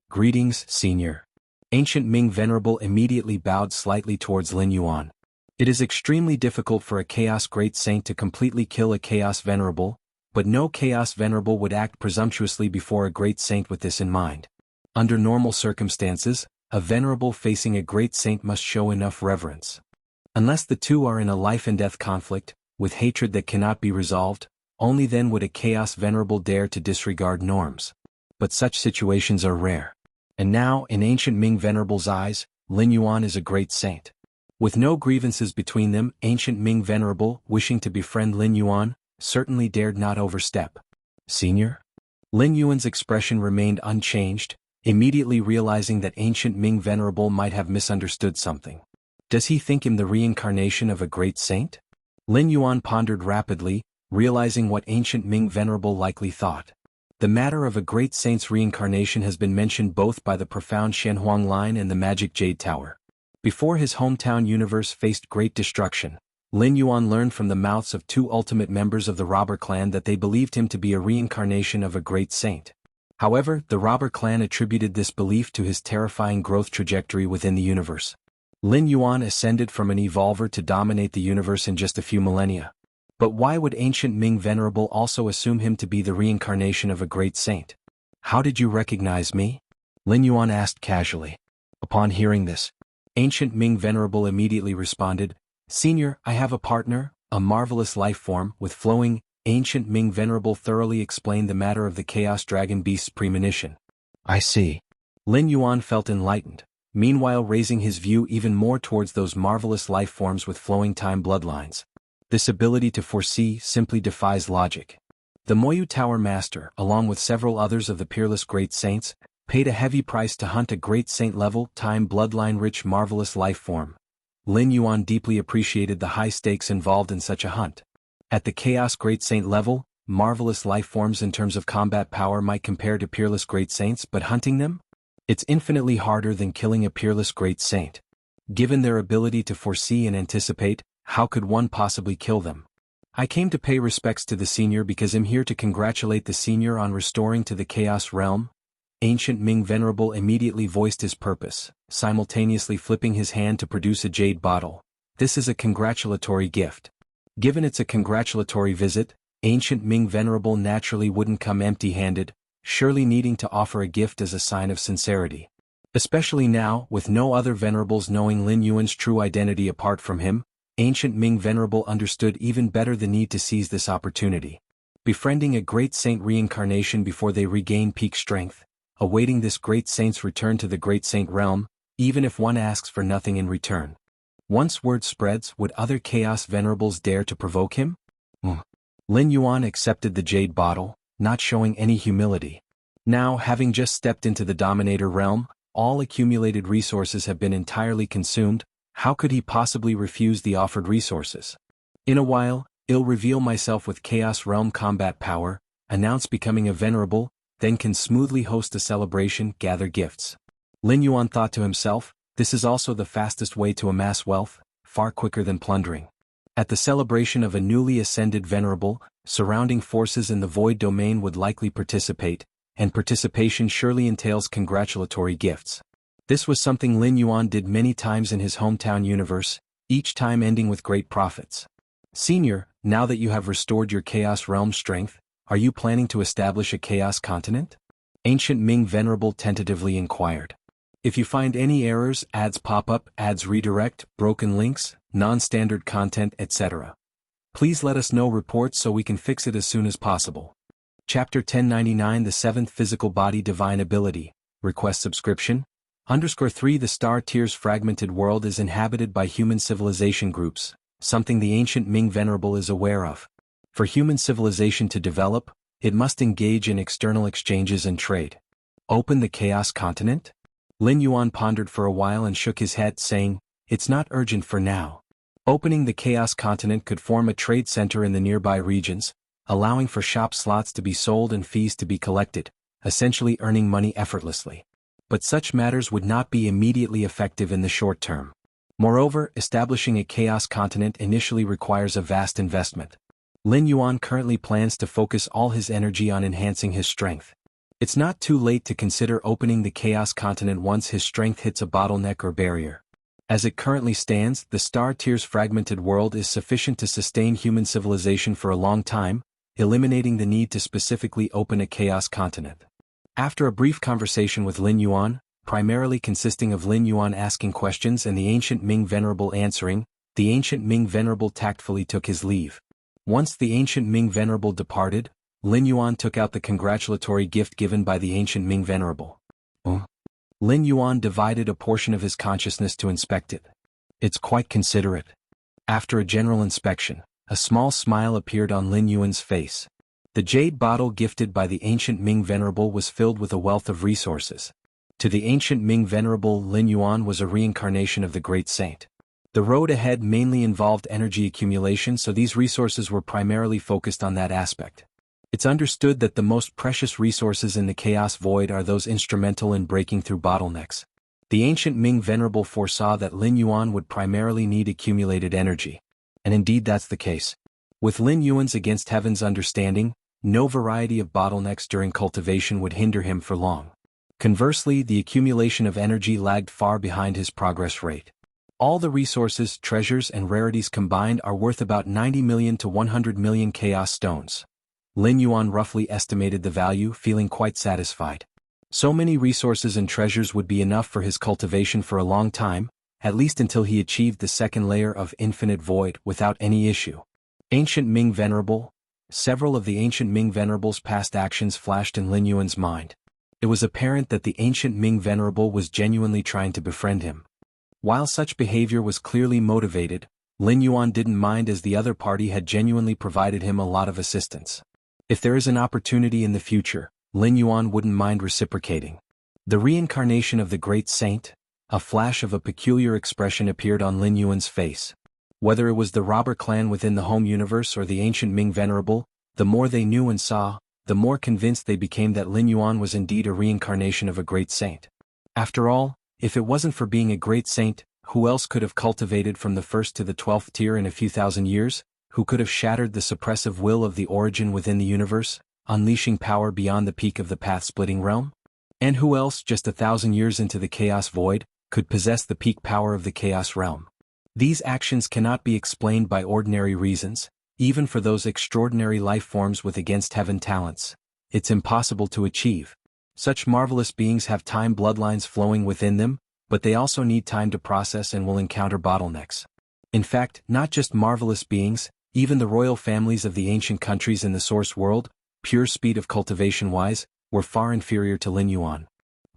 Greetings, Senior. Ancient Ming Venerable immediately bowed slightly towards Lin Yuan. It is extremely difficult for a Chaos Great Saint to completely kill a Chaos Venerable, but no Chaos Venerable would act presumptuously before a Great Saint with this in mind. Under normal circumstances, a Venerable facing a Great Saint must show enough reverence. Unless the two are in a life-and-death conflict, with hatred that cannot be resolved, only then would a Chaos Venerable dare to disregard norms. But such situations are rare. And now, in Ancient Ming Venerable's eyes, Lin Yuan is a great saint. With no grievances between them, Ancient Ming Venerable, wishing to befriend Lin Yuan, certainly dared not overstep. Senior? Lin Yuan's expression remained unchanged, immediately realizing that Ancient Ming Venerable might have misunderstood something. Does he think him the reincarnation of a great saint? Lin Yuan pondered rapidly, realizing what ancient Ming Venerable likely thought. The matter of a great saint's reincarnation has been mentioned both by the profound Shenhuang line and the magic Jade Tower. Before his hometown universe faced great destruction, Lin Yuan learned from the mouths of two ultimate members of the robber clan that they believed him to be a reincarnation of a great saint. However, the robber clan attributed this belief to his terrifying growth trajectory within the universe. Lin Yuan ascended from an evolver to dominate the universe in just a few millennia. But why would ancient Ming Venerable also assume him to be the reincarnation of a great saint? How did you recognize me? Lin Yuan asked casually. Upon hearing this, ancient Ming Venerable immediately responded, "Senior, I have a partner, a marvelous life form with flowing." Ancient Ming Venerable thoroughly explained the matter of the Chaos Dragon Beast's premonition. I see. Lin Yuan felt enlightened, meanwhile raising his view even more towards those marvelous life forms with flowing time bloodlines. This ability to foresee simply defies logic. The Moyu Tower Master, along with several others of the peerless great saints, paid a heavy price to hunt a great saint-level, time bloodline-rich marvelous life form. Lin Yuan deeply appreciated the high stakes involved in such a hunt. At the Chaos Great Saint level, marvelous life forms in terms of combat power might compare to peerless great saints, but hunting them? It's infinitely harder than killing a peerless great saint. Given their ability to foresee and anticipate, how could one possibly kill them? I came to pay respects to the senior because I'm here to congratulate the senior on restoring to the Chaos Realm. Ancient Ming Venerable immediately voiced his purpose, simultaneously flipping his hand to produce a jade bottle. This is a congratulatory gift. Given it's a congratulatory visit, ancient Ming Venerable naturally wouldn't come empty-handed, surely needing to offer a gift as a sign of sincerity. Especially now, with no other venerables knowing Lin Yuan's true identity apart from him, ancient Ming Venerable understood even better the need to seize this opportunity. Befriending a great saint reincarnation before they regain peak strength, awaiting this great saint's return to the great saint realm, even if one asks for nothing in return. Once word spreads, would other Chaos Venerables dare to provoke him? Lin Yuan accepted the jade bottle, not showing any humility. Now, having just stepped into the Dominator realm, all accumulated resources have been entirely consumed. How could he possibly refuse the offered resources? In a while, I'll reveal myself with Chaos Realm combat power, announce becoming a venerable, then can smoothly host a celebration, gather gifts. Lin Yuan thought to himself, this is also the fastest way to amass wealth, far quicker than plundering. At the celebration of a newly ascended venerable, surrounding forces in the void domain would likely participate, and participation surely entails congratulatory gifts. This was something Lin Yuan did many times in his hometown universe, each time ending with great profits. Senior, now that you have restored your Chaos Realm strength, are you planning to establish a Chaos Continent? Ancient Ming Venerable tentatively inquired. If you find any errors, ads pop up, ads redirect, broken links, non-standard content, etc., please let us know reports so we can fix it as soon as possible. Chapter 1099 The 7th Physical Body Divine Ability, Request Subscription. _3 The Star Tier's fragmented world is inhabited by human civilization groups, something the ancient Ming Venerable is aware of. For human civilization to develop, it must engage in external exchanges and trade. Open the Chaos Continent? Lin Yuan pondered for a while and shook his head, saying, it's not urgent for now. Opening the Chaos Continent could form a trade center in the nearby regions, allowing for shop slots to be sold and fees to be collected, essentially earning money effortlessly. But such matters would not be immediately effective in the short term. Moreover, establishing a Chaos Continent initially requires a vast investment. Lin Yuan currently plans to focus all his energy on enhancing his strength. It's not too late to consider opening the Chaos Continent once his strength hits a bottleneck or barrier. As it currently stands, the Star Tier's fragmented world is sufficient to sustain human civilization for a long time, eliminating the need to specifically open a Chaos Continent. After a brief conversation with Lin Yuan, primarily consisting of Lin Yuan asking questions and the ancient Ming Venerable answering, the ancient Ming Venerable tactfully took his leave. Once the ancient Ming Venerable departed, Lin Yuan took out the congratulatory gift given by the ancient Ming Venerable. Lin Yuan divided a portion of his consciousness to inspect it. It's quite considerate. After a general inspection, a small smile appeared on Lin Yuan's face. The jade bottle gifted by the ancient Ming Venerable was filled with a wealth of resources. To the ancient Ming Venerable, Lin Yuan was a reincarnation of the great saint. The road ahead mainly involved energy accumulation, so these resources were primarily focused on that aspect. It's understood that the most precious resources in the Chaos Void are those instrumental in breaking through bottlenecks. The ancient Ming Venerable foresaw that Lin Yuan would primarily need accumulated energy. And indeed that's the case. With Lin Yuan's against heaven's understanding, no variety of bottlenecks during cultivation would hinder him for long. Conversely, the accumulation of energy lagged far behind his progress rate. All the resources, treasures, and rarities combined are worth about 90 million to 100 million Chaos Stones. Lin Yuan roughly estimated the value, feeling quite satisfied. So many resources and treasures would be enough for his cultivation for a long time, at least until he achieved the second layer of infinite void without any issue. Ancient Ming Venerable. Several of the ancient Ming Venerable's past actions flashed in Lin Yuan's mind. It was apparent that the ancient Ming Venerable was genuinely trying to befriend him. While such behavior was clearly motivated, Lin Yuan didn't mind as the other party had genuinely provided him a lot of assistance. If there is an opportunity in the future, Lin Yuan wouldn't mind reciprocating. The reincarnation of the great saint, a flash of a peculiar expression appeared on Lin Yuan's face. Whether it was the robber clan within the home universe or the ancient Ming Venerable, the more they knew and saw, the more convinced they became that Lin Yuan was indeed a reincarnation of a great saint. After all, if it wasn't for being a great saint, who else could have cultivated from the 1st to the 12th tier in a few thousand years? Who could have shattered the suppressive will of the origin within the universe, unleashing power beyond the peak of the path-splitting realm? And who else, just 1,000 years into the Chaos Void, could possess the peak power of the Chaos Realm? These actions cannot be explained by ordinary reasons, even for those extraordinary life forms with against heaven talents. It's impossible to achieve. Such marvelous beings have time bloodlines flowing within them, but they also need time to process and will encounter bottlenecks. In fact, not just marvelous beings, even the royal families of the ancient countries in the source world, pure speed of cultivation-wise, were far inferior to Lin Yuan.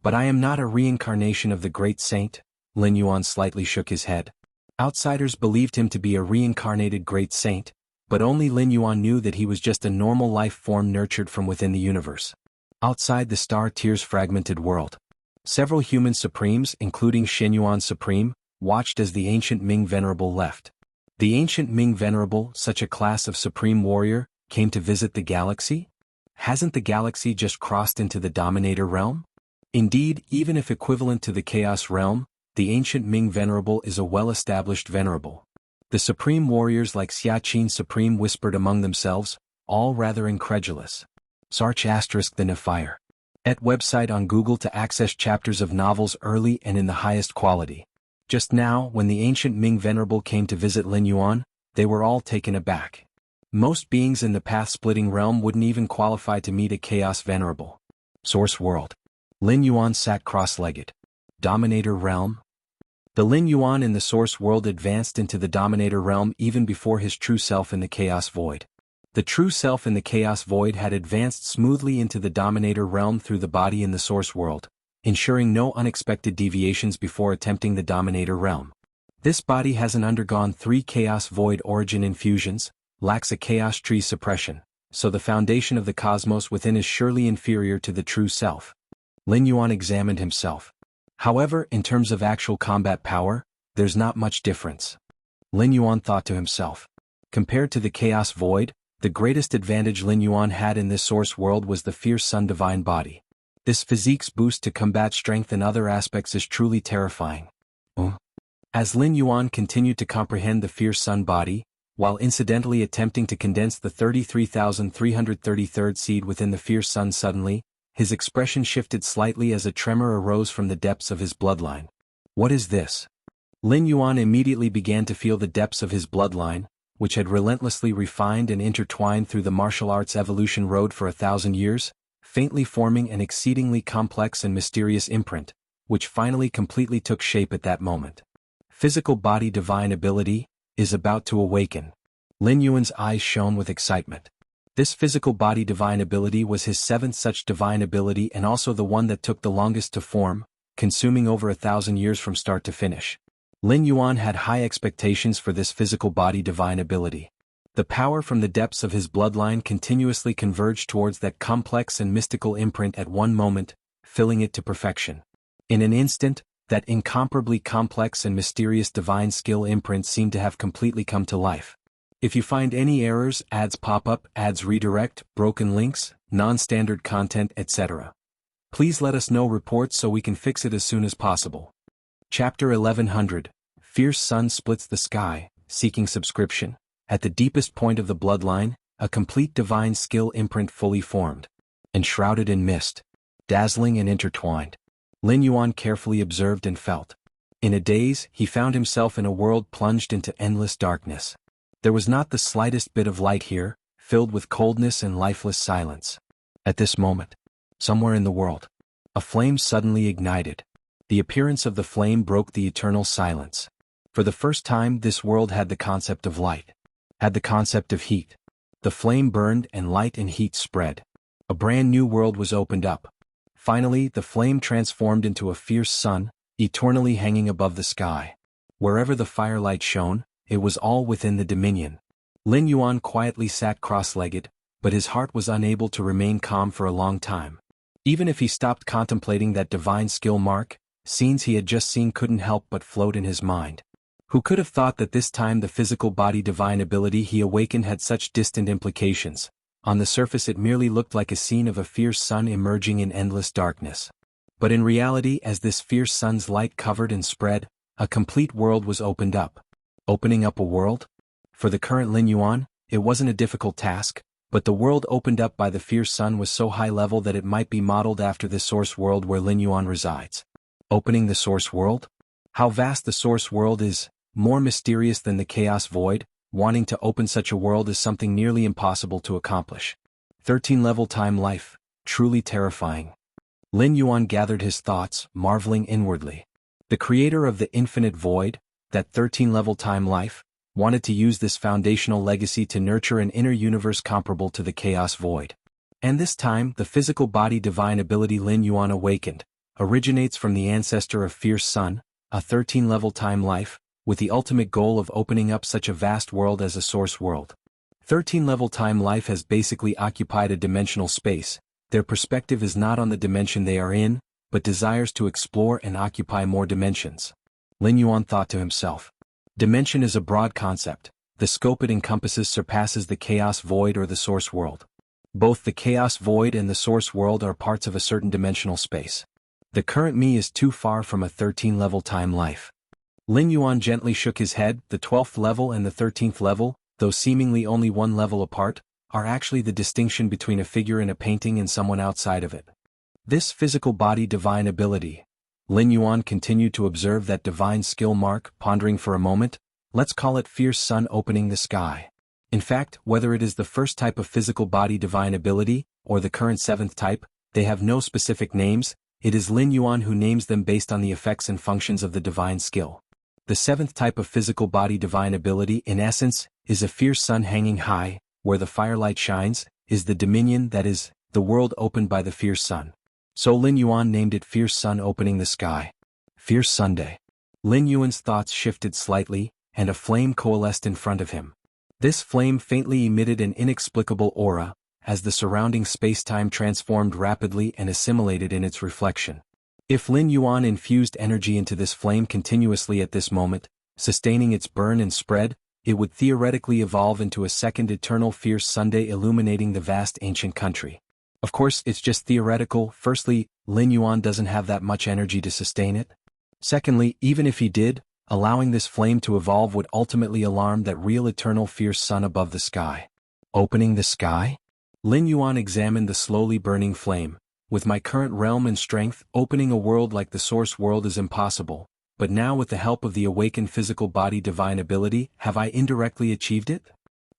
But I am not a reincarnation of the great saint, Lin Yuan slightly shook his head. Outsiders believed him to be a reincarnated great saint, but only Lin Yuan knew that he was just a normal life form nurtured from within the universe. Outside the star tier's fragmented world, several human supremes, including Xinyuan Supreme, watched as the ancient Ming Venerable left. The ancient Ming Venerable, such a class of supreme warrior, came to visit the galaxy? Hasn't the galaxy just crossed into the Dominator realm? Indeed, even if equivalent to the Chaos realm, the ancient Ming Venerable is a well-established venerable. The supreme warriors like Xiaqin Supreme whispered among themselves, all rather incredulous. Sarch * the Nefire. Et website on Google to access chapters of novels early and in the highest quality. Just now, when the ancient Ming Venerable came to visit Lin Yuan, they were all taken aback. Most beings in the path-splitting realm wouldn't even qualify to meet a Chaos Venerable. Source World. Lin Yuan sat cross-legged. Dominator Realm. The Lin Yuan in the Source World advanced into the Dominator Realm even before his true self in the Chaos Void. The true self in the Chaos Void had advanced smoothly into the Dominator Realm through the body in the Source World, ensuring no unexpected deviations before attempting the Dominator Realm. This body hasn't undergone 3 Chaos Void origin infusions, lacks a Chaos Tree suppression, so the foundation of the cosmos within is surely inferior to the true self. Lin Yuan examined himself. However, in terms of actual combat power, there's not much difference. Lin Yuan thought to himself. Compared to the Chaos Void, the greatest advantage Lin Yuan had in this source world was the fierce sun divine body. This physique's boost to combat strength and other aspects is truly terrifying. As Lin Yuan continued to comprehend the fierce sun body, while incidentally attempting to condense the 33,333rd seed within the fierce sun suddenly, his expression shifted slightly as a tremor arose from the depths of his bloodline. What is this? Lin Yuan immediately began to feel the depths of his bloodline, which had relentlessly refined and intertwined through the martial arts evolution road for 1,000 years, faintly forming an exceedingly complex and mysterious imprint, which finally completely took shape at that moment. Physical body divine ability is about to awaken. Lin Yuan's eyes shone with excitement. This physical body divine ability was his 7th such divine ability and also the one that took the longest to form, consuming over 1,000 years from start to finish. Lin Yuan had high expectations for this physical body divine ability. The power from the depths of his bloodline continuously converged towards that complex and mystical imprint at one moment, filling it to perfection. In an instant, That incomparably complex and mysterious divine skill imprint seemed to have completely come to life. If you find any errors, ads pop up, ads redirect, broken links, non-standard content, etc., please let us know reports so we can fix it as soon as possible. Chapter 1100. Fierce Sun Splits the Sky, Seeking Subscription. At the deepest point of the bloodline, a complete divine skill imprint fully formed. Enshrouded in mist. Dazzling and intertwined. Lin Yuan carefully observed and felt. In a daze, he found himself in a world plunged into endless darkness. There was not the slightest bit of light here, filled with coldness and lifeless silence. At this moment, somewhere in the world, a flame suddenly ignited. The appearance of the flame broke the eternal silence. For the first time, this world had the concept of light. Had the concept of heat. The flame burned and light and heat spread. A brand new world was opened up. Finally, the flame transformed into a fierce sun, eternally hanging above the sky. Wherever the firelight shone, it was all within the dominion. Lin Yuan quietly sat cross-legged, but his heart was unable to remain calm for a long time. Even if he stopped contemplating that divine skill mark, scenes he had just seen couldn't help but float in his mind. Who could have thought that this time the physical body divine ability he awakened had such distant implications? On the surface it merely looked like a scene of a fierce sun emerging in endless darkness. But in reality, as this fierce sun's light covered and spread, a complete world was opened up. Opening up a world? For the current Lin Yuan, it wasn't a difficult task, but the world opened up by the fierce sun was so high level that it might be modeled after the source world where Lin Yuan resides. Opening the source world? How vast the source world is, more mysterious than the chaos void. Wanting to open such a world is something nearly impossible to accomplish. 13-level time life, truly terrifying. Lin Yuan gathered his thoughts, marveling inwardly. The creator of the infinite void, that 13-level time life, wanted to use this foundational legacy to nurture an inner universe comparable to the chaos void. And this time, the physical body divine ability Lin Yuan awakened, originates from the ancestor of Fierce Sun, a 13-level time life, with the ultimate goal of opening up such a vast world as a source world. 13-level time life has basically occupied a dimensional space. Their perspective is not on the dimension they are in, but desires to explore and occupy more dimensions. Lin Yuan thought to himself. Dimension is a broad concept. The scope it encompasses surpasses the chaos void or the source world. Both the chaos void and the source world are parts of a certain dimensional space. The current me is too far from a 13-level time life. Lin Yuan gently shook his head. The 12th level and the 13th level, though seemingly only one level apart, are actually the distinction between a figure in a painting and someone outside of it. This physical body divine ability. Lin Yuan continued to observe that divine skill mark, pondering for a moment. Let's call it Fierce Sun opening the sky. In fact, whether it is the first type of physical body divine ability, or the current 7th type, they have no specific names. It is Lin Yuan who names them based on the effects and functions of the divine skill. The 7th type of physical body divine ability, in essence, is a fierce sun hanging high, where the firelight shines, is the dominion that is, the world opened by the fierce sun. So Lin Yuan named it Fierce Sun opening the sky. Fierce Sunday. Lin Yuan's thoughts shifted slightly, and a flame coalesced in front of him. This flame faintly emitted an inexplicable aura, as the surrounding space-time transformed rapidly and assimilated in its reflection. If Lin Yuan infused energy into this flame continuously at this moment, sustaining its burn and spread, it would theoretically evolve into a second eternal fierce Sunday illuminating the vast ancient country. Of course, it's just theoretical. Firstly, Lin Yuan doesn't have that much energy to sustain it. Secondly, even if he did, allowing this flame to evolve would ultimately alarm that real eternal fierce sun above the sky. Opening the sky? Lin Yuan examined the slowly burning flame. With my current realm and strength, opening a world like the source world is impossible, but now with the help of the awakened physical body divine ability, have I indirectly achieved it?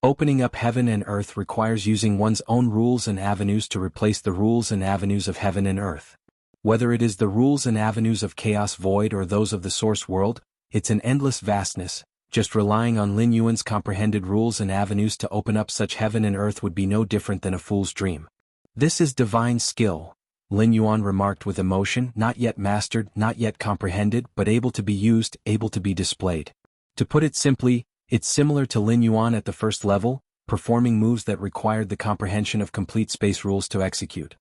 Opening up heaven and earth requires using one's own rules and avenues to replace the rules and avenues of heaven and earth. Whether it is the rules and avenues of chaos void or those of the source world, it's an endless vastness. Just relying on Lin Yuan's comprehended rules and avenues to open up such heaven and earth would be no different than a fool's dream. This is divine skill, Lin Yuan remarked with emotion, not yet mastered, not yet comprehended, but able to be used, able to be displayed. To put it simply, it's similar to Lin Yuan at the first level, performing moves that required the comprehension of complete space rules to execute.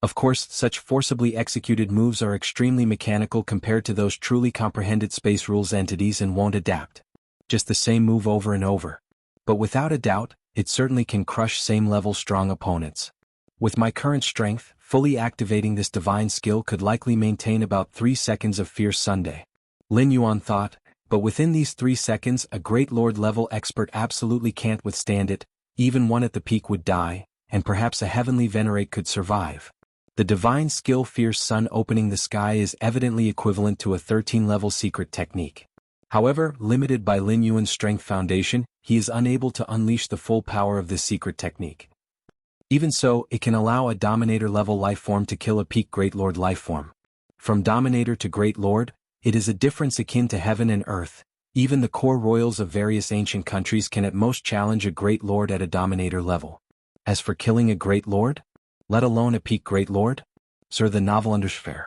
Of course, such forcibly executed moves are extremely mechanical compared to those truly comprehended space rules entities and won't adapt. Just the same move over and over. But without a doubt, it certainly can crush same-level strong opponents. With my current strength, fully activating this divine skill could likely maintain about 3 seconds of Fierce Sunday. Lin Yuan thought, but within these 3 seconds a Great Lord-level expert absolutely can't withstand it, even one at the peak would die, and perhaps a heavenly venerate could survive. The divine skill Fierce Sun opening the sky is evidently equivalent to a 13-level secret technique. However, limited by Lin Yuan's strength foundation, he is unable to unleash the full power of this secret technique. Even so, it can allow a Dominator-level lifeform to kill a peak Great Lord lifeform. From Dominator to Great Lord, it is a difference akin to heaven and earth. Even the core royals of various ancient countries can at most challenge a Great Lord at a Dominator level. As for killing a Great Lord, let alone a peak Great Lord? Sir, the novel Undersphere.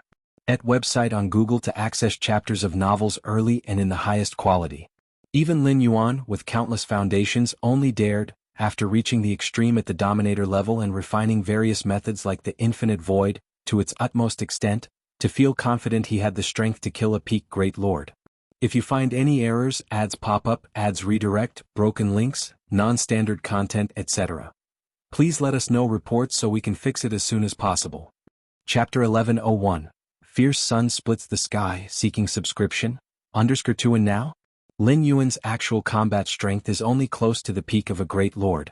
At website on Google to access chapters of novels early and in the highest quality. Even Lin Yuan, with countless foundations, only dared, after reaching the extreme at the Dominator level and refining various methods like the Infinite Void, to its utmost extent, to feel confident he had the strength to kill a peak Great Lord. If you find any errors, ads pop up, ads redirect, broken links, non-standard content, etc., please let us know reports so we can fix it as soon as possible. Chapter 1101. Fierce Sun splits the sky, seeking subscription? _2 and now? Lin Yuan's actual combat strength is only close to the peak of a Great Lord.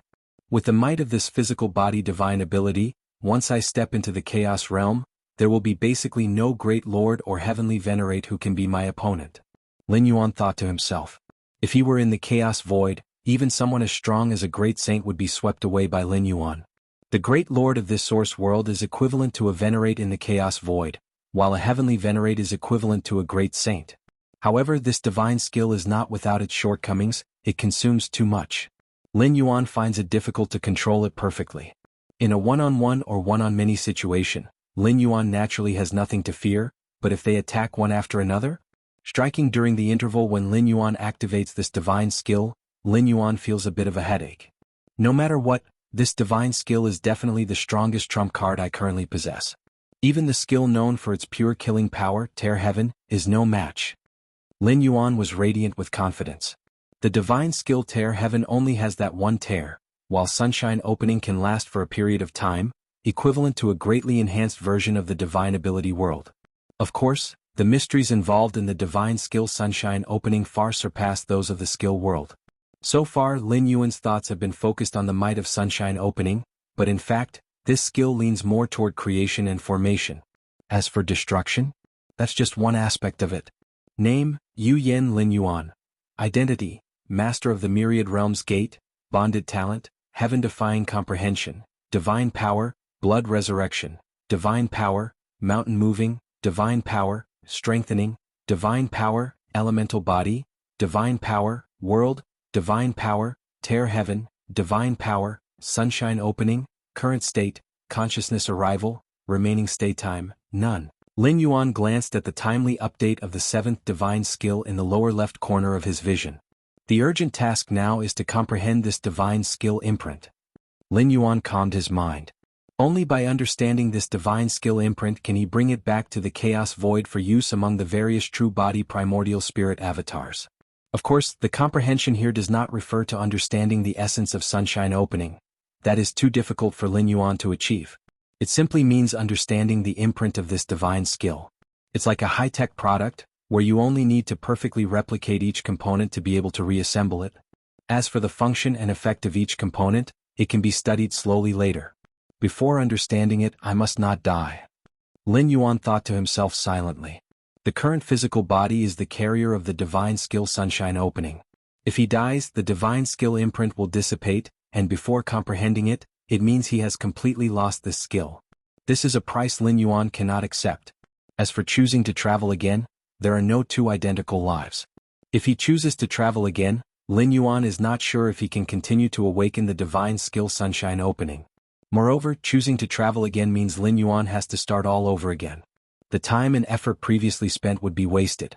With the might of this physical body divine ability, once I step into the Chaos Realm, there will be basically no Great Lord or Heavenly Venerate who can be my opponent. Lin Yuan thought to himself. If he were in the Chaos Void, even someone as strong as a Great Saint would be swept away by Lin Yuan. The Great Lord of this source world is equivalent to a Venerate in the Chaos Void, while a Heavenly Venerate is equivalent to a Great Saint. However, this divine skill is not without its shortcomings, it consumes too much. Lin Yuan finds it difficult to control it perfectly. In a one-on-one or one-on-many situation, Lin Yuan naturally has nothing to fear, but if they attack one after another? Striking during the interval when Lin Yuan activates this divine skill, Lin Yuan feels a bit of a headache. No matter what, this divine skill is definitely the strongest trump card I currently possess. Even the skill known for its pure killing power, Tear Heaven, is no match. Lin Yuan was radiant with confidence. The divine skill Tear Heaven only has that one tear, while Sunshine Opening can last for a period of time, equivalent to a greatly enhanced version of the divine ability world. Of course, the mysteries involved in the divine skill Sunshine Opening far surpass those of the skill world. So far, Lin Yuan's thoughts have been focused on the might of Sunshine Opening, but in fact, this skill leans more toward creation and formation. As for destruction, that's just one aspect of it. Name, Yu Yen Lin Yuan. Identity, Master of the Myriad Realms Gate, Bonded Talent, Heaven-Defying Comprehension, Divine Power, Blood Resurrection, Divine Power, Mountain Moving, Divine Power, Strengthening, Divine Power, Elemental Body, Divine Power, World, Divine Power, Tear Heaven, Divine Power, Sunshine Opening, Current State, Consciousness Arrival, Remaining Stay Time, None. Lin Yuan glanced at the timely update of the 7th divine skill in the lower left corner of his vision. The urgent task now is to comprehend this divine skill imprint. Lin Yuan calmed his mind. Only by understanding this divine skill imprint can he bring it back to the Chaos Void for use among the various true body primordial spirit avatars. Of course, the comprehension here does not refer to understanding the essence of Sunshine Opening. That is too difficult for Lin Yuan to achieve. It simply means understanding the imprint of this divine skill. It's like a high-tech product, where you only need to perfectly replicate each component to be able to reassemble it. As for the function and effect of each component, it can be studied slowly later. Before understanding it, I must not die. Lin Yuan thought to himself silently. The current physical body is the carrier of the divine skill Sunshine Opening. If he dies, the divine skill imprint will dissipate, and before comprehending it, it means he has completely lost this skill. This is a price Lin Yuan cannot accept. As for choosing to travel again, there are no two identical lives. If he chooses to travel again, Lin Yuan is not sure if he can continue to awaken the divine skill Sunshine Opening. Moreover, choosing to travel again means Lin Yuan has to start all over again. The time and effort previously spent would be wasted.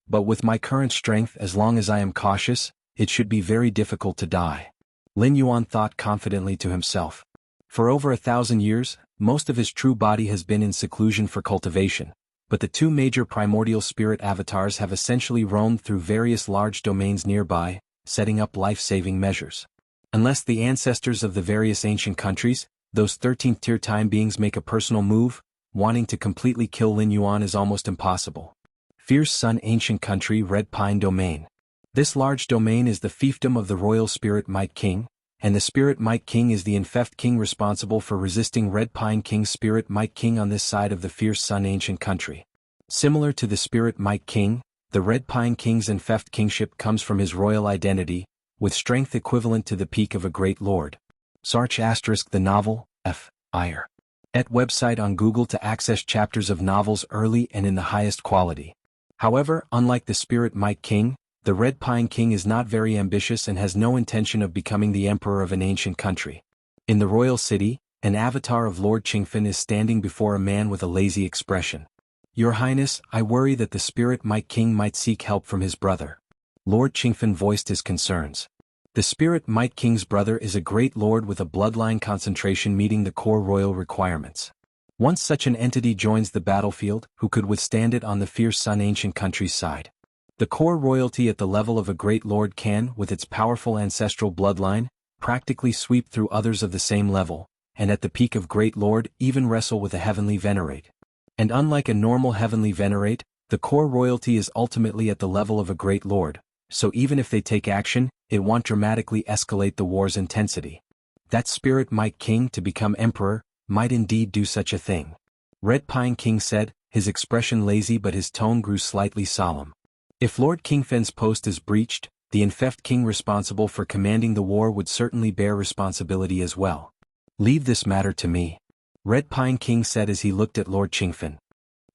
But with my current strength, as long as I am cautious, it should be very difficult to die. Lin Yuan thought confidently to himself. For over 1,000 years, most of his true body has been in seclusion for cultivation, but the two major primordial spirit avatars have essentially roamed through various large domains nearby, setting up life-saving measures. Unless the ancestors of the various ancient countries, those 13th-tier time beings, make a personal move, wanting to completely kill Lin Yuan is almost impossible. Fierce Sun Ancient Country Red Pine Domain. This large domain is the fiefdom of the royal spirit Might King, and the spirit Might King is the Enfeft King responsible for resisting Red Pine King's spirit Might King on this side of the Fierce Sun Ancient Country. Similar to the spirit Might King, the Red Pine King's Enfeft kingship comes from his royal identity, with strength equivalent to the peak of a great lord. Search * the novel, F. Ire. Et website on Google to access chapters of novels early and in the highest quality. However, unlike the spirit Might King, the Red Pine King is not very ambitious and has no intention of becoming the emperor of an ancient country. In the royal city, an avatar of Lord Qingfen is standing before a man with a lazy expression. Your Highness, I worry that the spirit Might King might seek help from his brother. Lord Qingfen voiced his concerns. The spirit Might King's brother is a great lord with a bloodline concentration meeting the core royal requirements. Once such an entity joins the battlefield, who could withstand it on the Fierce Sun Ancient Country's side? The core royalty at the level of a great lord can, with its powerful ancestral bloodline, practically sweep through others of the same level, and at the peak of great lord, even wrestle with a heavenly venerate. And unlike a normal heavenly venerate, the core royalty is ultimately at the level of a great lord, so even if they take action, it won't dramatically escalate the war's intensity. That spirit Might King to become emperor, might indeed do such a thing. Red Pine King said, his expression lazy but his tone grew slightly solemn. If Lord Qingfen's post is breached, the Enfeft King responsible for commanding the war would certainly bear responsibility as well. Leave this matter to me. Red Pine King said as he looked at Lord Qingfen.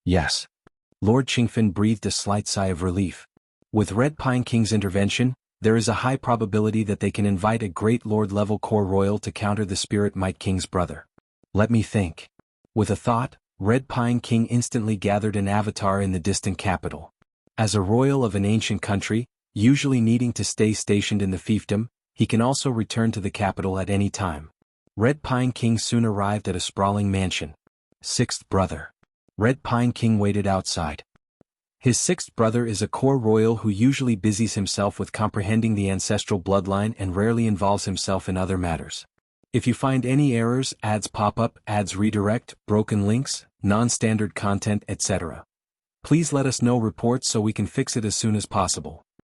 Yes. Lord Qingfen breathed a slight sigh of relief. With Red Pine King's intervention, there is a high probability that they can invite a great lord-level core royal to counter the spirit Might King's brother. Let me think. With a thought, Red Pine King instantly gathered an avatar in the distant capital. As a royal of an ancient country, usually needing to stay stationed in the fiefdom, he can also return to the capital at any time. Red Pine King soon arrived at a sprawling mansion. Sixth brother. Red Pine King waited outside. His sixth brother is a core royal who usually busies himself with comprehending the ancestral bloodline and rarely involves himself in other matters. If you find any errors, ads pop up, ads redirect, broken links, non-standard content, etc., please let us know reports so we can fix it as soon as possible.